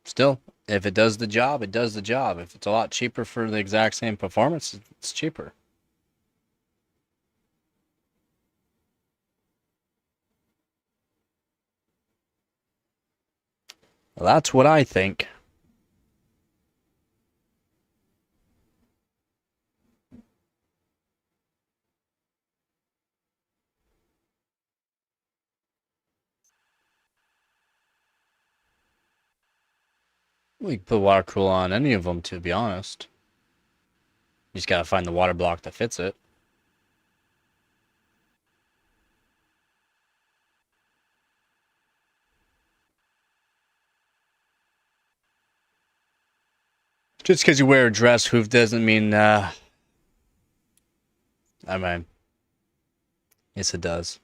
Still, if it does the job, it does the job. If it's a lot cheaper for the exact same performance, it's cheaper. Well, that's what I think. We can put water cool on any of them, to be honest. You just gotta find the water block that fits it. Just because you wear a dress hoof doesn't mean, I mean, yes, it does.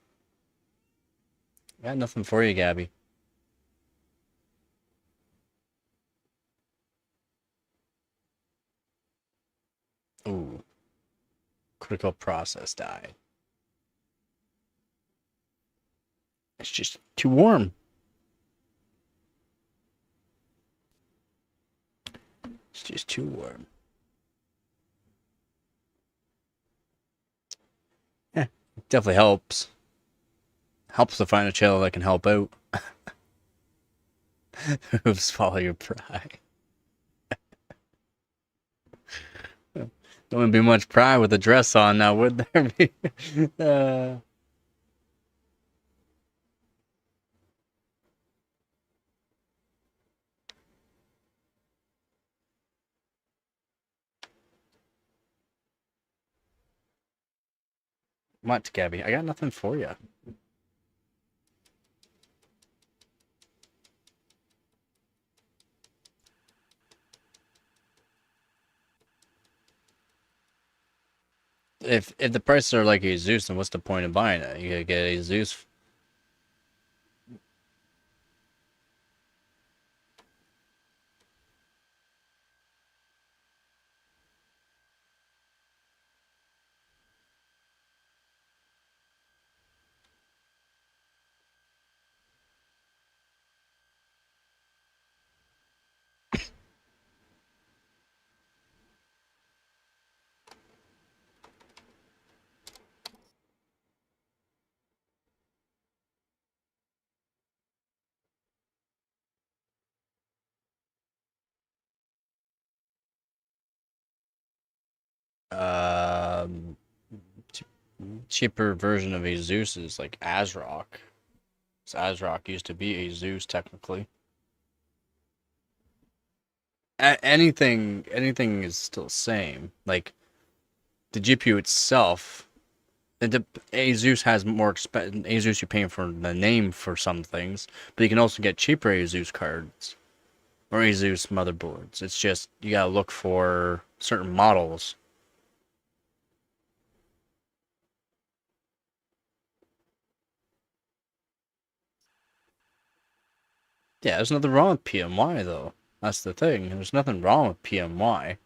Got nothing for you, Gabby. Ooh, critical process died. It's just too warm. It's just too warm. Yeah, definitely helps. Helps to find a channel that can help out. Hooves follow your pride. There wouldn't be much pride with a dress on now, would there be? What, Gabby? I got nothing for you. If the prices are like a Zeus, then what's the point of buying it? You gotta get a Zeus. Um, cheaper version of a Zeus is like Azrock. So Azrock used to be a Zeus technically. Anything is still the same. Like the GPU itself, a Zeus has more expensive. A Zeus you're paying for the name for some things, but you can also get cheaper A Zeus cards or A Zeus motherboards. It's just you gotta look for certain models. Yeah, there's nothing wrong with PMY though. That's the thing. There's nothing wrong with PMY.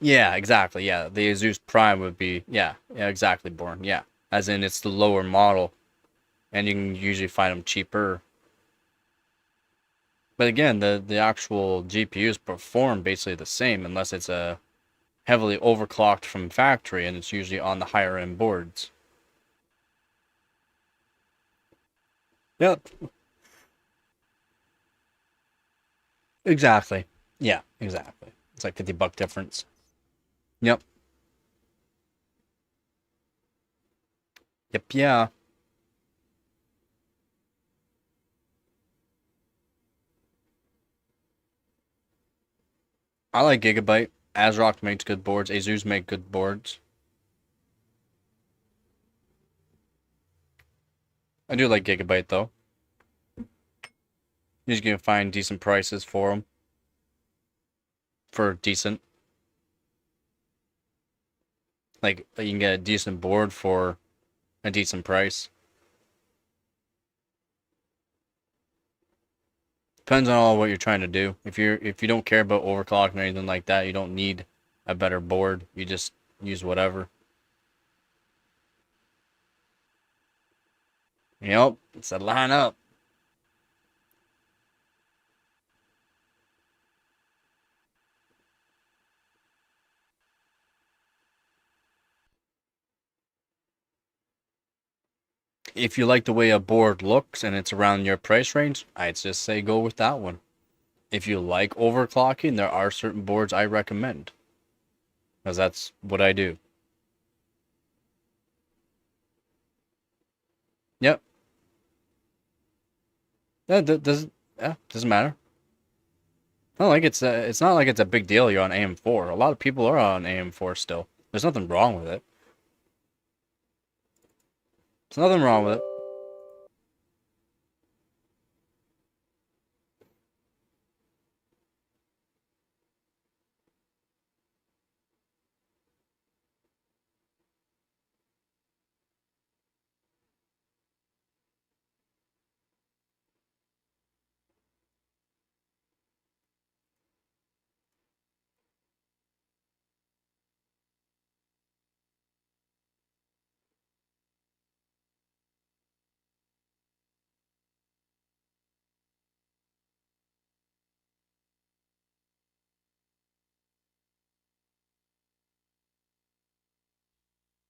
Yeah, exactly. Yeah, the Asus Prime would be yeah, exactly, Born. Yeah, as in it's the lower model, and you can usually find them cheaper. But again, the actual GPUs perform basically the same, unless it's a heavily overclocked from factory, and it's usually on the higher end boards. Yep, exactly. Yeah, exactly. It's like $50 difference. Yep. Yep. Yeah. I like Gigabyte. ASRock makes good boards. Asus make good boards. I do like Gigabyte though. You just can find decent prices for them. For decent, like you can get a decent board for a decent price. Depends on all what you're trying to do. If you don't care about overclocking or anything like that, you don't need a better board. You just use whatever. Yep, it's a line up. If you like the way a board looks and it's around your price range, I'd just say go with that one. If you like overclocking, there are certain boards I recommend, because that's what I do. Yep. Doesn't doesn't matter. Not like it's not like it's a big deal you're on AM4. A lot of people are on AM4 still. There's nothing wrong with it. There's nothing wrong with it.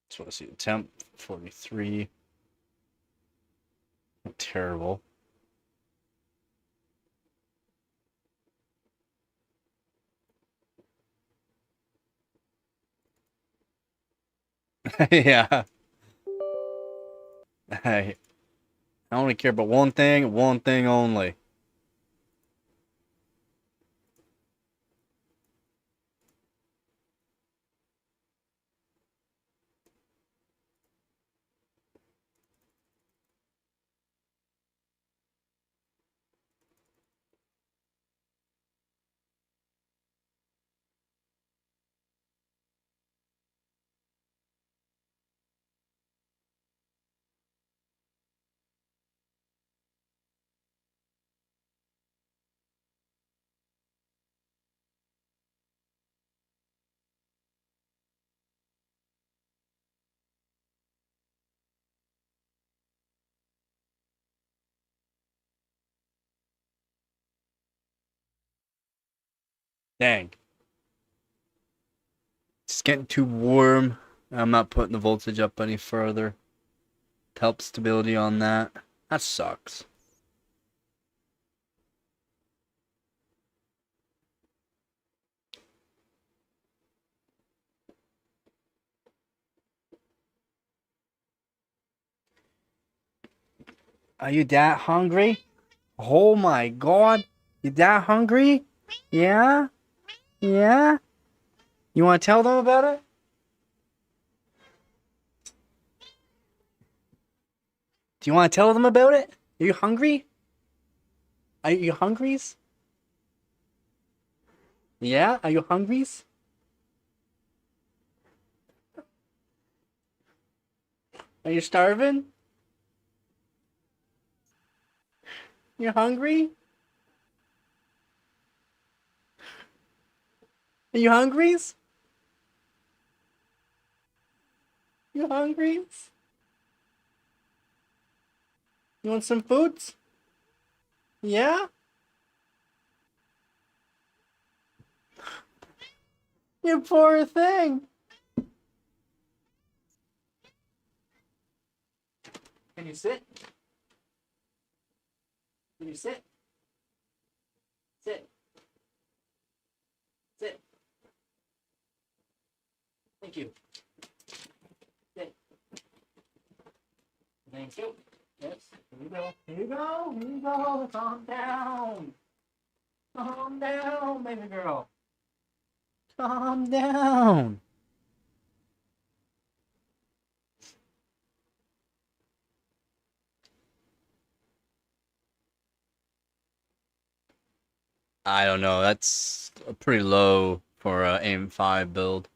Just want to see the temp. 43. Terrible. Yeah. I only care about one thing only. Dang. It's getting too warm. I'm not putting the voltage up any further. To help stability on that. That sucks. Are you that hungry? Oh my god. You that hungry? Yeah? Yeah? You want to tell them about it? Do you want to tell them about it? Are you hungry? Are you hungries? Yeah? Are you hungries? Are you starving? You hungry? Are you hungries? You hungries? You want some foods? Yeah? You poor thing. Can you sit? Can you sit? Sit. Sit. Thank you. Sit. Thank you. Yes. Here you go. Here you go. Here you go. Calm down. Calm down, baby girl. Calm down. I don't know. That's pretty low for a aim 5 build.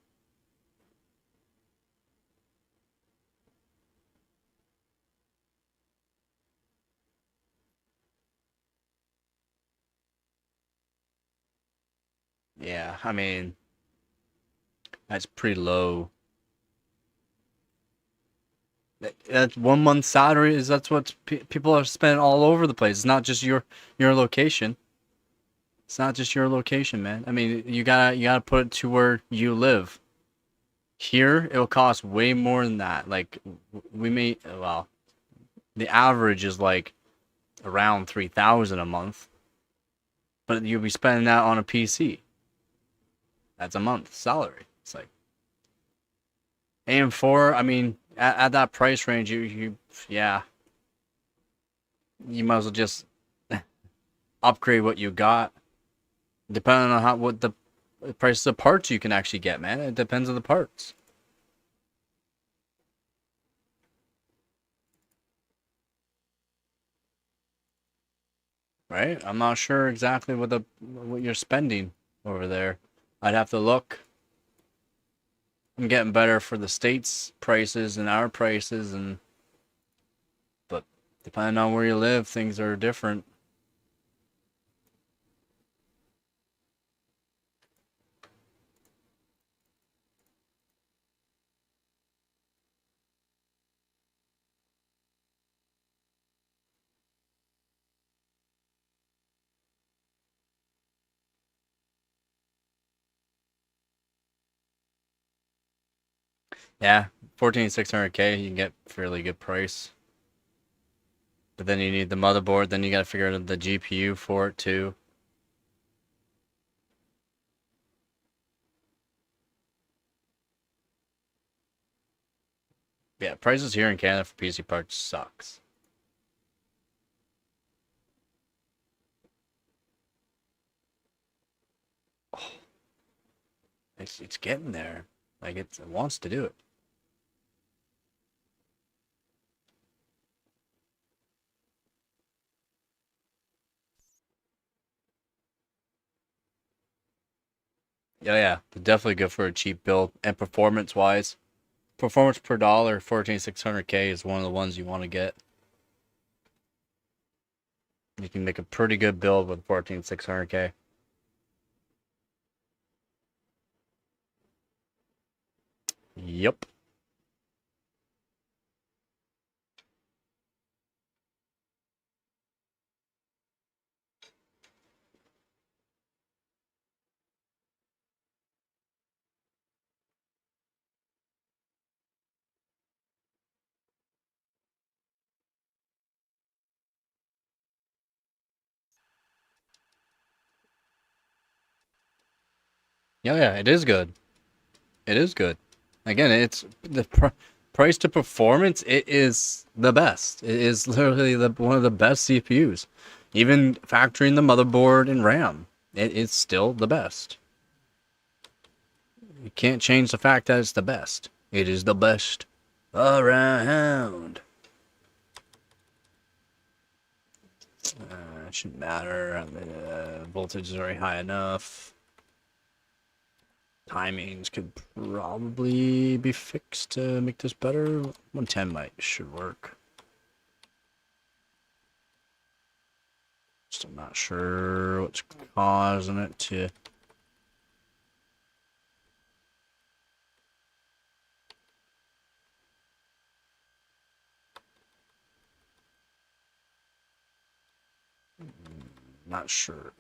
Yeah, I mean, that's pretty low. That's 1 month salary is that's what people are spending all over the place. It's not just your location. It's not just your location, man. I mean, you gotta put it to where you live. Here, it'll cost way more than that. Like we may well, the average is like around 3,000 a month, but you'll be spending that on a PC. That's a month salary. It's like AM4. I mean, at that price range, yeah, you might as well just upgrade what you got. Depending on what the price of parts you can actually get, man. It depends on the parts. Right? I'm not sure exactly what you're spending over there. I'd have to look. I'm getting better for the states prices and our prices but depending on where you live, things are different. Yeah, 14600K, you can get fairly good price. But then you need the motherboard, then you gotta figure out the GPU for it too. Yeah, prices here in Canada for PC parts sucks. Oh, it's getting there. Like it wants to do it. Yeah, they're definitely good for a cheap build. And performance-wise, performance per dollar, 14600K is one of the ones you want to get. You can make a pretty good build with 14600K. Yep. Yeah, it is good. It is good. Again, it's the price to performance. It is the best. It is literally one of the best CPUs. Even factoring the motherboard and RAM, it is still the best. You can't change the fact that it's the best. It is the best around. It shouldn't matter. Voltage is already high enough. Timings could probably be fixed to make this better. 110 should work. Just I'm not sure what's causing it to. Not sure.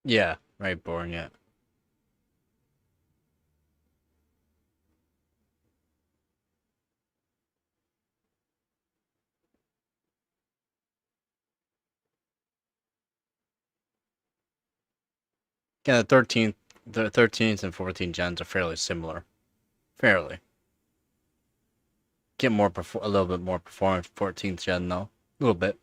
Yeah, right, born yet. Yeah, the 13th and 14th gens are fairly similar. Fairly. Get more a little bit more performance 14th gen though. A little bit.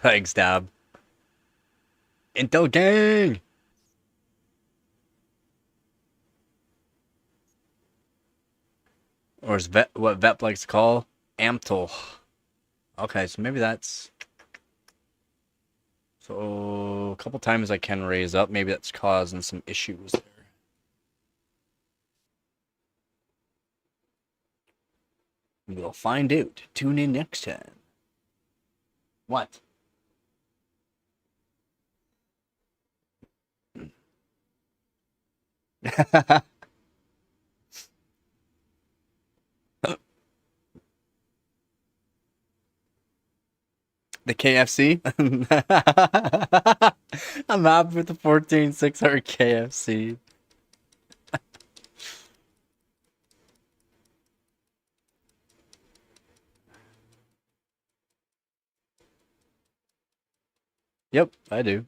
Thanks, Dab. Intel gang. Or is what Vep likes to call Amtel. Okay, so maybe that's so a couple times I can raise up. Maybe that's causing some issues there. We'll find out. Tune in next time. What? The KFC? I'm happy with the 14600 KFC. Yep, I do.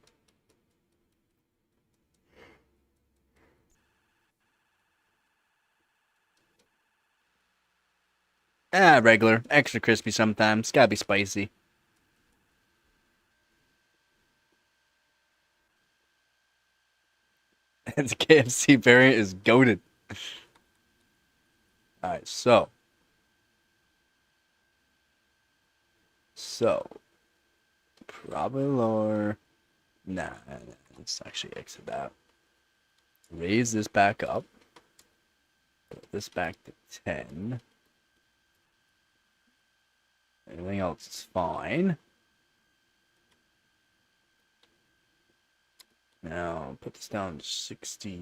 Ah, regular. Extra crispy sometimes. Gotta be spicy. The KFC variant is goated. Alright, so probably lower. Nah, let's actually exit that. Raise this back up. Put this back to 10. Everything else is fine. Now put this down to 60.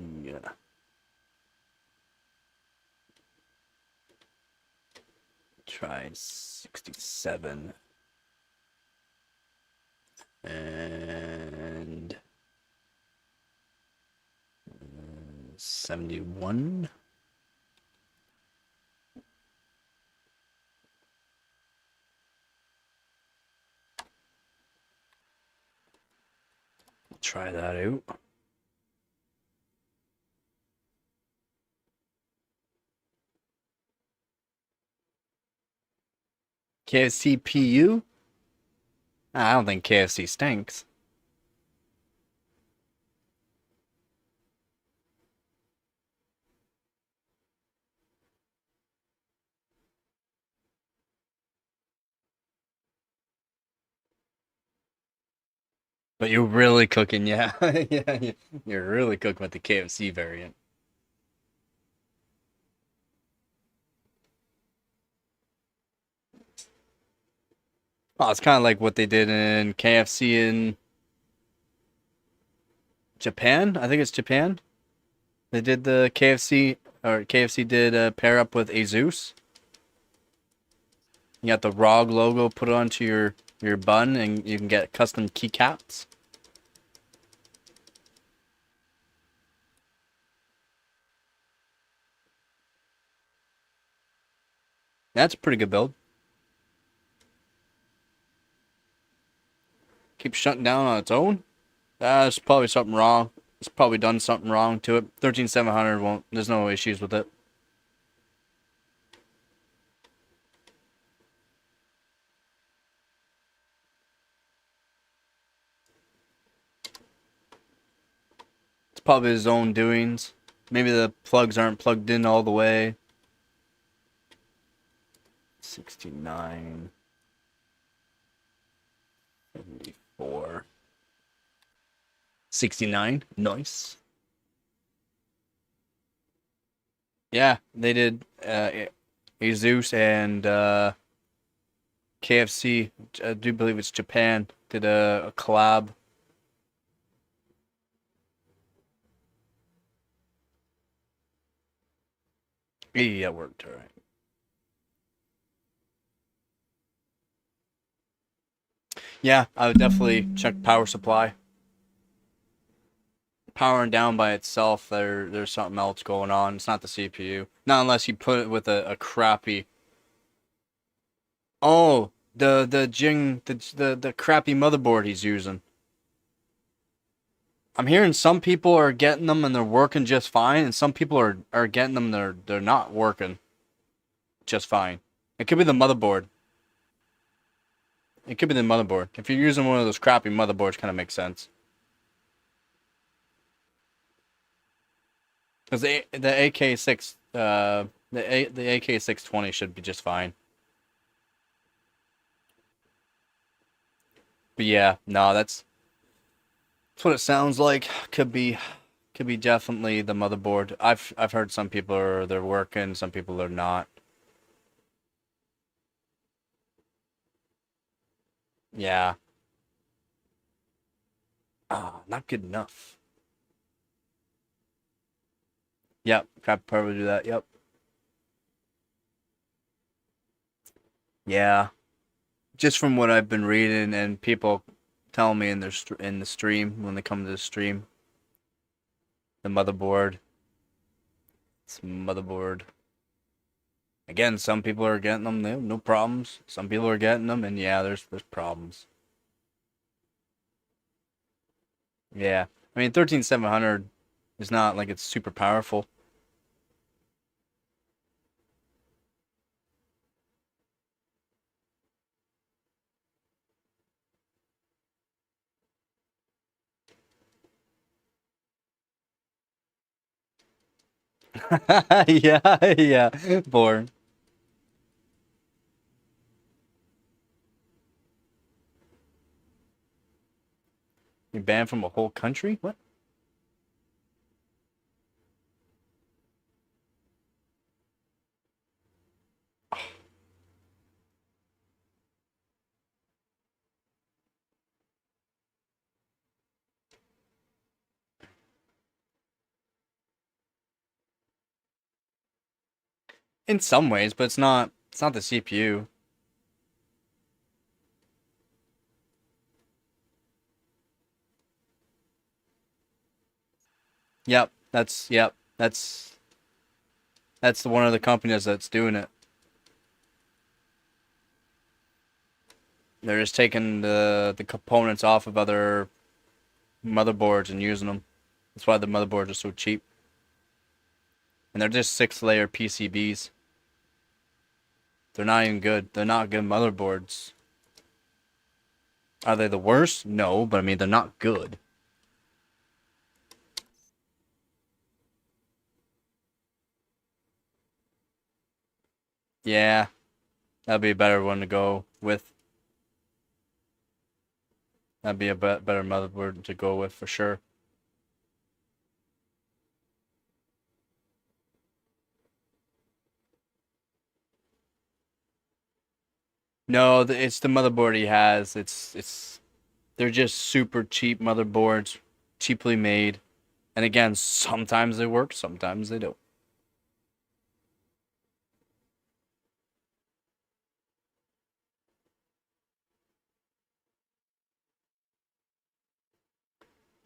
Try 67. And 71. Try that out. KFC PU? I don't think KFC stinks. But you're really cooking, yeah. Yeah, you're really cooking with the KFC variant. Oh, it's kind of like what they did in KFC in Japan. I think it's Japan. They did the KFC, or KFC did pair up with Asus. You got the ROG logo put onto your bun, and you can get custom keycaps. That's a pretty good build. Keeps shutting down on its own. There's probably something wrong. It's probably done something wrong to it. 13700 won't. There's no issues with it. It's probably his own doings. Maybe the plugs aren't plugged in all the way. 69. 74. 69. Nice. Yeah, they did Asus and KFC. I do believe it's Japan. Did a collab. Yeah, it worked alright. Yeah, I would definitely check power supply. Powering down by itself, there's something else going on. It's not the CPU. Not unless you put it with a crappy. Oh, the crappy motherboard he's using. I'm hearing some people are getting them and they're working just fine, and some people are getting them and they're not working just fine. It could be the motherboard. It could be the motherboard. If you're using one of those crappy motherboards, kind of makes sense. Because the AK6 the AK620 should be just fine. But yeah, no, that's what it sounds like. Could be definitely the motherboard. I've heard some people they're working, some people are not. Yeah. Ah, not good enough. Yep, could probably do that. Yep. Yeah. Just from what I've been reading and people telling me in in the stream when they come to the stream, the motherboard. It's motherboard. Again, some people are getting them, they have no problems. Some people are getting them, and yeah, there's problems. Yeah, I mean 13700 is not like it's super powerful. Yeah, yeah. Born. You're banned from a whole country? What? In some ways, but it's not the CPU. Yep. That's one of the companies that's doing it. They're just taking the components off of other motherboards and using them. That's why the motherboards are so cheap. And they're just 6-layer PCBs. They're not even good. They're not good motherboards. Are they the worst? No, but I mean they're not good. Yeah, that'd be a better one to go with. That'd be a better motherboard to go with for sure. No, it's the motherboard he has. It's they're just super cheap motherboards, cheaply made. And again, sometimes they work, sometimes they don't.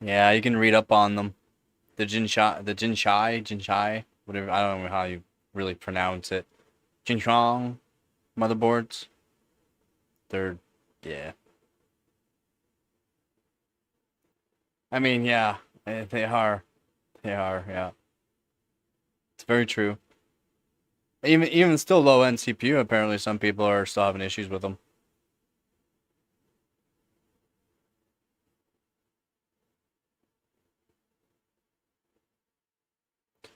Yeah, you can read up on them. Jinshai, whatever. I don't know how you really pronounce it. Jinchong motherboards. They're, yeah. I mean, yeah, they are. They are, yeah. It's very true. Even still low end CPU, apparently some people are still having issues with them.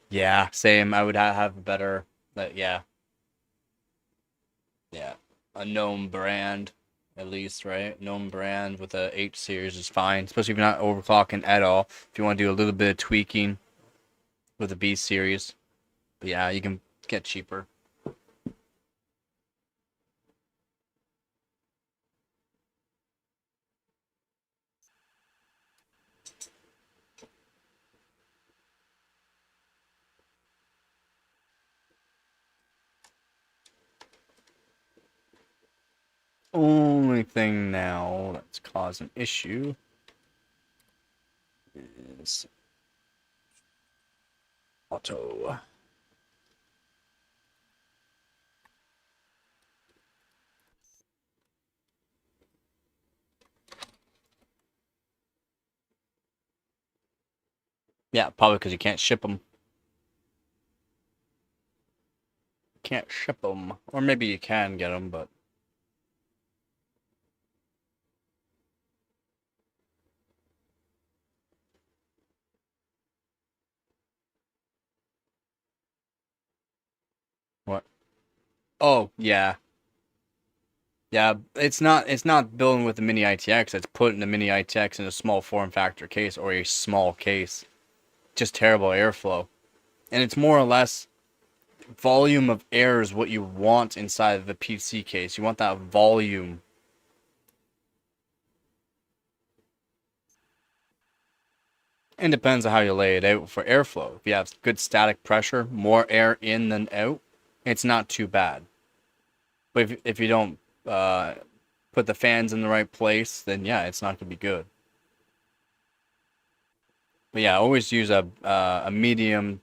Yeah, same. I would have a better, yeah, yeah, a known brand at least, right? Known brand with a H series is fine, especially if you're not overclocking at all. If you want to do a little bit of tweaking with a B series, but yeah, you can get cheaper. Only thing now that's causing issue is auto. Yeah, probably because you can't ship them. Can't ship them, or maybe you can get them, but what? Oh yeah, yeah. It's not building with the mini ITX. It's putting the mini ITX in a small form factor case or a small case. Just terrible airflow, and it's more or less volume of air is what you want inside of the PC case. You want that volume. It depends on how you lay it out for airflow. If you have good static pressure, more air in than out, it's not too bad. But if you don't put the fans in the right place, then yeah, it's not gonna be good. But yeah, always use a medium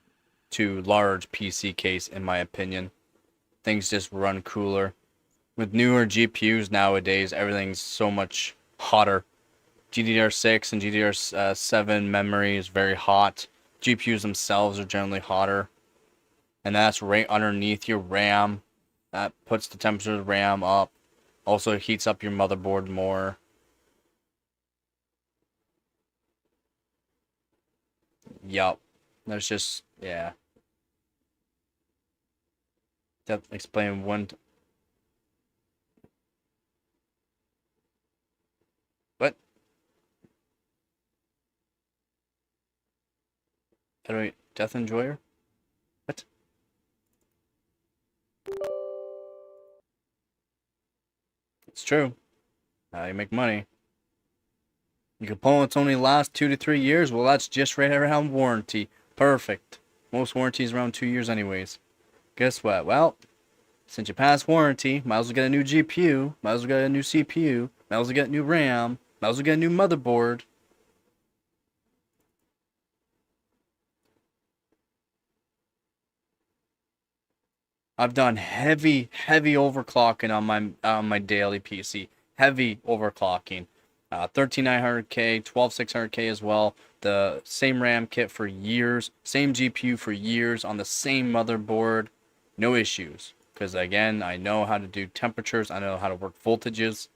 to large PC case in my opinion. Things just run cooler. With newer GPUs nowadays, everything's so much hotter. GDDR6 and GDDR7 memory is very hot. GPUs themselves are generally hotter, and that's right underneath your RAM. That puts the temperature of the RAM up. Also heats up your motherboard more. Yup. There's just, yeah. That explain one. What? How do I Death Enjoyer? What? It's true. How you make money. Your components only last 2 to 3 years. Well, that's just right around warranty. Perfect. Most warranties around 2 years, anyways. Guess what? Well, since you passed warranty, might as well get a new GPU, might as well get a new CPU, might as well get a new RAM, might as well get a new motherboard. I've done heavy overclocking on my daily PC. Heavy overclocking. 13900K, 12600K as well. The same RAM kit for years, same GPU for years on the same motherboard. No issues. Because again, I know how to do temperatures, I know how to work voltages.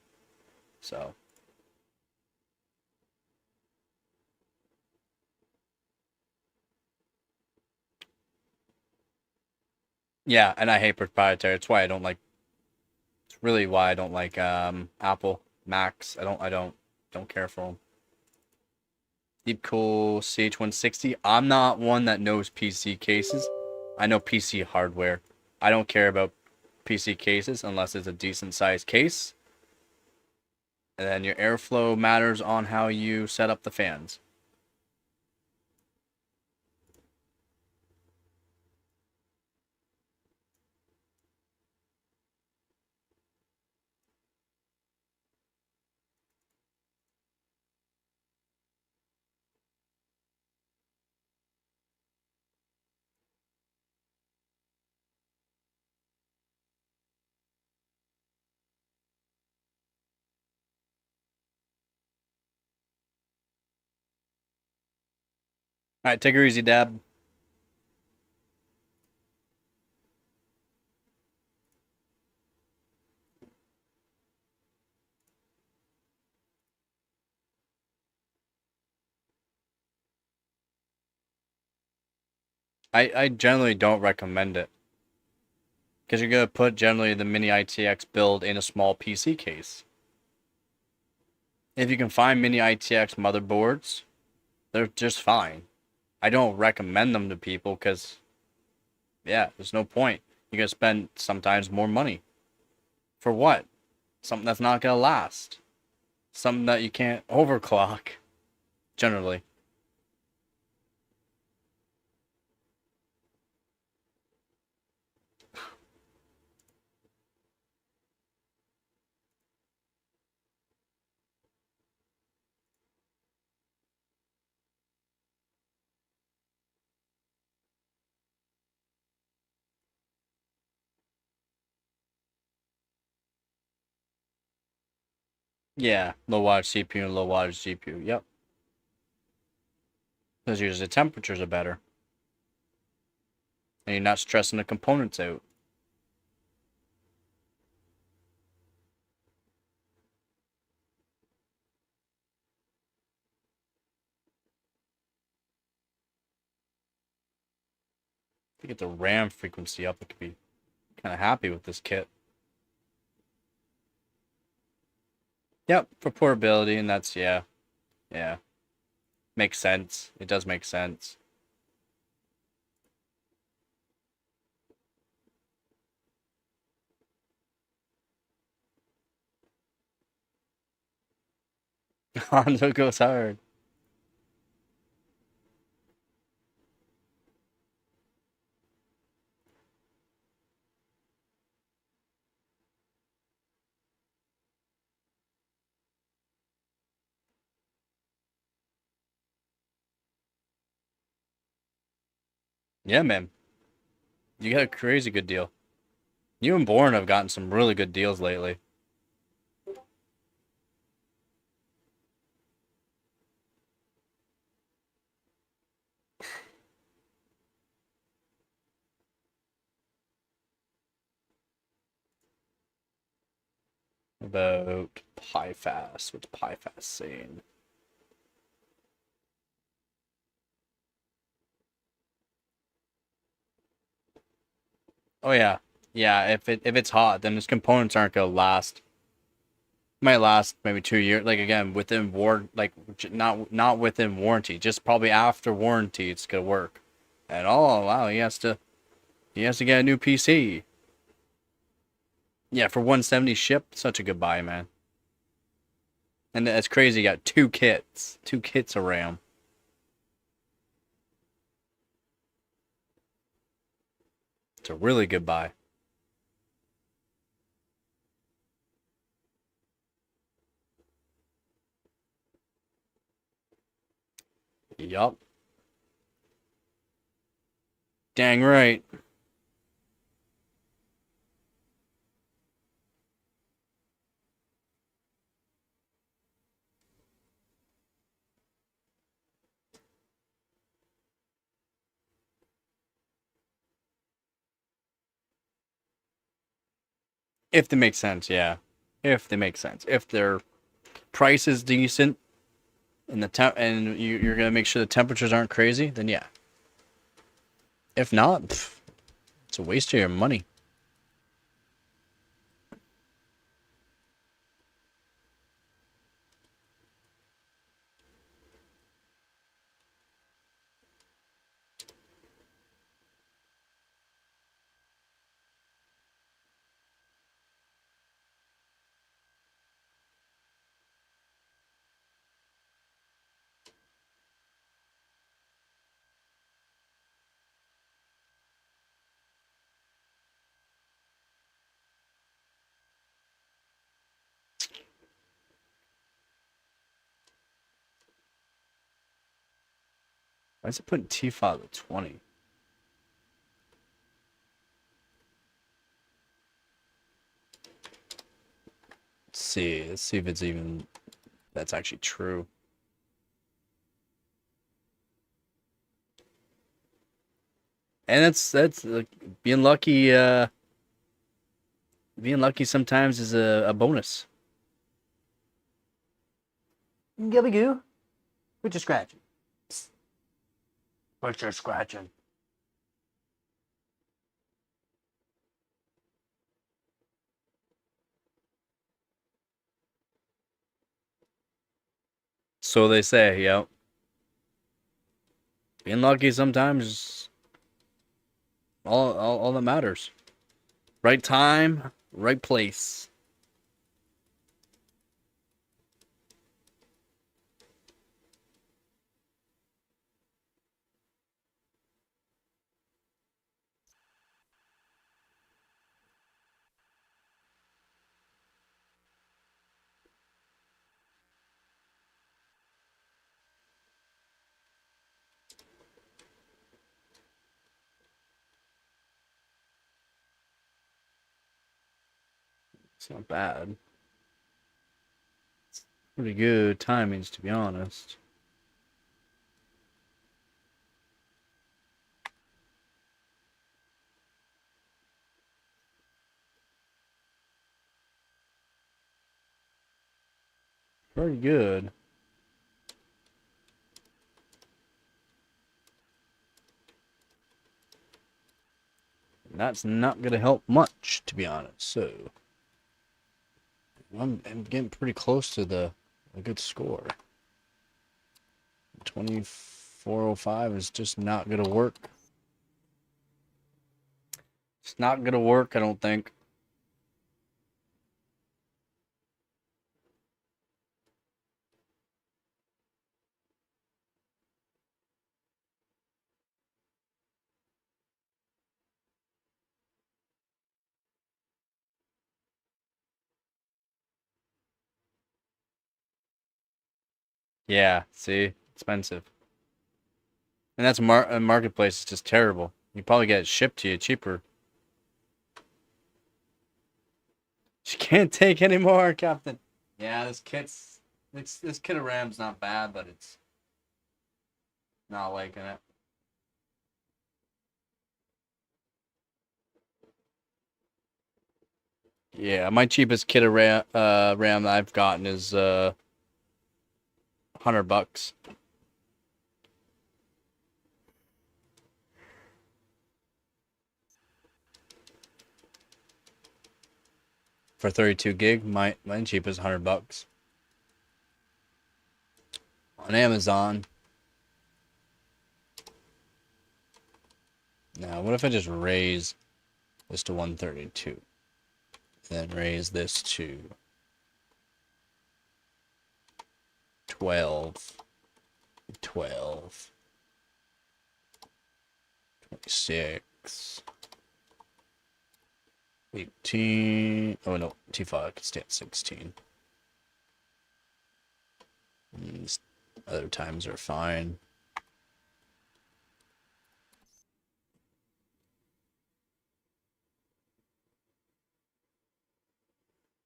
So, yeah, and I hate proprietary. It's why I don't like It's really why I don't like Apple Macs. I don't care for them. Deep Cool CH160. I'm not one that knows PC cases. I know PC hardware. I don't care about PC cases unless it's a decent sized case. And then your airflow matters on how you set up the fans. All right, take her easy, Dab. I generally don't recommend it because you're gonna put generally the mini ITX build in a small PC case. If you can find mini ITX motherboards, they're just fine. I don't recommend them to people because, yeah, there's no point. You're gonna spend sometimes more money. For what? Something that's not gonna last. Something that you can't overclock, generally. Yeah, low wattage CPU and low wattage GPU. Yep. Because usually the temperatures are better. And you're not stressing the components out. If you get the RAM frequency up, it could be kind of happy with this kit. Yep, for portability, and that's, yeah. Yeah. Makes sense. It does make sense. Hondo goes hard. Yeah, man. You got a crazy good deal. You and Bourne have gotten some really good deals lately. About PieFast. What's PieFast saying? Oh yeah. Yeah, if it's hot, then those components aren't gonna last. Might last maybe 2 years. Like again, within not within warranty, just probably after warranty, it's gonna work. And oh wow, he has to get a new PC. Yeah, for 170 ship, such a good buy, man. And that's crazy. You got two kits of RAM. It's a really good buy. Yup. Dang right. If they make sense, yeah. If they make sense. If their price is decent and you're gonna make sure the temperatures aren't crazy, then yeah. If not, it's a waste of your money. Why is it putting T-File at 20? Let's see. Let's see if that's actually true. And that's like, being lucky. Being lucky sometimes is a bonus. Gibby goo. Quit your scratching. Quit your scratching. So they say, yep. Being lucky sometimes is all that matters. Right time, right place. It's not bad. It's pretty good timings, to be honest. Pretty good. And that's not gonna help much, to be honest. So I'm getting pretty close to a good score. 2405 is just not gonna work. It's not gonna work, I don't think. Yeah, see, expensive. And that's a marketplace is just terrible. You probably get it shipped to you cheaper. She can't take any more, Captain. Yeah, this kit of Ram's not bad, but it's not liking it. Yeah, my cheapest kit of RAM that I've gotten is $100. For 32 gig, mine cheapest $100 on Amazon. Now, what if I just raise this to 132, then raise this to 12, 12, 26, 18. Oh no, T5 can stay at 16. These other times are fine.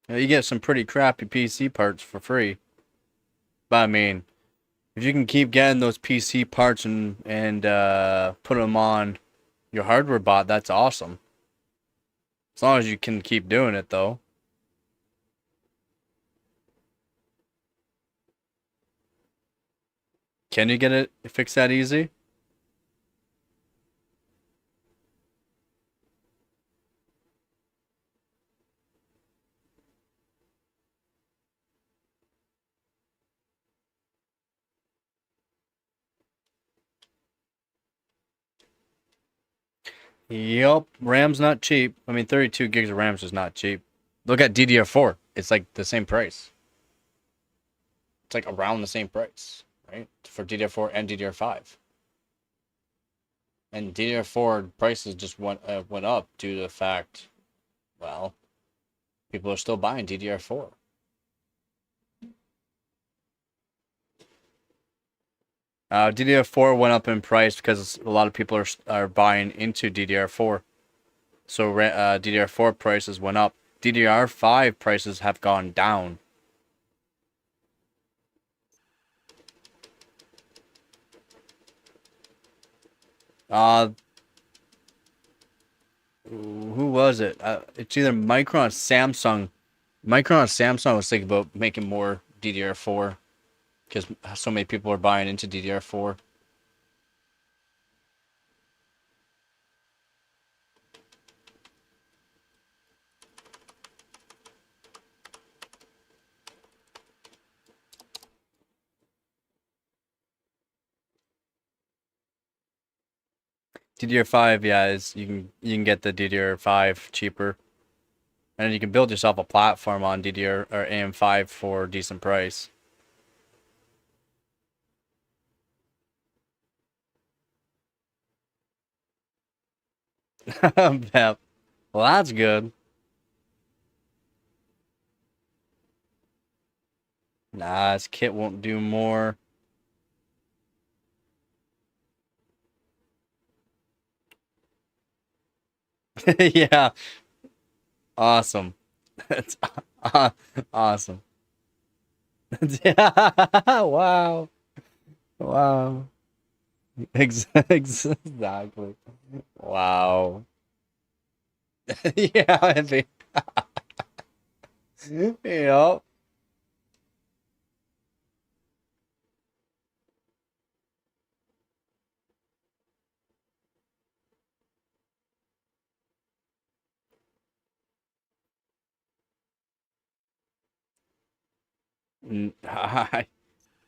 Now, you get some pretty crappy PC parts for free. But I mean, if you can keep getting those PC parts and put them on your hardware bot, that's awesome. As long as you can keep doing it, though. Can you get it fixed that easy? Yup, RAM's not cheap. I mean, 32 gigs of RAM's is not cheap. Look at DDR4. It's like the same price. It's like around the same price, right? For DDR4 and DDR5. And DDR4 prices just went up due to the fact, well, people are still buying DDR4. DDR4 went up in price because a lot of people are buying into DDR4. So DDR4 prices went up. DDR5 prices have gone down. Who was it? It's either Micron or Samsung. Micron or Samsung was thinking about making more DDR4 because so many people are buying into DDR4. DDR5, yeah, is you can get the DDR5 cheaper, and then you can build yourself a platform on DDR or AM5 for a decent price. Yep. Well, that's good. Nah, this kit won't do more. Yeah, awesome. That's awesome. Yeah, wow, wow. Exactly. Wow. Yeah, I think. Yep.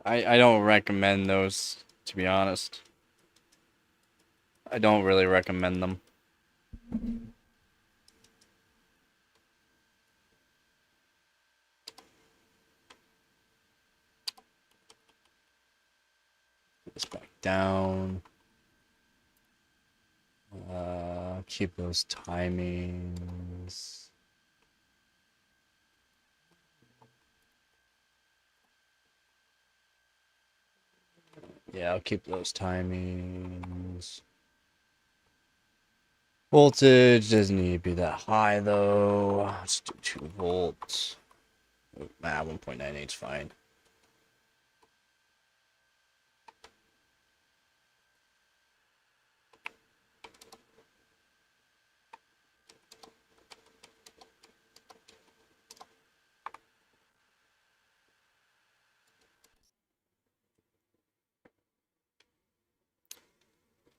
I don't recommend those, to be honest. I don't really recommend them. Put this back down. Keep those timings. Yeah, I'll keep those timings. Voltage doesn't need to be that high though. Let's do 2 volts. Nah, 1.98 is fine.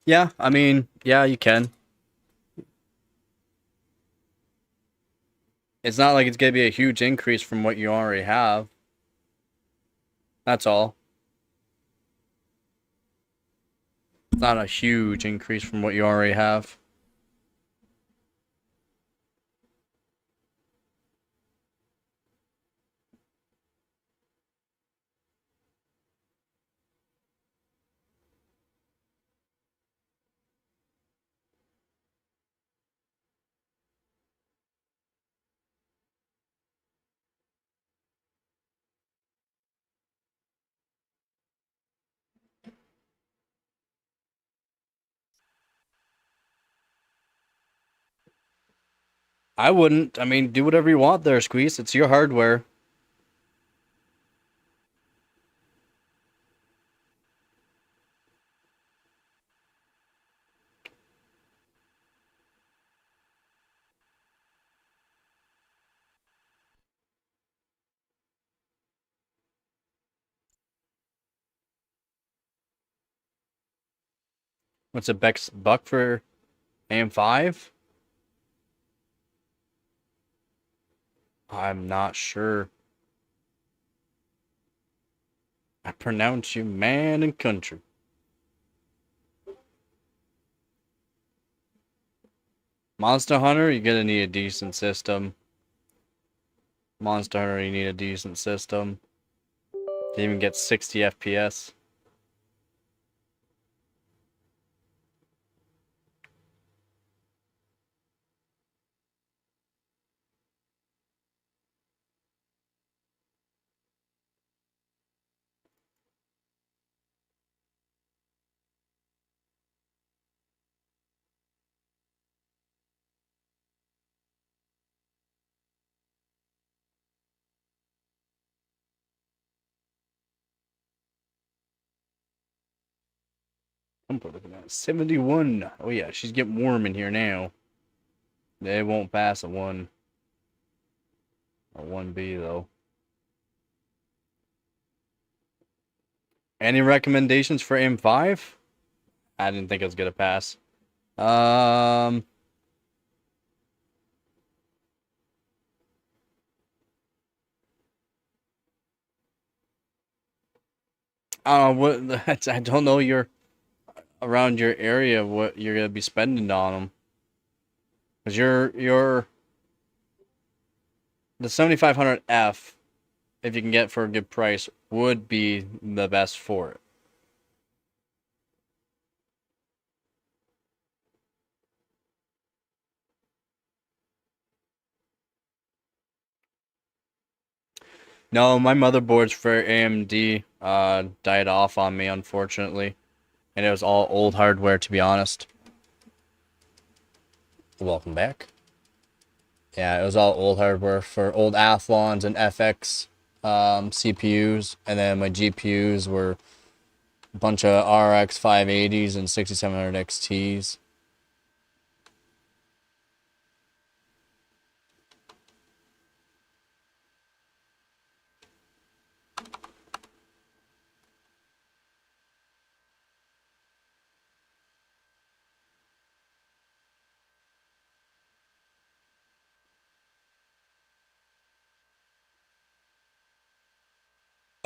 Yeah, I mean, yeah, you can. It's not like it's gonna be a huge increase from what you already have. That's all. It's not a huge increase from what you already have. I wouldn't. I mean, do whatever you want there, Squeeze. It's your hardware. What's a buck for AM5? I'm not sure. I pronounce you man and country. Monster Hunter, you're gonna need a decent system. Monster Hunter, you need a decent system. To even get 60 FPS. I'm looking at 71. Oh yeah, she's getting warm in here now. They won't pass a 1 or 1B though. Any recommendations for M5? I didn't think it was gonna pass. Um, what I don't know your around your area what you're gonna be spending on them. Cause you're the 7500F, if you can get it for a good price, would be the best for it. No, my motherboards for AMD died off on me, unfortunately. And it was all old hardware, to be honest. Welcome back. Yeah, it was all old hardware for old Athlons and FX CPUs. And then my GPUs were a bunch of RX 580s and 6700 XTs.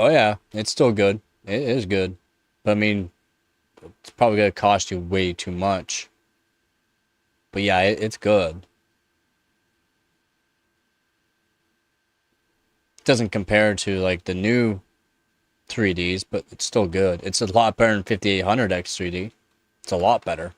Oh yeah, it's still good. It is good. But I mean, it's probably gonna cost you way too much. But yeah, it's good. It doesn't compare to like the new 3Ds, but it's still good. It's a lot better than 5800X 3D. It's a lot better.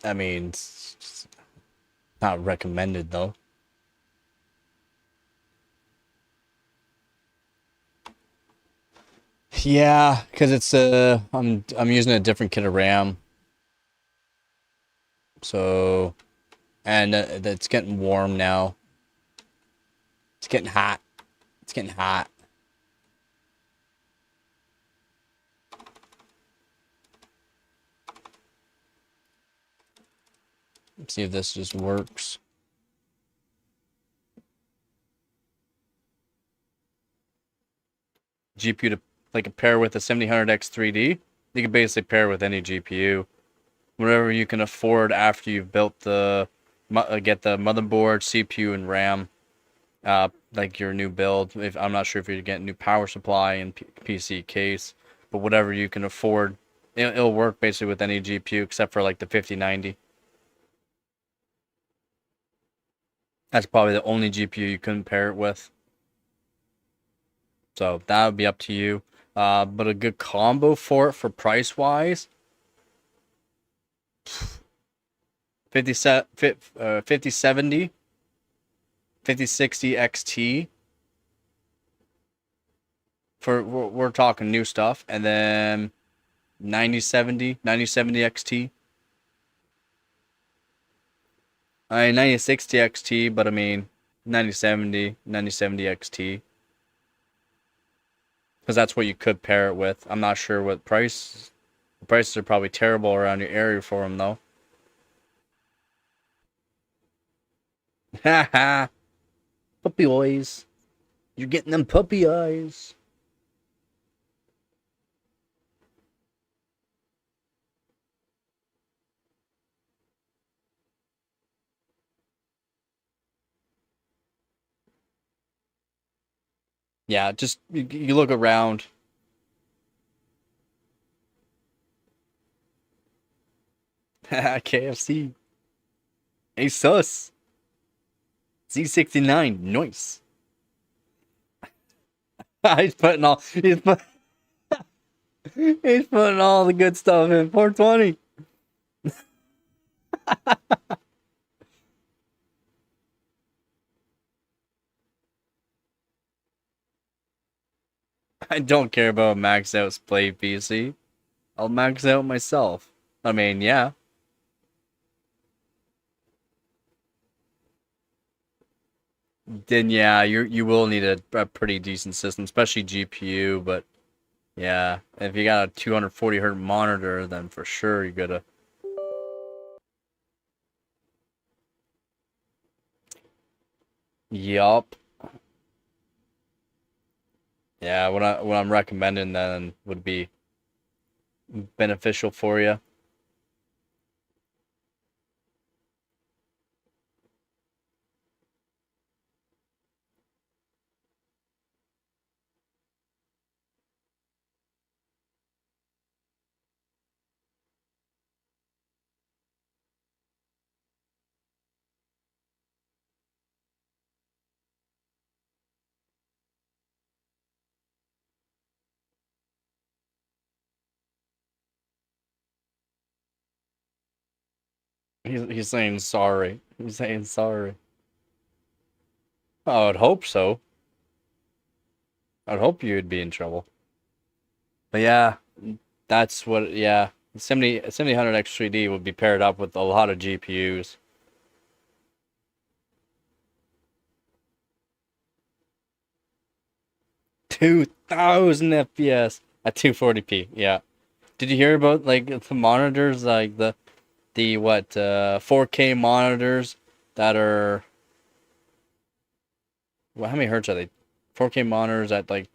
I mean, it's not recommended though. Yeah, because it's I'm using a different kit of RAM. So, and it's getting warm now. It's getting hot. It's getting hot. Let's see if this just works. GPU to like pair with a 7000X 3D. You can basically pair with any GPU, whatever you can afford after you've built the get the motherboard, CPU, and RAM. Like your new build. If I'm not sure if you're getting new power supply and PC case, but whatever you can afford, it'll work basically with any GPU except for like the 5090. That's probably the only GPU you couldn't pair it with. So that would be up to you. But a good combo for it for price wise, 5070, 5060 XT. For we're talking new stuff, and then 9070 XT. I mean 9060 XT, but I mean 9070 XT. Because that's what you could pair it with. I'm not sure what price. The prices are probably terrible around your area for them, though. Haha. Puppy eyes. You're getting them puppy eyes. Yeah, just you look around. KFC. Hey, sus. Z69. Nice. he's putting all he's, put, he's putting all the good stuff in 420. I don't care about max out play PC. I'll max out myself. I mean, yeah. Then yeah, you will need a pretty decent system, especially GPU. But yeah, if you got a 240 hertz monitor, then for sure you gotta. Yup. Yeah, what I'm recommending then would be beneficial for you. He's saying sorry. He's saying sorry. Oh, I'd hope so. I'd hope you would be in trouble. But yeah, that's what. Yeah, 7000X3D would be paired up with a lot of GPUs. 2000 FPS at 240p. Yeah. Did you hear about like the monitors, like the what 4K monitors that are well, how many hertz are they? 4K monitors at like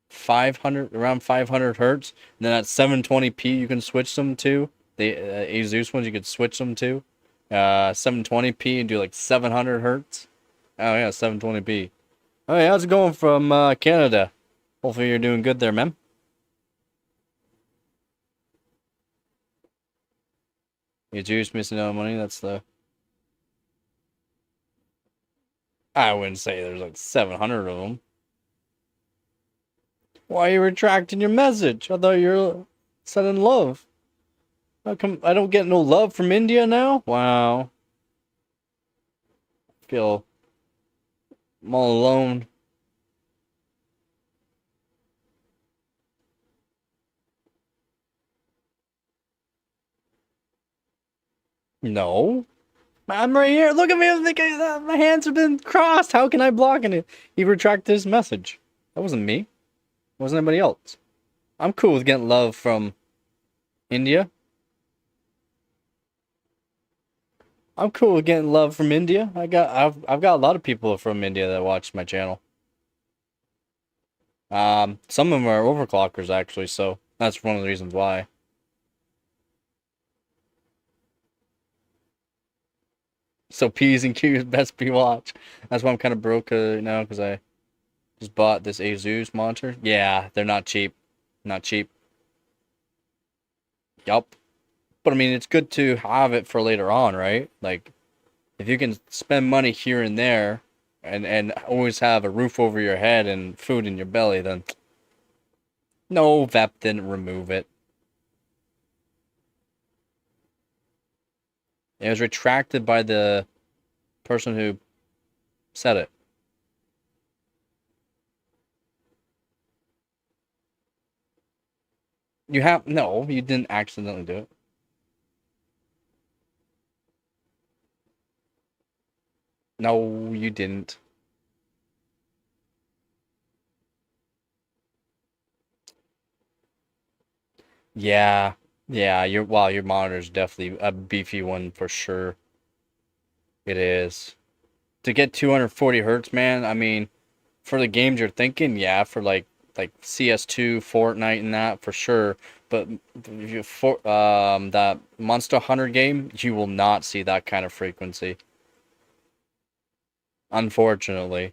500 around 500 hertz, and then at 720p you can switch them to the Asus ones. You could switch them to 720p and do like 700 hertz. Oh yeah, 720p. Oh yeah, how's it going from Canada? Hopefully you're doing good there, man. Your juice missing out on money. That's the. I wouldn't say there's like 700 of them. Why are you retracting your message? I thought you were sending love. How come I don't get no love from India now? Wow. Feel I'm all alone. No. I'm right here. Look at me. I'm thinking that my hands have been crossed. How can I block it? He retracted his message. That wasn't me. It wasn't anybody else. I'm cool with getting love from India. I'm cool with getting love from India. I've got a lot of people from India that watch my channel. Some of them are overclockers actually, so that's one of the reasons why. So P's and Q's best be watch. That's why I'm kind of broke now because I just bought this Asus monitor. Yeah, they're not cheap. Not cheap. Yup. But I mean, it's good to have it for later on, right? Like, if you can spend money here and there and always have a roof over your head and food in your belly, then no, VEP didn't remove it. It was retracted by the person who said it. No, you didn't accidentally do it. No, you didn't. Yeah, yeah, your monitor's definitely a beefy one for sure. It is. To get 240 hertz, man, I mean, for the games you're thinking, yeah, for like CS2, Fortnite and that for sure. But if you for that Monster Hunter game, you will not see that kind of frequency. Unfortunately.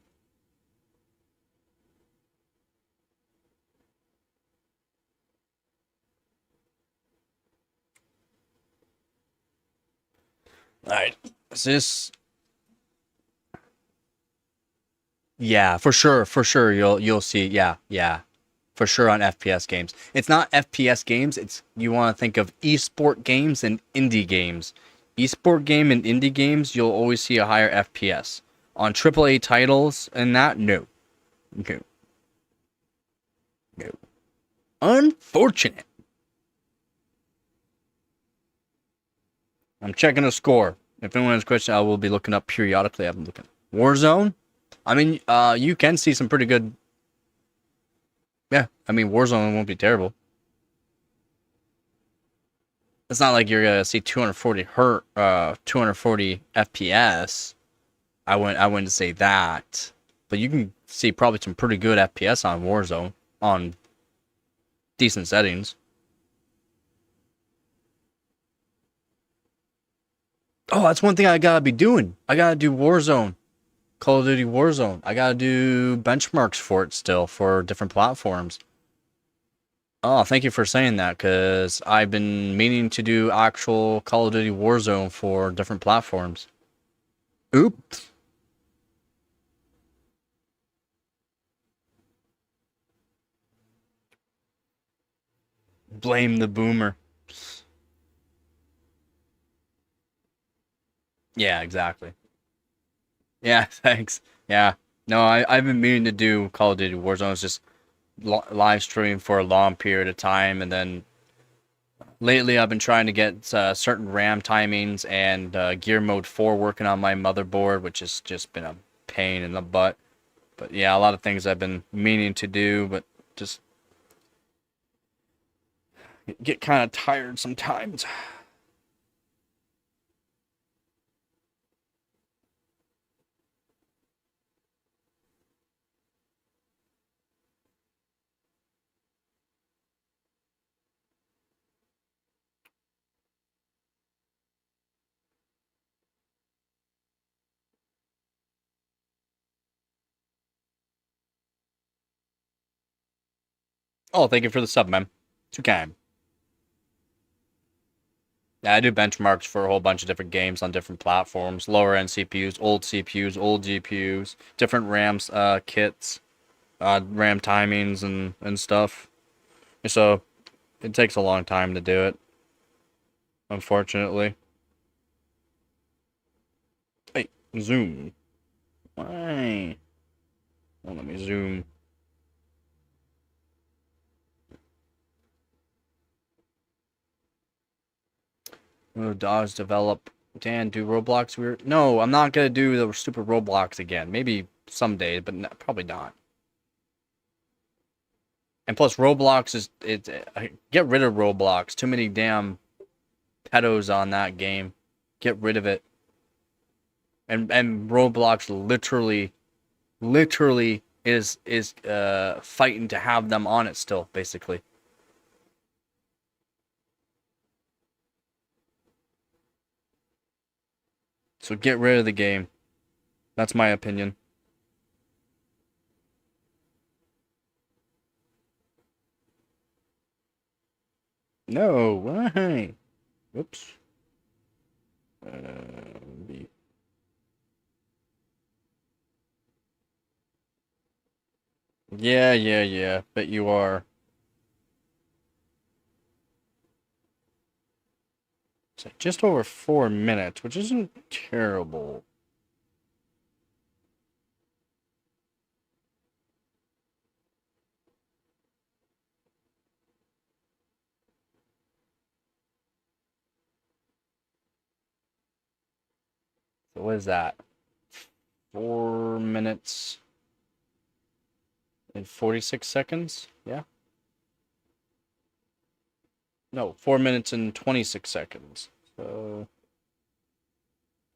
Alright. Is this Yeah, for sure you'll see, yeah, yeah. For sure on FPS games. It's not FPS games, it's you want to think of esport games and indie games. Esport game and indie games, you'll always see a higher FPS. On AAA titles and that, no. No. No. Unfortunate. I'm checking the score. If anyone has a question, I will be looking up periodically. I've been looking. Warzone? I mean, you can see some pretty good. Yeah, I mean, Warzone won't be terrible. It's not like you're gonna see 240 FPS. I wouldn't say that, but you can see probably some pretty good FPS on Warzone on decent settings. Oh, that's one thing I gotta be doing. I gotta do Warzone, Call of Duty Warzone. I gotta do benchmarks for it still for different platforms. Oh, thank you for saying that, because I've been meaning to do actual Call of Duty Warzone for different platforms. Oops. Blame the boomer. Yeah, exactly. Yeah, thanks. Yeah. No, I've been meaning to do Call of Duty Warzone. It's just live stream for a long period of time, and then lately I've been trying to get certain RAM timings and gear mode 4 working on my motherboard, which has just been a pain in the butt. But yeah, a lot of things I've been meaning to do, but just get kind of tired sometimes. Oh, thank you for the sub, man. Too kind. Yeah, I do benchmarks for a whole bunch of different games on different platforms, lower end CPUs, old GPUs, different RAMs, kits, RAM timings and stuff. So it takes a long time to do it, unfortunately. Hey, zoom. Why? Don't let me zoom. Oh, dogs develop. Dan, do Roblox weird? No, I'm not gonna do the stupid Roblox again. Maybe someday, but probably not. And plus, Roblox is get rid of Roblox. Too many damn pedos on that game. Get rid of it. And Roblox literally is fighting to have them on it still, basically. So get rid of the game. That's my opinion. No, why? Whoops. B. Yeah. Bet you are. It's like just over 4 minutes, which isn't terrible. So what is that? 4 minutes and 46 seconds? Yeah. No, 4 minutes and 26 seconds. So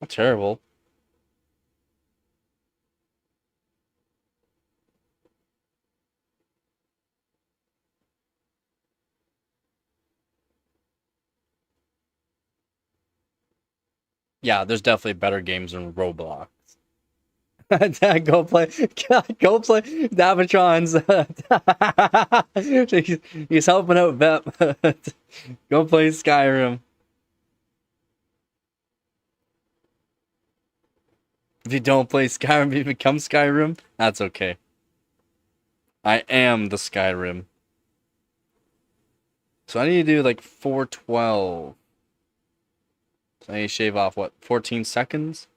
not terrible. Yeah, there's definitely better games than Roblox. Go play Davatron's. He's helping out Vep. Go play Skyrim. If you don't play Skyrim, you become Skyrim. That's okay. I am the Skyrim. So I need to do like 412. So I need to shave off what, 14 seconds?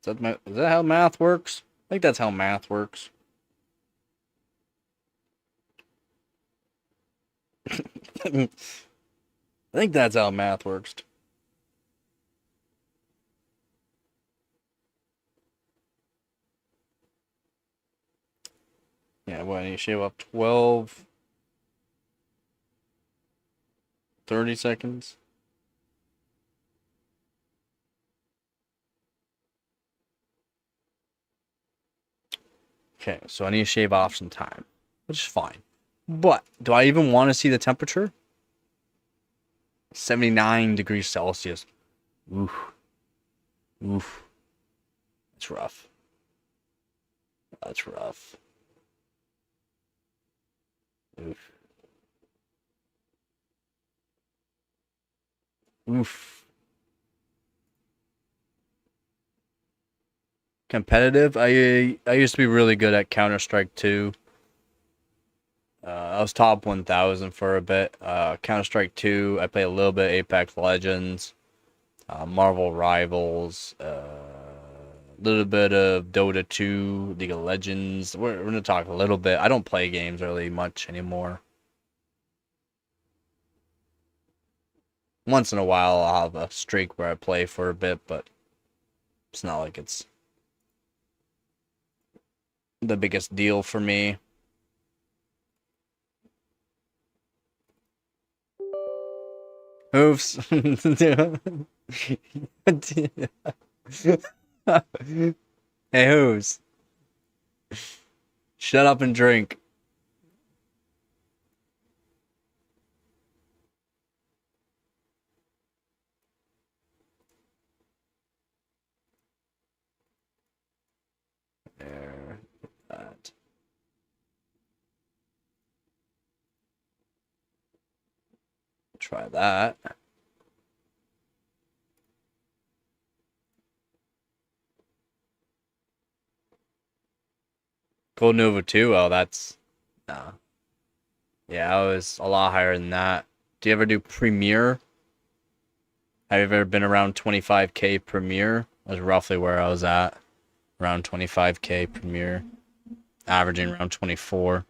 Is that how math works? I think that's how math works. I think that's how math works. Yeah, well, I need to shave off 12, 30 seconds. Okay, so I need to shave off some time, which is fine. But do I even want to see the temperature? 79 degrees Celsius. Oof. That's rough. That's rough. Oof. Competitive. I used to be really good at Counter-Strike 2. I was top 1,000 for a bit. Counter-Strike 2. I play a little bit Apex Legends, Marvel Rivals, a little bit of Dota 2, League of Legends. We're gonna talk a little bit. I don't play games really much anymore. Once in a while, I'll have a streak where I play for a bit, but it's not like it's the biggest deal for me. Oops. Hey, who's? Shut up and drink. There. That. Try that. Gold Nova 2, oh, that's... No. Yeah, I was a lot higher than that. Do you ever do Premiere? Have you ever been around 25k Premiere? That's roughly where I was at. Around 25k Premiere. Averaging around 24.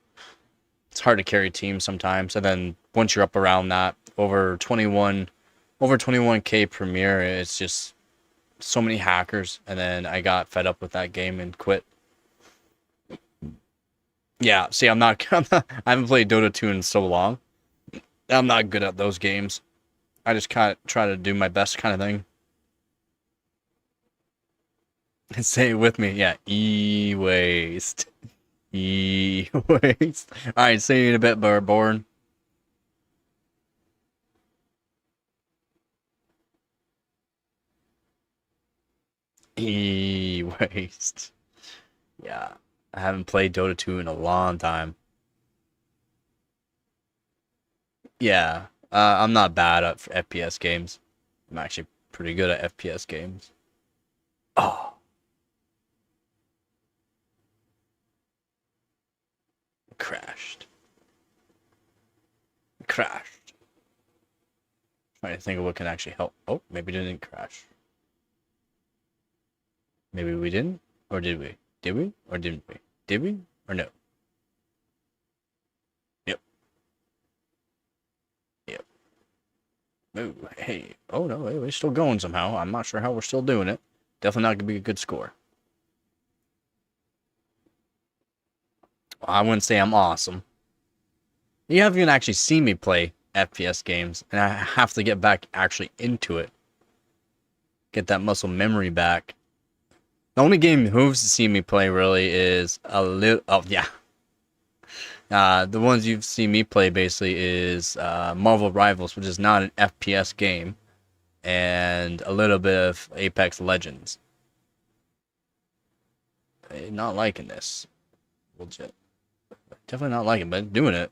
It's hard to carry teams sometimes. And then once you're up around that, over 21k Premiere, it's just so many hackers. And then I got fed up with that game and quit. Yeah, see, I haven't played Dota 2 in so long. I'm not good at those games. I just kind of try to do my best kind of thing. Say it with me. Yeah, e-waste. Waste. Alright, see you in a bit, Born. Waste. Yeah. I haven't played Dota 2 in a long time. Yeah. I'm not bad at FPS games. I'm actually pretty good at FPS games. Oh, crashed. Crashed. Trying to think of what can actually help. Oh, maybe it didn't crash. Maybe we didn't? Or did we? Did we? Or didn't we? Did we? Or no? Yep. Yep. Oh, hey. Oh, no. We're still going somehow. I'm not sure how we're still doing it. Definitely not going to be a good score. I wouldn't say I'm awesome. You haven't even actually seen me play FPS games, and I have to get back actually into it. Get that muscle memory back. The only game who's seen me play really is a little. Oh yeah, the ones you've seen me play basically is Marvel Rivals, which is not an FPS game, and a little bit of Apex Legends. Not liking this. Legit. Definitely not liking, but doing it.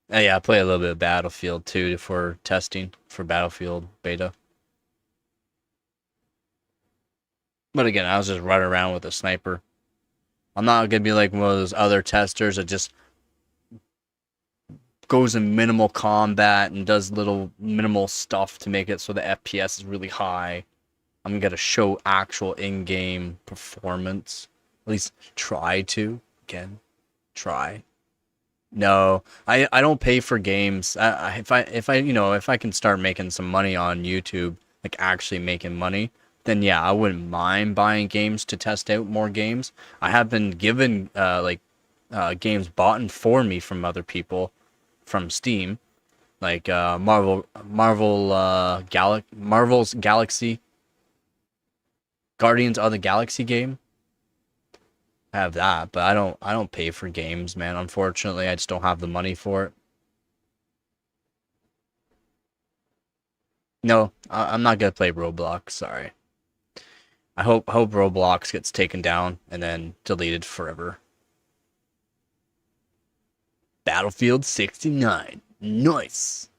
Yeah, I play a little bit of Battlefield too for testing for Battlefield beta. But again, I was just running around with a sniper. I'm not gonna be like one of those other testers that just goes in minimal combat and does little minimal stuff to make it so the FPS is really high. I'm gonna show actual in-game performance. At least try to. Again, try. No, I don't pay for games. If I can start making some money on YouTube, like actually making money, then yeah, I wouldn't mind buying games to test out more games. I have been given games bought and for me from other people from Steam, like Marvel's Galaxy, Guardians of the Galaxy game. I have that, but I don't pay for games, man. Unfortunately, I just don't have the money for it. No, I'm not gonna play Roblox. Sorry. I hope Roblox gets taken down and then deleted forever. Battlefield 69. Nice.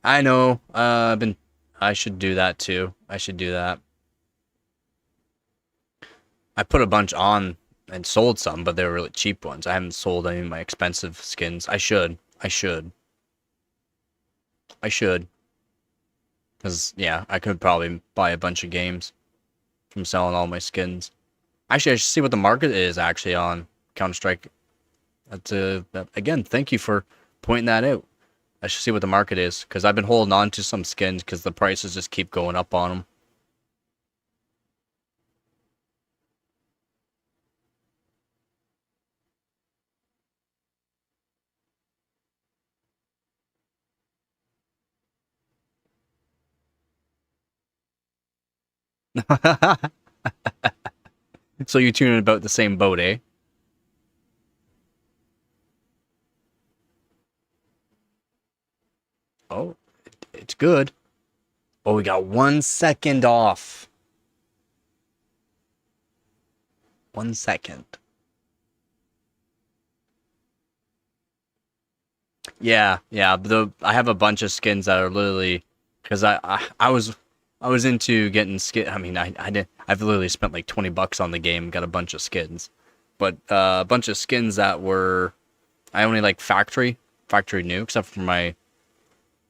I know. I should do that too. I should do that. I put a bunch on and sold some, but they were really cheap ones. I haven't sold any of my expensive skins. I should. I should. I should. Because, yeah, I could probably buy a bunch of games from selling all my skins. Actually, I should see what the market is actually on Counter-Strike. Again, thank you for pointing that out. I should see what the market is, because I've been holding on to some skins because the prices just keep going up on them. So you two in about the same boat, eh? Oh, it's good. Oh, we got 1 second off. 1 second. Yeah. I have a bunch of skins that are literally because I was into getting skin. I mean, I did. I've literally spent like $20 on the game, got a bunch of skins, but a bunch of skins that were I only like factory new, except for my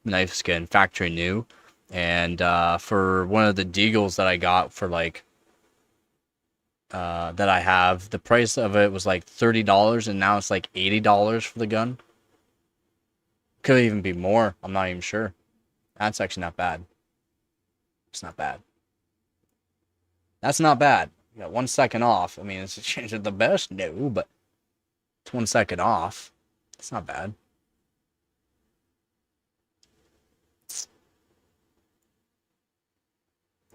knife skin, factory new, and for one of the deagles that I got for like that I have, the price of it was like $30, and now it's like $80 for the gun. Could even be more. I'm not even sure. That's actually not bad. It's not bad. That's not bad. You got 1 second off. I mean, is it the best? No, but it's 1 second off. It's not bad.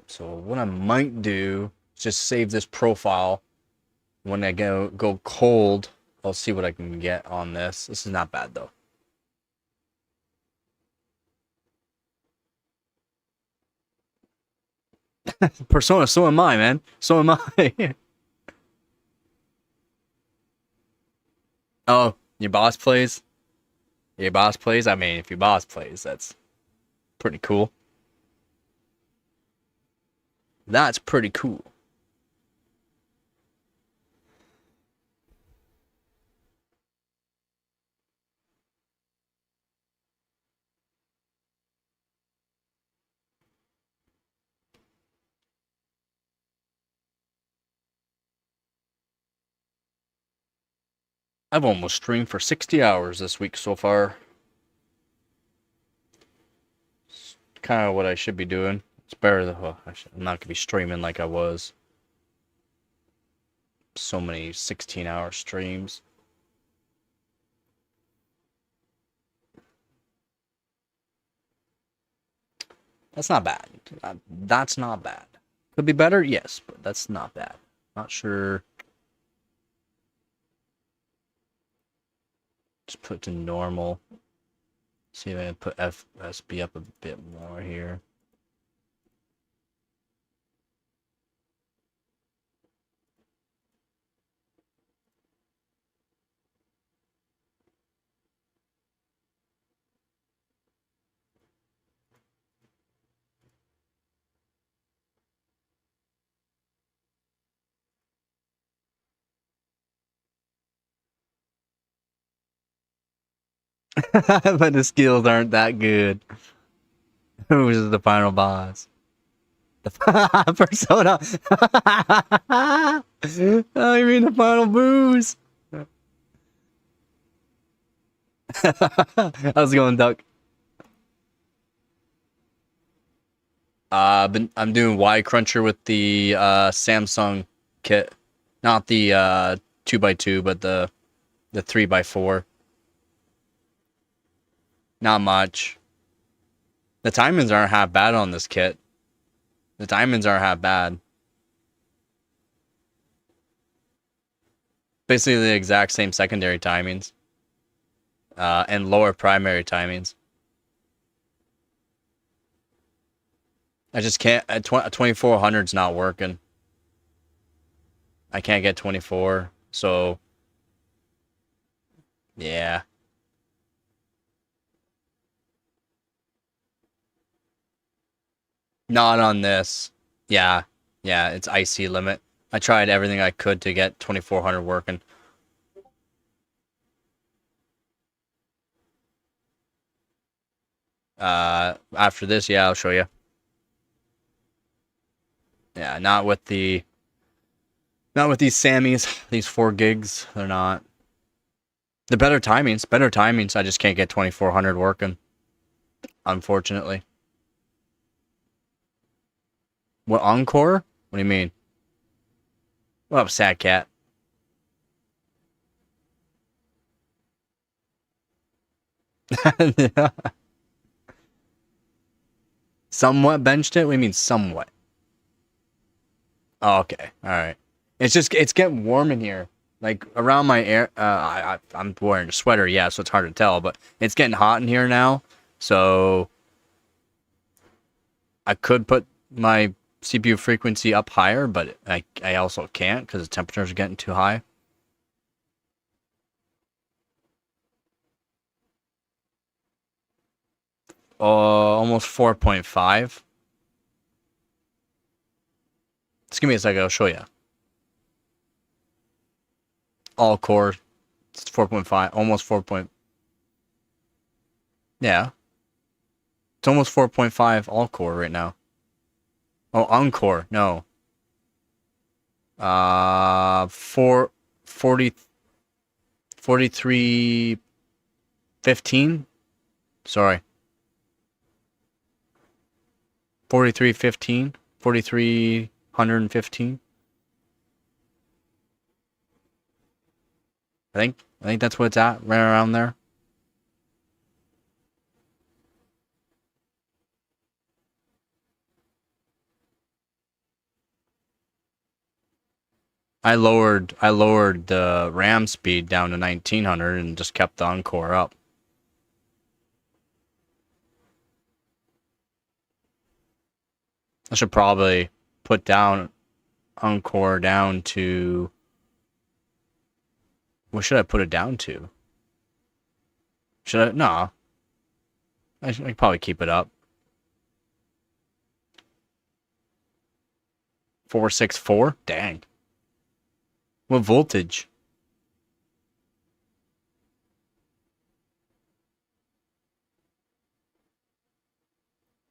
So what I might do Just save this profile. When I go cold, I'll see what I can get on this. This is not bad though. Persona, so am I, man. So am I. Oh, your boss plays? Your boss plays? I mean, if your boss plays, that's pretty cool. That's pretty cool. I've almost streamed for 60 hours this week so far. It's kind of what I should be doing. It's better than, well, I'm not going to be streaming like I was. So many 16-hour streams. That's not bad. That's not bad. Could be better, yes, but that's not bad. Not sure. Just put to normal. See if I can put FSB up a bit more here. But the skills aren't that good. Who's the final boss? The Persona. Oh, you mean the final booze? How's it going, Duck? I'm doing Y Cruncher with the Samsung kit, not the 2x2, but the 3x4. Not much. The timings aren't half bad on this kit. The timings aren't half bad. Basically the exact same secondary timings. And lower primary timings. I just can't. 2400's not working. I can't get 24. So, yeah. Not on this. Yeah. Yeah, it's IC limit. I tried everything I could to get 2400 working. After this, yeah, I'll show you. Yeah, not with these Sammys, these 4 gigs. They're not. The better timings. I just can't get 2400 working. Unfortunately. What, Encore? What do you mean? What up, Sad Cat? Yeah. Somewhat benched it? What do you mean somewhat? Oh, okay. Alright. It's getting warm in here. Like, around my air, I'm wearing a sweater, yeah, so it's hard to tell, but it's getting hot in here now, so I could put my CPU frequency up higher, but I also can't because the temperatures are getting too high. Almost 4.5. Just give me a second, I'll show you. All core, it's 4.5, almost 4. Yeah. It's almost 4.5 all core right now. Oh, Encore, no. 4315. Sorry. 4315. 4315. I think that's what it's at, right around there. I lowered the RAM speed down to 1900 and just kept the Encore up. I should probably put down Encore down to... What should I put it down to? Should I? No. I could probably keep it up. 464? Dang. What voltage?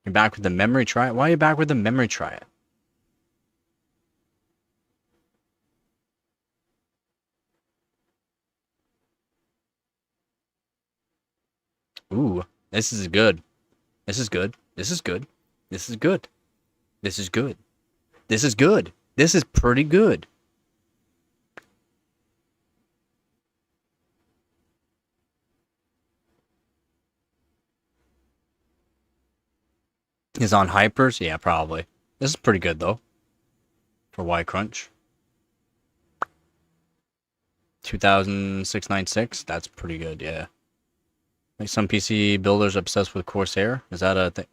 You're back with the memory triad? Why are you back with the memory triad? Ooh, this is good. This is good. This is good. This is good. This is good. This is good. This is pretty good. Is on hypers? Yeah, probably. This is pretty good though. For Y Crunch. 2696. That's pretty good, yeah. Like some PC builders obsessed with Corsair. Is that a thing?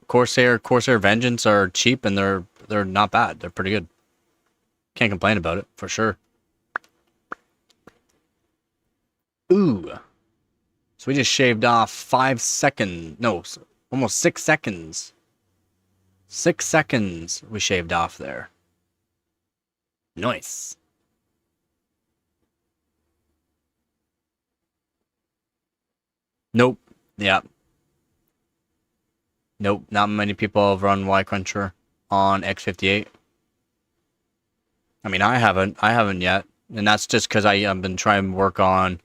Corsair Vengeance are cheap and they're not bad. They're pretty good. Can't complain about it for sure. Ooh. So we just shaved off 5 seconds. No, almost 6 seconds. 6 seconds we shaved off there. Nice. Nope. Yeah. Nope. Not many people have run Y Cruncher on X58. I mean, I haven't yet. And that's just because I've been trying to work on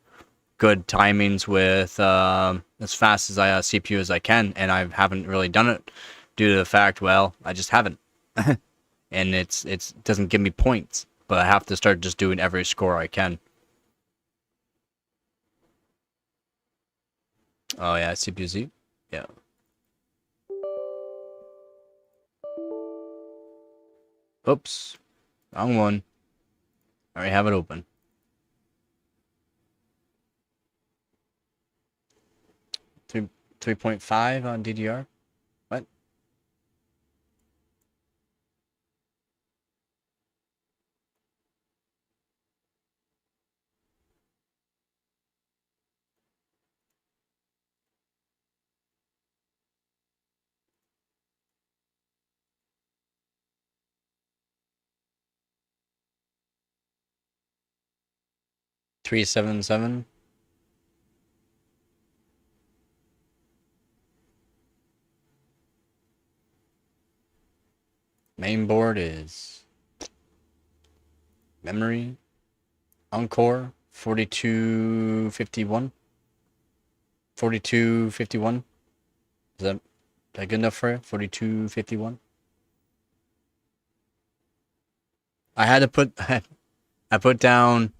good timings with as fast as CPU as I can, and I haven't really done it due to the fact, well, I just haven't. And it doesn't give me points, but I have to start just doing every score I can. Oh yeah, CPU Z. Yeah. Oops. Wrong one. I already have it open. Three 3.5 on DDR. What? $377. Main board is memory Encore 4251. 4251. Is that good enough for you? 4251. I had to put I put down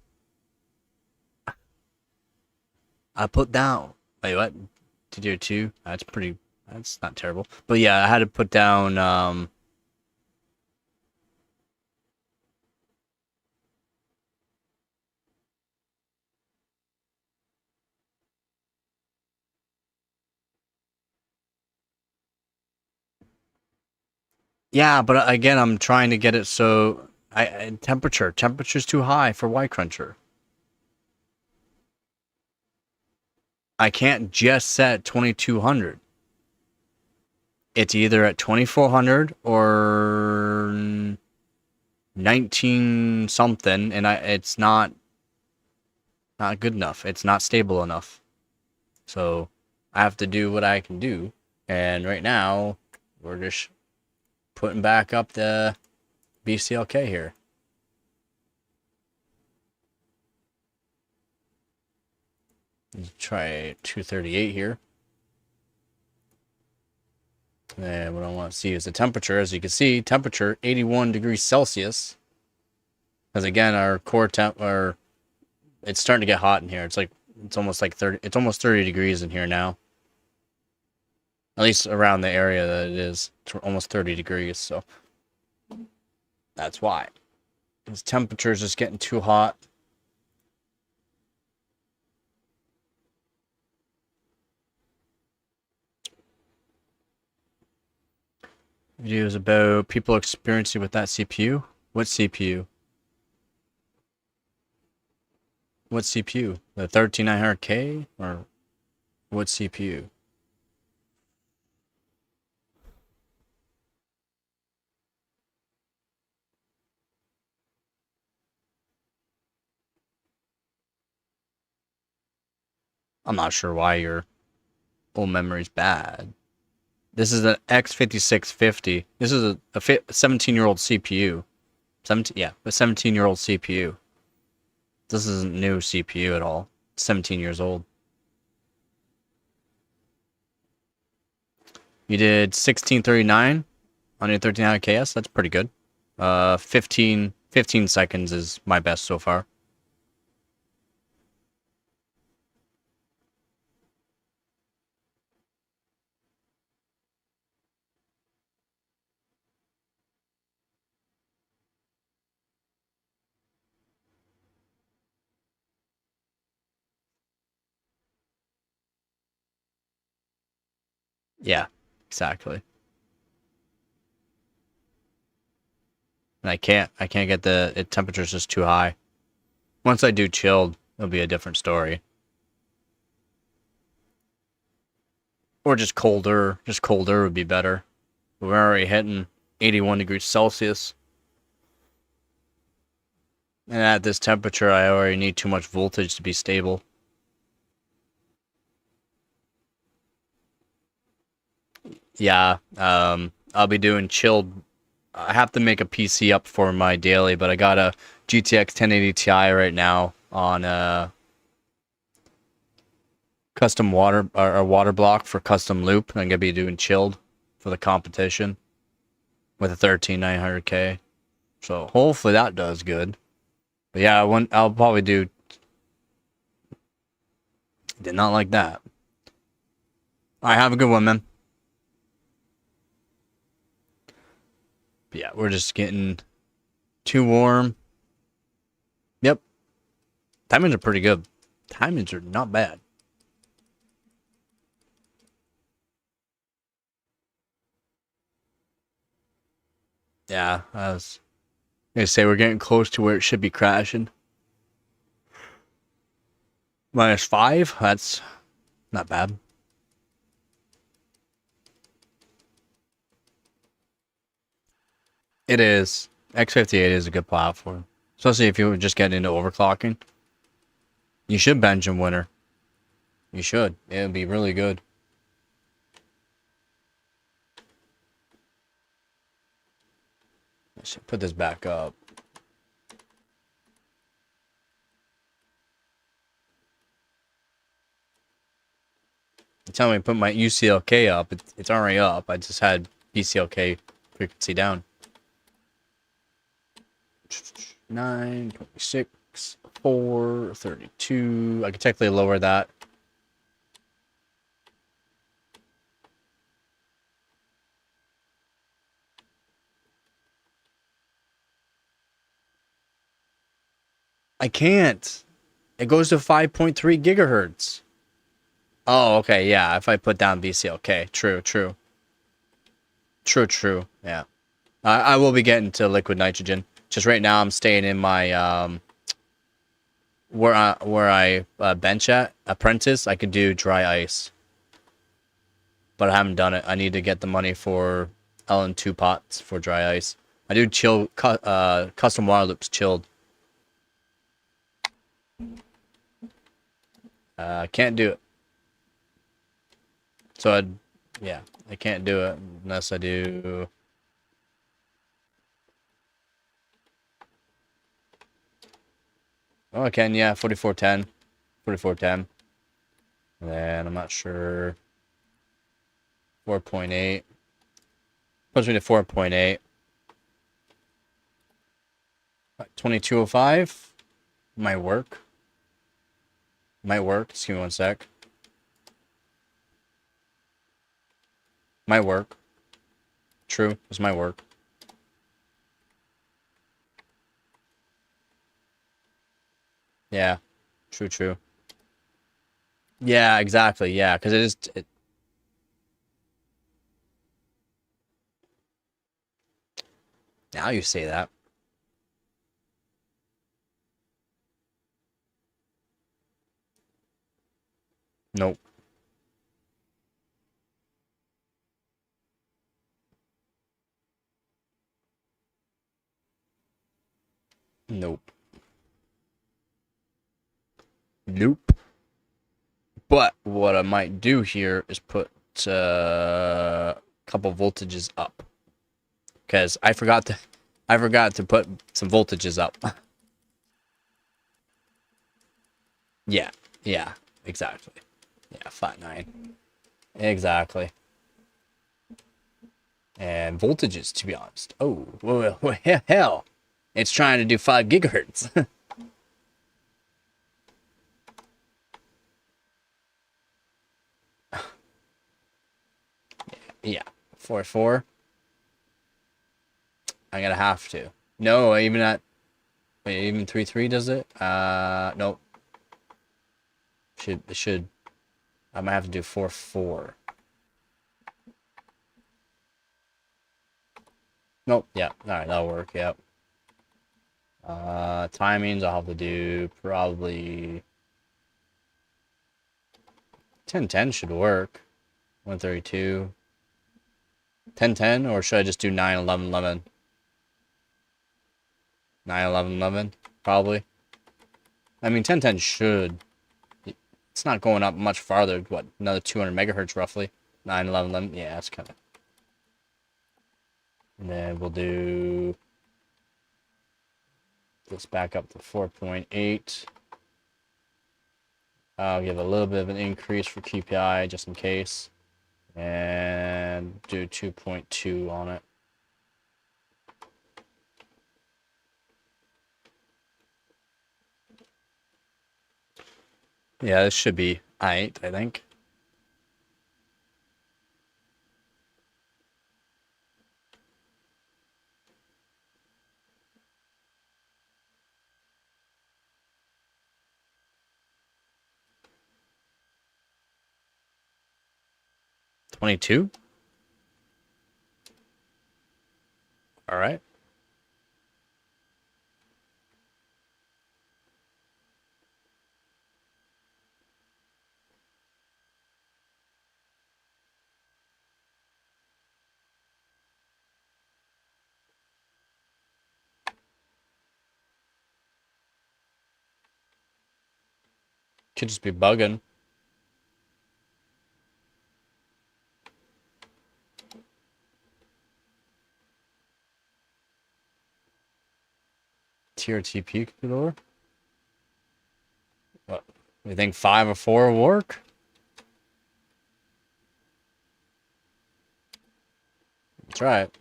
wait, what? Tier 2. That's not terrible. But yeah, I had to put down yeah, but again, I'm trying to get it so temperature's too high for Y Cruncher. I can't just set 2200. It's either at 2400 or 19 something, and it's not good enough. It's not stable enough. So I have to do what I can do. And right now, we're just putting back up the BCLK here. Let's try 238 here. And what I want to see is the temperature. As you can see, temperature 81 degrees Celsius. Because again, our core temp, it's starting to get hot in here. It's almost like 30. It's almost 30 degrees in here now. At least around the area that it is. It's almost 30 degrees. So that's why. This temperature is just getting too hot. Videos about people experiencing with that CPU. What CPU? What CPU? The 13900K or what CPU? I'm not sure why your old memory's bad. This is an X5650. This is a 17-year-old CPU. 17, yeah, a 17-year-old CPU. This isn't new CPU at all. 17 years old. You did 1639 on your 1300KS. That's pretty good. 15 seconds is my best so far. Yeah, exactly. And I can't get the temperature's just too high. Once I do chilled, it'll be a different story. Or just colder. Just colder would be better. We're already hitting 81 degrees Celsius. And at this temperature, I already need too much voltage to be stable. Yeah, I'll be doing chilled. I have to make a PC up for my daily, but I got a GTX 1080 Ti right now on custom water or water block for custom loop. I'm gonna be doing chilled for the competition with a 13900K. So hopefully that does good. But yeah, I'll probably do. Did not like that. All right, have a good one, man. But yeah, we're just getting too warm. Yep. Timings are pretty good. Timings are not bad. Yeah, I was gonna say we're getting close to where it should be crashing. -5, that's not bad. It is. X58 is a good platform. Especially if you were just getting into overclocking. You should bench in winter. You should. It would be really good. I should put this back up. Tell me to put my UCLK up. It's already up. I just had BCLK frequency down. 9, 26, 4, 32. I could technically lower that. I can't. It goes to 5.3 gigahertz. Oh, okay, yeah. If I put down BCLK. True, true. True, true. Yeah. I will be getting to liquid nitrogen. Just right now I'm staying in my where I bench at apprentice. I could do dry ice. But I haven't done it. I need to get the money for LN2 pots for dry ice. I do custom water loops chilled. Can't do it. So yeah, I can't do it unless I do. Oh, I can, yeah, 4410. 4410. And then I'm not sure. 4.8. Puts me to 4.8. 2205. Might work. Might work. Just give me one sec. Might work. True. This might work. Yeah. True, true. Yeah, exactly. Yeah, because now you say that. Nope. Nope. Nope. But what I might do here is put a couple voltages up. Because I forgot to put some voltages up. Yeah, yeah, exactly. Yeah, flat 9. Exactly. And voltages, to be honest. Oh, well, hell. It's trying to do 5 gigahertz. Yeah, 4 4. I'm gonna have to. No, even at wait, even 3 3 does it? Nope. It should. I might have to do 4 4. Nope. Yeah. All right, that'll work. Yep. Timings I'll have to do probably 10 10 should work. 132. 10 10, or should I just do 9 11 11? 9 11 11 probably. I mean 10 10 should. It's not going up much farther. What, another 200 megahertz roughly? 9 11 11. Yeah, that's kind of. And then we'll do this back up to 4.8. I'll give a little bit of an increase for QPI just in case. And do 2.2 on it. Yeah, this should be aight, I think. $22? All right. Could just be bugging. TRTP could be lower. What? You think 5 or 4 will work? That's right.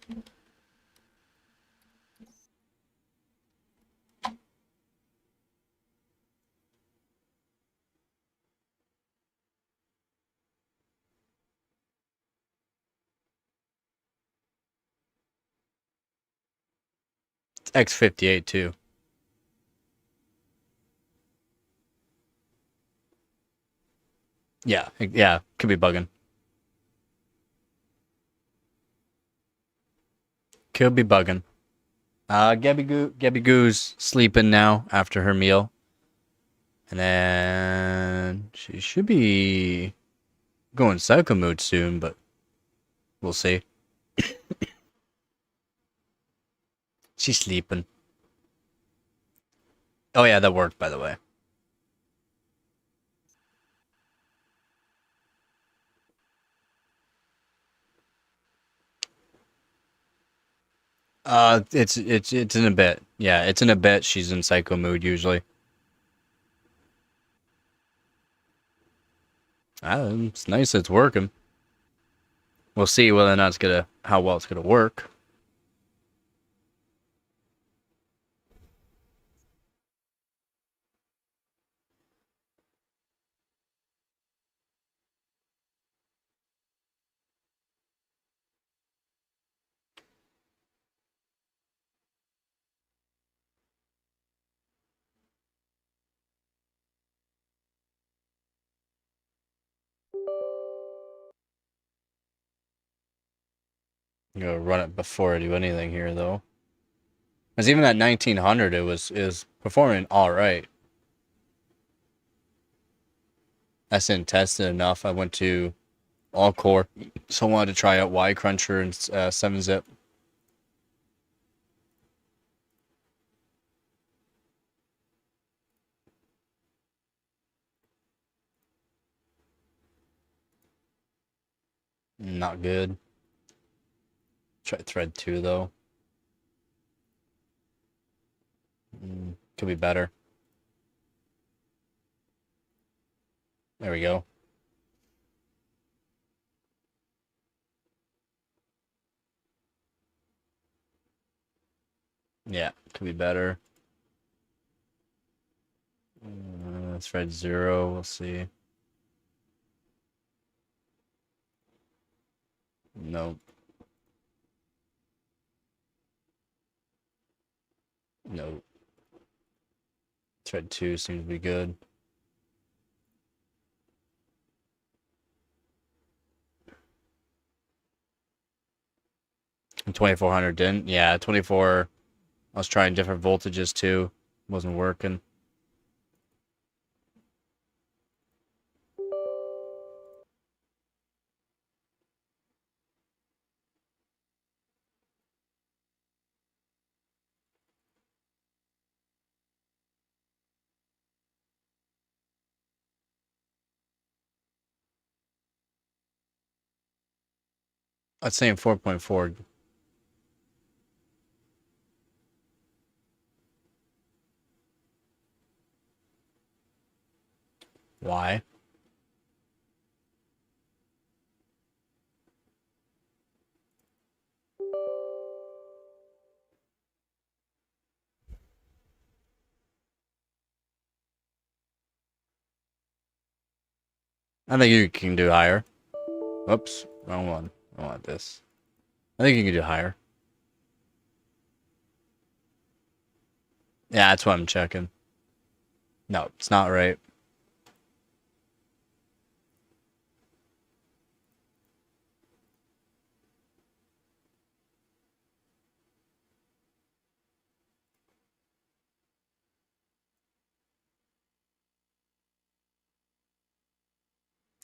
It's X58 too. Yeah, yeah, could be bugging. Could be bugging. Gabby Goo's sleeping now after her meal. And then she should be going psycho mode soon, but we'll see. She's sleeping. Oh yeah, that worked by the way. It's in a bit. Yeah, it's in a bit. She's in psycho mood usually. It's nice it's working. We'll see whether or not how well it's gonna work. I'm gonna run it before I do anything here, though. Because even at 1900, is performing all right. I didn't test it enough. I went to all core, so I wanted to try out Y Cruncher and 7-zip. Not good. Try thread 2 though. Could be better. There we go. Yeah, could be better. Thread 0, we'll see. Nope. Nope. Thread 2 seems to be good. And 2400 didn't. Yeah, 24. I was trying different voltages too. Wasn't working. I'd say in 4.4. Why? I think you can do higher. Whoops, wrong one. I want this. I think you can do higher. Yeah, that's what I'm checking. No, it's not right.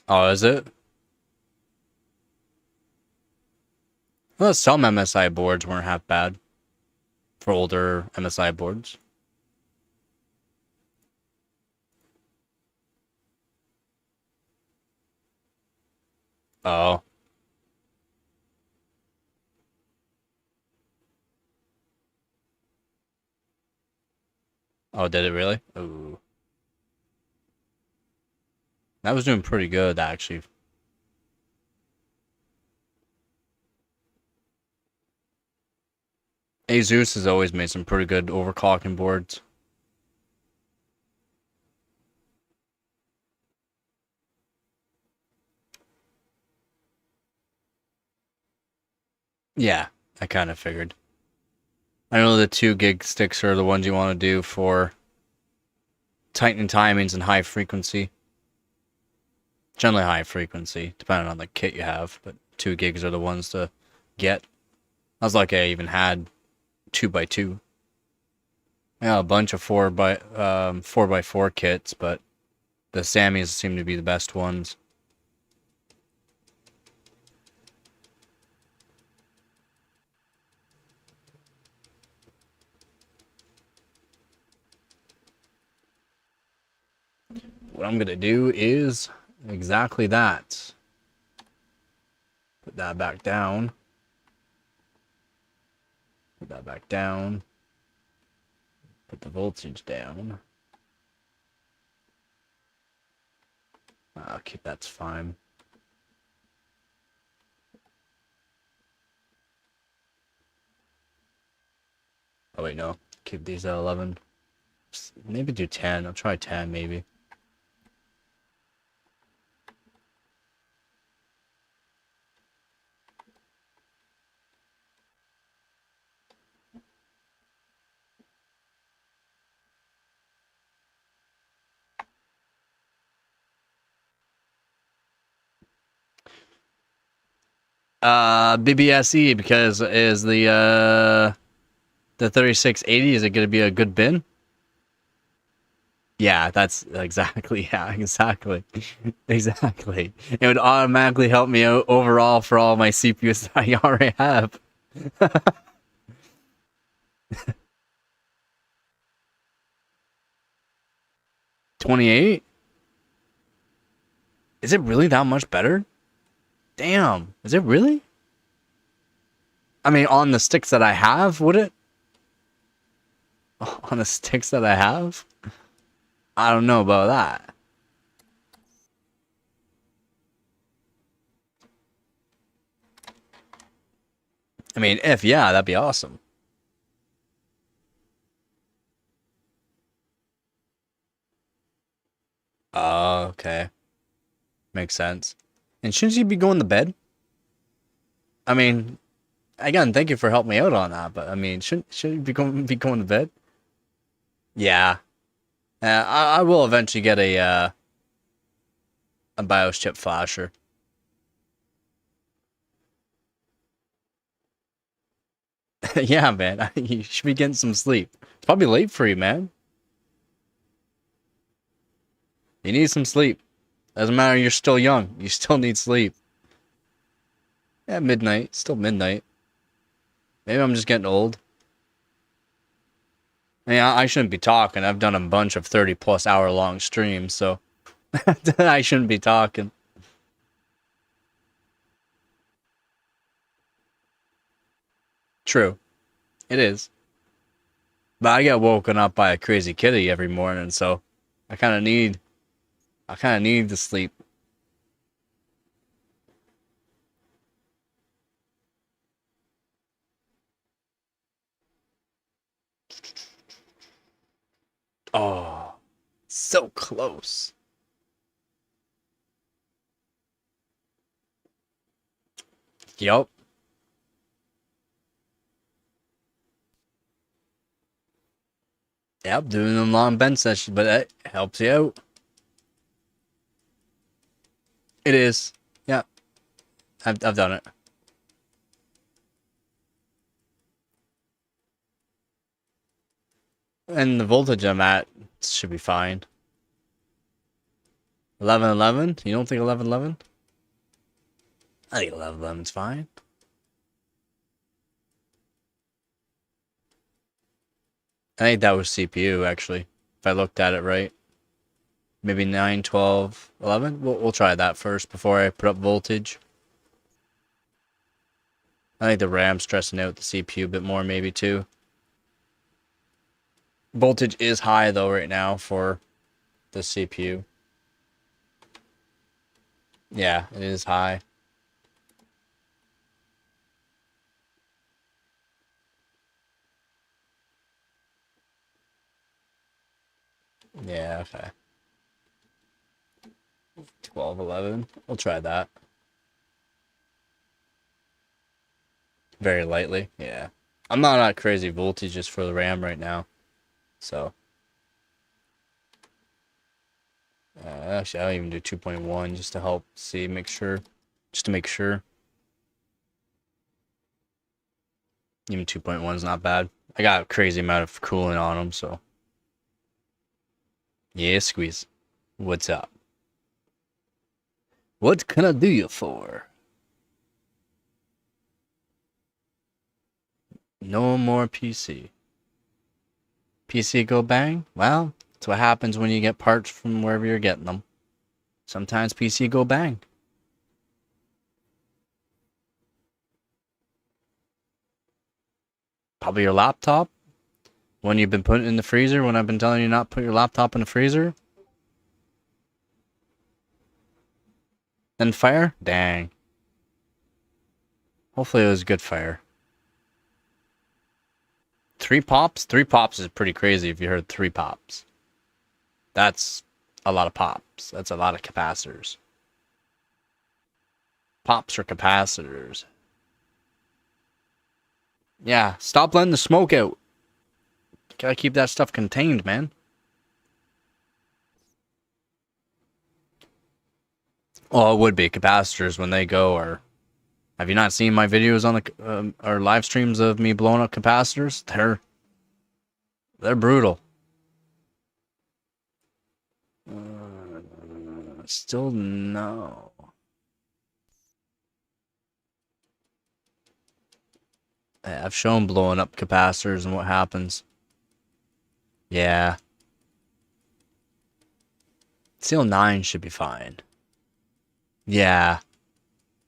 Oh, is it? Well, some MSI boards weren't half bad for older MSI boards. Oh. Oh, did it really? Ooh. That was doing pretty good, actually. Asus has always made some pretty good overclocking boards. Yeah, I kind of figured. I know the 2 gig sticks are the ones you want to do for tightening timings and high frequency. Generally high frequency, depending on the kit you have, but 2 gigs are the ones to get. I was lucky I even had 2x2. Yeah, a bunch of 4x4 kits, but the Sammys seem to be the best ones. What I'm gonna do is exactly that. Put that back down. Put that back down. Put the voltage down. Okay, that's fine. Oh wait, no. Keep these at 11. Maybe do 10. I'll try 10 maybe. BBSE, because is the 3680, is it going to be a good bin? Yeah, that's exactly. Yeah, exactly. Exactly. It would automatically help me out overall for all my CPUs that I already have. 28? Is it really that much better? Damn. Is it really? I mean, on the sticks that I have, would it? On the sticks that I have? I don't know about that. I mean, if yeah, that'd be awesome. Oh, okay. Makes sense. And shouldn't you be going to bed? I mean, again, thank you for helping me out on that, but I mean, shouldn't you be going to bed? Yeah. I will eventually get a BIOS chip flasher. Yeah, man. You should be getting some sleep. It's probably late for you, man. You need some sleep. Doesn't matter, you're still young. You still need sleep. Yeah, midnight. Still midnight. Maybe I'm just getting old. I mean, I shouldn't be talking. I've done a bunch of 30 plus hour long streams, so I shouldn't be talking. True. It is. But I get woken up by a crazy kitty every morning, so I kind of need I kind of need the sleep. Oh, so close. Yup. Yep, doing them long bench sessions, but it helps you out. It is. Yeah, I've done it. And the voltage I'm at should be fine. 1111? You don't think 1111? I think 1111's fine. I think that was CPU, actually, if I looked at it right. Maybe 9, 12, 11? We'll try that first before I put up voltage. I think the RAM's stressing out the CPU a bit more, maybe, too. Voltage is high, though, right now for the CPU. Yeah, it is high. Yeah, okay. 12, 11. We'll try that. Very lightly, yeah. I'm not at crazy voltages for the RAM right now, so. Actually, I'll even do 2.1 just to help see, make sure. Just to make sure. Even 2.1 is not bad. I got a crazy amount of coolant on them, so. Yeah, squeeze. What's up? What can I do you for? No more PC. PC go bang? Well, that's what happens when you get parts from wherever you're getting them. Sometimes PC go bang. Probably your laptop. When you've been putting it in the freezer, when I've been telling you not to put your laptop in the freezer. Then fire? Dang. Hopefully it was good fire. 3 pops? 3 pops is pretty crazy if you heard 3 pops. That's a lot of pops. That's a lot of capacitors. Pops are capacitors. Yeah, stop letting the smoke out. Gotta keep that stuff contained, man. Oh, it would be. Capacitors, when they go, are Have you not seen my videos on the or live streams of me blowing up capacitors? They're brutal. Still no. I've shown blowing up capacitors and what happens. Yeah. CO9 should be fine. Yeah.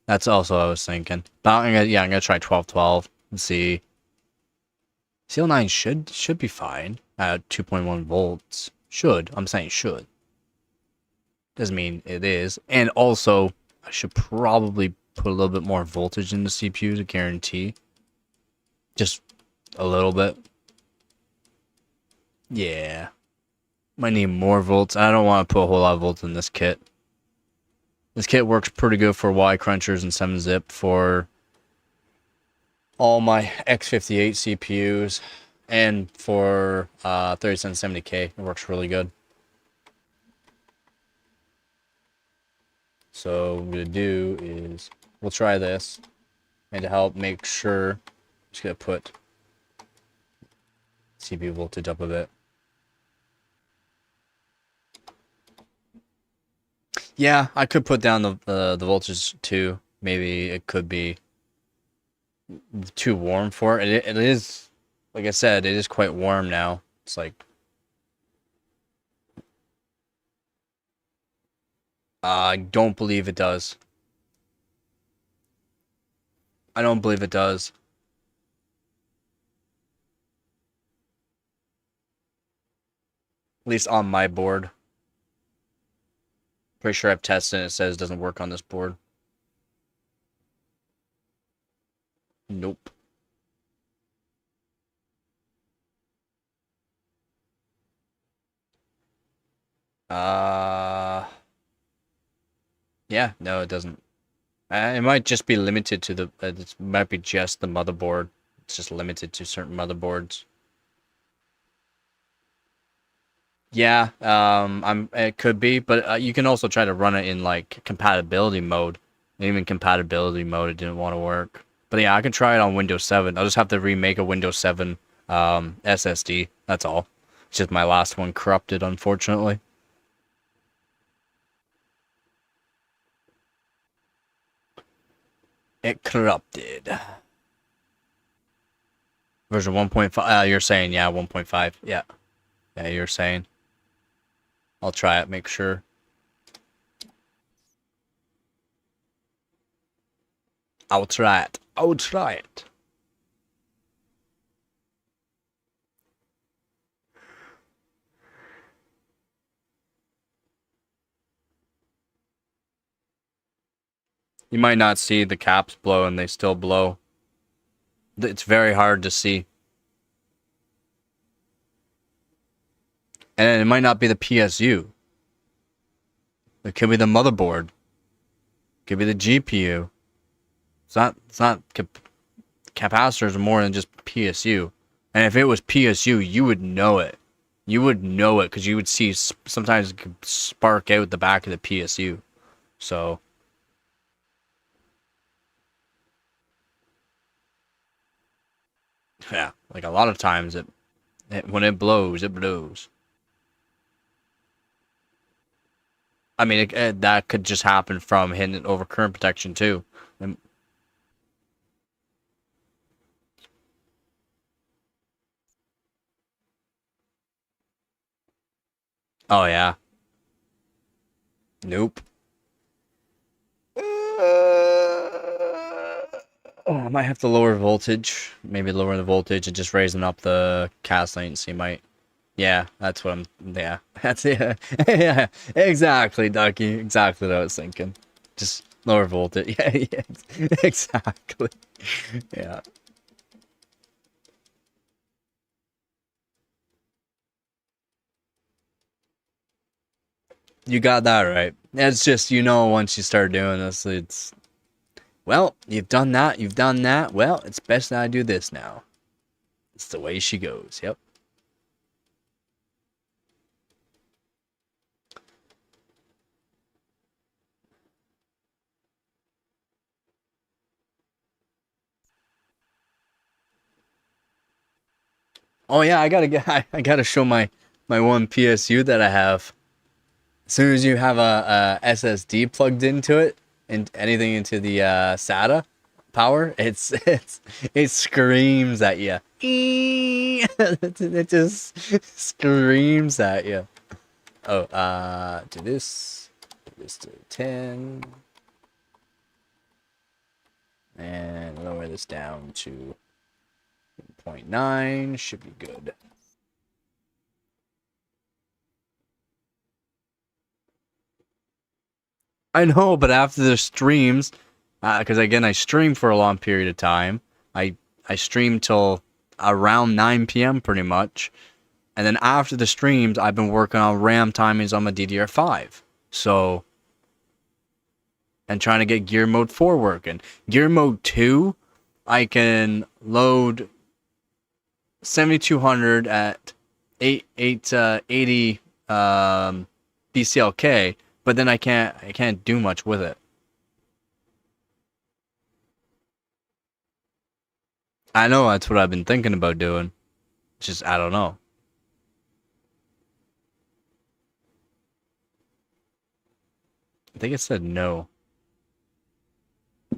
That's also what I was thinking. But I'm gonna try 1212 and see. CO9 should be fine at 2.1 volts. Should. I'm saying should. Doesn't mean it is. And also, I should probably put a little bit more voltage in the CPU to guarantee. Just a little bit. Yeah. Might need more volts. I don't want to put a whole lot of volts in this kit. This kit works pretty good for Y crunchers and 7-zip for all my X58 CPUs and for 3770K. It works really good. So what I'm going to do is we'll try this, and to help make sure, I'm just going to put CPU voltage up a bit. Yeah, I could put down the voltage too. Maybe it could be too warm for it. It is, like I said, it is quite warm now. It's like I don't believe it does. I don't believe it does. At least on my board. Pretty sure I've tested and it says it doesn't work on this board. Nope. Yeah, no, it doesn't. It might just be limited to the. It might be just the motherboard. It's just limited to certain motherboards. Yeah, it could be, but you can also try to run it in like compatibility mode. And even compatibility mode, it didn't want to work. But yeah, I can try it on Windows 7. I'll just have to remake a Windows 7 SSD. That's all. It's just my last one corrupted, unfortunately. It corrupted. Version 1.5. You're saying, yeah, 1.5. Yeah. Yeah, you're saying. I'll try it, make sure. I'll try it. I'll try it. You might not see the caps blow and they still blow. It's very hard to see. And it might not be the PSU. It could be the motherboard. It could be the GPU. It's not capacitors are more than just PSU. And if it was PSU, you would know it. You would know it because you would see sometimes it could spark out the back of the PSU. So yeah, like a lot of times when it blows, it blows. I mean, that could just happen from hitting it over current protection too. And, oh yeah. Nope. Oh, I might have to lower voltage. Maybe lower the voltage and just raising up the cast latency might. Yeah, that's what I'm. Yeah, that's yeah. Yeah, exactly, Ducky. Exactly what I was thinking. Just lower voltage. Yeah, yeah, exactly. Yeah. You got that right. It's just, once you start doing this, it's, well, you've done that, you've done that. Well, it's best that I do this now. It's the way she goes. Yep. Oh yeah, I gotta show my one PSU that I have. As soon as you have a SSD plugged into it and anything into the SATA power, it screams at you. It just screams at you. Oh, do this to 10, and lower this down to 0.9. Should be good. I know, but after the streams, because again, I stream for a long period of time. I stream till around 9 p.m. pretty much, and then after the streams, I've been working on RAM timings on my DDR5. So, and trying to get Gear Mode 4 working. Gear Mode 2, I can load 7200 at 80 BCLK, but then I can't do much with it. I know that's what I've been thinking about doing. It's just I don't know. I think it said no. I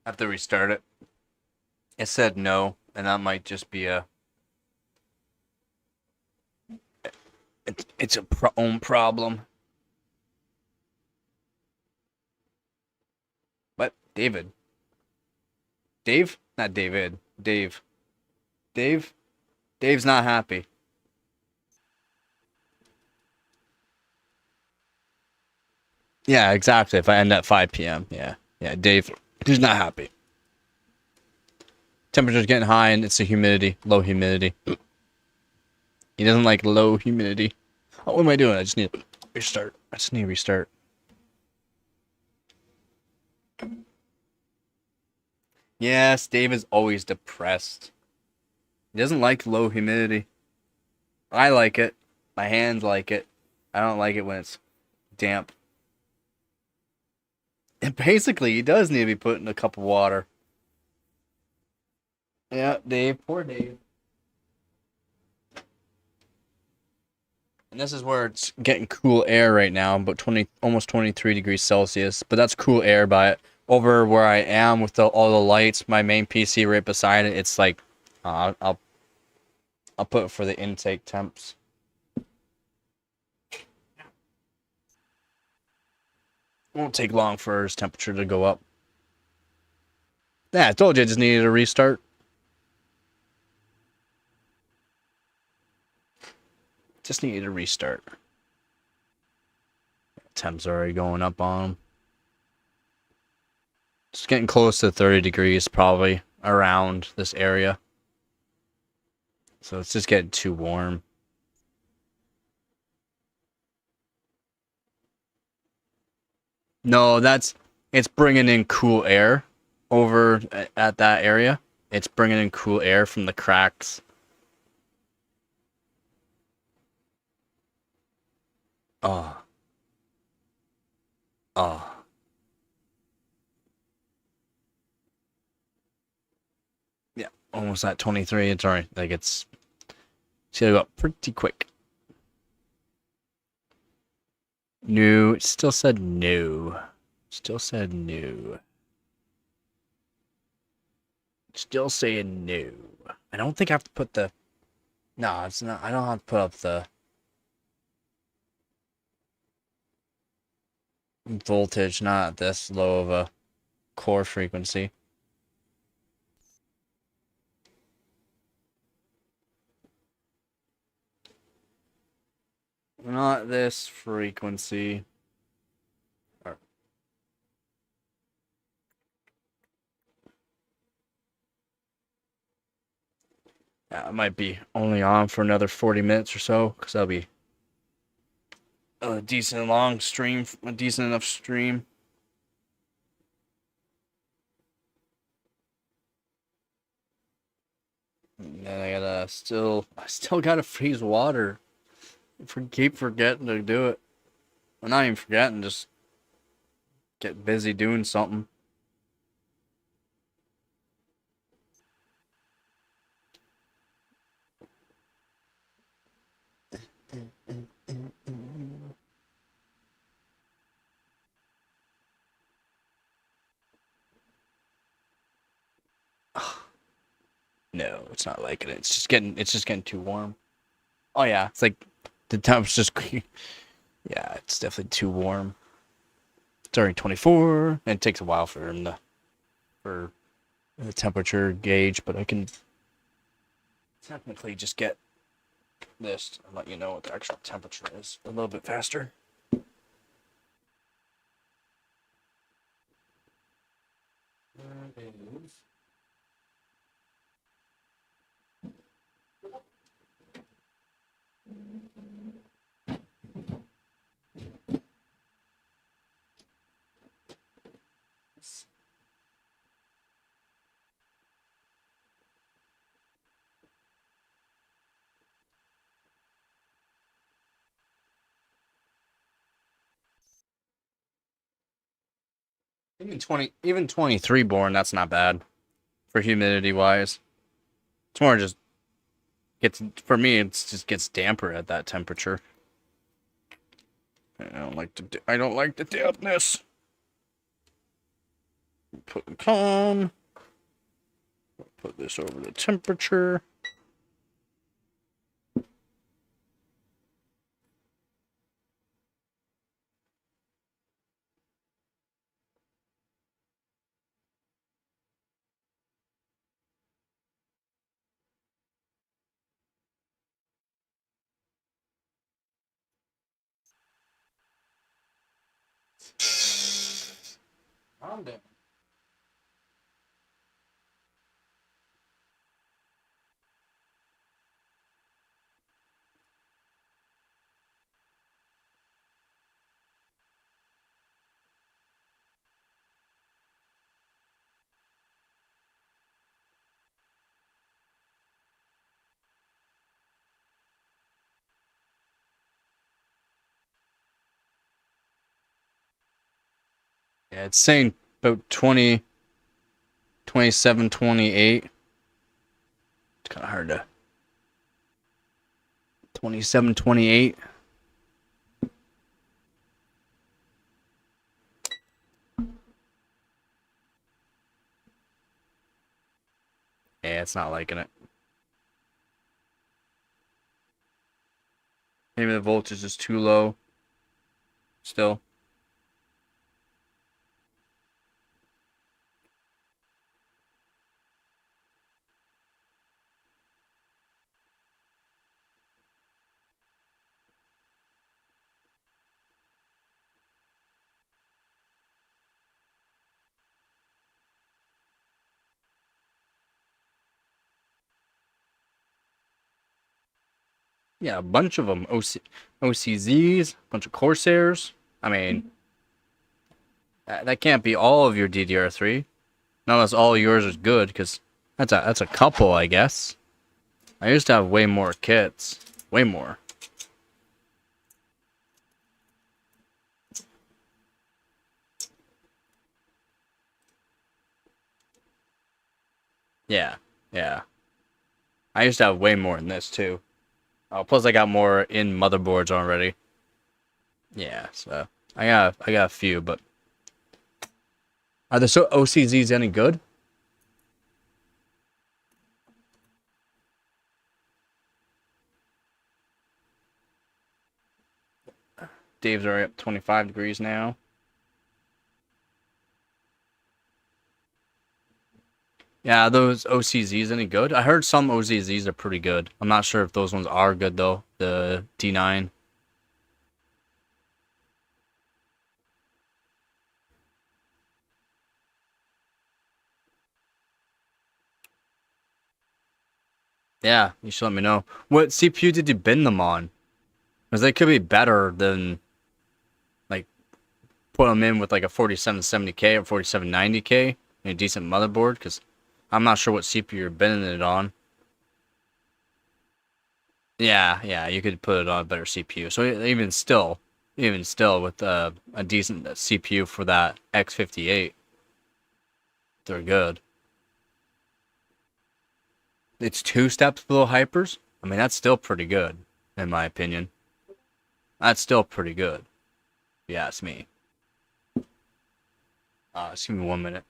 have to restart it. It said no, and that might just be a it's a own problem. What? David? Dave? Not David. Dave. Dave? Dave's not happy. Yeah, exactly. If I end at 5 p.m. Yeah. Yeah, Dave. He's not happy. Temperature's getting high and it's the humidity. Low humidity. He doesn't like low humidity. Oh, what am I doing? I just need to restart. I just need to restart. Yes, Dave is always depressed. He doesn't like low humidity. I like it. My hands like it. I don't like it when it's damp. And basically, he does need to be put in a cup of water. Yeah, Dave. Poor Dave. And this is where it's getting cool air right now, but almost 23 degrees Celsius. But that's cool air by it. Over where I am with all the lights, my main PC right beside it, it's like, I'll put it for the intake temps. Won't take long for his temperature to go up. Yeah, I told you I just needed a restart. Just needed a restart. Temps are already going up on him. It's getting close to 30 degrees probably around this area. So it's just getting too warm. No, it's bringing in cool air over at that area. It's bringing in cool air from the cracks. Oh. Oh. Yeah, almost at 23. It's alright. Like it's gonna go up pretty quick. No, it still said no. Still said no. Still saying no. I don't think I have to put the... No, it's not. I don't have to put up the voltage, not at this low of a core frequency. Not this frequency. Yeah, it might be only on for another 40 minutes or so, because that'll be a decent long stream, a decent enough stream. And then I still gotta freeze water. Keep forgetting to do it. I'm not even forgetting, just get busy doing something. No, it's not liking it. It's just getting too warm. Oh yeah, it's like the temp's just yeah, it's definitely too warm. It's already 24, and it takes a while for the temperature gauge, but I can technically just get this and let you know what the actual temperature is a little bit faster. There it is. Even 23 born, that's not bad for humidity wise. It's more just gets for me. It's just gets damper at that temperature. I don't like the dampness. Put the calm. Put this over the temperature. Calm down. Yeah, it's saying about 20, 27, 28. It's kind of hard to. 27, 28. Yeah, it's not liking it. Maybe the voltage is too low. Still. Yeah, a bunch of them. OCZs, a bunch of Corsairs. I mean, that can't be all of your DDR3. Not unless all yours is good, because that's a couple, I guess. I used to have way more kits. Way more. Yeah, yeah. I used to have way more in this, too. Oh, plus I got more in motherboards already. Yeah, so I got a few, but are the OCZs any good? Dave's already up 25 degrees now. Yeah, those OCZs any good? I heard some OCZs are pretty good. I'm not sure if those ones are good though. The D9. Yeah, you should let me know. What CPU did you bin them on? Because they could be better than like put them in with like a 4770K or 4790K and a decent motherboard. Because I'm not sure what CPU you're binning it on. Yeah, yeah, you could put it on a better CPU. So even still with a decent CPU for that X58, they're good. It's 2 steps below hypers. I mean, that's still pretty good, in my opinion. That's still pretty good. If you ask me. Just give me 1 minute.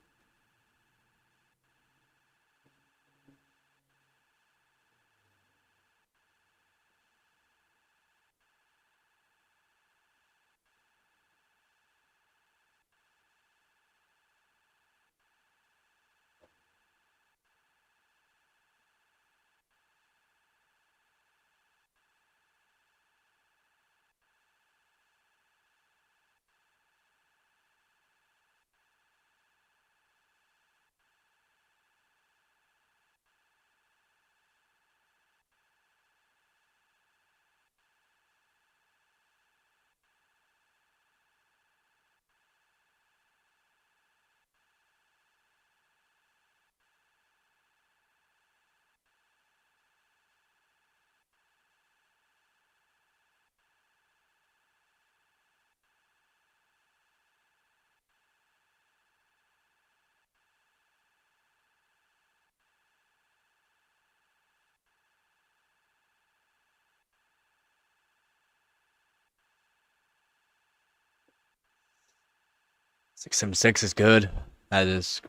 676 is good. That is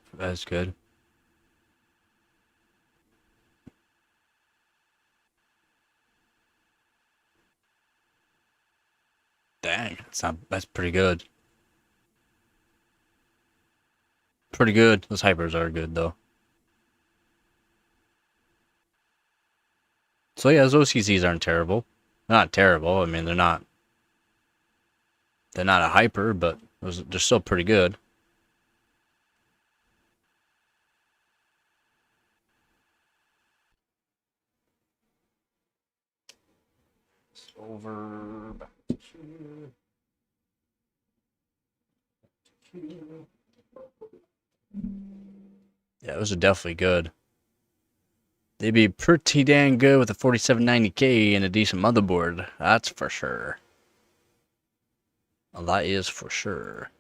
good. Dang, that's pretty good. Pretty good. Those hypers are good though. So yeah, those OCCs aren't terrible. They're not terrible. I mean, they're not a hyper, but they're still pretty good. It's over. Back to here. Yeah, those are definitely good. They'd be pretty dang good with a 4790K and a decent motherboard. That's for sure. Well, that is for sure.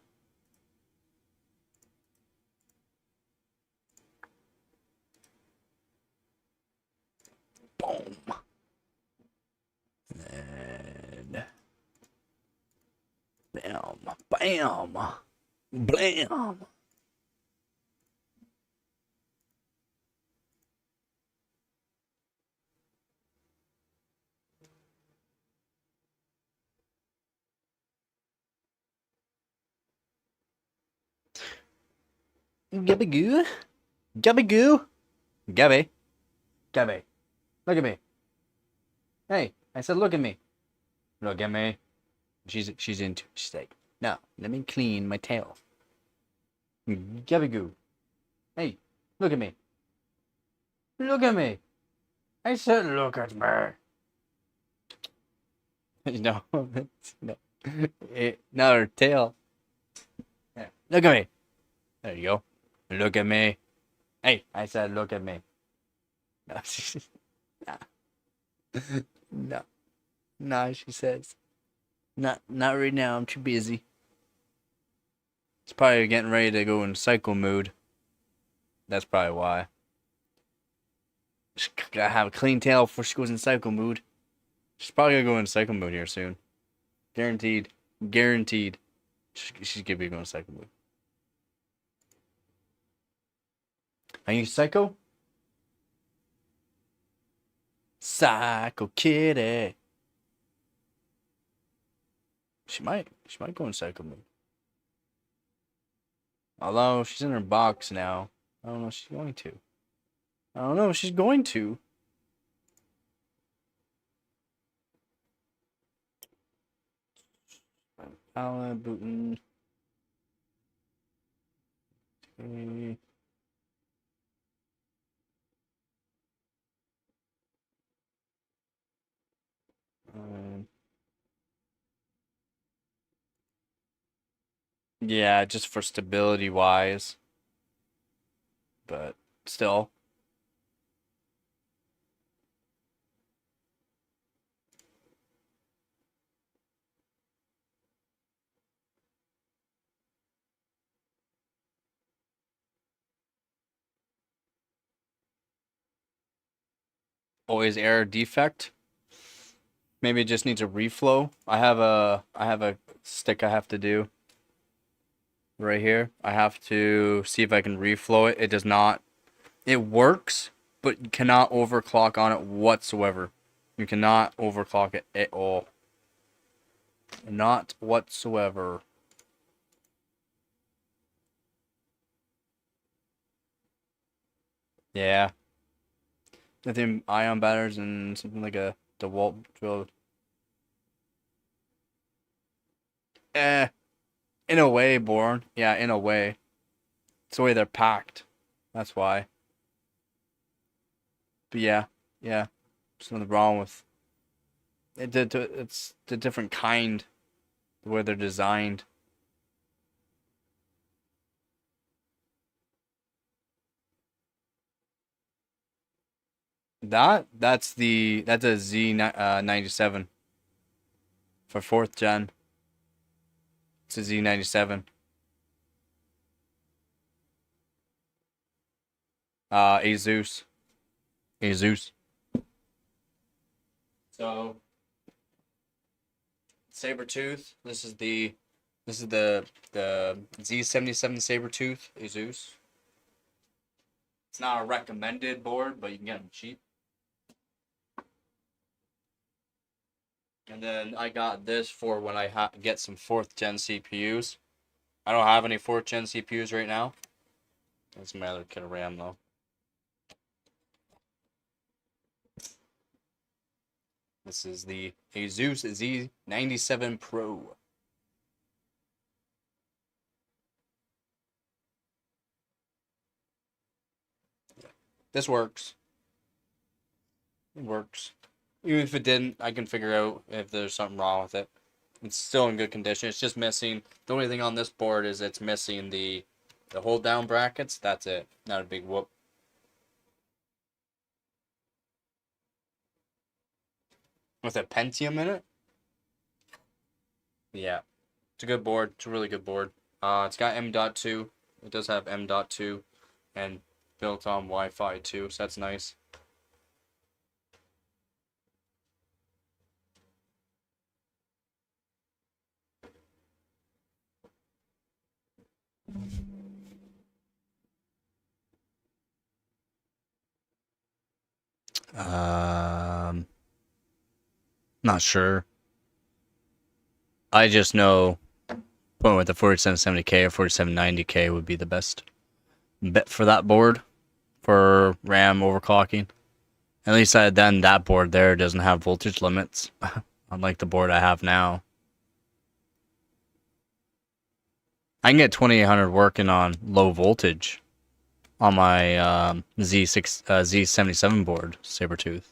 Boom. And bam, bam, blam. Gabby goo. Gabby goo. Gabby. Gabby. Look at me. Hey, I said look at me. Look at me. She's into. She's like, no, let me clean my tail. Gabby goo. Hey, look at me. Look at me. I said look at me. No, no. Not her tail. Yeah. Look at me. There you go. Look at me. Hey, I said look at me. No, nah. No. No, she says. Not right now. I'm too busy. It's probably getting ready to go in cycle mood. That's probably why. She's gotta have a clean tail before she goes in cycle mood. She's probably gonna go in cycle mood here soon. Guaranteed. Guaranteed. She's gonna be going cycle mood. Are you psycho? Psycho kitty. She might go in psycho mood. Although she's in her box now. I don't know if she's going to. I don't know if she's going to. Alan Booten. Okay. Yeah, just for stability wise. But still. Always error defect. Maybe it just needs a reflow. I have a stick I have to do right here. I have to see if I can reflow it. It does not. It works, but you cannot overclock on it whatsoever. You cannot overclock it at all. Not whatsoever. Yeah. Lithium ion batteries and something like a DeWalt drill. Eh, in a way, Born. Yeah, in a way. It's the way they're packed. That's why. But yeah, yeah. There's nothing wrong with it. It's the different kind, the way they're designed. That's a Z97 for 4th gen. It's a Z97. Asus. Asus. So Sabertooth. This is the This is the Z77 Sabertooth Asus. It's not a recommended board, but you can get them cheap. And then I got this for when I get some 4th gen CPUs. I don't have any 4th gen CPUs right now. That's my other kit of RAM though. This is the Asus Z97 Pro. This works. It works. Even if it didn't, I can figure out if there's something wrong with it. It's still in good condition. It's just missing. The only thing on this board is it's missing the hold down brackets. That's it. Not a big whoop. With a Pentium in it? Yeah. It's a good board. It's a really good board. It's got M.2. It does have M.2 and built on Wi-Fi too, so that's nice. Not sure. I just know going with the 4770K or 4790K would be the best bet for that board for RAM overclocking. At least then that board there doesn't have voltage limits, unlike the board I have now. I can get 2800 working on low voltage on my Z77 board, Sabertooth.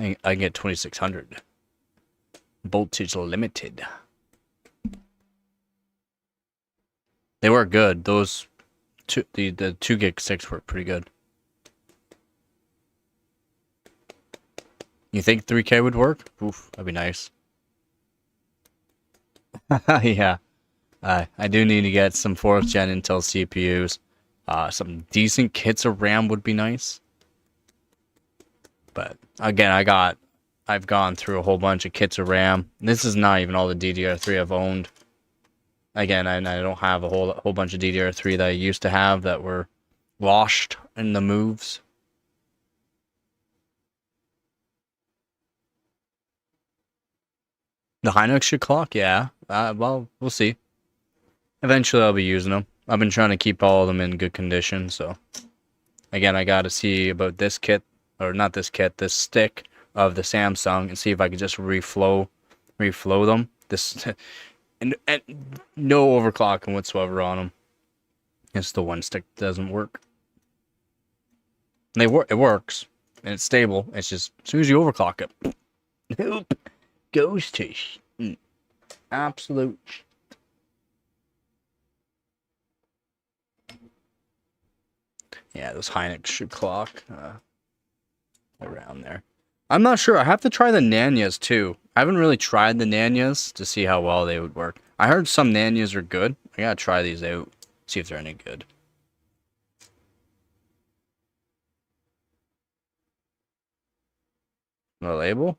I can get 2600. Voltage limited. They work good. Those the 2 gig 6 work pretty good. You think 3K would work? Oof, that'd be nice. Yeah. I do need to get some 4th gen Intel CPUs. Some decent kits of RAM would be nice. But again, I've gone through a whole bunch of kits of RAM. This is not even all the DDR3 I've owned. Again, I don't have a whole bunch of DDR3 that I used to have that were washed in the moves. The Hynix should clock, yeah. Well, we'll see. Eventually, I'll be using them. I've been trying to keep all of them in good condition, so. Again, I got to see about this kit, or not this kit, this stick of the Samsung, and see if I can just reflow them. This, and no overclocking whatsoever on them. It's the one stick that doesn't work. It works, and it's stable. It's just as soon as you overclock it, nope, goes to absolute. Yeah, those Hynix should clock around there. I'm not sure. I have to try the Nanyas too. I haven't really tried the Nanyas to see how well they would work. I heard some Nanyas are good. I gotta try these out, see if they're any good. The label?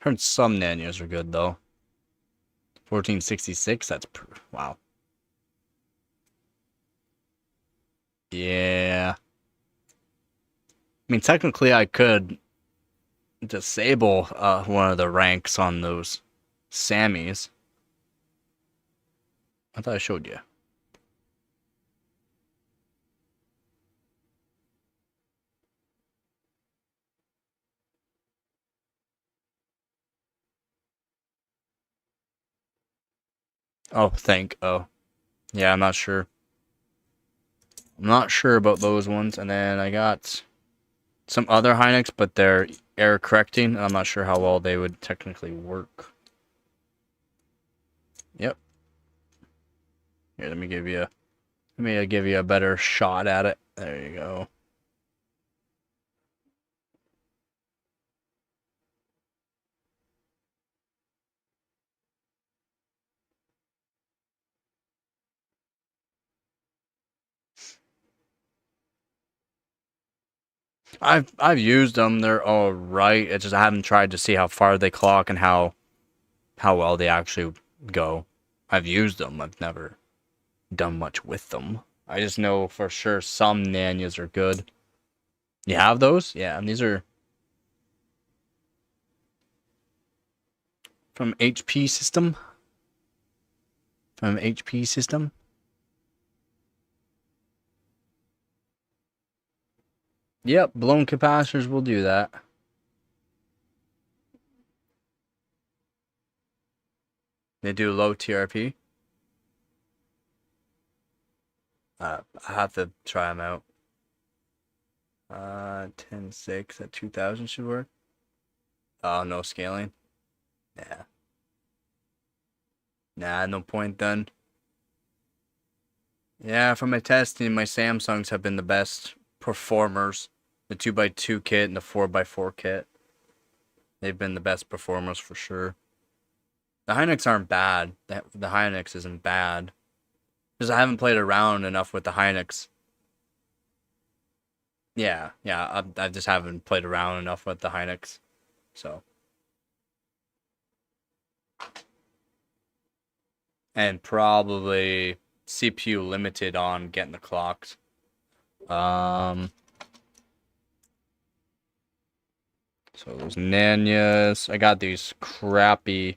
Heard some Nanyas are good though. 1466. Wow. Yeah. I mean, technically, I could disable one of the ranks on those Sammys. I thought I showed you. Oh, yeah, I'm not sure. I'm not sure about those ones. And then I got some other Hynix, but they're error correcting. I'm not sure how well they would technically work. Yep. Here, let me give you a better shot at it. There you go. I've used them. They're all right. It's just I haven't tried to see how far they clock and how well they actually go. I've used them. I've never done much with them. I just know for sure some Nanyas are good. You have those? Yeah, and these are from HP system. From HP system. Yep, blown capacitors will do that. They do low TRP. I have to try them out. 10.6 at 2000 should work. Oh, no scaling. Yeah. Nah, no point then. Yeah, from my testing, my Samsungs have been the best performers. The 2x2 kit and the 4x4 kit. They've been the best performers for sure. The Hynix aren't bad. The Hynix isn't bad. Because I haven't played around enough with the Hynix. Yeah, I just haven't played around enough with the Hynix. So. And probably CPU limited on getting the clocks. So those Nanyas. I got these crappy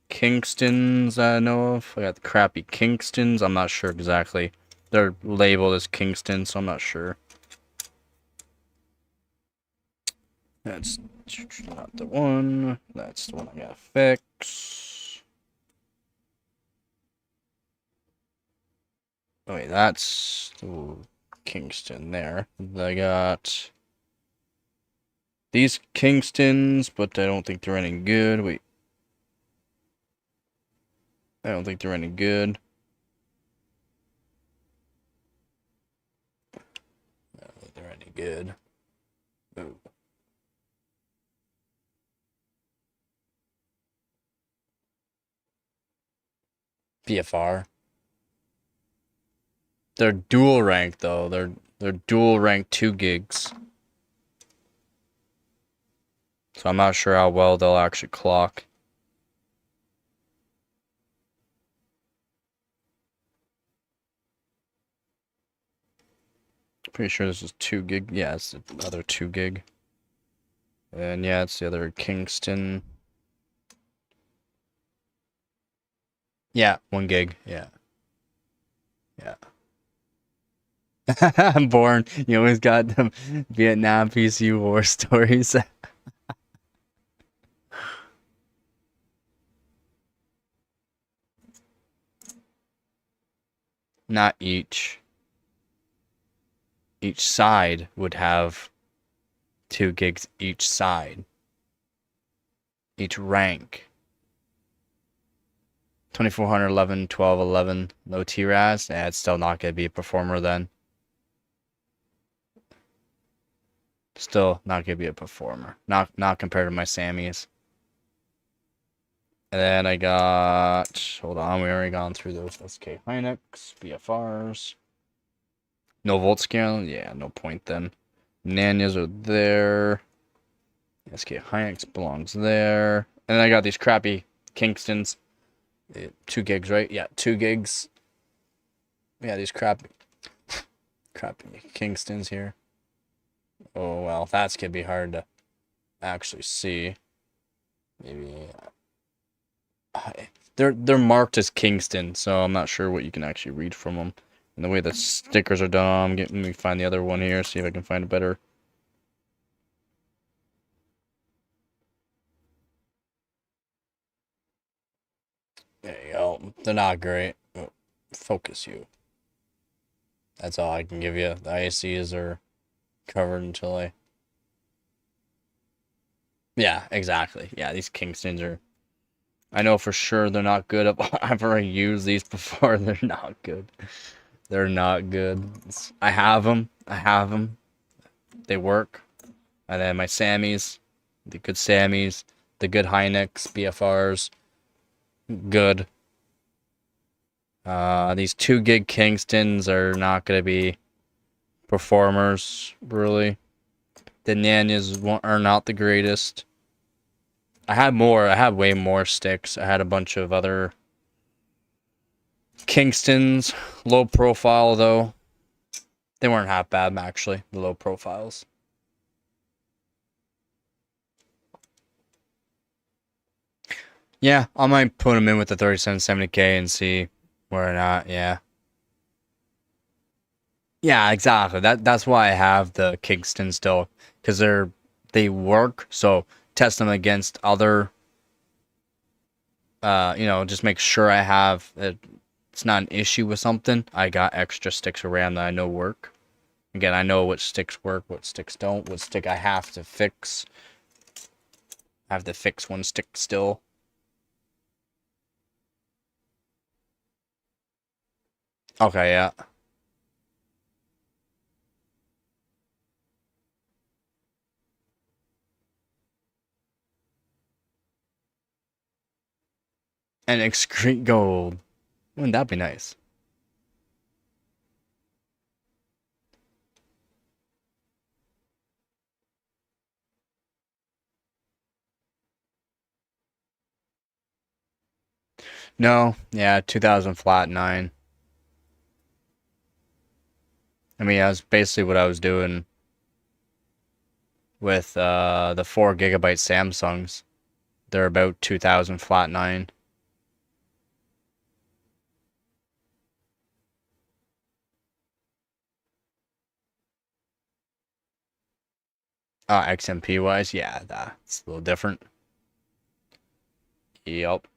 Kingstons I know of. I got the crappy Kingstons. I'm not sure exactly. They're labeled as Kingston, so I'm not sure. That's not the one. That's the one I gotta fix. Oh wait, that's the Kingston there. I got these Kingstons, but I don't think they're any good. Wait. I don't think they're any good. I don't think they're any good. Ooh. PFR. They're dual rank though. They're dual rank 2 gigs. So I'm not sure how well they'll actually clock. Pretty sure this is 2 gig. Yeah, it's the other 2 gig. And yeah, it's the other Kingston. Yeah, 1 gig. Yeah. Yeah. I'm born. You always got them Vietnam PC war stories. Not each. Each side would have 2 gigs each side. Each rank. 2400, 11, 12, 11, low TRAS. Yeah, it's still not going to be a performer then. Still not going to be a performer. Not compared to my Sammys. And then I got... Hold on, we already gone through those. SK Hynix, BFRs. No volt scale? Yeah, no point then. Nanyas are there. SK Hynix belongs there. And then I got these crappy Kingstons. 2 gigs, right? Yeah, 2 gigs. Yeah, these crappy Kingstons here. Oh, well, that's gonna be hard to actually see. Maybe... They're marked as Kingston, so I'm not sure what you can actually read from them. And the way the stickers are done, let me find the other one here, see if I can find a better. There you go. They're not great. Oh, focus you. That's all I can give you. The ICs are covered until I... Yeah, exactly. Yeah, these Kingstons are... I know for sure they're not good. I've already used these before. They're not good. They're not good. I have them. They work. And then my Sammys, the good Sammys, the good Hynix, BFRs, good. These 2 gig Kingstons are not going to be performers, really. The Nanyas are not the greatest. I had more. I had way more sticks. I had a bunch of other Kingstons, low profile though. They weren't half bad actually, the low profiles. Yeah, I might put them in with the 3770K and see where or not, yeah. Yeah, exactly. That's why I have the Kingston still, because they work. So test them against other. Just make sure I have it's not an issue with something. I got extra sticks around that I know work. Again, I know what sticks work, what sticks don't, what stick I have to fix. I have to fix one stick still. Okay, yeah. And excrete gold. Wouldn't that be nice? No, yeah, 2000 flat 9. I mean, that's basically what I was doing with the 4 GB Samsungs. They're about 2000 flat 9. XMP wise, yeah, that's a little different. Yep.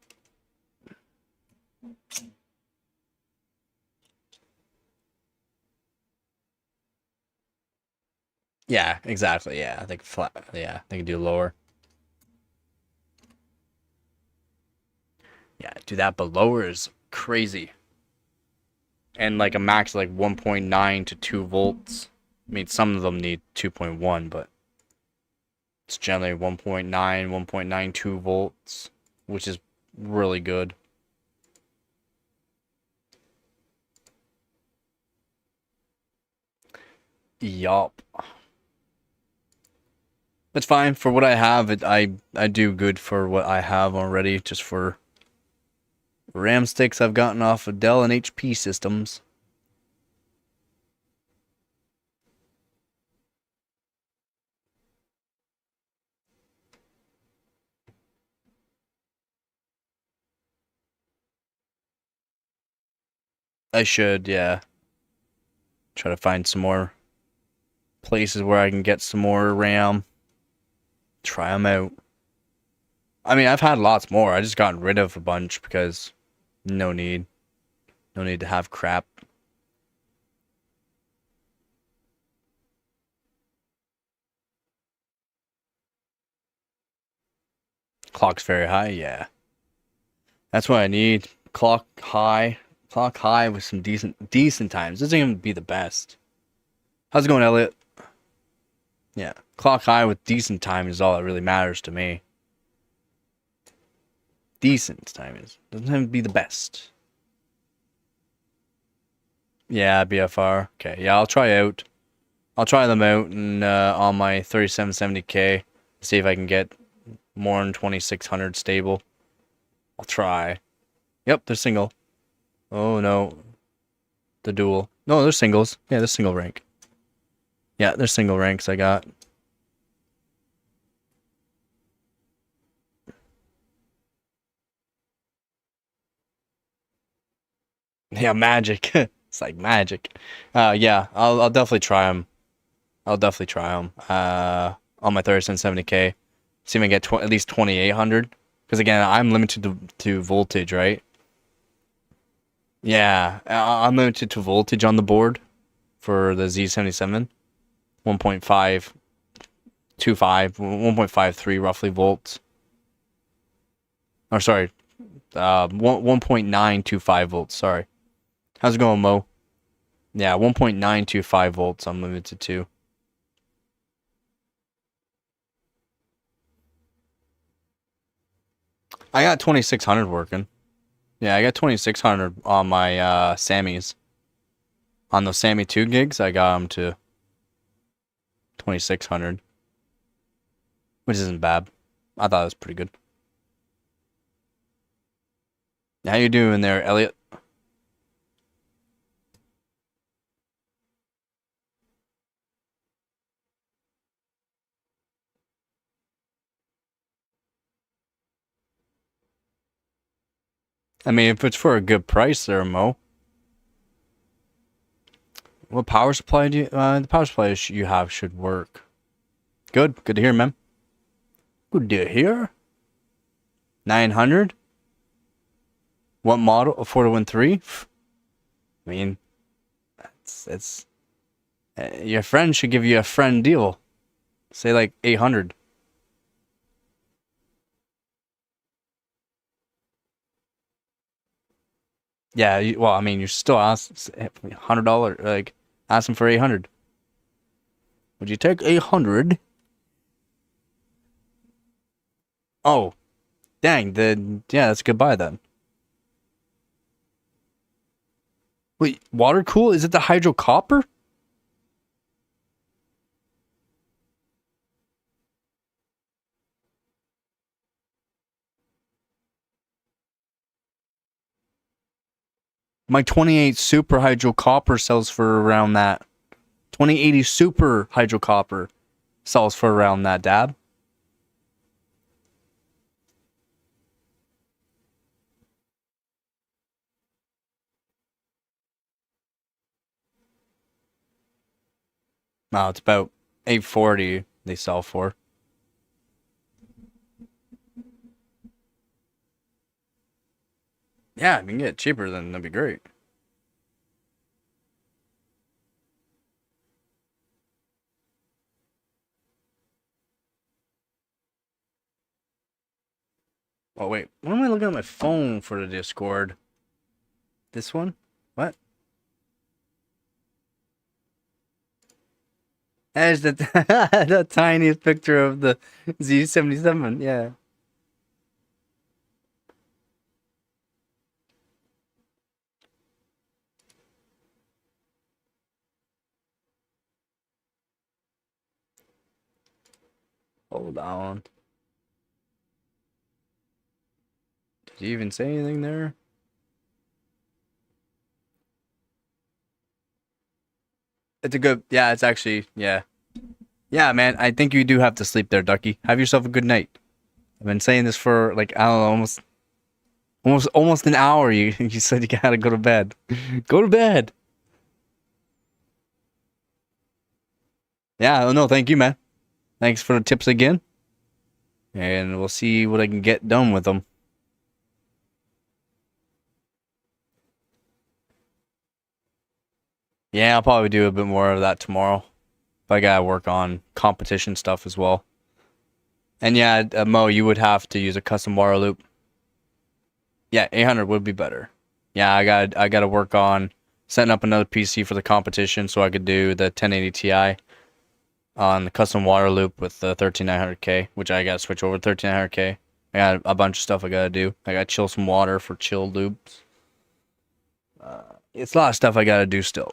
Yeah, exactly. Yeah, I think flat. Yeah, they can do lower. Yeah, do that, but lower is crazy. And like a max like 1.9 to 2 volts. I mean, some of them need 2.1, but it's generally 1.9, 1.92 volts, which is really good. Yup. It's fine for what I have. I do good for what I have already. Just for RAM sticks I've gotten off of Dell and HP systems. I should, yeah. Try to find some more places where I can get some more RAM. Try them out. I mean, I've had lots more. I just gotten rid of a bunch because no need. No need to have crap. Clock's very high, yeah. That's what I need. Clock high. Clock high with some decent times. Doesn't even be the best. How's it going, Elliot? Yeah. Clock high with decent time is all that really matters to me. Decent time is. Doesn't have to be the best. Yeah, BFR. Okay, yeah, I'll try them out and on my 3770K. See if I can get more than 2600 stable. I'll try. Yep, they're single. Oh no. The dual. No, they're singles. Yeah, they're single rank. Yeah, they're single ranks I got. Yeah, magic. It's like magic. Yeah, I'll definitely try them. I'll definitely try them. On my 3770K. See if I can get at least 2800. Because again, I'm limited to voltage, right? Yeah, I'm limited to voltage on the board for the Z77. 1.525, 1.53 roughly volts. Or sorry, 1.925 volts. Sorry. How's it going, Mo? Yeah, 1.925 volts I'm limited to. I got 2600 working. Yeah, I got 2600 on my Sammys. On those Sammy 2 gigs, I got them to 2600. which isn't bad. I thought it was pretty good. How you doing there, Elliot? I mean, if it's for a good price there, Mo. What power supply do you, the power supply you have should work. Good. Good to hear, man. Good to hear. 900? What model? A 413? I mean, it's your friend should give you a friend deal. Say like 800. Yeah, well, I mean, you still ask $100, like, ask him for 800. Would you take 800? Oh, dang, then, yeah, that's goodbye then. Wait, water cool? Is it the hydro copper? My 28 super hydro copper sells for around that. 2080 super hydro copper sells for around that, dab. No, it's about 840 they sell for. Yeah, if you can get it cheaper, then that'd be great. Oh, wait. What am I looking at my phone for the Discord? This one? What? That is the, the tiniest picture of the Z77, yeah. Hold on. Did you even say anything there? It's a good, yeah, it's actually, yeah. Yeah, man, I think you do have to sleep there, Ducky. Have yourself a good night. I've been saying this for like, I don't know, almost an hour. You said you gotta go to bed. Go to bed. Yeah, no, thank you, man. Thanks for the tips again. And we'll see what I can get done with them. Yeah, I'll probably do a bit more of that tomorrow. But I gotta work on competition stuff as well. And yeah, Mo, you would have to use a custom wire loop. Yeah, 800 would be better. Yeah, I gotta work on setting up another PC for the competition so I could do the 1080 Ti on the custom water loop with the 13900K, which I gotta switch over to 13900K. I got a bunch of stuff I gotta do. I gotta chill some water for chill loops. It's a lot of stuff I gotta do still.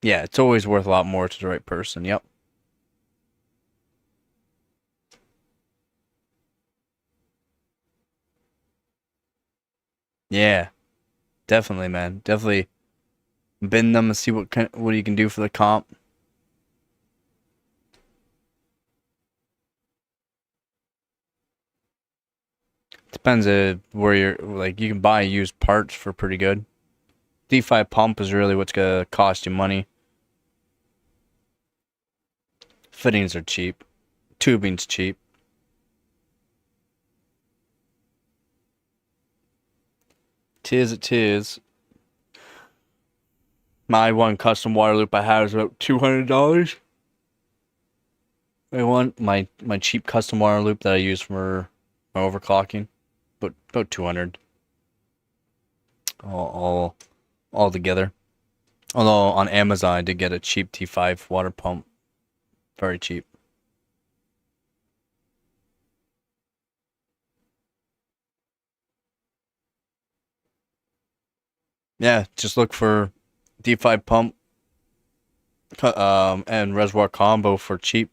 Yeah, it's always worth a lot more to the right person. Yep. Yeah, definitely, man. Definitely bend them and see what you can do for the comp. Depends where you're like you can buy used parts for pretty good. D5 pump is really what's gonna cost you money. Fittings are cheap. Tubing's cheap. Tis it tis. My one custom water loop I have is about $200. My cheap custom water loop that I use for my overclocking, but about 200 all together. Although on Amazon I did get a cheap T5 water pump, very cheap. Yeah, just look for D5 pump. And reservoir combo for cheap.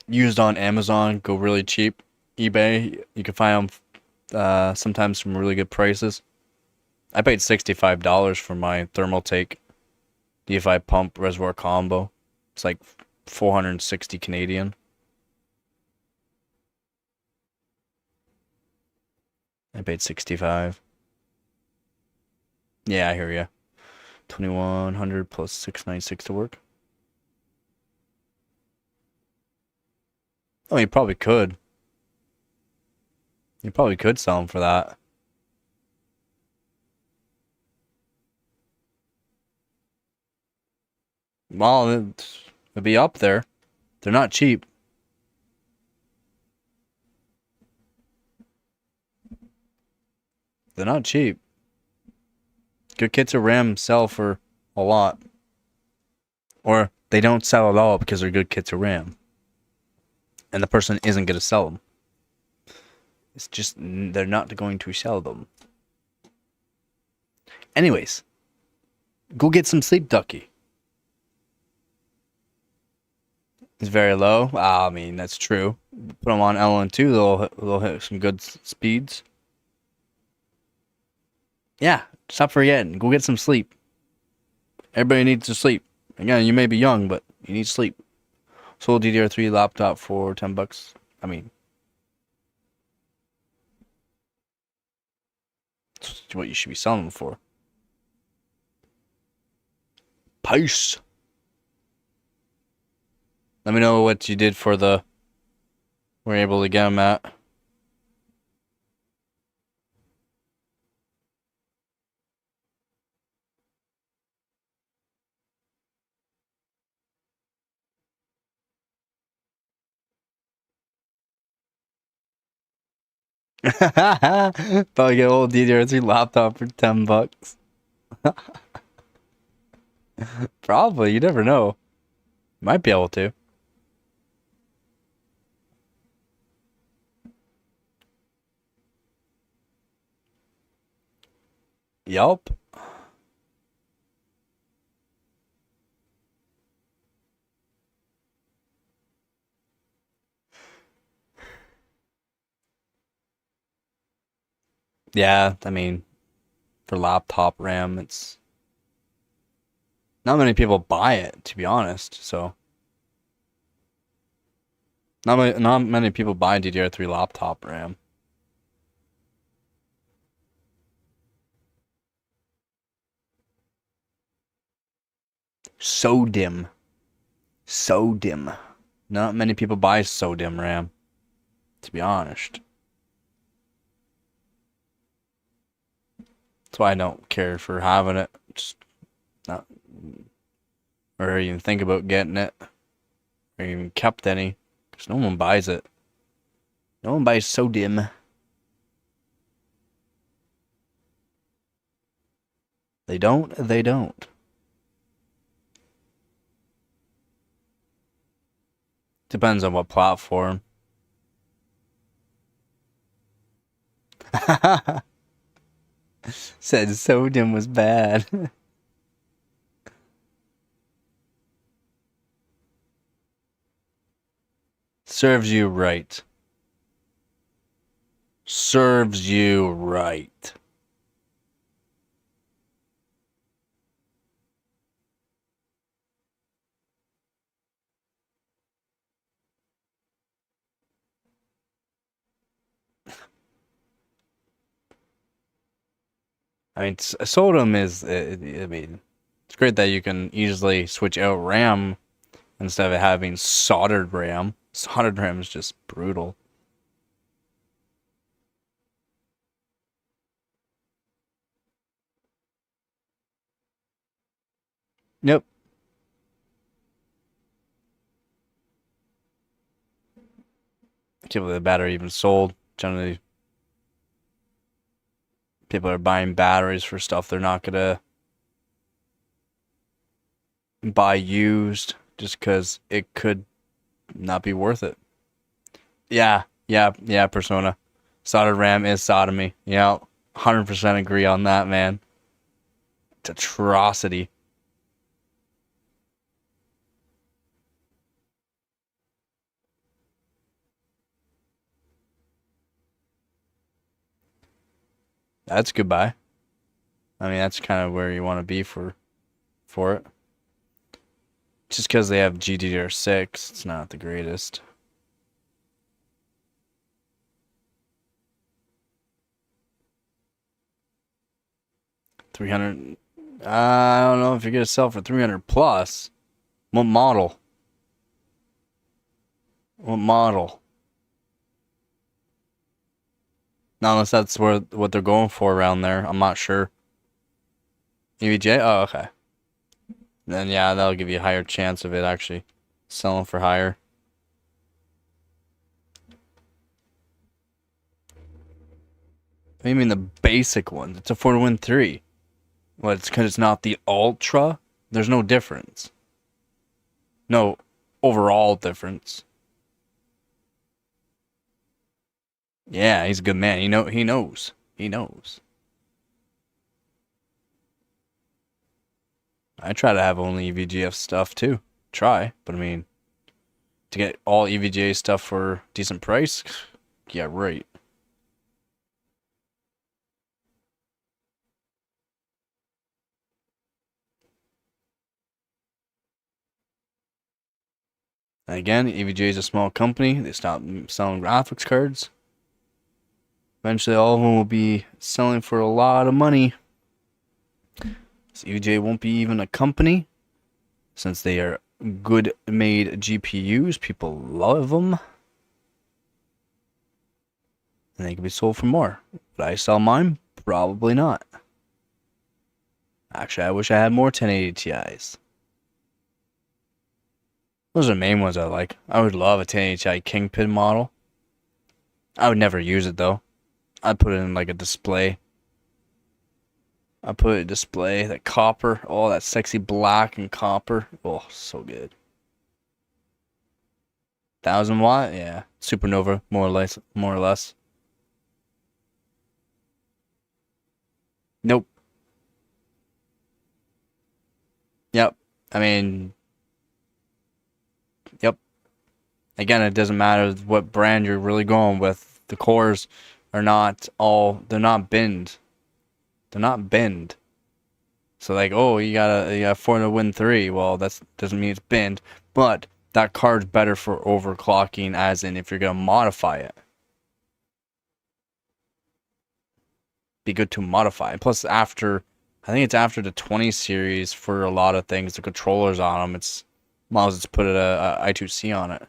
Used on Amazon, go really cheap. eBay, you can find them sometimes from really good prices. I paid $65 for my thermal take DFI pump reservoir combo. It's like 460 Canadian. I paid 65. Yeah, I hear ya. 2100 plus 696 to work. Oh, you probably could. You probably could sell them for that. Well, it'd be up there. They're not cheap. They're not cheap. Good kits of RAM sell for a lot. Or they don't sell at all because they're good kits of RAM. And the person isn't going to sell them. It's just they're not going to sell them. Anyways, go get some sleep, Ducky. It's very low. I mean, that's true. Put them on LN2, they'll hit some good speeds. Yeah, stop forgetting. Go get some sleep. Everybody needs to sleep. Again, you may be young, but you need sleep. Sold DDR3 laptop for $10. I mean, that's what you should be selling them for. Peace. Let me know what you did for the... We're able to get them at. Probably get old DDR3 laptop for $10. Probably, you never know. Might be able to. Yup. Yeah, I mean, for laptop RAM, it's not many people buy it, to be honest. So not many people buy DDR3 laptop RAM. So dim. So dim. Not many people buy so dim RAM, to be honest. That's why I don't care for having it. Just not, or even think about getting it, or even kept any, because no one buys it. No one buys so dim. They don't. They don't. Depends on what platform. Said sodium was bad. Serves you right. Serves you right. I mean, sodium is, I mean, it's great that you can easily switch out RAM instead of having soldered RAM. Soldered RAM is just brutal. Yep. Can't believe the battery even sold. Generally, people are buying batteries for stuff they're not gonna buy used just because it could not be worth it. Yeah, Persona. Soldered RAM is sodomy. Yeah, 100% agree on that, man. It's atrocity. That's goodbye. I mean, that's kind of where you want to be for it. Just because they have GDDR6, it's not the greatest. $300. I don't know if you're gonna sell for 300 plus. What model? What model? Not unless that's what they're going for around there. I'm not sure. EVJ? Oh, okay. Then yeah, that'll give you a higher chance of it actually selling for higher. What do you mean the basic one? It's a 4-to-win 3. Well, it's because it's not the Ultra? There's no difference. No overall difference. Yeah, he's a good man. He knows. He knows. I try to have only EVGF stuff too. Try, but I mean, to get all EVGA stuff for decent price, yeah, right. And again, EVGA is a small company. They stopped selling graphics cards. Eventually, all of them will be selling for a lot of money. So EVGA won't be even a company, since they are good made GPUs. People love them. And they can be sold for more. Would I sell mine? Probably not. Actually, I wish I had more 1080 Ti's. Those are the main ones I like. I would love a 1080 Ti Kingpin model. I would never use it though. I'd put it in like a display. I put a display, that copper, oh, that sexy black and copper. Oh, so good. 1000 watt, yeah. Supernova, more or less. Nope. Yep. I mean, yep. Again, it doesn't matter what brand you're really going with. The cores are not all, they're not binned. They're not binned. So like, oh, you got 4-to-win 3. Well, that doesn't mean it's binned, but that card's better for overclocking, as in if you're gonna modify it. Be good to modify. Plus, I think it's after the 20 series for a lot of things, the controllers on them, it's might as well just put a I2C on it,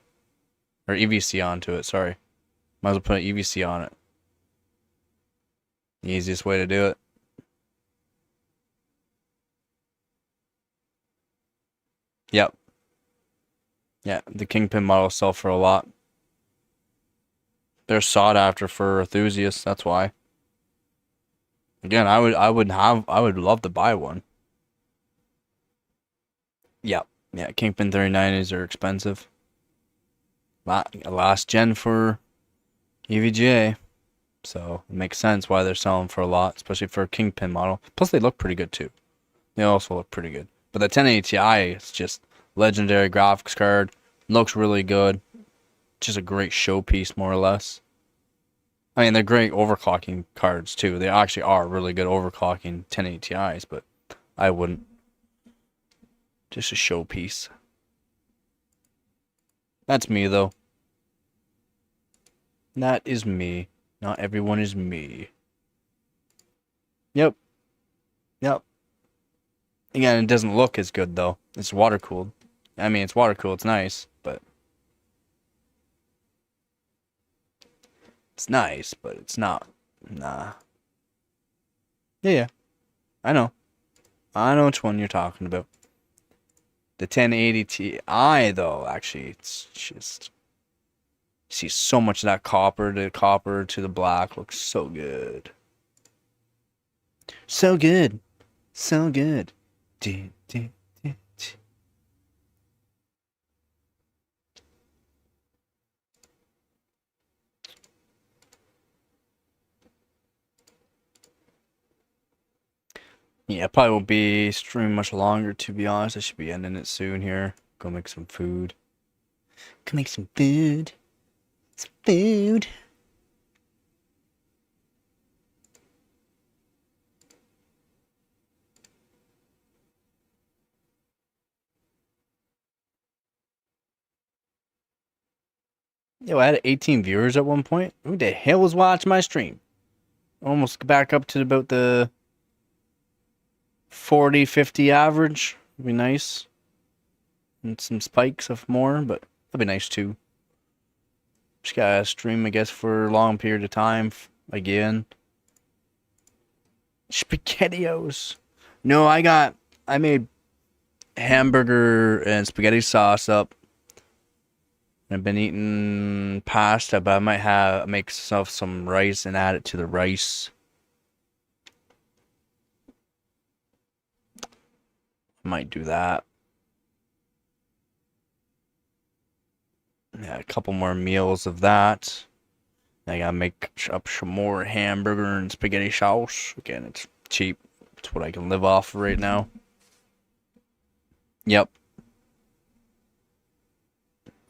or EVC onto it. Sorry, might as well put an EVC on it. The easiest way to do it. Yep. Yeah, the Kingpin models sell for a lot. They're sought after for enthusiasts. That's why. Again, I would love to buy one. Yep. Yeah, Kingpin 3090s are expensive. Last gen for EVGA. So it makes sense why they're selling for a lot, especially for a Kingpin model. Plus they look pretty good too. They also look pretty good. But the 1080 Ti is just legendary graphics card. Looks really good. Just a great showpiece, more or less. I mean, they're great overclocking cards too. They actually are really good overclocking 1080 Ti's, but I wouldn't. Just a showpiece. That's me, though. That is me. Not everyone is me. Yep. Yep. Again, it doesn't look as good, though. It's water cooled. I mean, it's water cooled. It's nice, but it's nice, but it's not. Nah. Yeah. I know. I know which one you're talking about. The 1080 Ti, though, actually, it's just... You see so much of that copper to the black. Looks so good. So good. So good. Yeah, probably won't be streaming much longer, to be honest. I should be ending it soon here. Go make some food. Go make some food. Some food. Yo, I had 18 viewers at one point. Who the hell was watching my stream? Almost back up to about the 40, 50 average. Would be nice. And some spikes of more, but that'd be nice too. Just gotta stream, I guess, for a long period of time again. SpaghettiOs. No, I made hamburger and spaghetti sauce up. I've been eating pasta, but I might make myself some rice and add it to the rice. Might do that. Yeah, a couple more meals of that. I gotta make up some more hamburger and spaghetti sauce. Again, it's cheap. It's what I can live off right now. Yep.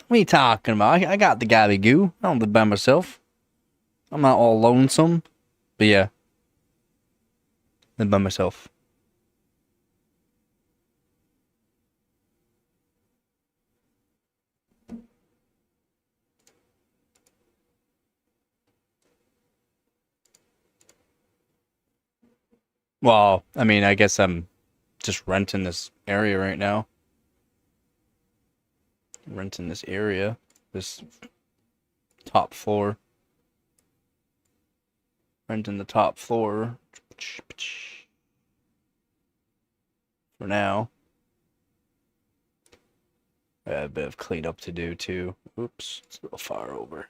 What are you talking about? I got the gabby goo. I don't live by myself. I'm not all lonesome. But yeah. Live by myself. Well, I mean, I guess I'm just renting this area right now. Renting this area. This top floor. Renting the top floor. For now. I have a bit of cleanup to do too. Oops, it's a little far over.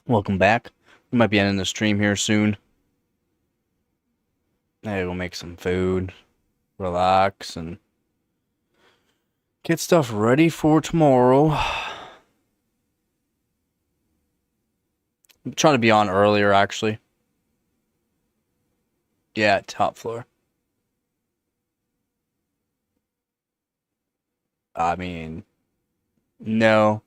Welcome back. We might be ending the stream here soon. I will make some food, relax, and get stuff ready for tomorrow. I'm trying to be on earlier, actually. Yeah, top floor. I mean, no.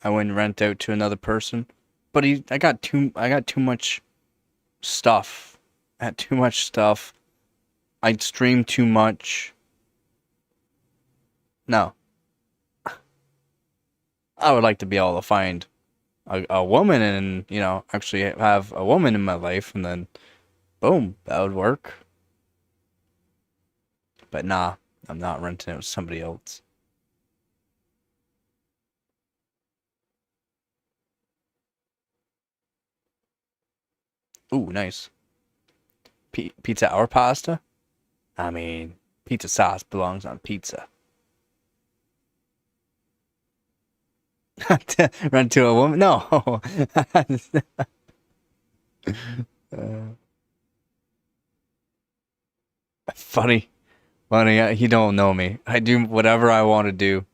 I wouldn't rent out to another person. But I got too much stuff. I had too much stuff. I'd stream too much. No. I would like to be able to find a woman and, you know, actually have a woman in my life, and then boom, that would work. But nah, I'm not renting it with somebody else. Ooh, nice. Pizza or pasta? I mean, pizza sauce belongs on pizza. Run to a woman? No. Funny. He don't know me. I do whatever I want to do.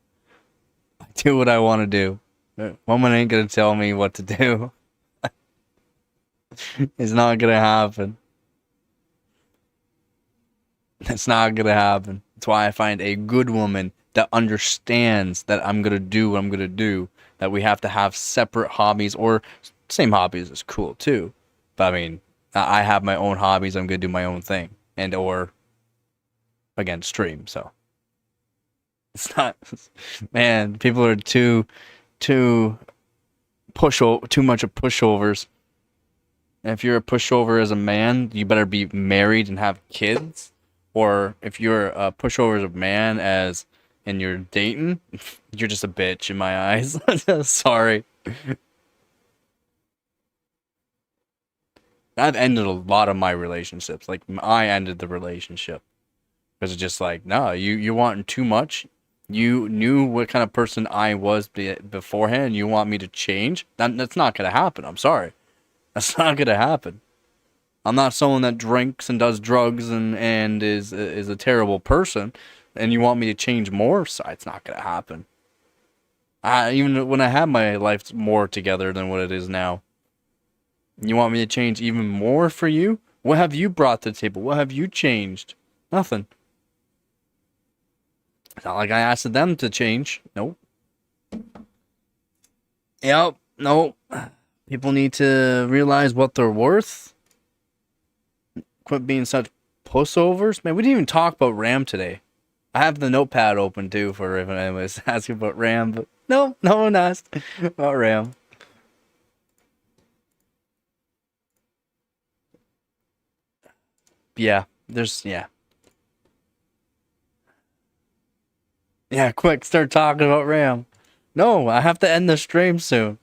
I do what I want to do. Woman ain't gonna tell me what to do. It's not gonna happen. It's not gonna happen. That's why I find a good woman that understands that I'm gonna do what I'm gonna do. That we have to have separate hobbies, or same hobbies is cool too. But I mean, I have my own hobbies. I'm gonna do my own thing, and or again stream. So it's not. Man, people are too much of pushovers. And if you're a pushover as a man, you better be married and have kids. Or if you're a pushover as a man and you're dating, you're just a bitch in my eyes. Sorry. I've ended a lot of my relationships. Like, I ended the relationship. Because it's just like, no, you want too much. You knew what kind of person I was beforehand. You want me to change? That's not going to happen. I'm sorry. That's not going to happen. I'm not someone that drinks and does drugs and is a terrible person. And you want me to change more? So it's not going to happen. Even when I had my life more together than what it is now. You want me to change even more for you? What have you brought to the table? What have you changed? Nothing. It's not like I asked them to change. Nope. Yep. Nope. People need to realize what they're worth. Quit being such pushovers. Man, we didn't even talk about RAM today. I have the notepad open too for if anyone's asking about RAM, but no one asked about RAM. Yeah, yeah. Yeah, quick, start talking about RAM. No, I have to end the stream soon.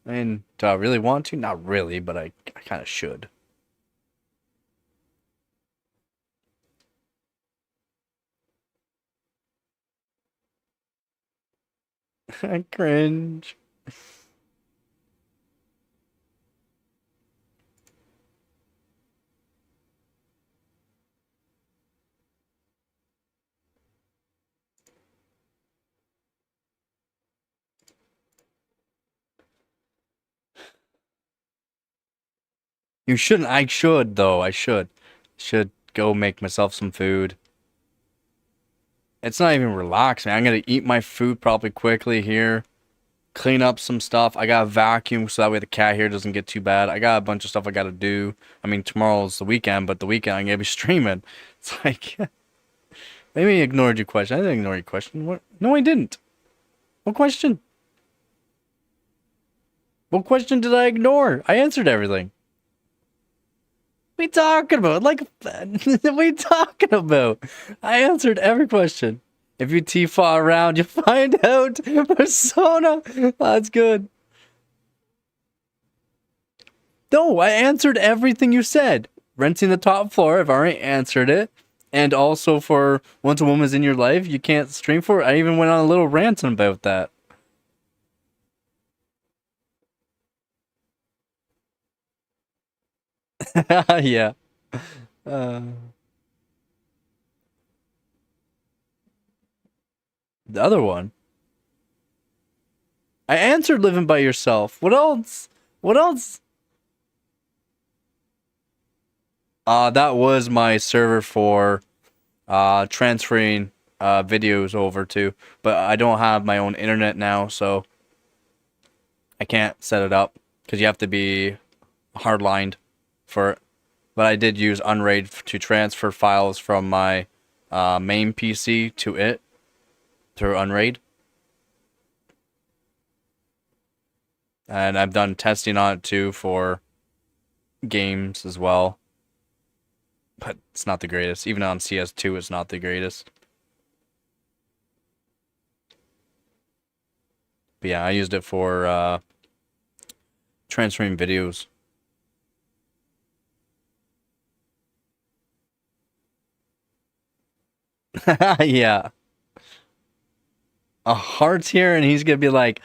I mean, do I really want to? Not really, but I kind of should. I cringe. You shouldn't. I should, though. I should. Should go make myself some food. It's not even relaxing. I'm gonna eat my food probably quickly here. Clean up some stuff. I got a vacuum so that way the cat here doesn't get too bad. I got a bunch of stuff I gotta do. I mean, tomorrow's the weekend, but the weekend I'm gonna be streaming. It's like, maybe I ignored your question. I didn't ignore your question. What? No, I didn't. What question? What question did I ignore? I answered everything. What are you talking about? Like, what are you talking about? I answered every question. If you T-Faw around, you find out. Persona. That's good. No, I answered everything you said. Renting the top floor, I've already answered it. And also for once a woman's in your life, you can't stream for it. I even went on a little rant about that. Yeah. Uh, the other one. I answered living by yourself. What else? What else? That was my server for transferring videos over to, but I don't have my own internet now, so I can't set it up because you have to be hardlined for it. But I did use Unraid to transfer files from my main PC to it through Unraid. And I've done testing on it too for games as well. But it's not the greatest. Even on CS2, it's not the greatest. But yeah, I used it for transferring videos. Yeah. A heart's here, and he's gonna be like,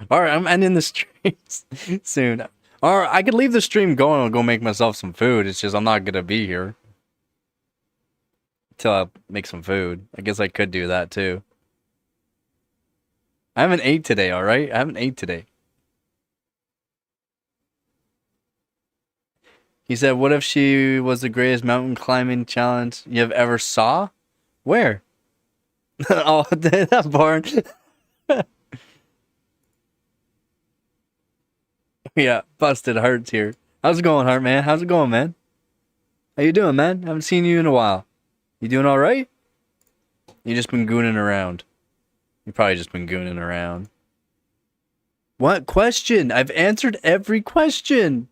alright, I'm ending the streams soon. Or I could leave the stream going and go make myself some food. It's just I'm not gonna be here till I make some food. I guess I could do that too. I haven't ate today, alright? I haven't ate today. He said, what if she was the greatest mountain climbing challenge you have ever saw? Where? Oh, that barn. Yeah, busted Heart's here. How's it going, Heart, man? How's it going, man? How you doing, man? Haven't seen you in a while. You doing alright? You just been gooning around. You probably just been gooning around. What question? I've answered every question.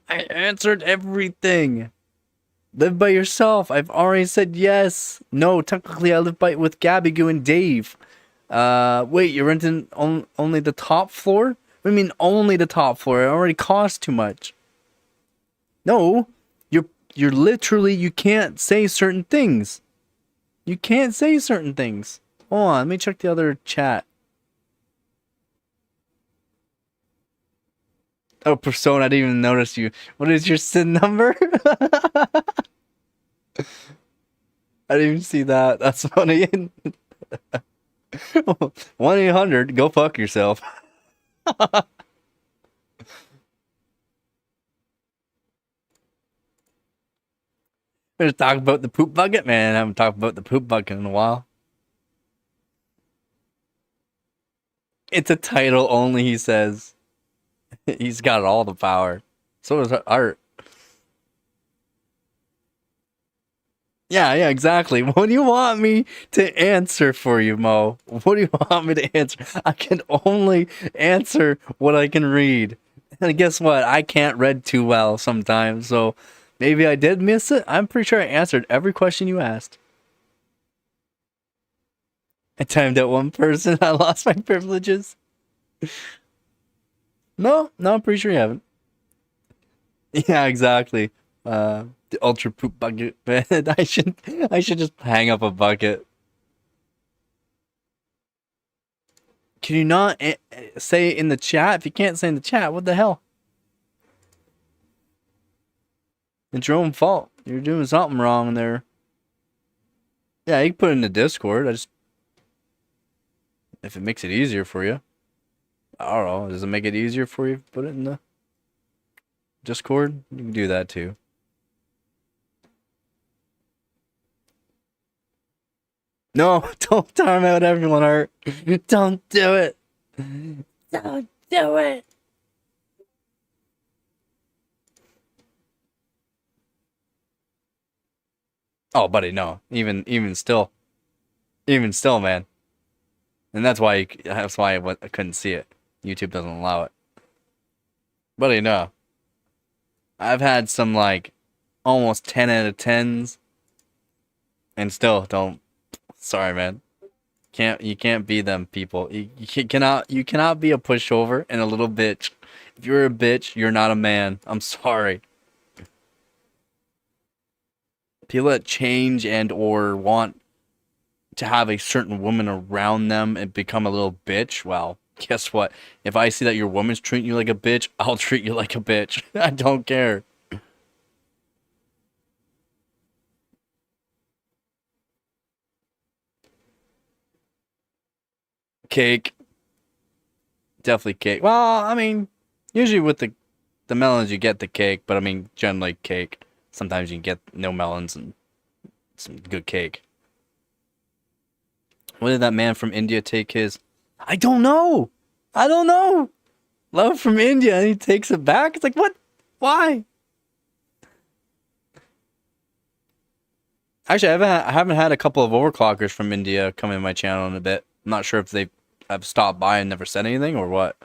I answered everything. Live by yourself. I've already said yes. No, technically I live with Gabby Goo and Dave. Wait, you're renting only the top floor? What do you mean only the top floor? It already costs too much. No, you're literally, you can't say certain things. You can't say certain things. Hold on, let me check the other chat. Oh, Persona, I didn't even notice you. What is your SIN number? I didn't even see that. That's funny. 1-800, go fuck yourself. We're just talking about the poop bucket, man. I haven't talked about the poop bucket in a while. It's a title only, he says. He's got all the power. So does Art. Yeah, exactly. What do you want me to answer for you, Mo? What do you want me to answer? I can only answer what I can read. And guess what? I can't read too well sometimes, so maybe I did miss it. I'm pretty sure I answered every question you asked. I timed out one person. I lost my privileges. No, I'm pretty sure you haven't. Yeah, exactly. The ultra poop bucket. I should just hang up a bucket. Can you not say it in the chat? If you can't say in the chat, what the hell? It's your own fault. You're doing something wrong there. Yeah, you can put it in the Discord. If it makes it easier for you. I don't know. Does it make it easier for you? Put it in the Discord. You can do that too. No, don't time out everyone, Art. Don't do it. Don't do it. Oh, buddy, no. Even still, man. And that's why I couldn't see it. YouTube doesn't allow it. Buddy, no. I've had some like almost 10 out of 10s, and still don't. Sorry, man. You can't be them people. You cannot be a pushover and a little bitch. If you're a bitch, you're not a man. I'm sorry. People that change and or want to have a certain woman around them and become a little bitch, well, guess what? If I see that your woman's treating you like a bitch, I'll treat you like a bitch. I don't care. Cake. Definitely cake. Well, I mean, usually with the melons you get the cake, but I mean generally cake. Sometimes you can get no melons and some good cake. When did that man from India take his? I don't know. I don't know. Love from India, and he takes it back. It's like, what? Why? Actually, I haven't had a couple of overclockers from India come in my channel in a bit. I'm not sure if they have stopped by and never said anything or what.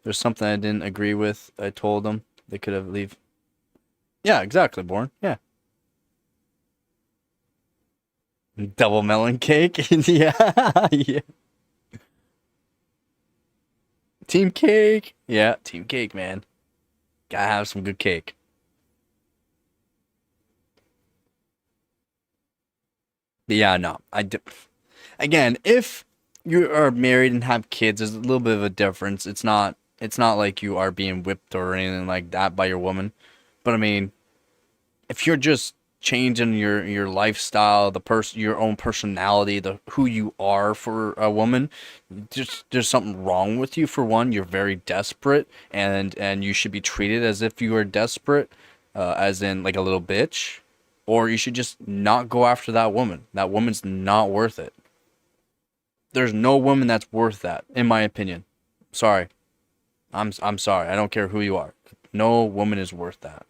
There's something I didn't agree with. I told them they could have leave. Yeah, exactly, Born. Yeah. Double melon cake. Yeah. Yeah. Team cake. Yeah, team cake, man. Gotta have some good cake. But yeah, no. Again, if you are married and have kids, there's a little bit of a difference. It's not like you are being whipped or anything like that by your woman. But I mean, if you're just changing your lifestyle, your own personality, the who you are for a woman, just there's something wrong with you. For one, you're very desperate, and you should be treated as if you are desperate, as in like a little bitch, or you should just not go after that woman. That woman's not worth it. There's no woman that's worth that, in my opinion. Sorry. I'm sorry. I don't care who you are. No woman is worth that.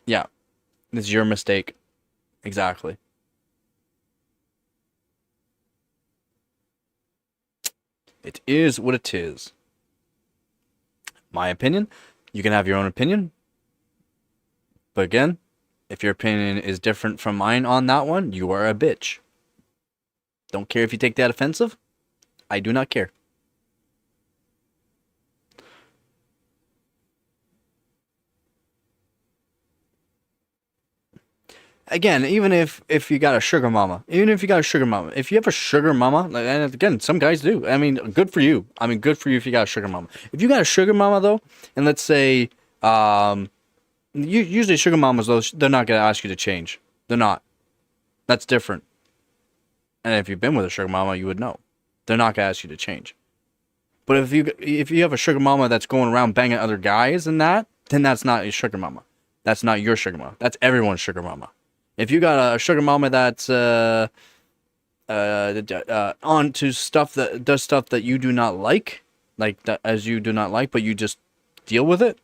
Yeah, it's your mistake. Exactly. It is what it is. My opinion. You can have your own opinion. But again, if your opinion is different from mine on that one, you are a bitch. Don't care if you take that offensive. I do not care. Again, even if you got a sugar mama, if you have a sugar mama, and again, some guys do. I mean, good for you. I mean, good for you if you got a sugar mama. If you got a sugar mama though, and let's say, usually sugar mamas though, they're not gonna ask you to change. They're not. That's different. And if you've been with a sugar mama, you would know. They're not gonna ask you to change. But if you have a sugar mama that's going around banging other guys and that, then that's not your sugar mama. That's not your sugar mama. That's everyone's sugar mama. If you got a sugar mama that's on to stuff that does stuff that you do not like that as you do not like, but you just deal with it.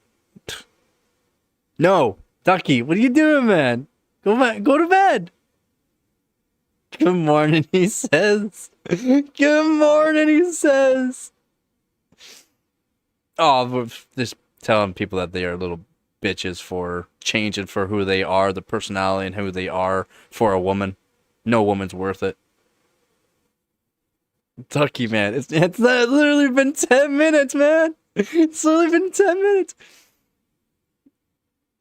No, Ducky, what are you doing, man? Go to bed. Good morning, he says. Good morning, he says. Oh, we're just telling people that they are little bitches for changing for who they are, the personality and who they are for a woman. No woman's worth it. Ducky, man, it's literally been 10 minutes, man. It's literally been 10 minutes.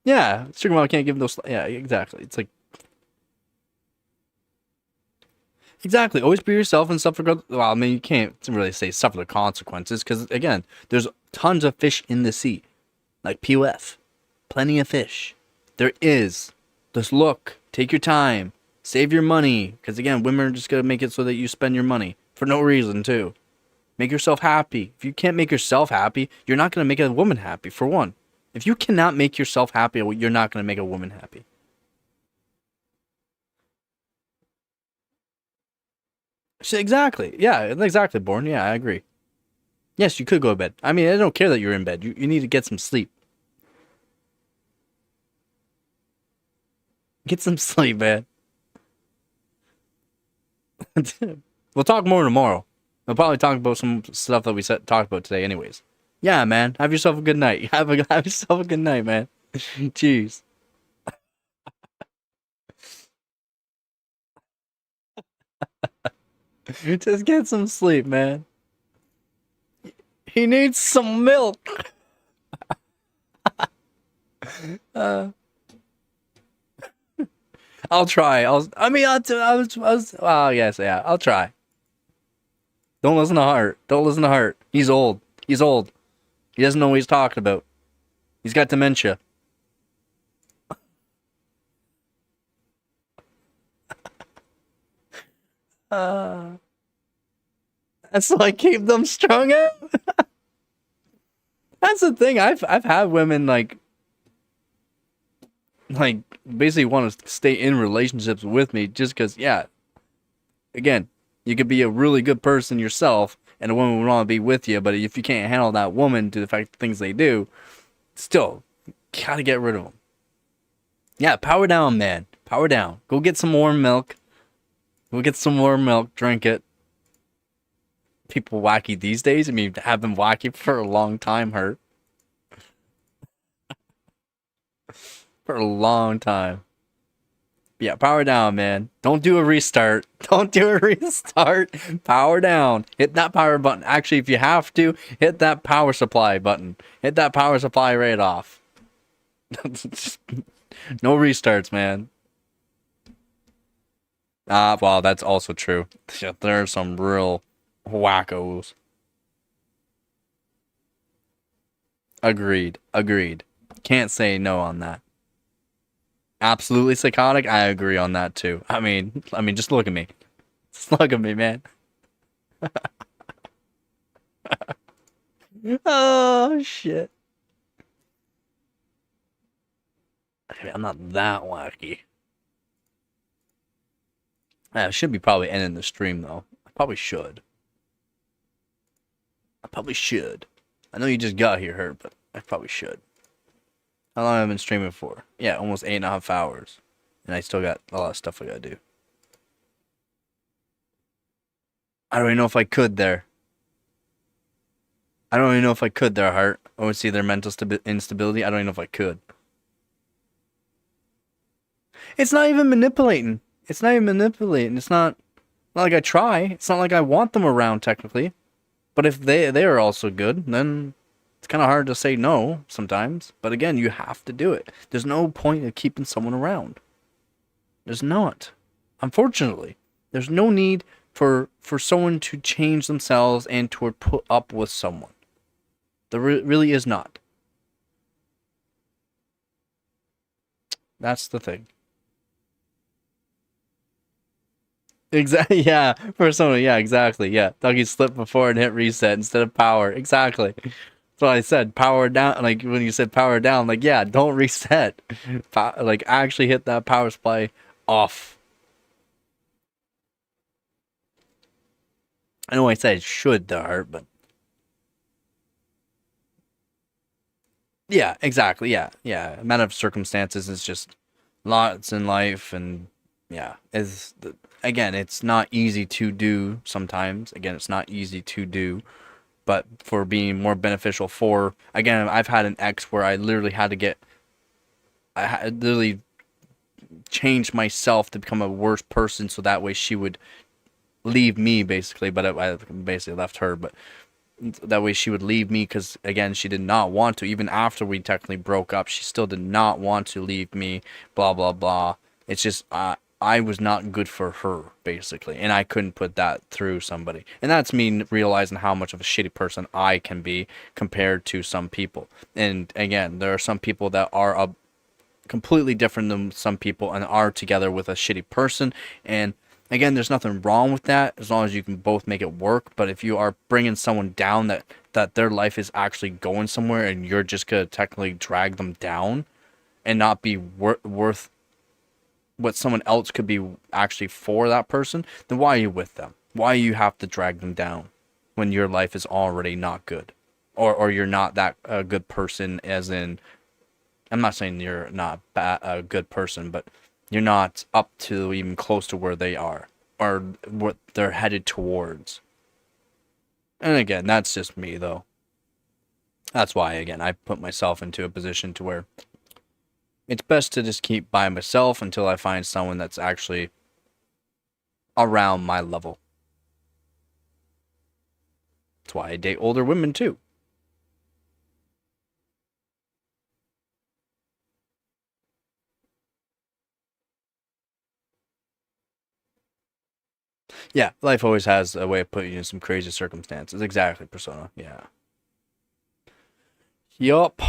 Yeah, Sugar Mom can't give him those. Yeah, exactly. It's like exactly. Always be yourself and suffer. Well, I mean, you can't really say suffer the consequences because again, there's tons of fish in the sea, like POF, plenty of fish. There is. Just look, take your time, save your money because again, women are just gonna make it so that you spend your money for no reason too. Make yourself happy. If you can't make yourself happy, you're not gonna make a woman happy. For one, if you cannot make yourself happy, you're not gonna make a woman happy. Exactly. Yeah, exactly, Born. Yeah, I agree. Yes, you could go to bed. I mean, I don't care that you're in bed. You need to get some sleep. Get some sleep, man. We'll talk more tomorrow. We'll probably talk about some stuff that we talked about today anyways. Yeah, man. Have yourself a good night. Have yourself a good night, man. Jeez. Just get some sleep, man. He needs some milk. I'll try. Oh, yes, yeah. I'll try. Don't listen to Heart. Don't listen to Heart. He's old. He's old. He doesn't know what he's talking about. He's got dementia. That's why I keep them strung out. That's the thing. I've had women like basically want to stay in relationships with me just because, yeah. Again, you could be a really good person yourself, and a woman would want to be with you. But if you can't handle that woman to the fact the things they do, still gotta get rid of them. Yeah, power down, man. Power down. Go get some warm milk. Go get some warm milk. Drink it. People wacky these days. I mean, have been wacky for a long time. Hurt for a long time. Yeah, power down, man. Don't do a restart. Don't do a restart. Power down. Hit that power button. Actually, if you have to, hit that power supply button. Hit that power supply right off. No restarts, man. Well, that's also true. Yeah, there are some real wackos. Agreed. Agreed. Can't say no on that. Absolutely psychotic. I agree on that too. I mean, just look at me. Just look at me, man. Oh shit. I mean, I'm not that wacky. I should be probably ending the stream though. I probably should. I know you just got here, Hurt, but I probably should. How long have I been streaming for? Yeah, almost 8.5 hours. And I still got a lot of stuff I gotta do. I don't even know if I could there. I don't even know if I could there, Heart. I would see their mental instability. I don't even know if I could. It's not even manipulating. It's not not like I try. It's not like I want them around, technically. But if they are also good, then it's kind of hard to say no sometimes. But again, you have to do it. There's no point in keeping someone around. There's not. Unfortunately, there's no need for someone to change themselves and to put up with someone. There really is not. That's the thing. Exactly. Yeah. For someone. Yeah. Exactly. Yeah. Dougie slipped before and hit reset instead of power. Exactly. That's what I said. Power down. Like when you said power down. Like yeah. Don't reset. Like actually hit that power supply off. I know I said should the Heart, but Yeah, exactly. Yeah, yeah. A matter of circumstances is just lots in life, and yeah, again, it's not easy to do sometimes. Again, it's not easy to do, but for being more beneficial for, again, I've had an ex where I literally had to get, I had literally changed myself to become a worse person so that way she would leave me basically, but I basically left her, but that way she would leave me because again she did not want to, even after we technically broke up she still did not want to leave me, blah blah blah. It's just I was not good for her basically, and I couldn't put that through somebody, and that's me realizing how much of a shitty person I can be compared to some people. And again, there are some people that are completely different than some people and are together with a shitty person. And again, there's nothing wrong with that as long as you can both make it work. But if you are bringing someone down that their life is actually going somewhere and you're just going to technically drag them down and not be worth what someone else could be actually for that person, then why are you with them? Why you have to drag them down when your life is already not good? Or you're not that good person, as in, I'm not saying you're not a good person, but you're not up to even close to where they are or what they're headed towards. And again, that's just me though. That's why again I put myself into a position to where it's best to just keep by myself until I find someone that's actually around my level. That's why I date older women too. Yeah, life always has a way of putting you in some crazy circumstances. Exactly, Persona. Yeah. Yup.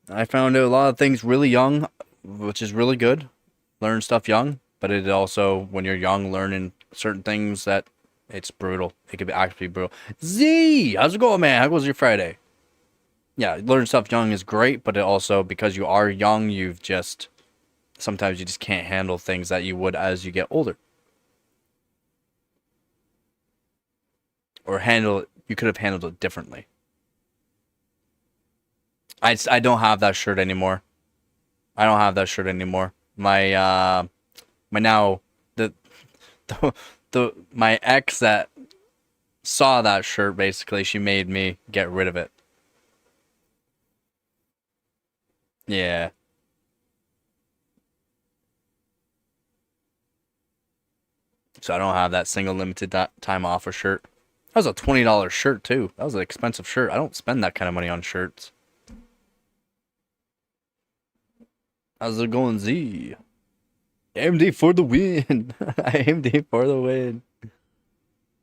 I found out a lot of things really young, which is really good. Learn stuff young, but it also, when you're young, learning certain things that it's brutal. It could be actually brutal. Z, how's it going, man? How goes your Friday? Yeah, learn stuff young is great, but it also, because you are young, sometimes you just can't handle things that you would as you get older. Or you could have handled it differently. I don't have that shirt anymore. I don't have that shirt anymore. My now the my ex that saw that shirt, basically she made me get rid of it. Yeah. So I don't have that single limited time offer shirt. That was a $20 shirt too. That was an expensive shirt. I don't spend that kind of money on shirts. How's it going, Z? AMD for the win. AMD for the win.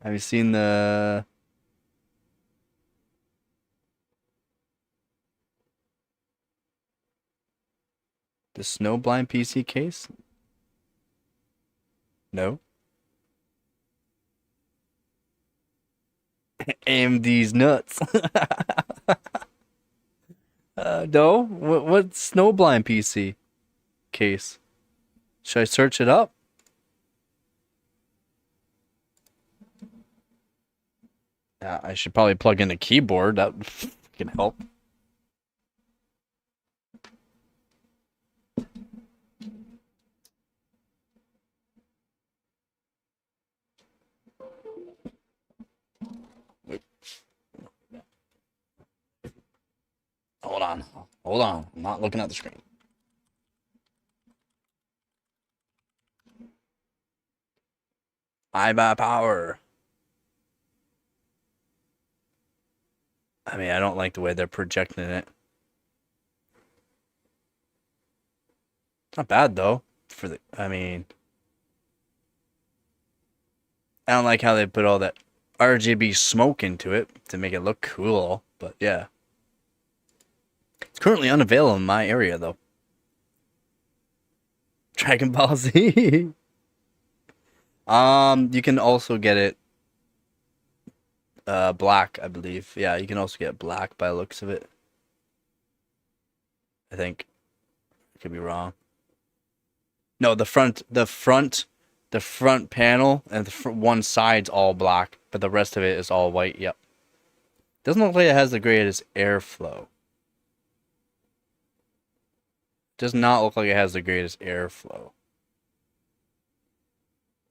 Have you seen the Snowblind PC case? No. AMD's nuts. No. What Snowblind PC case? Should I search it up? I should probably plug in a keyboard. That can help. Hold on. Hold on. I'm not looking at the screen. I buy power. I mean, I don't like the way they're projecting it. Not bad though. I mean, I don't like how they put all that RGB smoke into it to make it look cool. But yeah, it's currently unavailable in my area though. Dragon Ball Z. You can also get it black, I believe. Yeah, you can also get black by the looks of it. I think. I could be wrong. No, the front panel and one side's all black, but the rest of it is all white. Yep. Doesn't look like it has the greatest airflow. Does not look like it has the greatest airflow.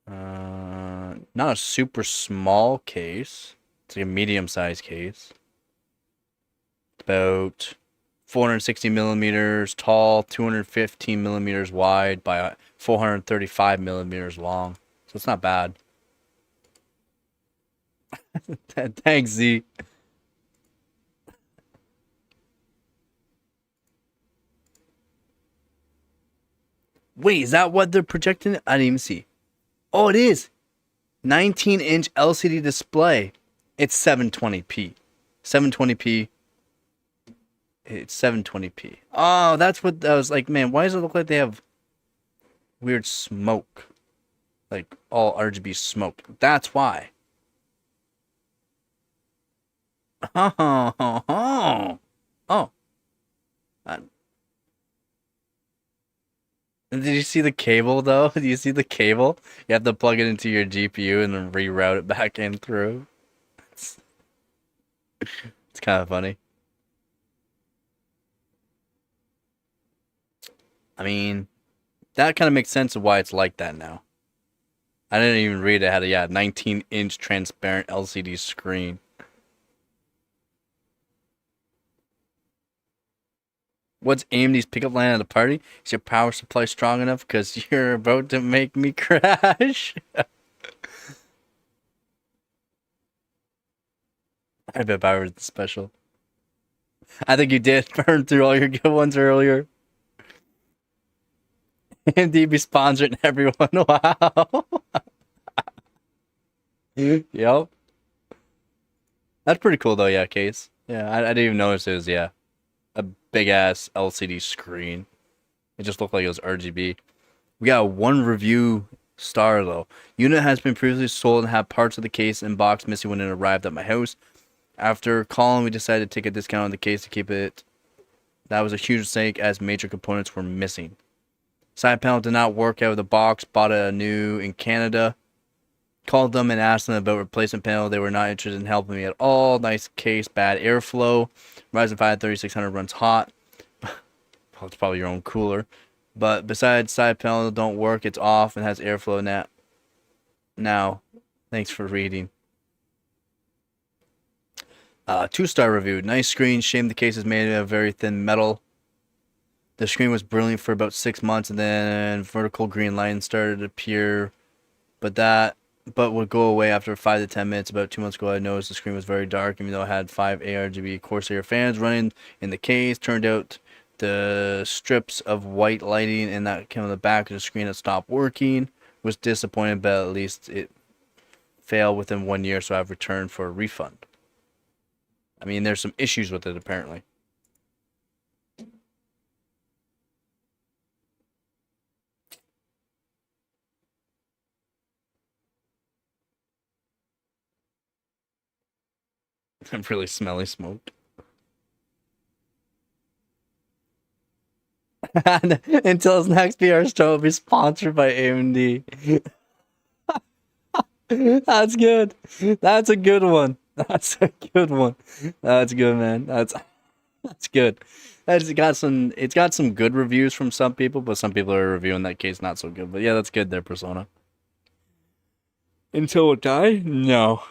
Not a super small case. It's like a medium-sized case. About 460 millimeters tall, 215 millimeters wide by 435 millimeters long. So it's not bad. Thanks, Z. Wait, is that what they're projecting? I didn't even see. Oh, it is. 19-inch LCD display. It's 720p. 720p. It's 720p. Oh, that's what I was like, man, why does it look like they have weird smoke? Like all RGB smoke. That's why. Oh. Oh. Uh, Did you see the cable though? Do you see the cable? You have to plug it into your GPU and then reroute it back in through. It's, it's kind of funny. I mean, that kind of makes sense of why it's like that now. I didn't even read it had a 19-inch transparent LCD screen. What's AMD's pickup line at the party? Is your power supply strong enough? Because you're about to make me crash. I bet I was special. I think you did burn through all your good ones earlier. AMD be sponsoring everyone. Wow. Yep. That's pretty cool though, yeah, Case. Yeah, I didn't even notice it was, yeah, a big ass LCD screen. It just looked like it was RGB. We got one review star though. Unit has been previously sold and had parts of the case and box missing when it arrived at my house. After calling, we decided to take a discount on the case to keep it. That was a huge mistake as major components were missing. Side panel did not work out of the box. Bought a new in Canada. Called them and asked them about replacement panel. They were not interested in helping me at all. Nice case, bad airflow. Ryzen 5 3600 runs hot. Well, it's probably your own cooler. But besides side panel don't work, it's off and has airflow now. Thanks for reading. 2-star review. Nice screen. Shame the case is made of very thin metal. The screen was brilliant for about 6 months and then vertical green lines started to appear. But would go away after 5 to 10 minutes. About 2 months ago, I noticed the screen was very dark, even though it had 5 ARGB Corsair fans running in the case. Turned out the strips of white lighting and that came on the back of the screen had stopped working. Was disappointed, but at least it failed within 1 year, so I've returned for a refund. I mean, there's some issues with it, apparently. I'm really smelly smoke. Until his next PR show will be sponsored by AMD. That's good. That's a good one. That's a good one. That's good, man. That's good. It's got some good reviews from some people, but some people are reviewing that case not so good. But yeah, that's good there, Persona. Until it die? No.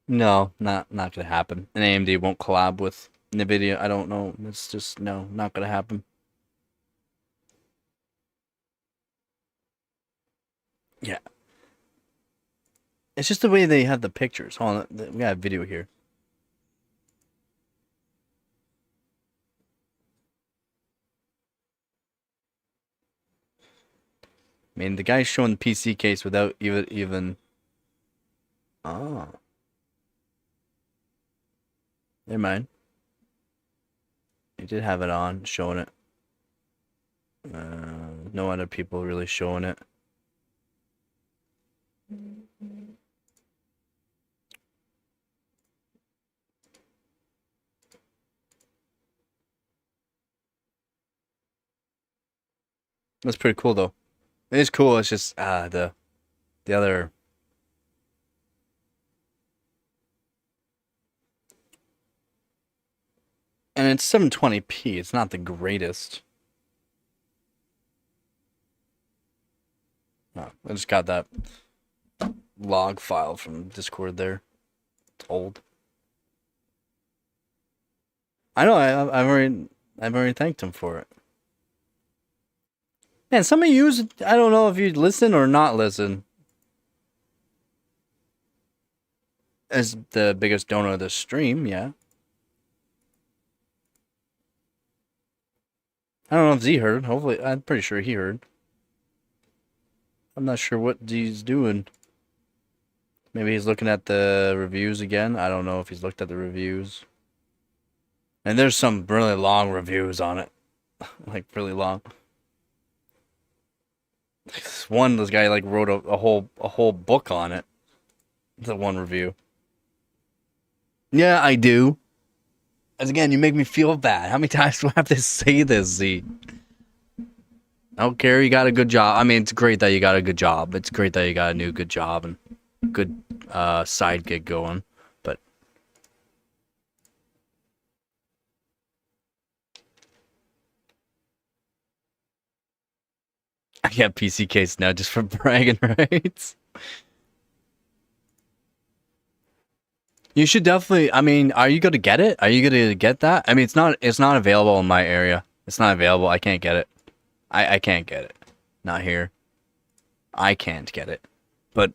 No, not gonna happen. And AMD won't collab with Nvidia. I don't know. It's just no, not gonna happen. Yeah. It's just the way they have the pictures. Hold on, we got a video here. I mean, the guy's showing the PC case without even. Oh. Never mind. He did have it on, showing it. No other people really showing it. That's pretty cool, though. It is cool. It's just the other. And it's 720p. It's not the greatest. Oh, I just got that log file from Discord there. It's old. I know. I've already thanked him for it. Man, some of you, I don't know if you listen or not listen. As the biggest donor of the stream, yeah. I don't know if Z heard. Hopefully, I'm pretty sure he heard. I'm not sure what Z's doing. Maybe he's looking at the reviews again. I don't know if he's looked at the reviews. And there's some really long reviews on it. Like, really long. This guy like wrote a whole book on it. The one review. Yeah, I do. As again, you make me feel bad. How many times do I have to say this, Z? I don't care. You got a good job. I mean, it's great that you got a good job. It's great that you got a new good job and good side gig going. But I got PC case now just for bragging rights. You should definitely. I mean, are you gonna get it? Are you gonna get that? I mean, it's not available in my area. It's not available. I can't get it. I can't get it. Not here. I can't get it. But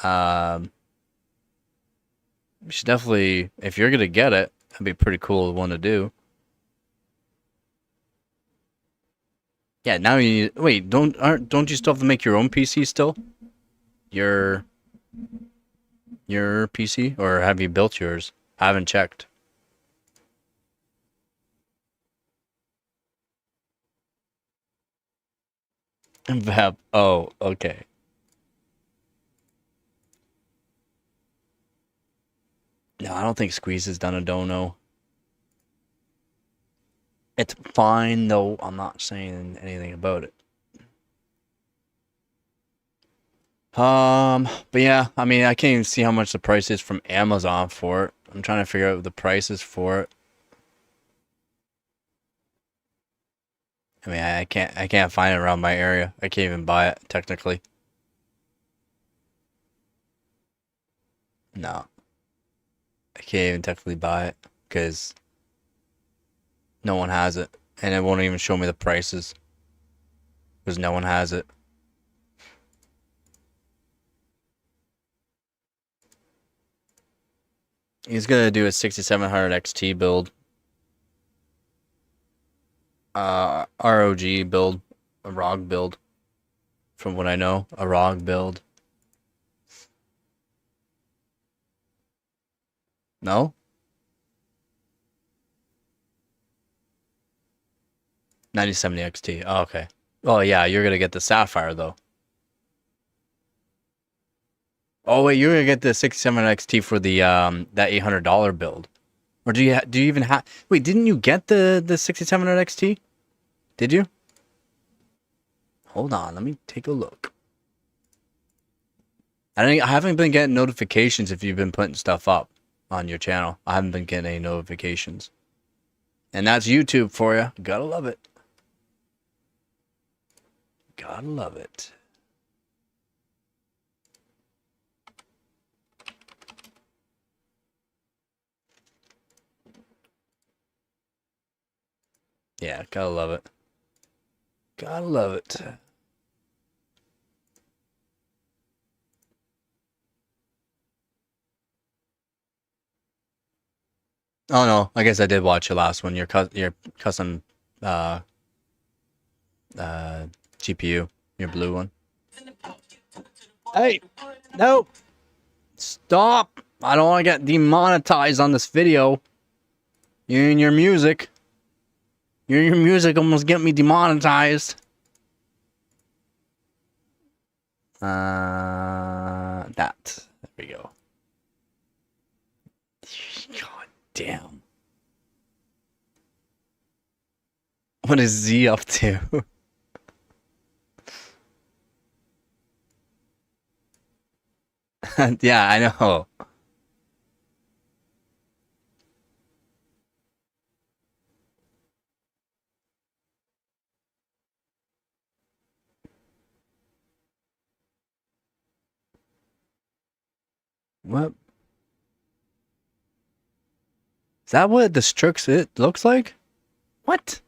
you should definitely, if you're gonna get it, that'd be a pretty cool one to do. Yeah, now you wait. Don't you still have to make your own PC still? Your PC, or have you built yours? I haven't checked. Vap. Oh, okay. No, I don't think Squeeze has done a dono. It's fine though. I'm not saying anything about it. But yeah, I mean, I can't even see how much the price is from Amazon for it. I'm trying to figure out the prices for it. I mean, I can't find it around my area. I can't even buy it technically. No, I can't even technically buy it because no one has it, and it won't even show me the prices because no one has it. He's gonna do a 6700 XT build. ROG build, a ROG build. From what I know, a ROG build. No? 9070 XT. Oh, okay. Oh yeah, you're gonna get the Sapphire though. Oh wait, you're gonna get the 6700 XT for the that $800 build. Or do you even have? Wait, didn't you get the 6700 XT? Did you? Hold on, let me take a look. I haven't been getting notifications if you've been putting stuff up on your channel. I haven't been getting any notifications. And that's YouTube for you. Gotta love it. Gotta love it. Yeah, gotta love it. Gotta love it. Oh no, I guess I did watch your last one. Your custom GPU, your blue one. Hey, no, stop! I don't want to get demonetized on this video. You and your music. Your music almost get me demonetized. That. There we go. God damn. What is Z up to? Yeah, I know. What? Is that what the Strix it looks like? What?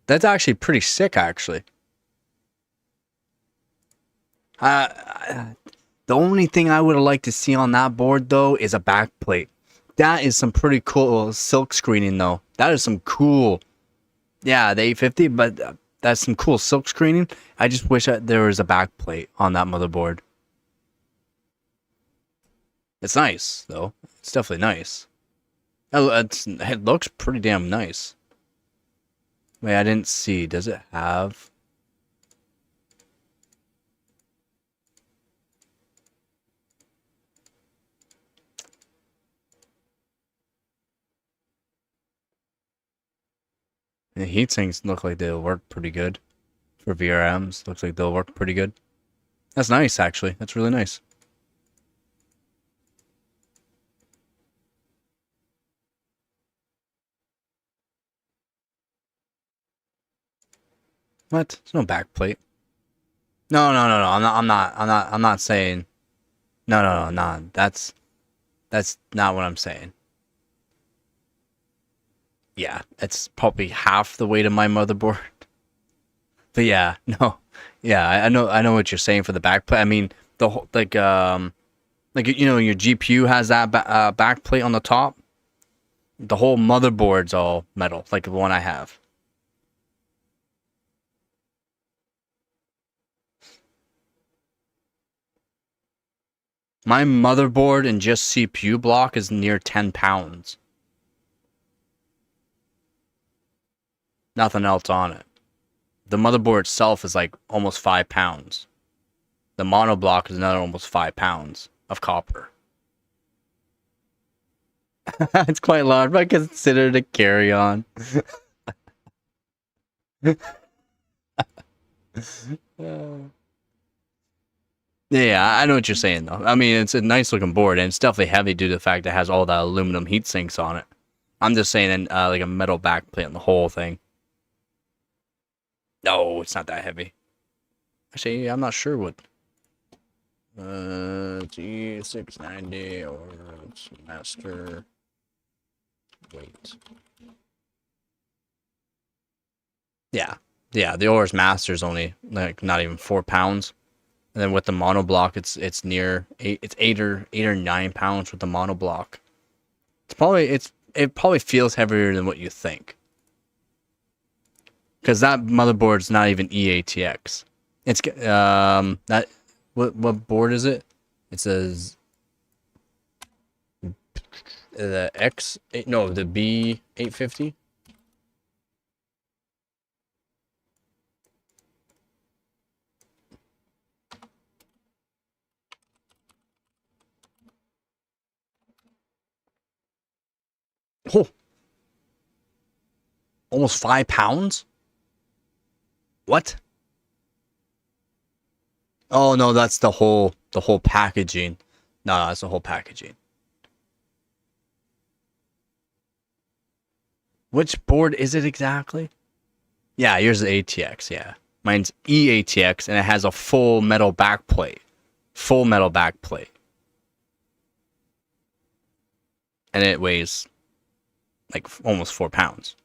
That's actually pretty sick, actually. The only thing I would have liked to see on that board, though, is a back plate. That is some pretty cool silk screening, though. That is some cool... Yeah, the 850, but that's some cool silk screening. I just wish there was a back plate on that motherboard. It's nice, though. It's definitely nice. It looks pretty damn nice. Wait, I didn't see. Does it have... The heatsinks look like they'll work pretty good. For VRMs, looks like they'll work pretty good. That's nice, actually. That's really nice. What? There's no backplate. No. I'm not saying. No. That's not what I'm saying. Yeah, it's probably half the weight of my motherboard. But yeah, no, yeah, I know what you're saying for the backplate. I mean, the whole like your GPU has that backplate on the top. The whole motherboard's all metal, like the one I have. My motherboard and just CPU block is near 10 pounds. Nothing else on it. The motherboard itself is like almost 5 pounds. The monoblock is another almost 5 pounds of copper. It's quite large, but I consider it a carry-on. Yeah, I know what you're saying, though. I mean, it's a nice looking board, and it's definitely heavy due to the fact that it has all the aluminum heat sinks on it. I'm just saying, like a metal backplate on the whole thing. No, it's not that heavy. Actually, I'm not sure what. G690 or master weight. Yeah, the Oris Master is only like not even 4 pounds. And then with the monoblock, it's near eight. It's 8 or 9 pounds with the monoblock. It probably feels heavier than what you think. Because that motherboard's not even EATX. It's that what board is it? It says the X no the B850. Oh, almost 5 pounds. What? Oh no, that's the whole packaging. No, that's the whole packaging. Which board is it exactly? Yeah, yours is ATX, yeah. Mine's EATX and it has a full metal backplate. Full metal backplate. And it weighs like almost 4 pounds.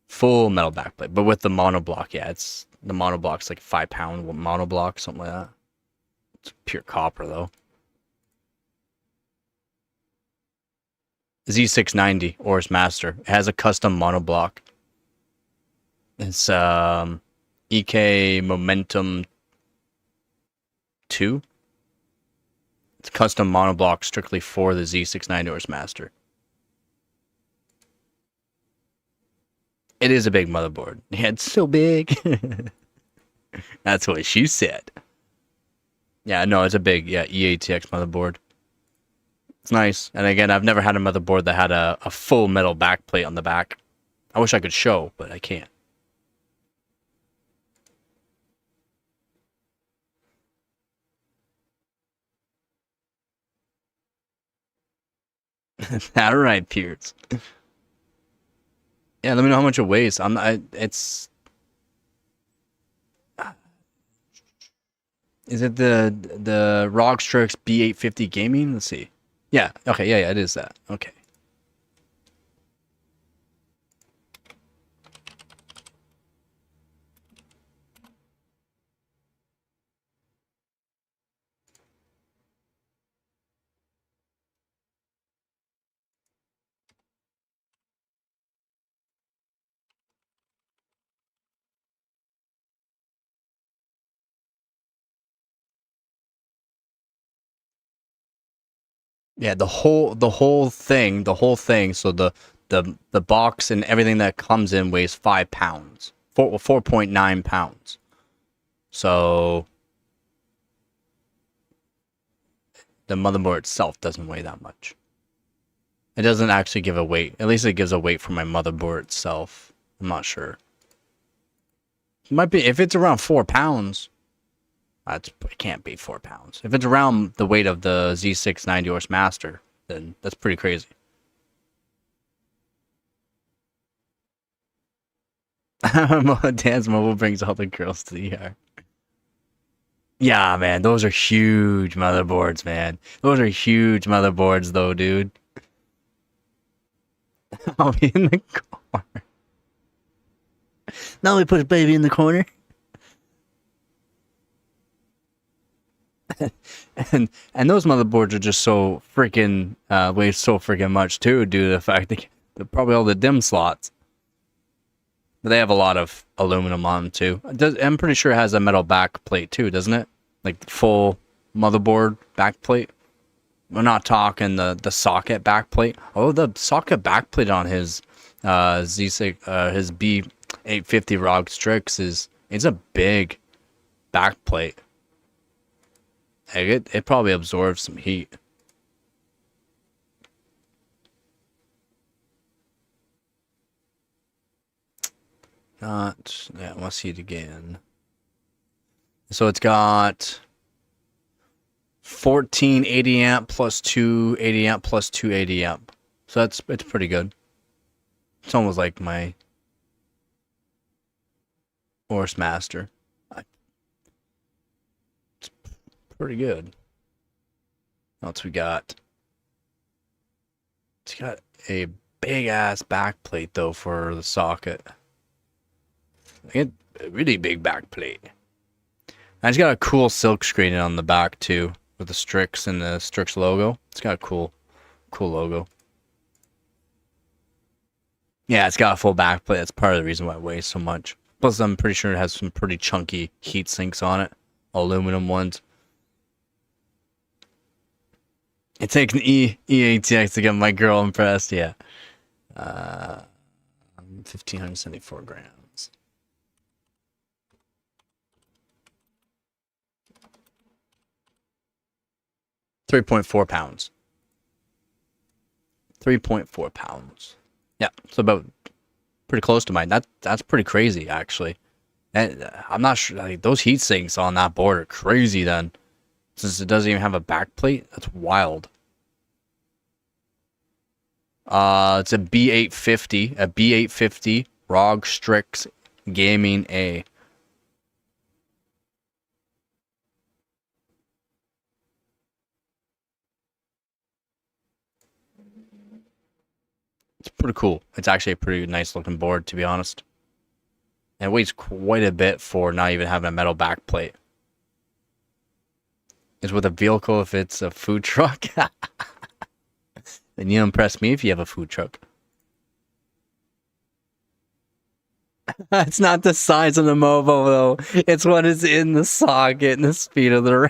Full metal backplate. But with the monoblock, yeah, it's the monoblock's like 5 pound monoblock, something like that. It's pure copper though. Z690 Oris Master. It has a custom monoblock. It's EK Momentum 2. It's custom monoblock strictly for the Z690 Oris Master. It is a big motherboard. Yeah, it's so big. That's what she said. Yeah, no, it's a big EATX motherboard. It's nice. And again, I've never had a motherboard that had a full metal backplate on the back. I wish I could show, but I can't. All right, Pierce. Yeah, let me know how much it weighs. It's Is it the ROG Strix B850 gaming? Let's see. Yeah. Okay. Yeah. It is that. Okay. Yeah. The whole thing. So the box and everything that comes in weighs 5 pounds. 4.9 pounds. So the motherboard itself doesn't weigh that much. It doesn't actually give a weight. At least it gives a weight for my motherboard itself. I'm not sure. It might be if it's around 4 pounds. It can't be 4 pounds. If it's around the weight of the Z6 90 Master, then that's pretty crazy. Dance Mobile brings all the girls to the ER. Yeah, man, those are huge motherboards, man. Those are huge motherboards, though, dude. I'll be in the corner. Now we put a baby in the corner. and those motherboards are just so freaking weigh so freaking much too, due to the fact that probably all the DIMM slots. But they have a lot of aluminum on them too. I'm pretty sure it has a metal back plate too, doesn't it? Like the full motherboard back plate. We're not talking the socket back plate. Oh, the socket back plate on his Z6 his B850 ROG Strix it's a big back plate. It probably absorbs some heat. Yeah, let's see it again. So it's got 14 80 amp plus 2 80 amp plus 2 80 amp. So it's pretty good. It's almost like my Horse Master. It's pretty good. What else we got? It's got a big ass back plate though for the socket. A really big back plate. And it's got a cool silk screen on the back too, with the Strix and the Strix logo. It's got a cool logo. Yeah, it's got a full back plate. That's part of the reason why it weighs so much. Plus, I'm pretty sure it has some pretty chunky heat sinks on it, aluminum ones. It takes an EATX to get my girl impressed. Yeah, 1,574 grams. 3.4 pounds. 3.4 pounds. Yeah, it's about pretty close to mine. That's pretty crazy, actually. And I'm not sure, like, those heat sinks on that board are crazy then. Since it doesn't even have a back plate, that's wild. It's a B850 ROG Strix Gaming A. It's pretty cool. It's actually a pretty nice looking board, to be honest. And it weighs quite a bit for not even having a metal back plate. It's with a vehicle if it's a food truck. Then you impress me if you have a food truck. It's not the size of the Movo though. It's what is in the socket and the speed of the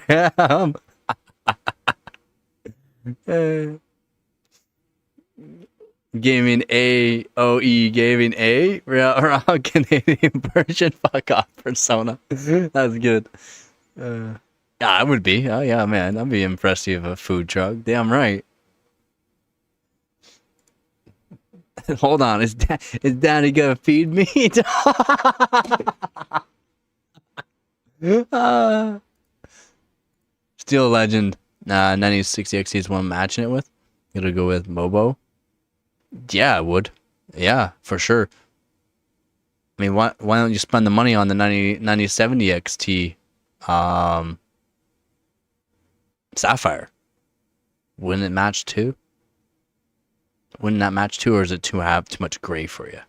RAM. Gaming A, OE Gaming A, real Canadian version. Fuck off, Persona. That's good. Yeah, I would be. Oh yeah, man, I'd be impressed if you have a food truck. Damn right. Hold on, is Daddy gonna feed me? Steel Legend. 9060XT is one I'm matching it with. You gotta go with Mobo. Yeah, I would. Yeah, for sure. I mean, why don't you spend the money on the 9070 XT? Sapphire. Wouldn't it match too? Wouldn't that match too, or is it too much gray for you?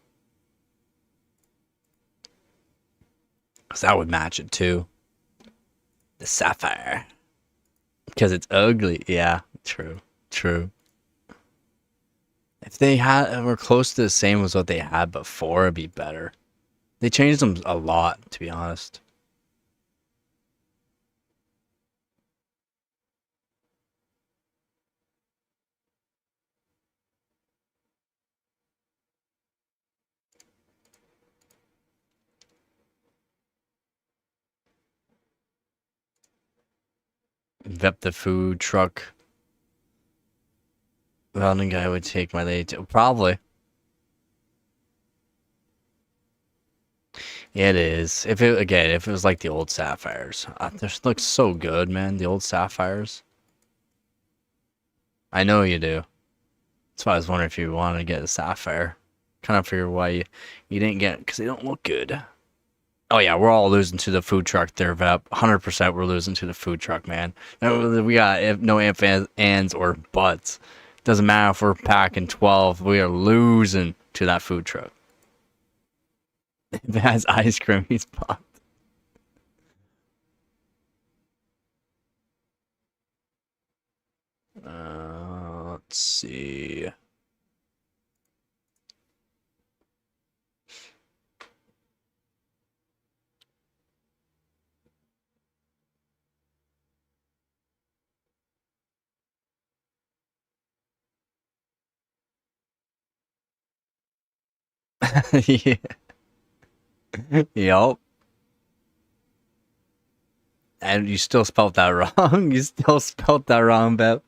Because that would match it too. The sapphire. Because it's ugly. Yeah, true. True. If they were close to the same as what they had before, it'd be better. They changed them a lot, to be honest. Vep the food truck. Welding guy would take my lady to probably. Yeah, it is. If it was like the old sapphires, this looks so good, man. The old sapphires. I know you do. That's why I was wondering if you wanted to get a sapphire. Kind of figure why you didn't get it, because they don't look good. Oh yeah, we're all losing to the food truck there, Vep. 100% we're losing to the food truck, man. We got no ifs, ands, or buts. Doesn't matter if we're packing 12. We are losing to that food truck. If it has ice cream, he's popped. Let's see. Yeah. Yup. And you still spelled that wrong. You still spelled that wrong, Beb.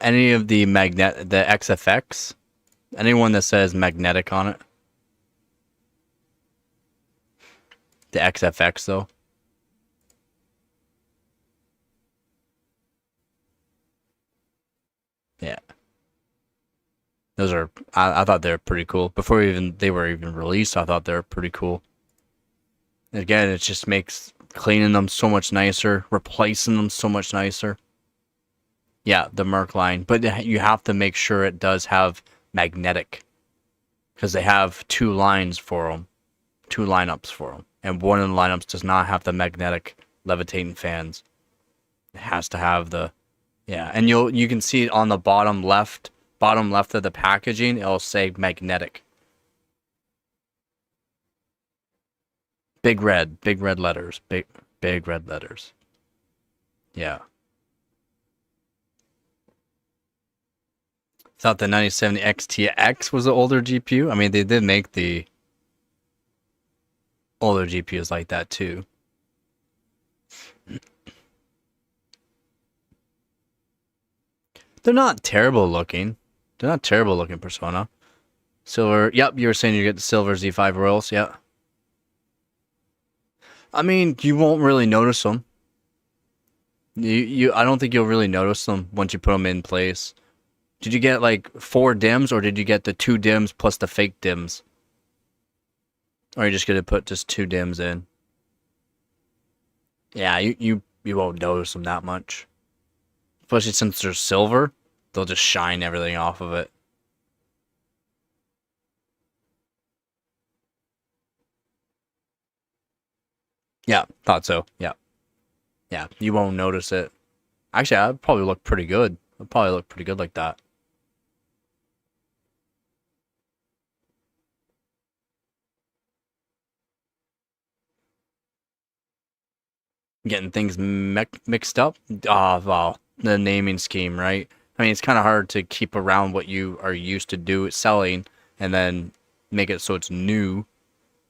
Any of the XFX, anyone that says magnetic on it. The XFX though. Yeah. Those are I thought they were pretty cool. Before they were even released, I thought they were pretty cool. Again, it just makes cleaning them so much nicer, replacing them so much nicer. Yeah, the Merc line, but you have to make sure it does have magnetic, because they have two lines for them, two lineups for them, and one of the lineups does not have the magnetic levitating fans. It has to have the, yeah, and you can see it on the bottom left of the packaging. It'll say magnetic. Big red letters, big red letters. Yeah. Thought the 9070 XTX was the older GPU. I mean, they did make the older GPUs like that too. They're not terrible looking. They're not terrible looking, Persona. Silver. Yep, you were saying you get the silver Z5 Royals. Yeah. I mean, you won't really notice them. I don't think you'll really notice them once you put them in place. Did you get like 4 dims, or did you get the 2 dims plus the fake dims? Or are you just gonna put just 2 dims in? Yeah, you won't notice them that much. Especially since they're silver, they'll just shine everything off of it. Yeah, thought so. Yeah. Yeah, you won't notice it. Actually, I'd probably look pretty good. I'd probably look pretty good like that. Getting things mixed up. Well, the naming scheme, right? I mean, it's kind of hard to keep around what you are used to selling, and then make it so it's new.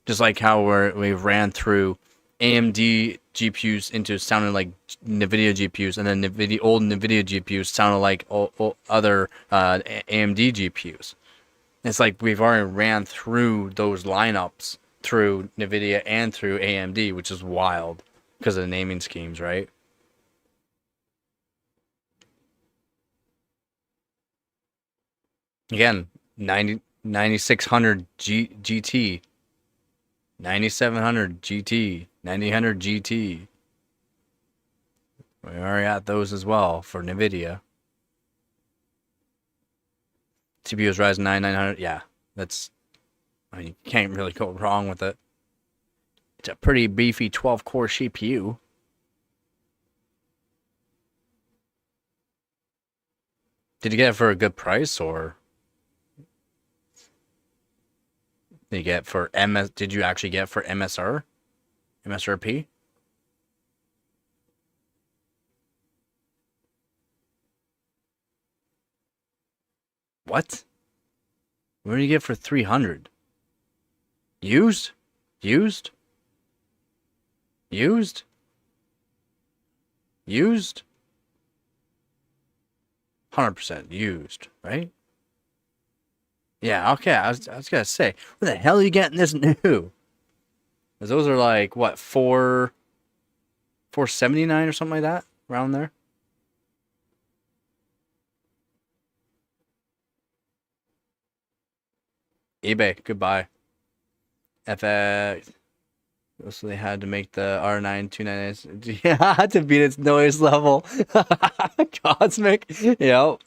Just like how we ran through AMD GPUs into sounding like NVIDIA GPUs, and then old NVIDIA GPUs sounded like other AMD GPUs. It's like we've already ran through those lineups through NVIDIA and through AMD, which is wild because of the naming schemes, right? Again, 9600 GT, 9700 GT, 9000 GT. We already got those as well for NVIDIA. CPU's Ryzen 9 900. Yeah, that's. I mean, you can't really go wrong with it. It's a pretty beefy 12-core CPU. Did you get it for a good price, or did you get it for MS? Did you actually get it for MSRP? What? What did you get for 300? Used? Used? Used? Used? 100% used, right? Yeah, okay. I was gonna say, where the hell are you getting this new? Because those are like what, 479 or something like that, around there. eBay, goodbye. FX. So they had to make the R9 299. Yeah, to beat its noise level. Cosmic. Yep.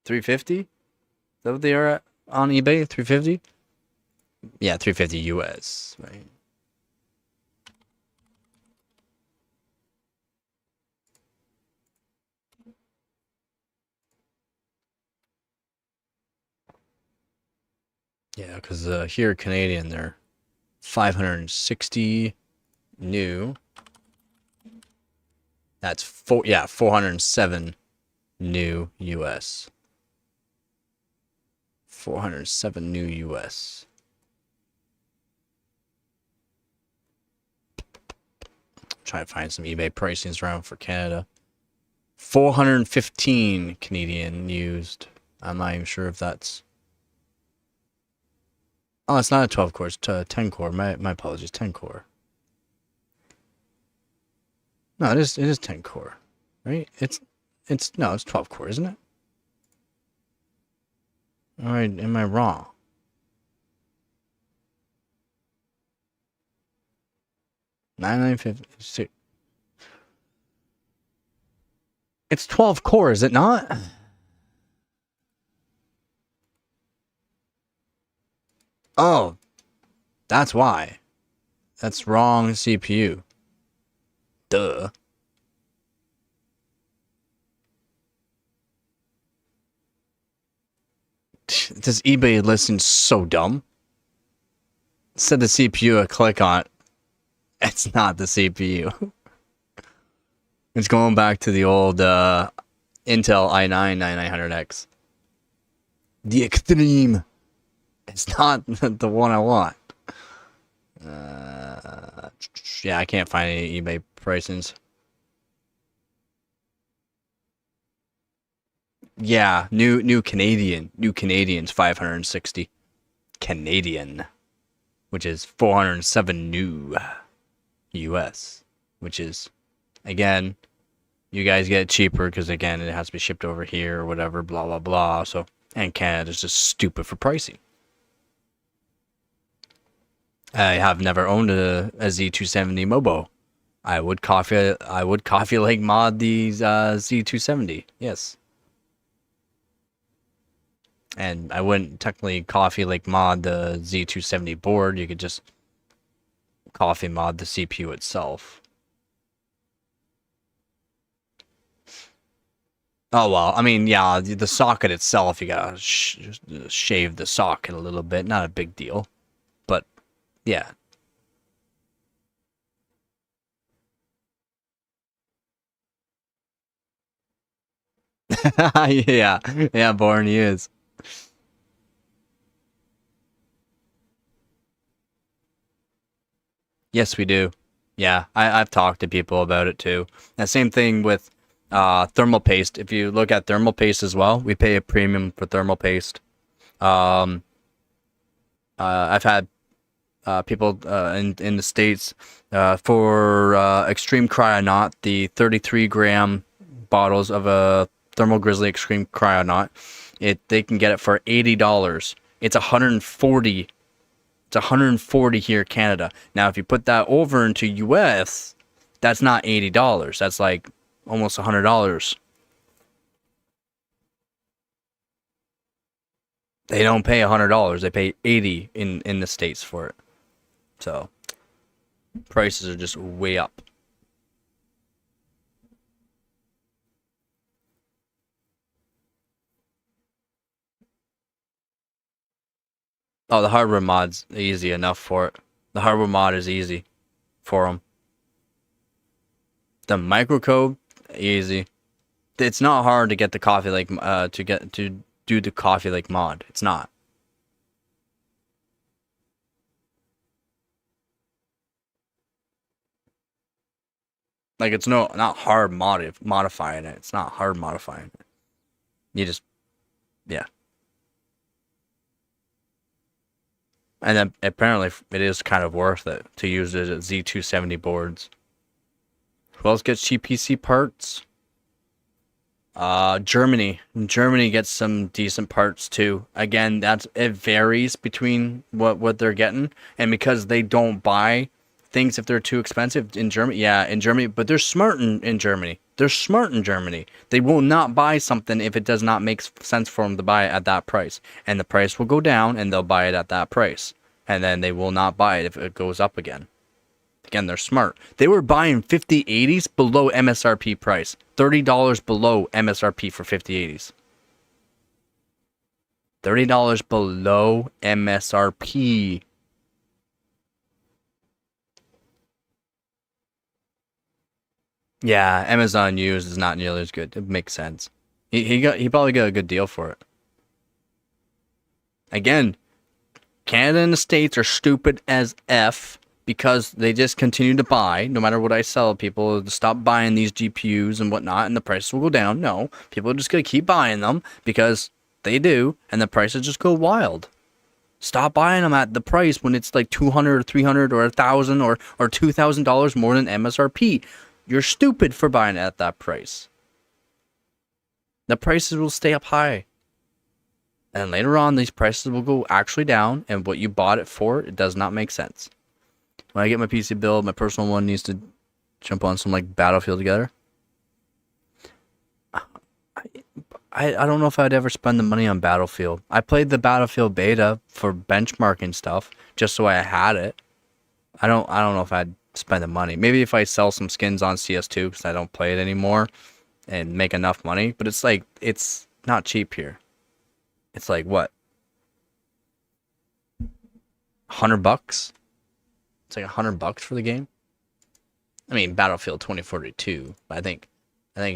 350? Is that what they are at on eBay? 350? Yeah, 350 US, right? Yeah, because here Canadian, they're 560 new. That's 407 new US. 407 new US. Try to find some eBay pricings around for Canada. 415 Canadian used. I'm not even sure if that's. Oh, it's not a 12 core, it's a 10 core. My apologies, 10 core. No, it is 10 core. Right? It's 12 core, isn't it? Alright, am I wrong? $9,950. It's 12 core, is it not? Oh, that's why. That's wrong CPU. Duh. This eBay listing's so dumb. It said the CPU, I click on it. It's not the CPU. It's going back to the old Intel i9 9900X. The Extreme. It's not the one I want. Yeah, I can't find any eBay pricings. Yeah, new Canadian's 560 Canadian, which is 407 new US, which is, again, you guys get it cheaper because, again, it has to be shipped over here or whatever, blah blah blah. So, and Canada's just stupid for pricing. I have never owned a Z270 Mobo. I would coffee lake mod the Z270. Yes. And I wouldn't technically coffee lake mod the Z270 board. You could just coffee mod the CPU itself. Oh well, I mean, yeah, the socket itself, you gotta shave the socket a little bit. Not a big deal, but yeah. Yeah, yeah, Born he is. Yes, we do. Yeah, I've talked to people about it too. And same thing with thermal paste. If you look at thermal paste as well, we pay a premium for thermal paste. Um, I've had people in the States for Extreme Cryonaut, the 33 gram bottles of a Thermal Grizzly Extreme Cryonaut. They can get it for $80. It's 140. It's 140 here in Canada. Now, if you put that over into US, that's not $80. That's like almost $100. They don't pay $100. They pay $80 in the States for it. So prices are just way up. Oh, the hardware mod's easy enough for it. The hardware mod is easy for them. The microcode, easy. It's not hard to get the Coffee Lake to do the Coffee Lake mod. It's not. Like, it's not hard modifying it. It's not hard modifying it. You just, yeah. And then apparently it is kind of worth it to use it at Z270 boards. Who else gets cheap PC parts? Germany. Germany gets some decent parts too. Again, it varies between what they're getting, and because they don't buy things if they're too expensive in Germany. Yeah, in Germany, but they're smart in Germany. They're smart in Germany. They will not buy something if it does not make sense for them to buy it at that price, and the price will go down, and they'll buy it at that price, and then they will not buy it if it goes up again. Again, they're smart. They were buying 5080s below MSRP price. $30 below MSRP for 5080s. $30 below MSRP. Yeah, Amazon used is not nearly as good. It makes sense. He probably got a good deal for it. Again, Canada and the States are stupid as F. Because they just continue to buy, no matter what I sell people, to stop buying these GPUs and whatnot, and the prices will go down. No, people are just going to keep buying them because they do, and the prices just go wild. Stop buying them at the price when it's like $200 or $300 or $1,000 or $2,000 more than MSRP. You're stupid for buying it at that price. The prices will stay up high. And later on, these prices will go actually down, and what you bought it for, it does not make sense. When I get my PC build, my personal one needs to jump on some like Battlefield together. I don't know if I'd ever spend the money on Battlefield. I played the Battlefield beta for benchmarking stuff just so I had it. I don't know if I'd spend the money. Maybe if I sell some skins on CS2 because I don't play it anymore and make enough money. But it's like, it's not cheap here. It's like what? $100? It's like $100 for the game. I mean, Battlefield 2042. But I think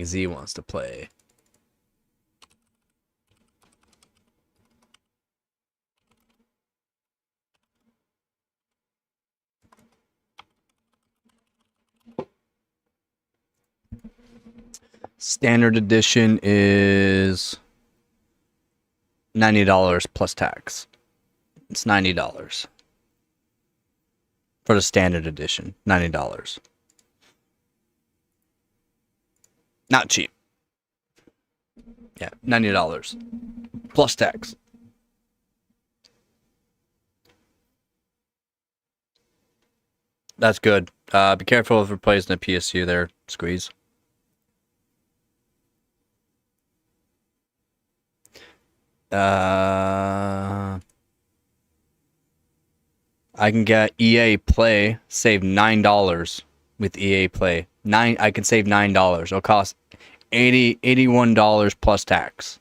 Z wants to play. Standard edition is $90 plus tax. It's $90. For the standard edition, $90. Not cheap. Yeah, $90. Plus tax. That's good. Be careful if replacing the PSU there, Squeeze. I can get EA Play, save $9 with EA Play. I can save $9. It'll cost $81 plus tax.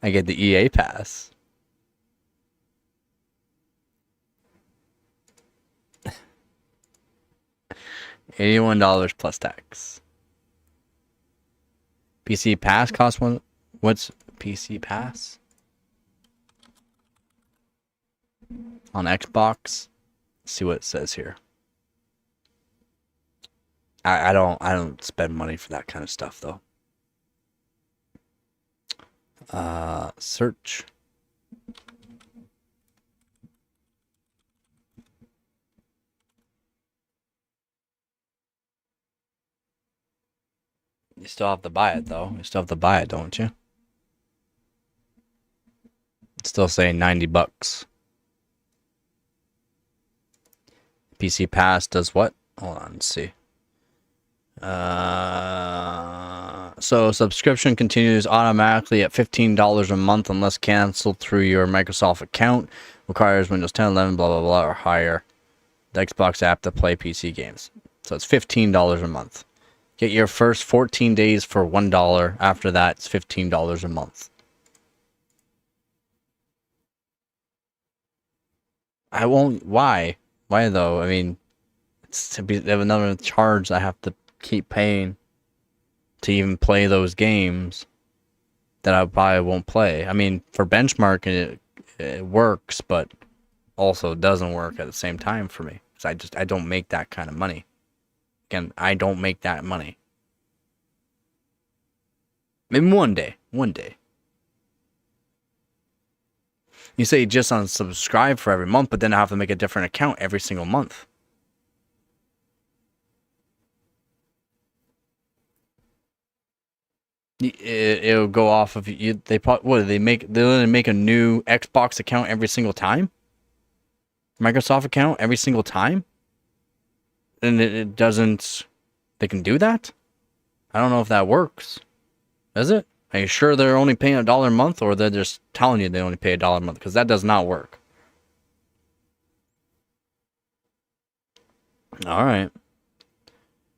I get the EA pass. $81 plus tax. PC Pass costs one. What's PC Pass? On Xbox. Let's see what it says here. I don't spend money for that kind of stuff though. Search. You still have to buy it though. You still have to buy it, don't you? It's still saying $90. PC Pass does what? Hold on, let's see. So subscription continues automatically at $15 a month unless canceled through your Microsoft account. Requires Windows 10, 11, blah, blah, blah, or higher. The Xbox app to play PC games. So it's $15 a month. Get your first 14 days for $1. After that, it's $15 a month. I won't. Why? Why though? I mean, it's to be another charge I have to keep paying to even play those games that I probably won't play. I mean, for benchmarking, it works, but also doesn't work at the same time for me because I don't make that kind of money. Again, I don't make that money. Maybe one day. You say just unsubscribe for every month, but then I have to make a different account every single month. It'll go off of you. They probably what do they make? They'll make a new Xbox account every single time. Microsoft account every single time. And it doesn't. They can do that. I don't know if that works. Is it? Are you sure they're only paying $1 a month, or they're just telling you they only pay $1 a month? Because that does not work. All right.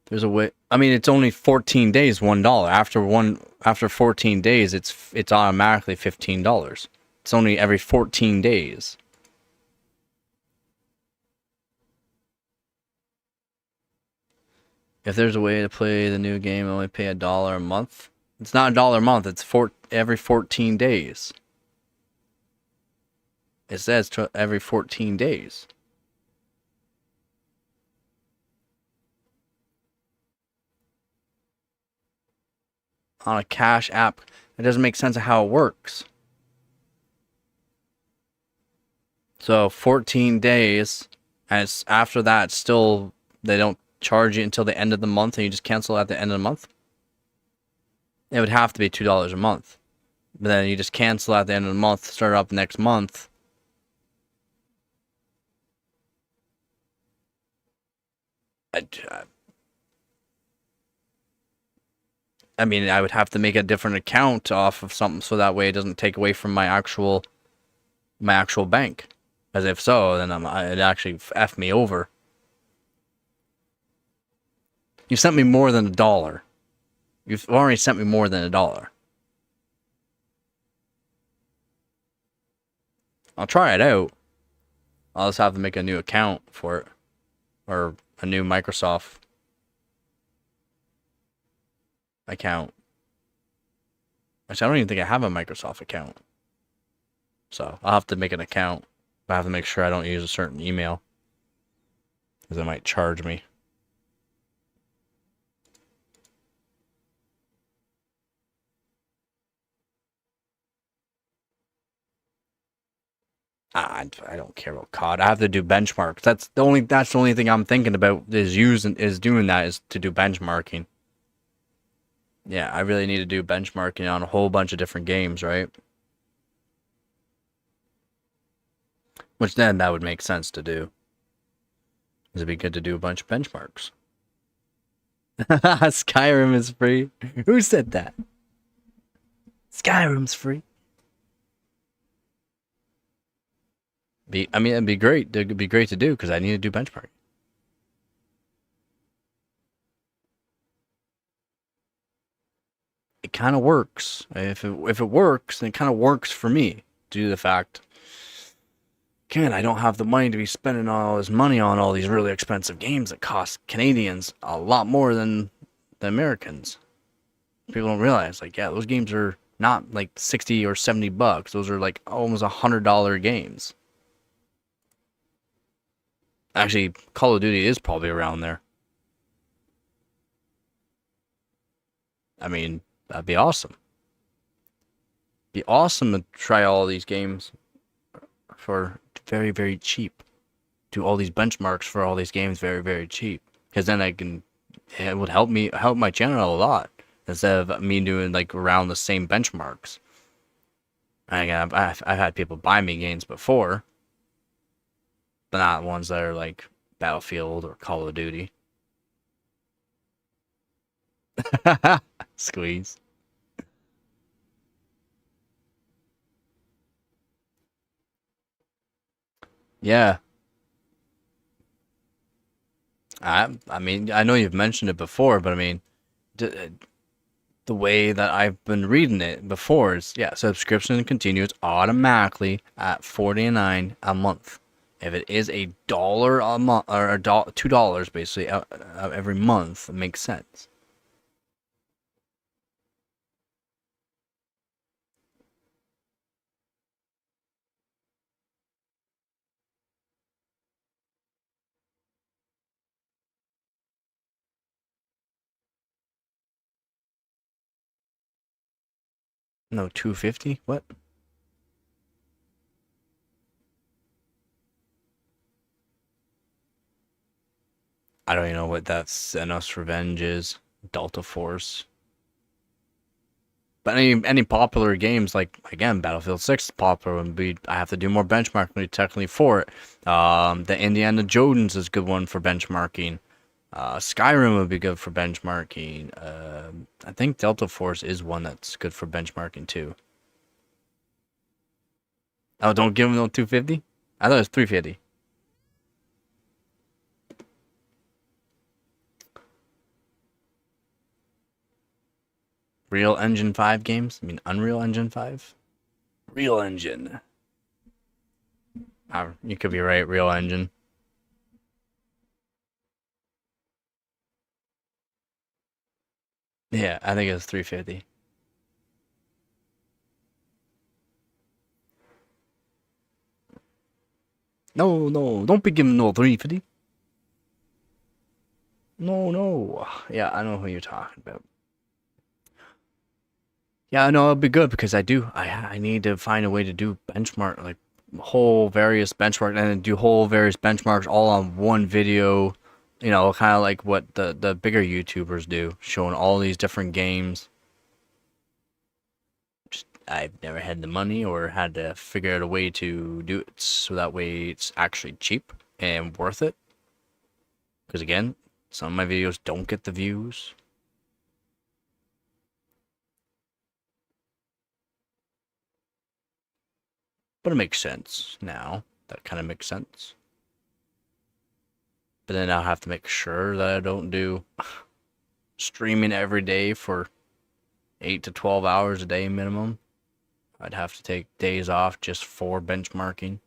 There's a way. I mean, it's only 14 days, $1. After 14 days, it's automatically $15. It's only every 14 days. If there's a way to play the new game, only pay $1 a month. It's not $1 a month. It's every 14 days. It says every 14 days. On a cash app, it doesn't make sense of how it works. So 14 days, and after that, still they don't charge you until the end of the month, and you just cancel at the end of the month. It would have to be $2 a month, but then you just cancel at the end of the month, start up next month. I mean, I would have to make a different account off of something so that way it doesn't take away from my actual bank. As if so, then it actually F me over. You sent me more than $1. You've already sent me more than $1. I'll try it out. I'll just have to make a new account for it. Or a new Microsoft account. Actually, I don't even think I have a Microsoft account. So, I'll have to make an account. I have to make sure I don't use a certain email. Because it might charge me. I don't care about COD. I have to do benchmarks. That's the only thing I'm thinking about is doing that is to do benchmarking. Yeah, I really need to do benchmarking on a whole bunch of different games, right? Which then that would make sense to do. It'd be good to do a bunch of benchmarks. Skyrim is free. Who said that? Skyrim's free. It'd be great. It'd be great to do because I need to do benchmarking. It kind of works. If it works, then it kind of works for me due to the fact, again, I don't have the money to be spending all this money on all these really expensive games that cost Canadians a lot more than the Americans. People don't realize, like, yeah, those games are not like 60 or 70 bucks. Those are like almost $100 games. Actually, Call of Duty is probably around there. I mean, that'd be awesome. Be awesome to try all these games for very, very cheap. Do all these benchmarks for all these games very, very cheap. Because then it would help my channel a lot. instead of me doing like around the same benchmarks. And again, I've had people buy me games before, but not ones that are like Battlefield or Call of Duty. Squeeze. Yeah. I mean, I know you've mentioned it before, but I mean, the way that I've been reading it before is, yeah, subscription continues automatically at $49 a month. If it is $1 a month or $2 basically every month, it makes sense. No, 250? What? I don't even know what that Senos Revenge is. Delta Force. But any popular games like again Battlefield 6 is popular and I have to do more benchmarking technically for it. The Indiana Jones is a good one for benchmarking. Skyrim would be good for benchmarking. I think Delta Force is one that's good for benchmarking too. Oh, don't give them no 250? I thought it was 350. Real Engine 5 games? I mean Unreal Engine 5? Real Engine. You could be right, Real Engine. Yeah, I think it was 350. No, no, don't be giving no 350. No, no. Yeah, I know who you're talking about. Yeah, no, it'd be good because I need to find a way to do benchmark like whole various benchmark and then do whole various benchmarks all on one video. You know, kind of like what the bigger YouTubers do, showing all these different games. Just I've never had the money or had to figure out a way to do it so that way it's actually cheap and worth it. Because again, some of my videos don't get the views. But it makes sense now. That kind of makes sense. But then I'll have to make sure that I don't do streaming every day for 8 to 12 hours a day minimum. I'd have to take days off just for benchmarking.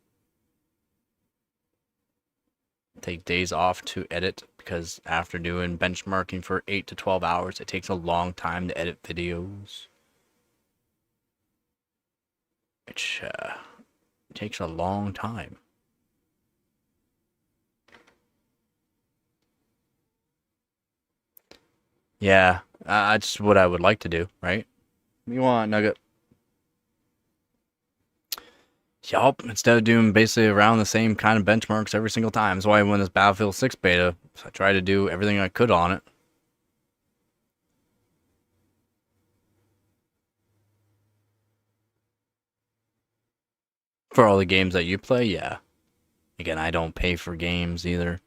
Take days off to edit because after doing benchmarking for 8 to 12 hours, it takes a long time to edit videos. Which takes a long time. Yeah, that's what I would like to do, right? What do you want, Nugget? Yup, instead of doing basically around the same kind of benchmarks every single time. That's why when this Battlefield 6 beta, I tried to do everything I could on it. For all the games that you play, yeah. Again, I don't pay for games either.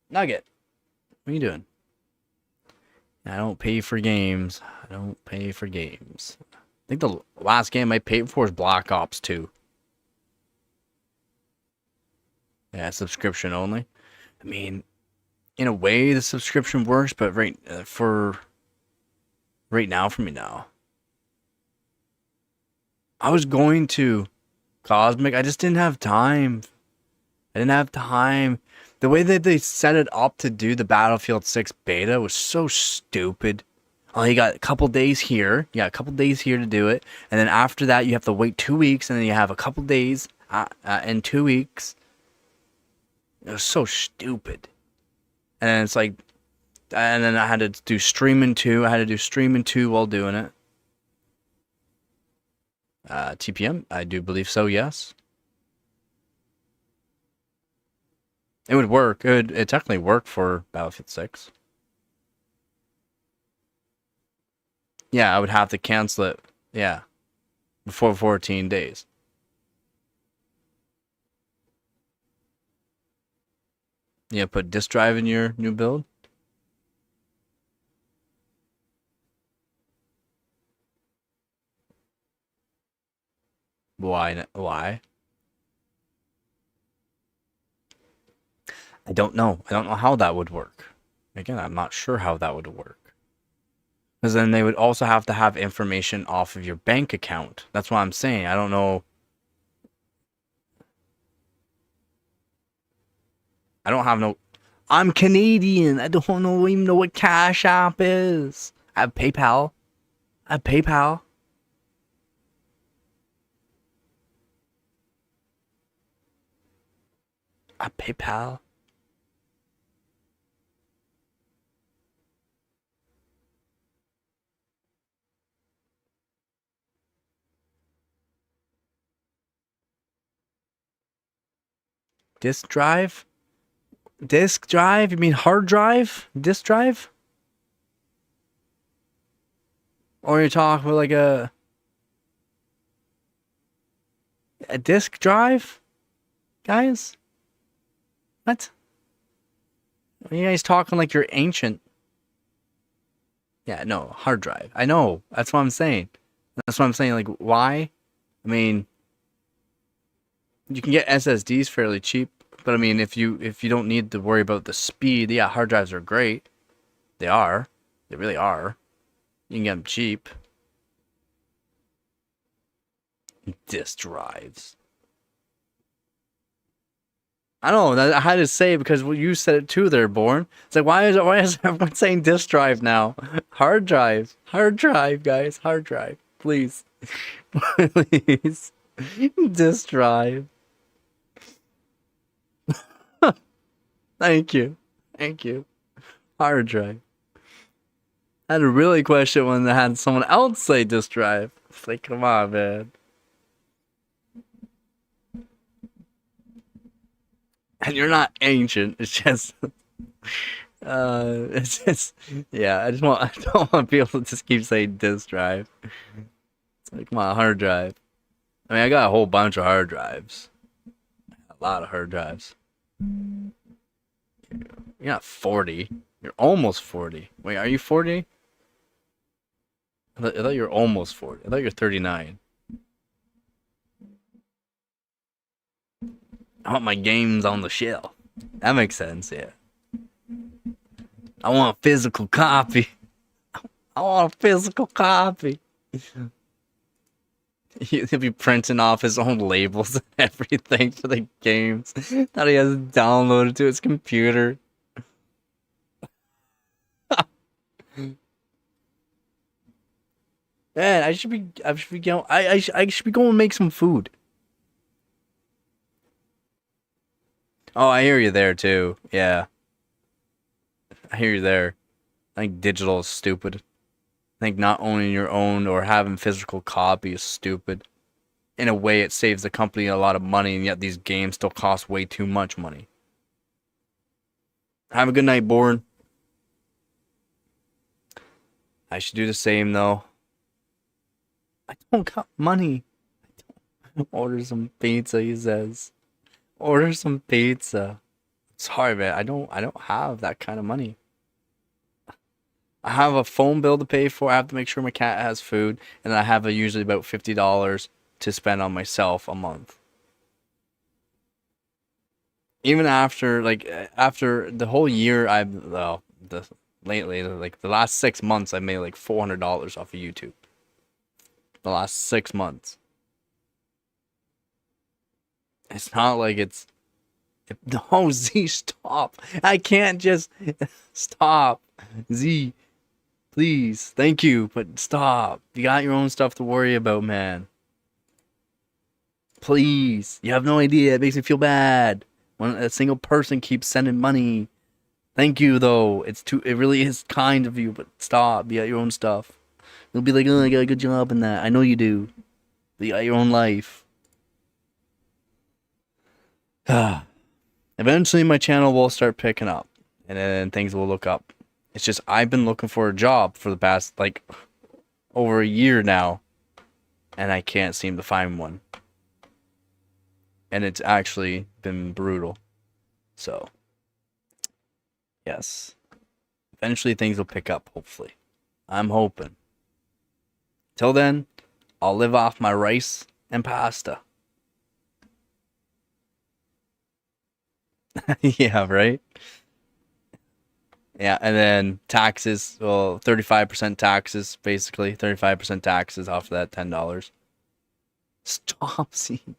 Nugget, what are you doing? I don't pay for games. I don't pay for games. I think the last game I paid for was Black Ops 2. Yeah, subscription only. I mean, in a way, the subscription works, but right now for me now, I was going to Cosmic. I just didn't have time. I didn't have time. The way that they set it up to do the Battlefield 6 beta was so stupid. Oh, you got a couple days here. You got a couple days here to do it. And then after that, you have to wait 2 weeks. And then you have a couple days in 2 weeks. It was so stupid. And then it's like, and then I had to do streaming too. I had to do streaming too while doing it. TPM, I do believe so, yes. It would work. It technically work for Battlefield 6. Yeah, I would have to cancel it. Yeah, before 14 days. Yeah, put disk drive in your new build. Why? Why? I don't know. I don't know how that would work. Again, I'm not sure how that would work. Because then they would also have to have information off of your bank account. That's what I'm saying. I don't know. I don't have no. I'm Canadian. I don't know even know what Cash App is. I have PayPal. I have PayPal. I have PayPal. Disk drive? Disk drive? You mean hard drive? Disk drive? Or you're talking about like a disk drive? Guys? What? Are you guys talking like you're ancient? Yeah, no, hard drive. I know. That's what I'm saying. That's what I'm saying. Like, why? I mean, you can get SSDs fairly cheap, but I mean, if you don't need to worry about the speed, yeah, hard drives are great. They are. They really are. You can get them cheap. Disk drives. I know. I had to say it because you said it too there, Born. It's like, why is everyone saying disk drive now? Hard drive. Hard drive, guys. Hard drive. Please. Please. Disk drive. Thank you. Thank you. Hard drive. I had to really question when I had someone else say disk drive. It's like, come on, man. And you're not ancient. It's just, yeah. I don't want people to just keep saying disk drive. It's like, come on, hard drive. I mean, I got a whole bunch of hard drives. A lot of hard drives. You're not 40. You're almost 40. Wait, are you 40? I thought you were almost 40. I thought you were 39. I want my games on the shelf. That makes sense, yeah. I want a physical copy. I want a physical copy. He'll be printing off his own labels and everything for the games that he has downloaded to his computer. Man, I should be going. I should be going to make some food. Oh, I hear you there too. Yeah, I hear you there. I think digital is stupid. I think not owning your own or having physical copy is stupid. In a way, it saves the company a lot of money, and yet these games still cost way too much money. Have a good night, Born. I should do the same though. I don't got money. Order some pizza, he says. Order some pizza. Sorry, man. I don't have that kind of money. I have a phone bill to pay for. I have to make sure my cat has food, and I have usually about $50 to spend on myself a month. Even after after the whole year, lately like the last 6 months, I made like $400 off of YouTube. The last 6 months. It's not like it's. No, Z, stop. I can't just. Stop. Z, please. Thank you, but stop. You got your own stuff to worry about, man. Please. You have no idea. It makes me feel bad when a single person keeps sending money. Thank you, though. It really is kind of you, but stop. You got your own stuff. You'll be like, oh, I got a good job in that. I know you do. But you got your own life. Eventually my channel will start picking up, and then things will look up. It's just I've been looking for a job for the past like over a year now, and I can't seem to find one. And it's actually been brutal. So, yes. Eventually things will pick up, hopefully. I'm hoping. Till then, I'll live off my rice and pasta. Yeah, right? Yeah, and then taxes, well, 35% taxes, basically. 35% taxes off of that $10. Stop seeing.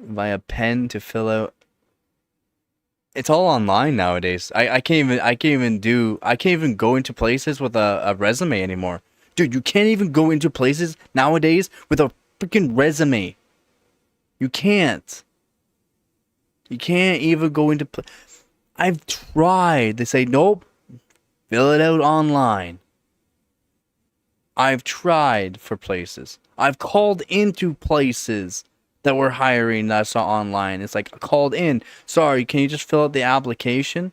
Buy a pen to fill out. It's all online nowadays. I can't even go into places with a resume anymore. Dude, you can't even go into places nowadays with a freaking resume. You can't. You can't even go into I've tried. They say, nope, fill it out online. I've tried for places. I've called into places that were hiring that I saw online. It's like, called in. Sorry, can you just fill out the application?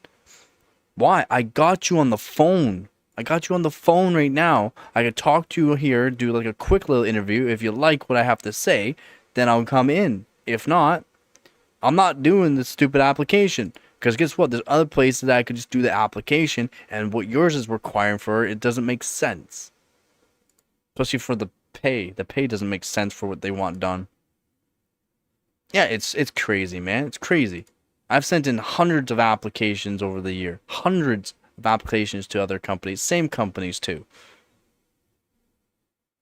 Why? I got you on the phone. I got you on the phone right now. I could talk to you here, do like a quick little interview. If you like what I have to say, then I'll come in. If not, I'm not doing this stupid application. Because guess what? There's other places that I could just do the application, and what yours is requiring for it doesn't make sense. Especially for the pay. The pay doesn't make sense for what they want done. Yeah, it's crazy, man. It's crazy. I've sent in hundreds of applications over the year. Hundreds of applications to other companies. Same companies, too.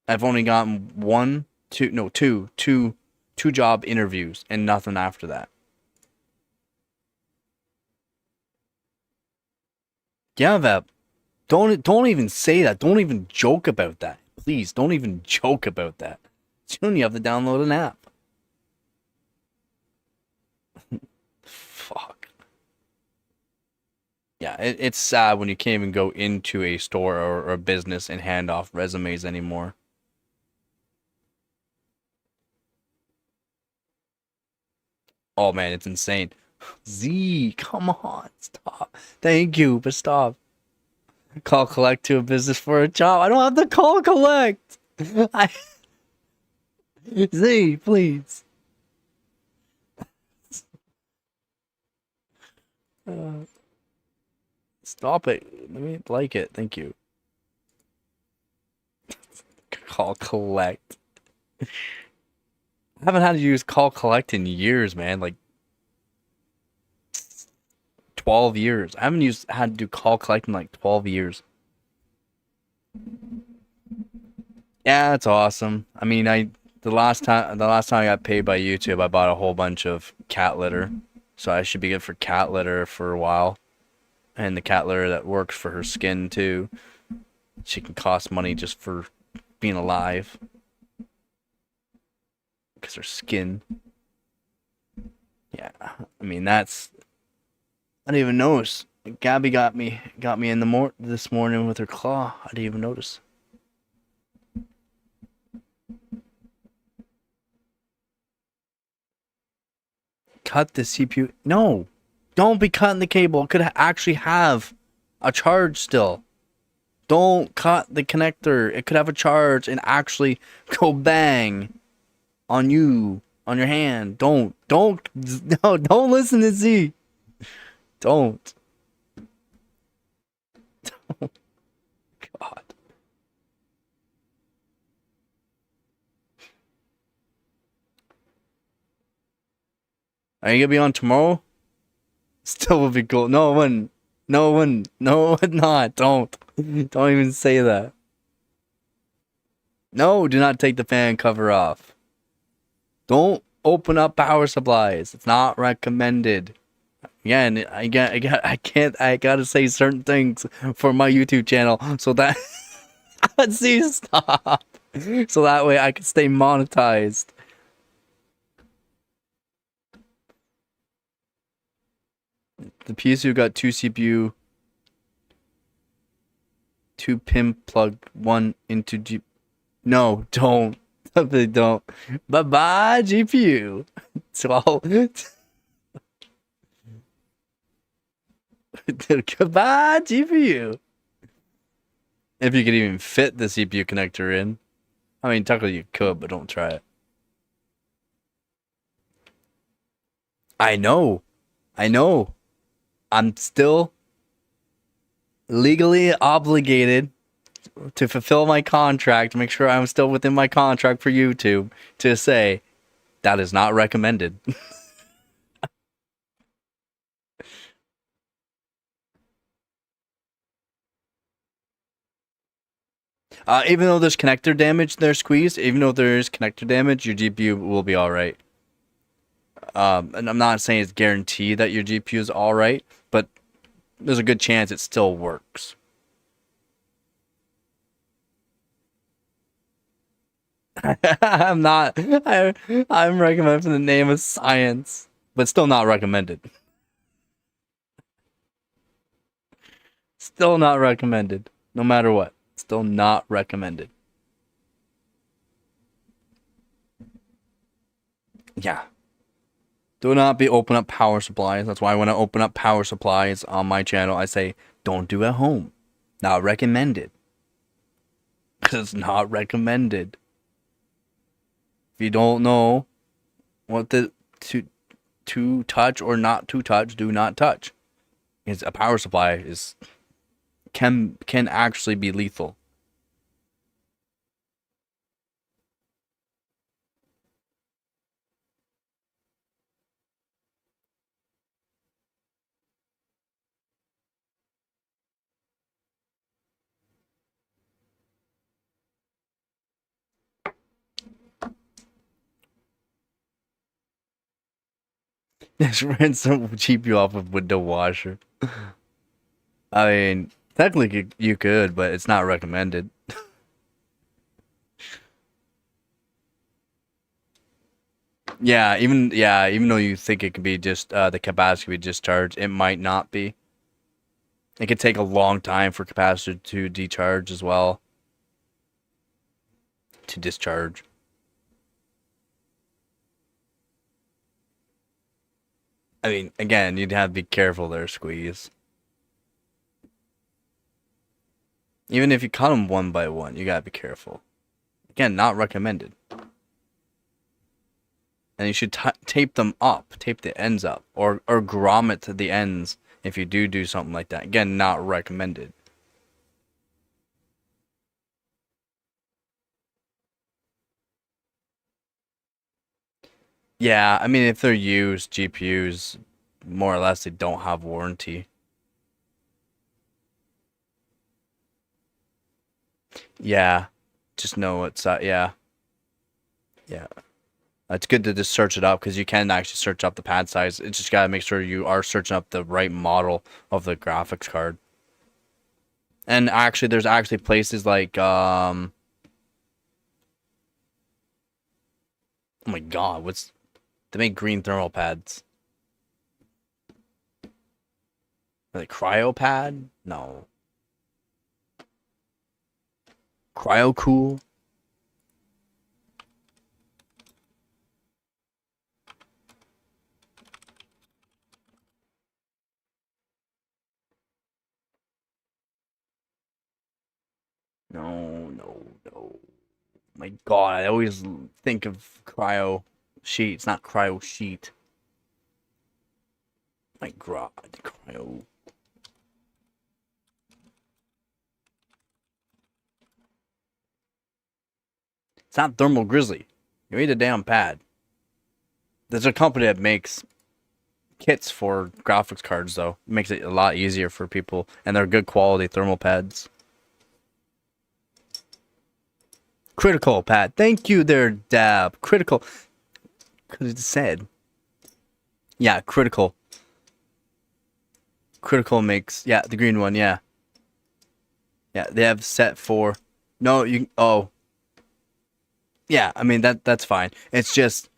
I've only gotten two job interviews and nothing after that. Yeah, Vep. Don't even say that. Don't even joke about that. Please, don't even joke about that. Soon you have to download an app. Fuck. Yeah, it's sad when you can't even go into a store or a business and hand off resumes anymore. Oh man, it's insane. Z, come on, stop. Thank you, but stop. Call collect to a business for a job. I don't have to call collect. Z, please. Stop it. Let me like it. Thank you. Call collect. I haven't had to use call collect in years, man. Like 12 years. I haven't had to do call collect in like 12 years. Yeah, it's awesome. I mean, the last time I got paid by YouTube, I bought a whole bunch of cat litter. So I should be good for cat litter for a while. And the cat litter that works for her skin too. She can cost money just for being alive. Because her skin. Yeah, I mean that's. I didn't even notice. Gabby got me in the this morning with her claw. I didn't even notice. Cut the CPU. No, don't be cutting the cable. It could actually have a charge still. Don't cut the connector. It could have a charge and actually go bang on you, on your hand. Don't listen to Z. Don't. God. Are you gonna be on tomorrow? Still would be cool. No one. No, it not. Don't even say that. No, do not take the fan cover off. Don't open up power supplies. It's not recommended. Again, I gotta say certain things for my YouTube channel so that see stop. So that way I can stay monetized. The PSU got 2 CPU, 2 pin plug, 1 into G. No, don't. They don't. Bye bye GPU. 12. Goodbye GPU. If you could even fit the CPU connector in. I mean, technically you could, but don't try it. I know. I know. I'm still legally obligated to fulfill my contract, make sure I'm still within my contract for YouTube to say that is not recommended. Even though there's connector damage there, Squeeze, even though there is connector damage, your GPU will be alright. And I'm not saying it's guaranteed that your GPU is alright, but there's a good chance it still works. I'm not. I'm recommending in the name of science, but still not recommended. Still not recommended. No matter what. Still not recommended. Yeah. Do not be open up power supplies. That's why when I open up power supplies on my channel, I say, don't do at home. Not recommended. Because it's not recommended. If you don't know what to touch or not to touch, do not touch. Because a power supply is can actually be lethal. Just rinse some GPU off of window washer. I mean, technically you could, but it's not recommended. Even though you think it could be just the capacitor could be discharged, it might not be. It could take a long time for capacitor to decharge as well. To discharge. I mean, again, you'd have to be careful there, Squeeze. Even if you cut them one by one, you gotta be careful. Again, not recommended. And you should tape them up, tape the ends up, or grommet to the ends if you do something like that. Again, not recommended. Yeah, I mean, if they're used GPUs, more or less, they don't have warranty. Yeah, just know it's yeah. It's good to just search it up because you can actually search up the pad size. It's just gotta make sure you are searching up the right model of the graphics card. And actually, there's actually places like oh my god, they make green thermal pads? Like cryo pad? No. Cryo cool? No. My god, I always think of cryo sheet. It's not cryo sheet. My god, cryo. It's not thermal grizzly. You need a damn pad. There's a company that makes kits for graphics cards, though. It makes it a lot easier for people, and they're good quality thermal pads. Critical pad. Thank you there, Dab. Critical. Could have said. Yeah, critical. Critical makes, yeah, the green one, yeah. Yeah, they have set for, no, you, oh. Yeah, I mean, that's fine. It's just,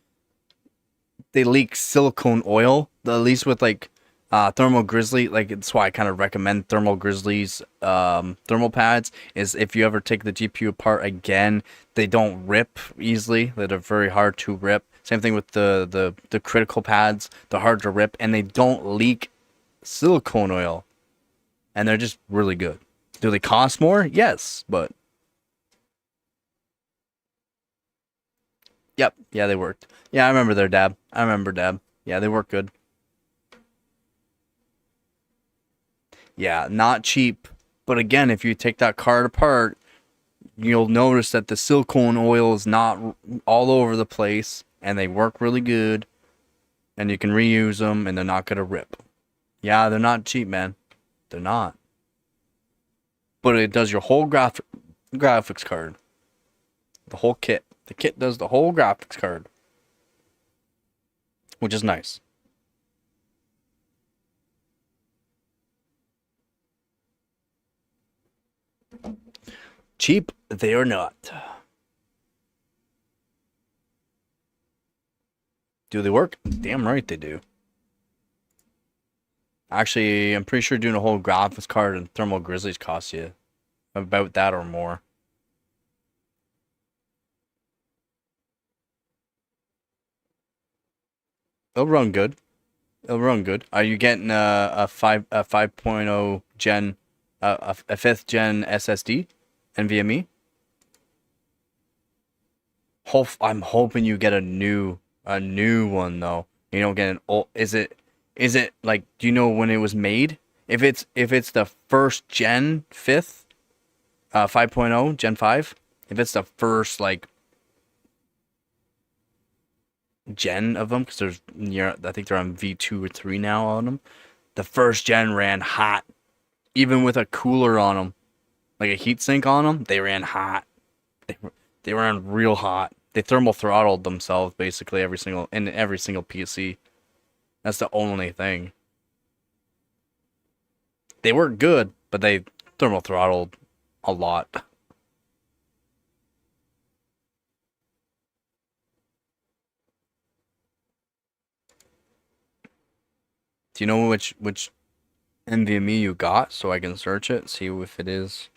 they leak silicone oil, at least with, like, Thermal Grizzly, like, it's why I kind of recommend Thermal Grizzly's thermal pads, is if you ever take the GPU apart again, they don't rip easily. They're very hard to rip. Same thing with the critical pads. They're hard to rip, and they don't leak silicone oil. And they're just really good. Do they cost more? Yes, but yep, yeah, they worked. Yeah, I remember their Dab. I remember Dab. Yeah, they work good. Yeah, not cheap. But again, if you take that card apart, you'll notice that the silicone oil is not all over the place, and they work really good, and you can reuse them, and they're not gonna rip. Yeah, they're not cheap, man. They're not. But it does your whole graphics card, the whole kit. The kit does the whole graphics card, which is nice. Cheap, they are not. Do they work? Damn right they do. Actually, I'm pretty sure doing a whole graphics card and thermal grizzlies costs you about that or more. It'll run good. It'll run good. Are you getting a 5.0 gen, a 5th gen SSD, NVMe? I'm hoping you get a new one though. You don't get an old. Is it like? Do you know when it was made? If it's the first gen 5th, 5.0 Gen 5, if it's the first like gen of them, because I think they're on V2 or 3 now on them. The first gen ran hot, even with a cooler on them, like a heat sink on them. They ran hot. They ran real hot. They thermal throttled themselves basically in every single PC. That's the only thing. They work good, but they thermal throttled a lot. Do you know which NVMe you got so I can search it, see if it is?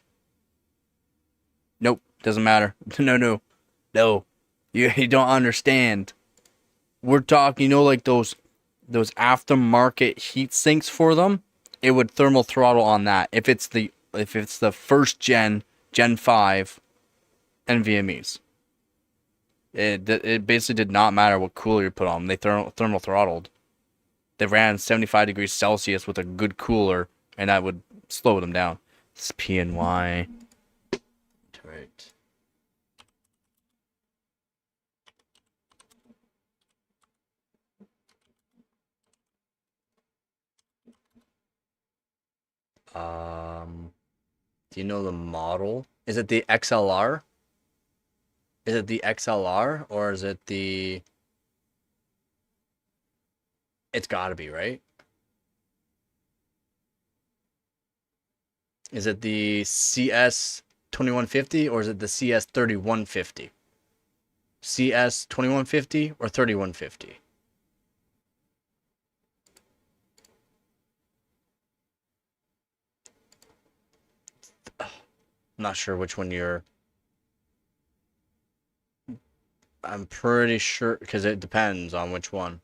Nope, doesn't matter. No. You don't understand. We're talking, like those aftermarket heat sinks for them. It would thermal throttle on that if it's the first Gen 5 NVMe's. It basically did not matter what cooler you put on them. They thermal throttled. They ran 75 degrees Celsius with a good cooler, and that would slow them down. It's PNY. Right. Do you know the model? Is it the XLR? Is it the XLR or is it the? It's got to be, right? Is it the CS 2150 or is it the CS 3150? CS 2150 or 3150? I'm not sure which one you're. I'm pretty sure because it depends on which one.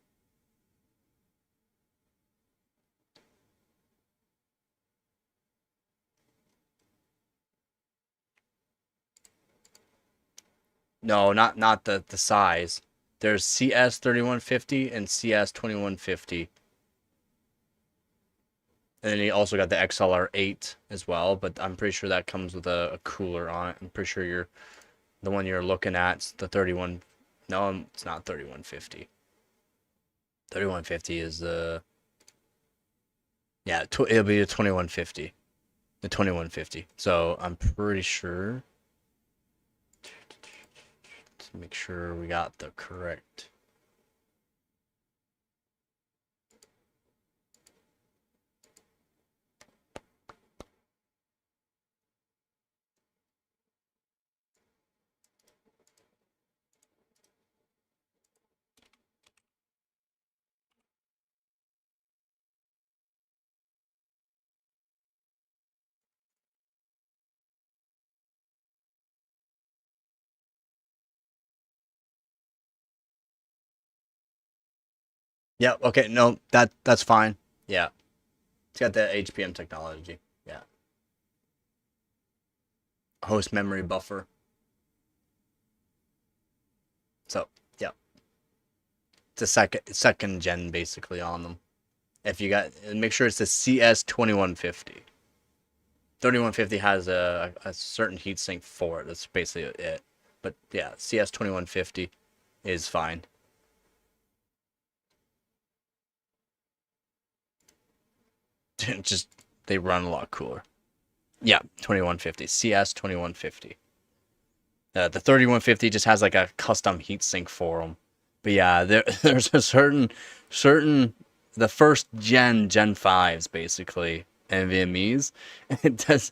No, not the size. There's CS 3150 and CS 2150. And then you also got the XLR 8 as well, but I'm pretty sure that comes with a cooler on it. I'm pretty sure the one you're looking at, the 31. No, it's not 3150. 3150 is the. Yeah, it'll be the 2150. The 2150. So I'm pretty sure. To make sure we got the correct. Yeah, okay, no, that's fine. Yeah. It's got the HPM technology. Yeah. host memory buffer. So yeah, it's a second gen basically on them. If you got, make sure it's the CS2150. 3150 has a certain heatsink for it. That's basically it. But yeah, CS2150 is fine. Just they run a lot cooler. Yeah, 2150 CS2150. The 3150 just has like a custom heatsink for them. But yeah, there's a certain the first Gen 5s basically NVMe's. It does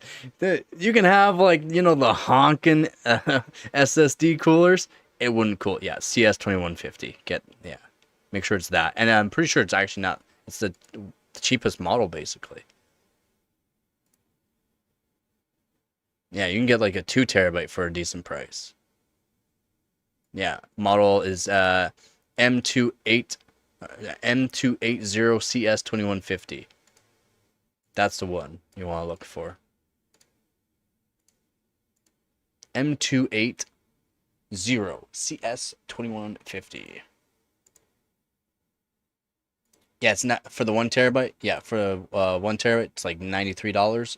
you can have like, you know, the honking SSD coolers. It wouldn't cool. Yeah, CS2150. Make sure it's that. And I'm pretty sure it's actually not. It's the cheapest model basically. Yeah, you can get like a 2 terabyte for a decent price. Yeah, model is M28 M280CS2150. That's the one you want to look for. M280CS2150. Yeah, it's not for the 1 terabyte. Yeah, for 1 terabyte, it's like $93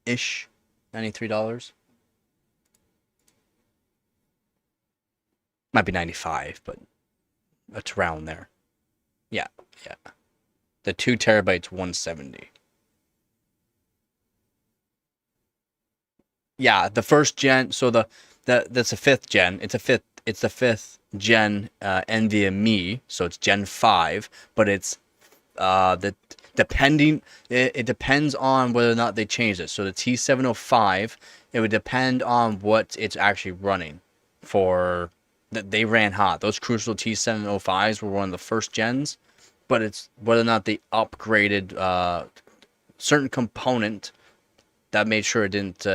ish. $93. Might be 95, but it's around there. Yeah. The 2 terabytes 170. Yeah, the first gen, so that's a 5th gen. It's the 5th gen NVMe, so it's Gen 5, but it's it depends on whether or not they change it. So the T705, it would depend on what it's actually running for. That they ran hot. Those Crucial T705s were one of the first gens, but it's whether or not they upgraded certain component that made sure it didn't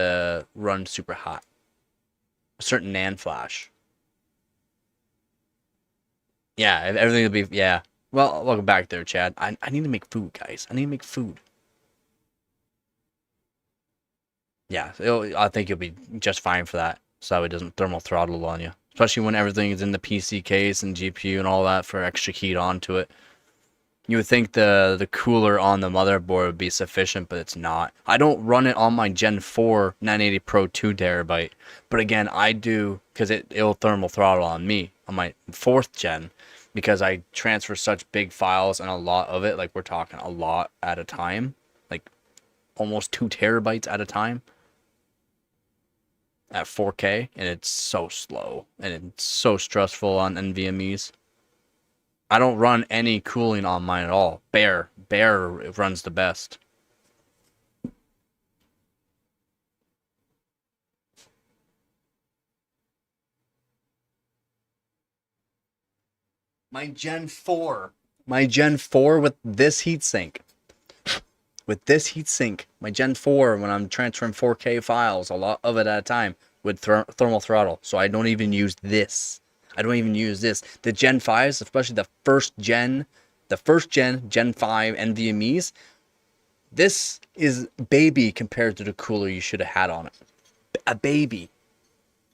run super hot. A certain NAND flash. Yeah, everything will be, yeah. Well, welcome back there, Chad. I need to make food, guys. I need to make food. Yeah, I think you'll be just fine for that. So it doesn't thermal throttle on you. Especially when everything is in the PC case and GPU and all that for extra heat onto it. You would think the cooler on the motherboard would be sufficient, but it's not. I don't run it on my Gen 4 980 Pro 2 terabyte. But again, I do because it'll thermal throttle on me on my 4th gen because I transfer such big files and a lot of it, like we're talking a lot at a time, like almost 2 terabytes at a time at 4K, and it's so slow and it's so stressful on NVMe's. I don't run any cooling on mine at all. Bare runs the best. My Gen 4 with this heatsink. My Gen 4, when I'm transferring 4K files, a lot of it at a time, with thermal throttle. So I don't even use this. The Gen 5s, especially the first gen Gen 5 NVMe's, this is baby compared to the cooler you should have had on it. A baby.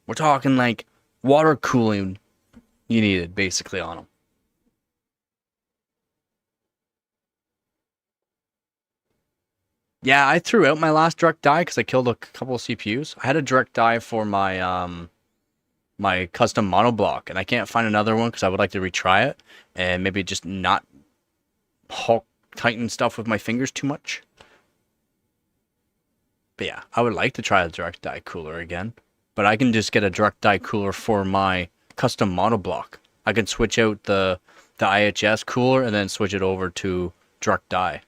We're talking like water cooling you needed basically on them. Yeah, I threw out my last direct die because I killed a couple of CPUs. I had a direct die for my custom monoblock, and I can't find another one because I would like to retry it and maybe just not Hulk tighten stuff with my fingers too much. But yeah, I would like to try the direct die cooler again, but I can just get a direct die cooler for my custom monoblock. I can switch out the IHS cooler and then switch it over to direct die.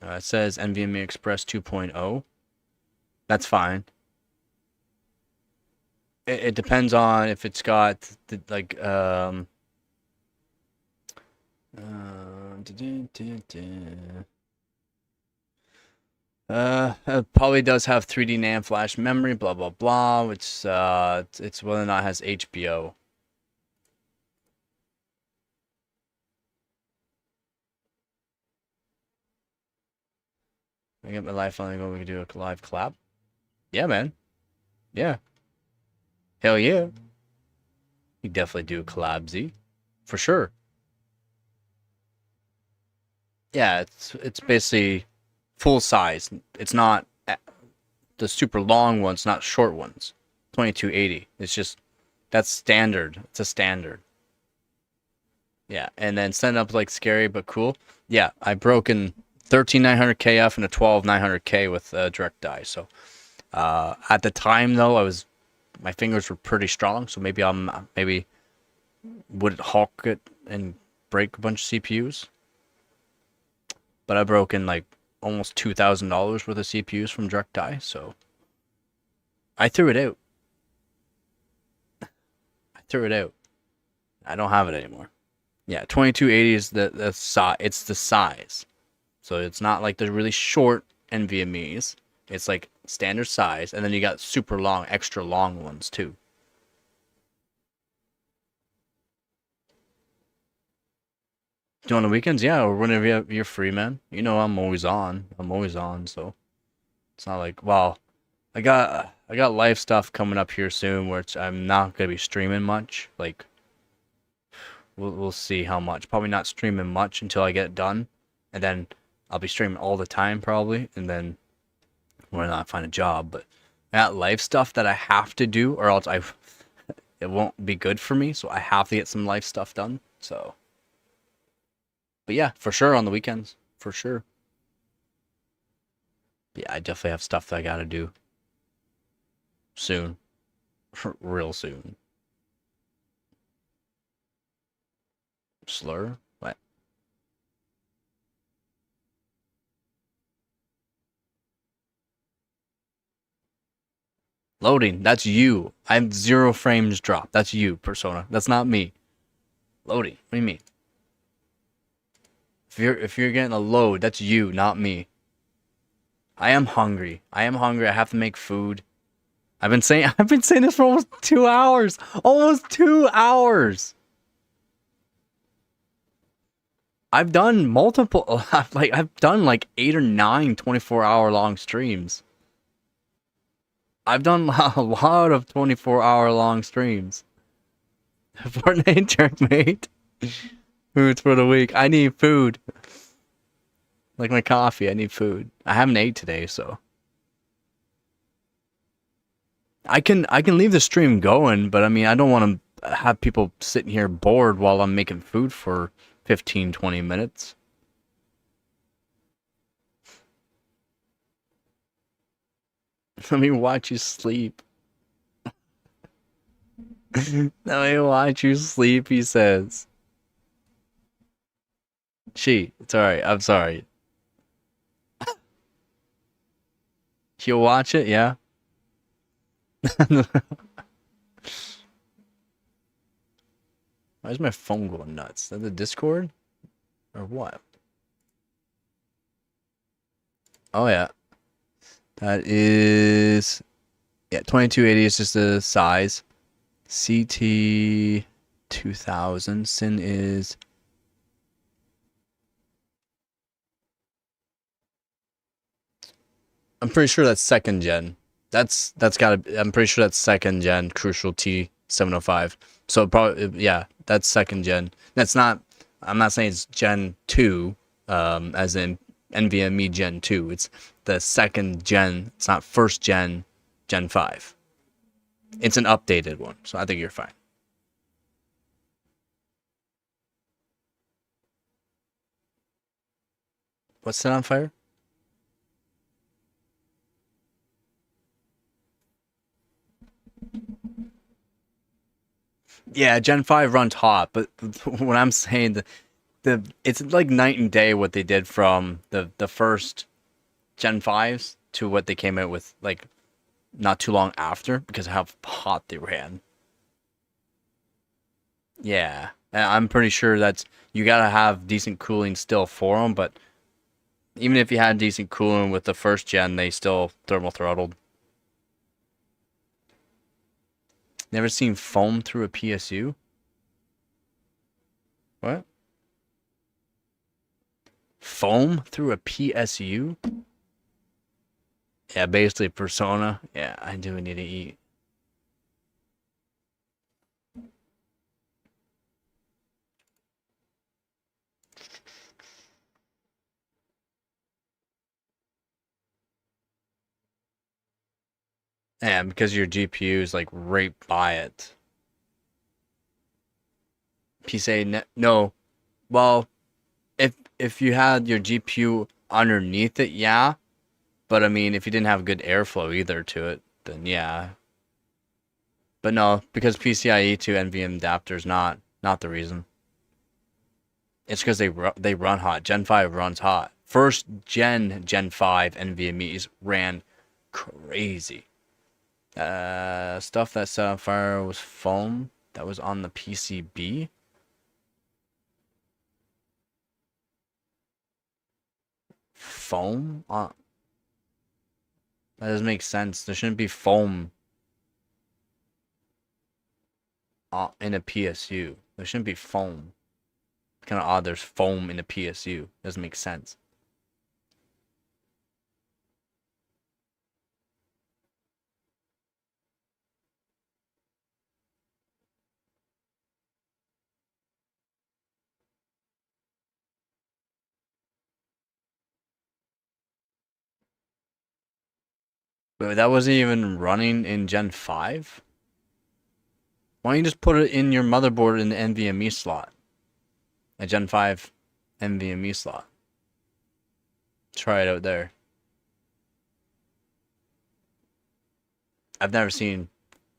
It says NVMe Express 2.0. That's fine. It depends on if it's got the, like it probably does have 3D NAND flash memory, blah blah blah. It's whether or not it has HBO. I get my life on go. We can do a live collab. Yeah, man. Yeah. Hell yeah. You definitely do a collab, Z. For sure. Yeah, it's basically full size. It's not the super long ones, not short ones. 2280. It's just that's standard. It's a standard. Yeah, and then setting up like scary but cool. Yeah, I broke in 13900 KF and a 12900K with direct die. So at the time though, my fingers were pretty strong. So maybe would hawk it and break a bunch of CPUs. But I broke in like almost $2,000 worth of CPUs from direct die. So I threw it out. I don't have it anymore. Yeah, 2280 is the size. It's the size. So it's not like the really short NVMe's. It's like standard size, and then you got super long, extra long ones too. Do on the weekends, yeah, or whenever you're free, man. You know I'm always on. So it's not like, well, I got life stuff coming up here soon, which I'm not gonna be streaming much. Like, we'll see how much. Probably not streaming much until I get it done, and then I'll be streaming all the time probably, and then when I find a job. But that life stuff that I have to do, or else it won't be good for me. So I have to get some life stuff done. So, but yeah, for sure on the weekends, for sure. Yeah, I definitely have stuff that I gotta do soon, real soon. Slur? What? Loading. That's you. I have 0 frames drop. That's you, Persona. That's not me. Loading. What do you mean? If you're getting a load, that's you, not me. I am hungry. I have to make food. I've been saying this for almost 2 hours. Almost 2 hours. I've done multiple I've done like 8 or 9 24-hour long streams. I've done a lot of 24-hour long streams. Fortnite checkmate. Foods for the week. I need food. Like my coffee, I need food. I haven't ate today, so I can leave the stream going, but I mean, I don't want to have people sitting here bored while I'm making food for 15, 20 minutes. Let me watch you sleep. Let me watch you sleep, he says. It's alright, I'm sorry. You'll watch it, yeah? Why is my phone going nuts? Is that the Discord? Or what? Oh, yeah. That is... Yeah, 2280 is just the size. CT 2000. Sin is... I'm pretty sure that's second gen. That's gotta... I'm pretty sure that's second gen Crucial T705. So probably... Yeah, that's second gen. That's not... I'm not saying it's Gen 2, as in NVMe Gen 2. It's the second gen. It's not first gen, Gen 5. It's an updated one, so I think you're fine. What's set on fire? Yeah, Gen 5 runs hot, but when I'm saying it's like night and day what they did from the first Gen 5s to what they came out with like not too long after because of how hot they ran. Yeah, and I'm pretty sure that's you gotta have decent cooling still for them, but even if you had decent cooling with the first gen, they still thermal throttled. Never seen foam through a PSU? What? Foam through a PSU? Yeah, basically Persona. Yeah, I do need to eat. Yeah, because your GPU is like right by it. PCA no. Well, if you had your GPU underneath it, yeah. But I mean, if you didn't have good airflow either to it, then yeah. But no, because PCIe to NVMe adapters not the reason. It's because they run hot. Gen 5 runs hot. First Gen 5 NVMe's ran crazy. Stuff that set on fire was foam that was on the PCB. Foam? That doesn't make sense. There shouldn't be foam in a PSU. There shouldn't be foam. Kind of odd there's foam in a PSU. Doesn't make sense. But that wasn't even running in Gen 5? Why don't you just put it in your motherboard in the NVMe slot? A Gen 5 NVMe slot. Try it out there. I've never seen,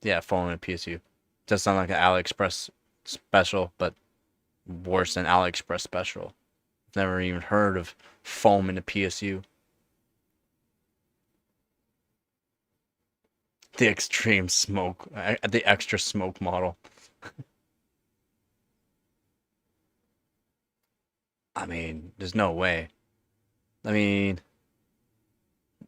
yeah, foam in a PSU. Does sound like an AliExpress special, but worse than AliExpress special. Never even heard of foam in a PSU. The extreme smoke, the extra smoke model. I mean, there's no way. I mean,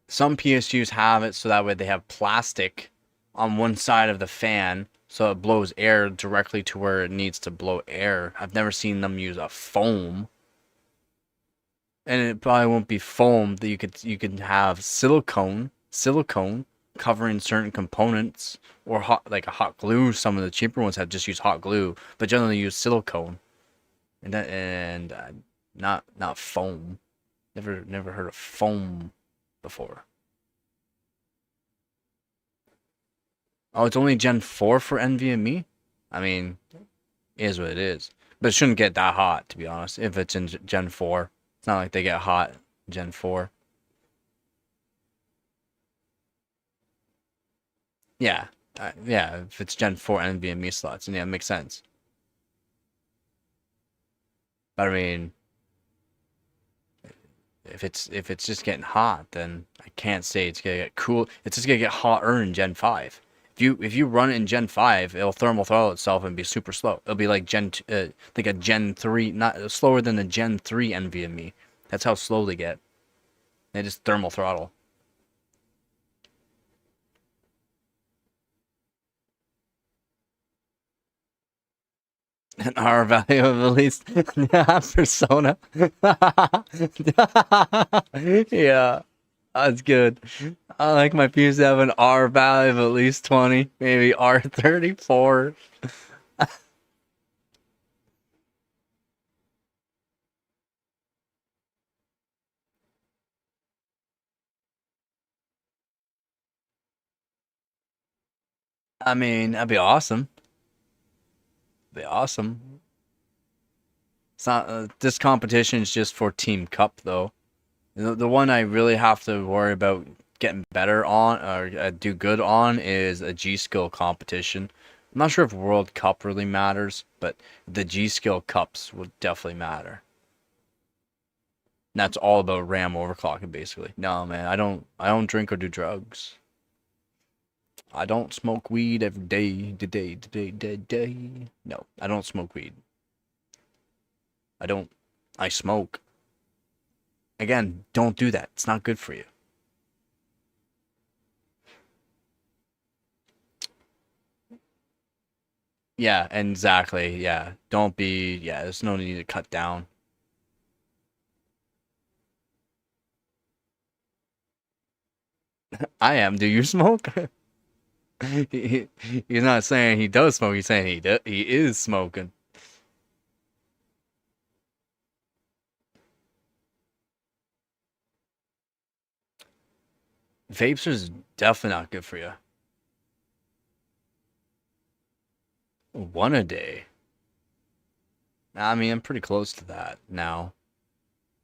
some PSUs have it so that way they have plastic on one side of the fan so it blows air directly to where it needs to blow air. I've never seen them use a foam. And it probably won't be foam that you could have silicone covering certain components or hot like a hot glue. Some of the cheaper ones have just used hot glue, but generally use silicone and not foam. Never heard of foam before. Oh, it's only Gen 4 for NVMe? I mean, it is what it is. But it shouldn't get that hot, to be honest, if it's in Gen 4. It's not like they get hot in Gen 4. Yeah. Yeah, if it's Gen 4 NVMe slots, and yeah, it makes sense. But I mean, if it's just getting hot, then I can't say it's gonna get cool. It's just gonna get hotter in Gen 5. If you run it in Gen 5, it'll thermal throttle itself and be super slow. It'll be like like a Gen 3, not slower than a Gen 3 NVMe. That's how slow they get. They just thermal throttle. An R value of at least Persona. Yeah, that's good. I like my fuse to have an R value of at least 20, maybe R34. I mean, that'd be awesome. Be awesome. It's not. This competition is just for Team Cup, though. The one I really have to worry about getting better on or do good on is a G Skill competition. I'm not sure if World Cup really matters, but the G Skill Cups would definitely matter. And that's all about RAM overclocking, basically. No, man, I don't drink or do drugs. I don't smoke weed every day. No, I don't smoke weed. I don't. I smoke. Again, don't do that. It's not good for you. Yeah, exactly. Yeah. Don't be, yeah, there's no need to cut down. I am. Do you smoke? He's not saying he does smoke. He's saying he is smoking. Vapes is definitely not good for you. One a day. I mean, I'm pretty close to that now.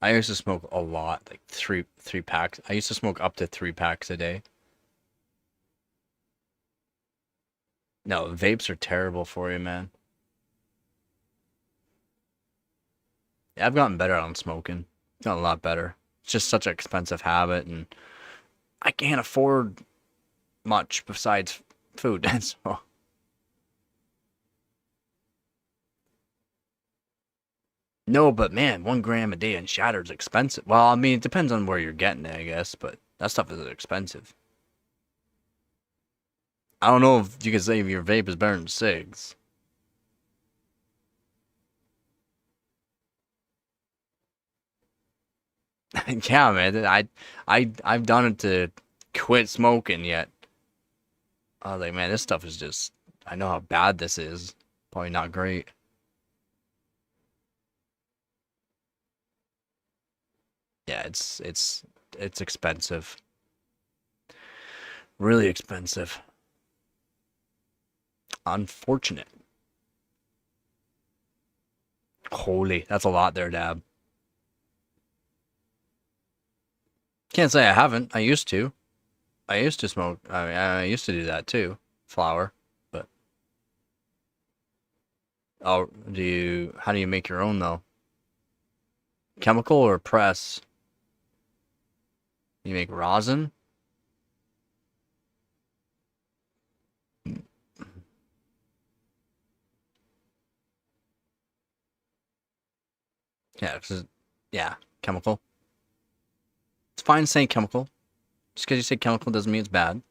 I used to smoke a lot, like three packs. I used to smoke up to 3 packs a day. No, vapes are terrible for you, man. Yeah, I've gotten better on smoking. Gotten a lot better. It's just such an expensive habit, and I can't afford much besides food. So, no, but man, 1 gram a day in shatter is expensive. Well, I mean, it depends on where you're getting it, I guess, but that stuff is expensive. I don't know if you can say your vape is better than cigs. Yeah, man. I've done it to quit smoking yet. I was like, man, this stuff is just. I know how bad this is. Probably not great. Yeah, it's expensive. Really expensive. Unfortunate. Holy, that's a lot there, Dab. Can't say I haven't. I used to. I used to smoke. I mean, I used to do that too. Flower. But oh, do you? How do you make your own though? Chemical or press? You make rosin? Yeah, yeah, chemical. It's fine saying chemical. Just because you say chemical doesn't mean it's bad.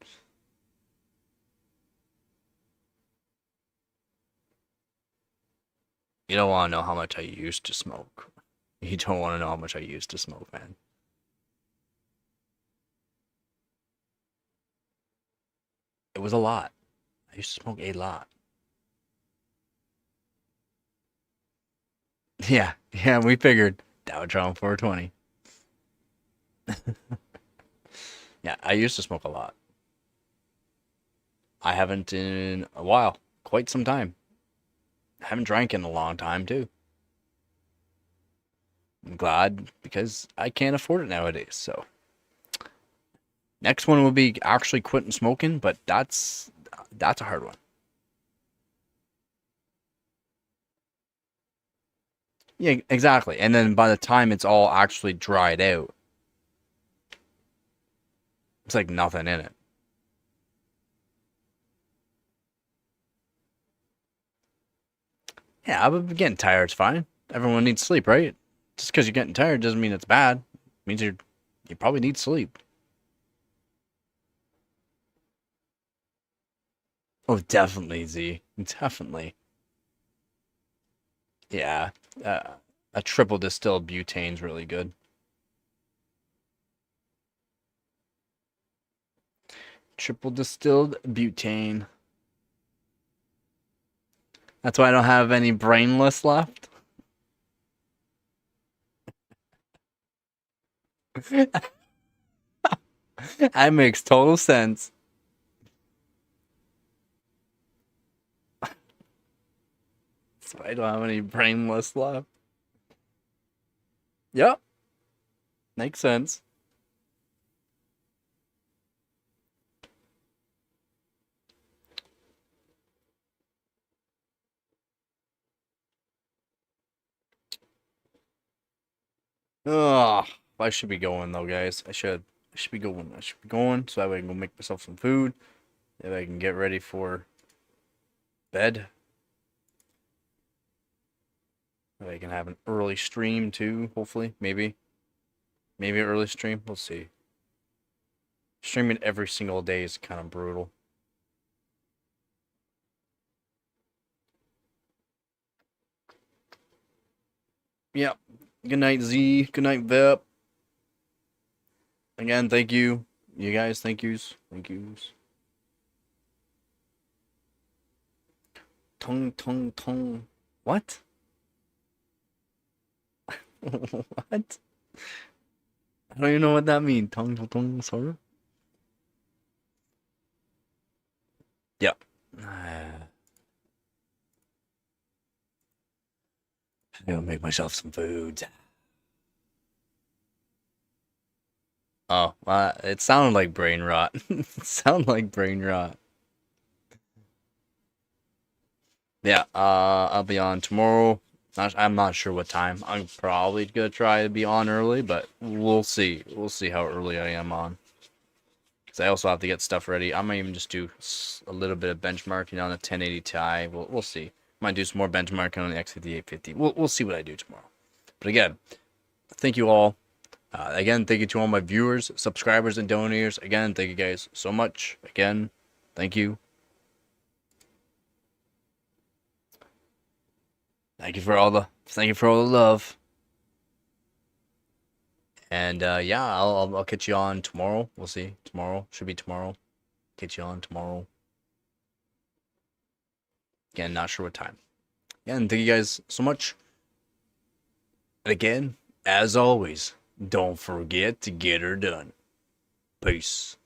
You don't want to know how much I used to smoke. You don't want to know how much I used to smoke, man. It was a lot. I used to smoke a lot. Yeah, yeah, we figured Dow Jones 420. Yeah, I used to smoke a lot. I haven't in a while, quite some time. I haven't drank in a long time too. I'm glad because I can't afford it nowadays. So next one will be actually quitting smoking, but that's a hard one. Yeah, exactly. And then by the time it's all actually dried out, it's like nothing in it. Yeah, I'm getting tired. It's fine. Everyone needs sleep, right? Just because you're getting tired doesn't mean it's bad. It means you probably need sleep. Oh, definitely, Z. Definitely. Yeah. Uh, a triple distilled butane's really good. Triple distilled butane. That's why I don't have any brainless left. That makes total sense. That's why I don't have any brainless left. Yep, makes sense. Ugh, I should be going though, guys. I should be going. I should be going so that way I can go make myself some food. That way I can get ready for bed. That way I can have an early stream too, hopefully. Maybe an early stream. We'll see. Streaming every single day is kind of brutal. Yep. Good night, Z. Good night, Vep. Again, thank you. You guys, thank yous. Thank yous. Tung, tung, tung. What? What? I don't even know what that means. Tung, tung, tung, sorry. Yeah. I gotta make myself some food. Oh, it sounded like brain rot. It sounded like brain rot. Yeah, I'll be on tomorrow. I'm not sure what time. I'm probably gonna try to be on early, but we'll see. We'll see how early I am on. Because I also have to get stuff ready. I might even just do a little bit of benchmarking on the 1080 Ti. We'll see. Might do some more benchmarking on the X5850. We'll see what I do tomorrow. But again, thank you all. Again, thank you to all my viewers, subscribers, and donors. Again, thank you guys so much. Again, thank you. Thank you for all the love. And yeah, I'll catch you on tomorrow. We'll see. Tomorrow should be tomorrow. Catch you on tomorrow. Again, not sure what time. Yeah, and thank you guys so much. And again, as always, don't forget to get her done. Peace.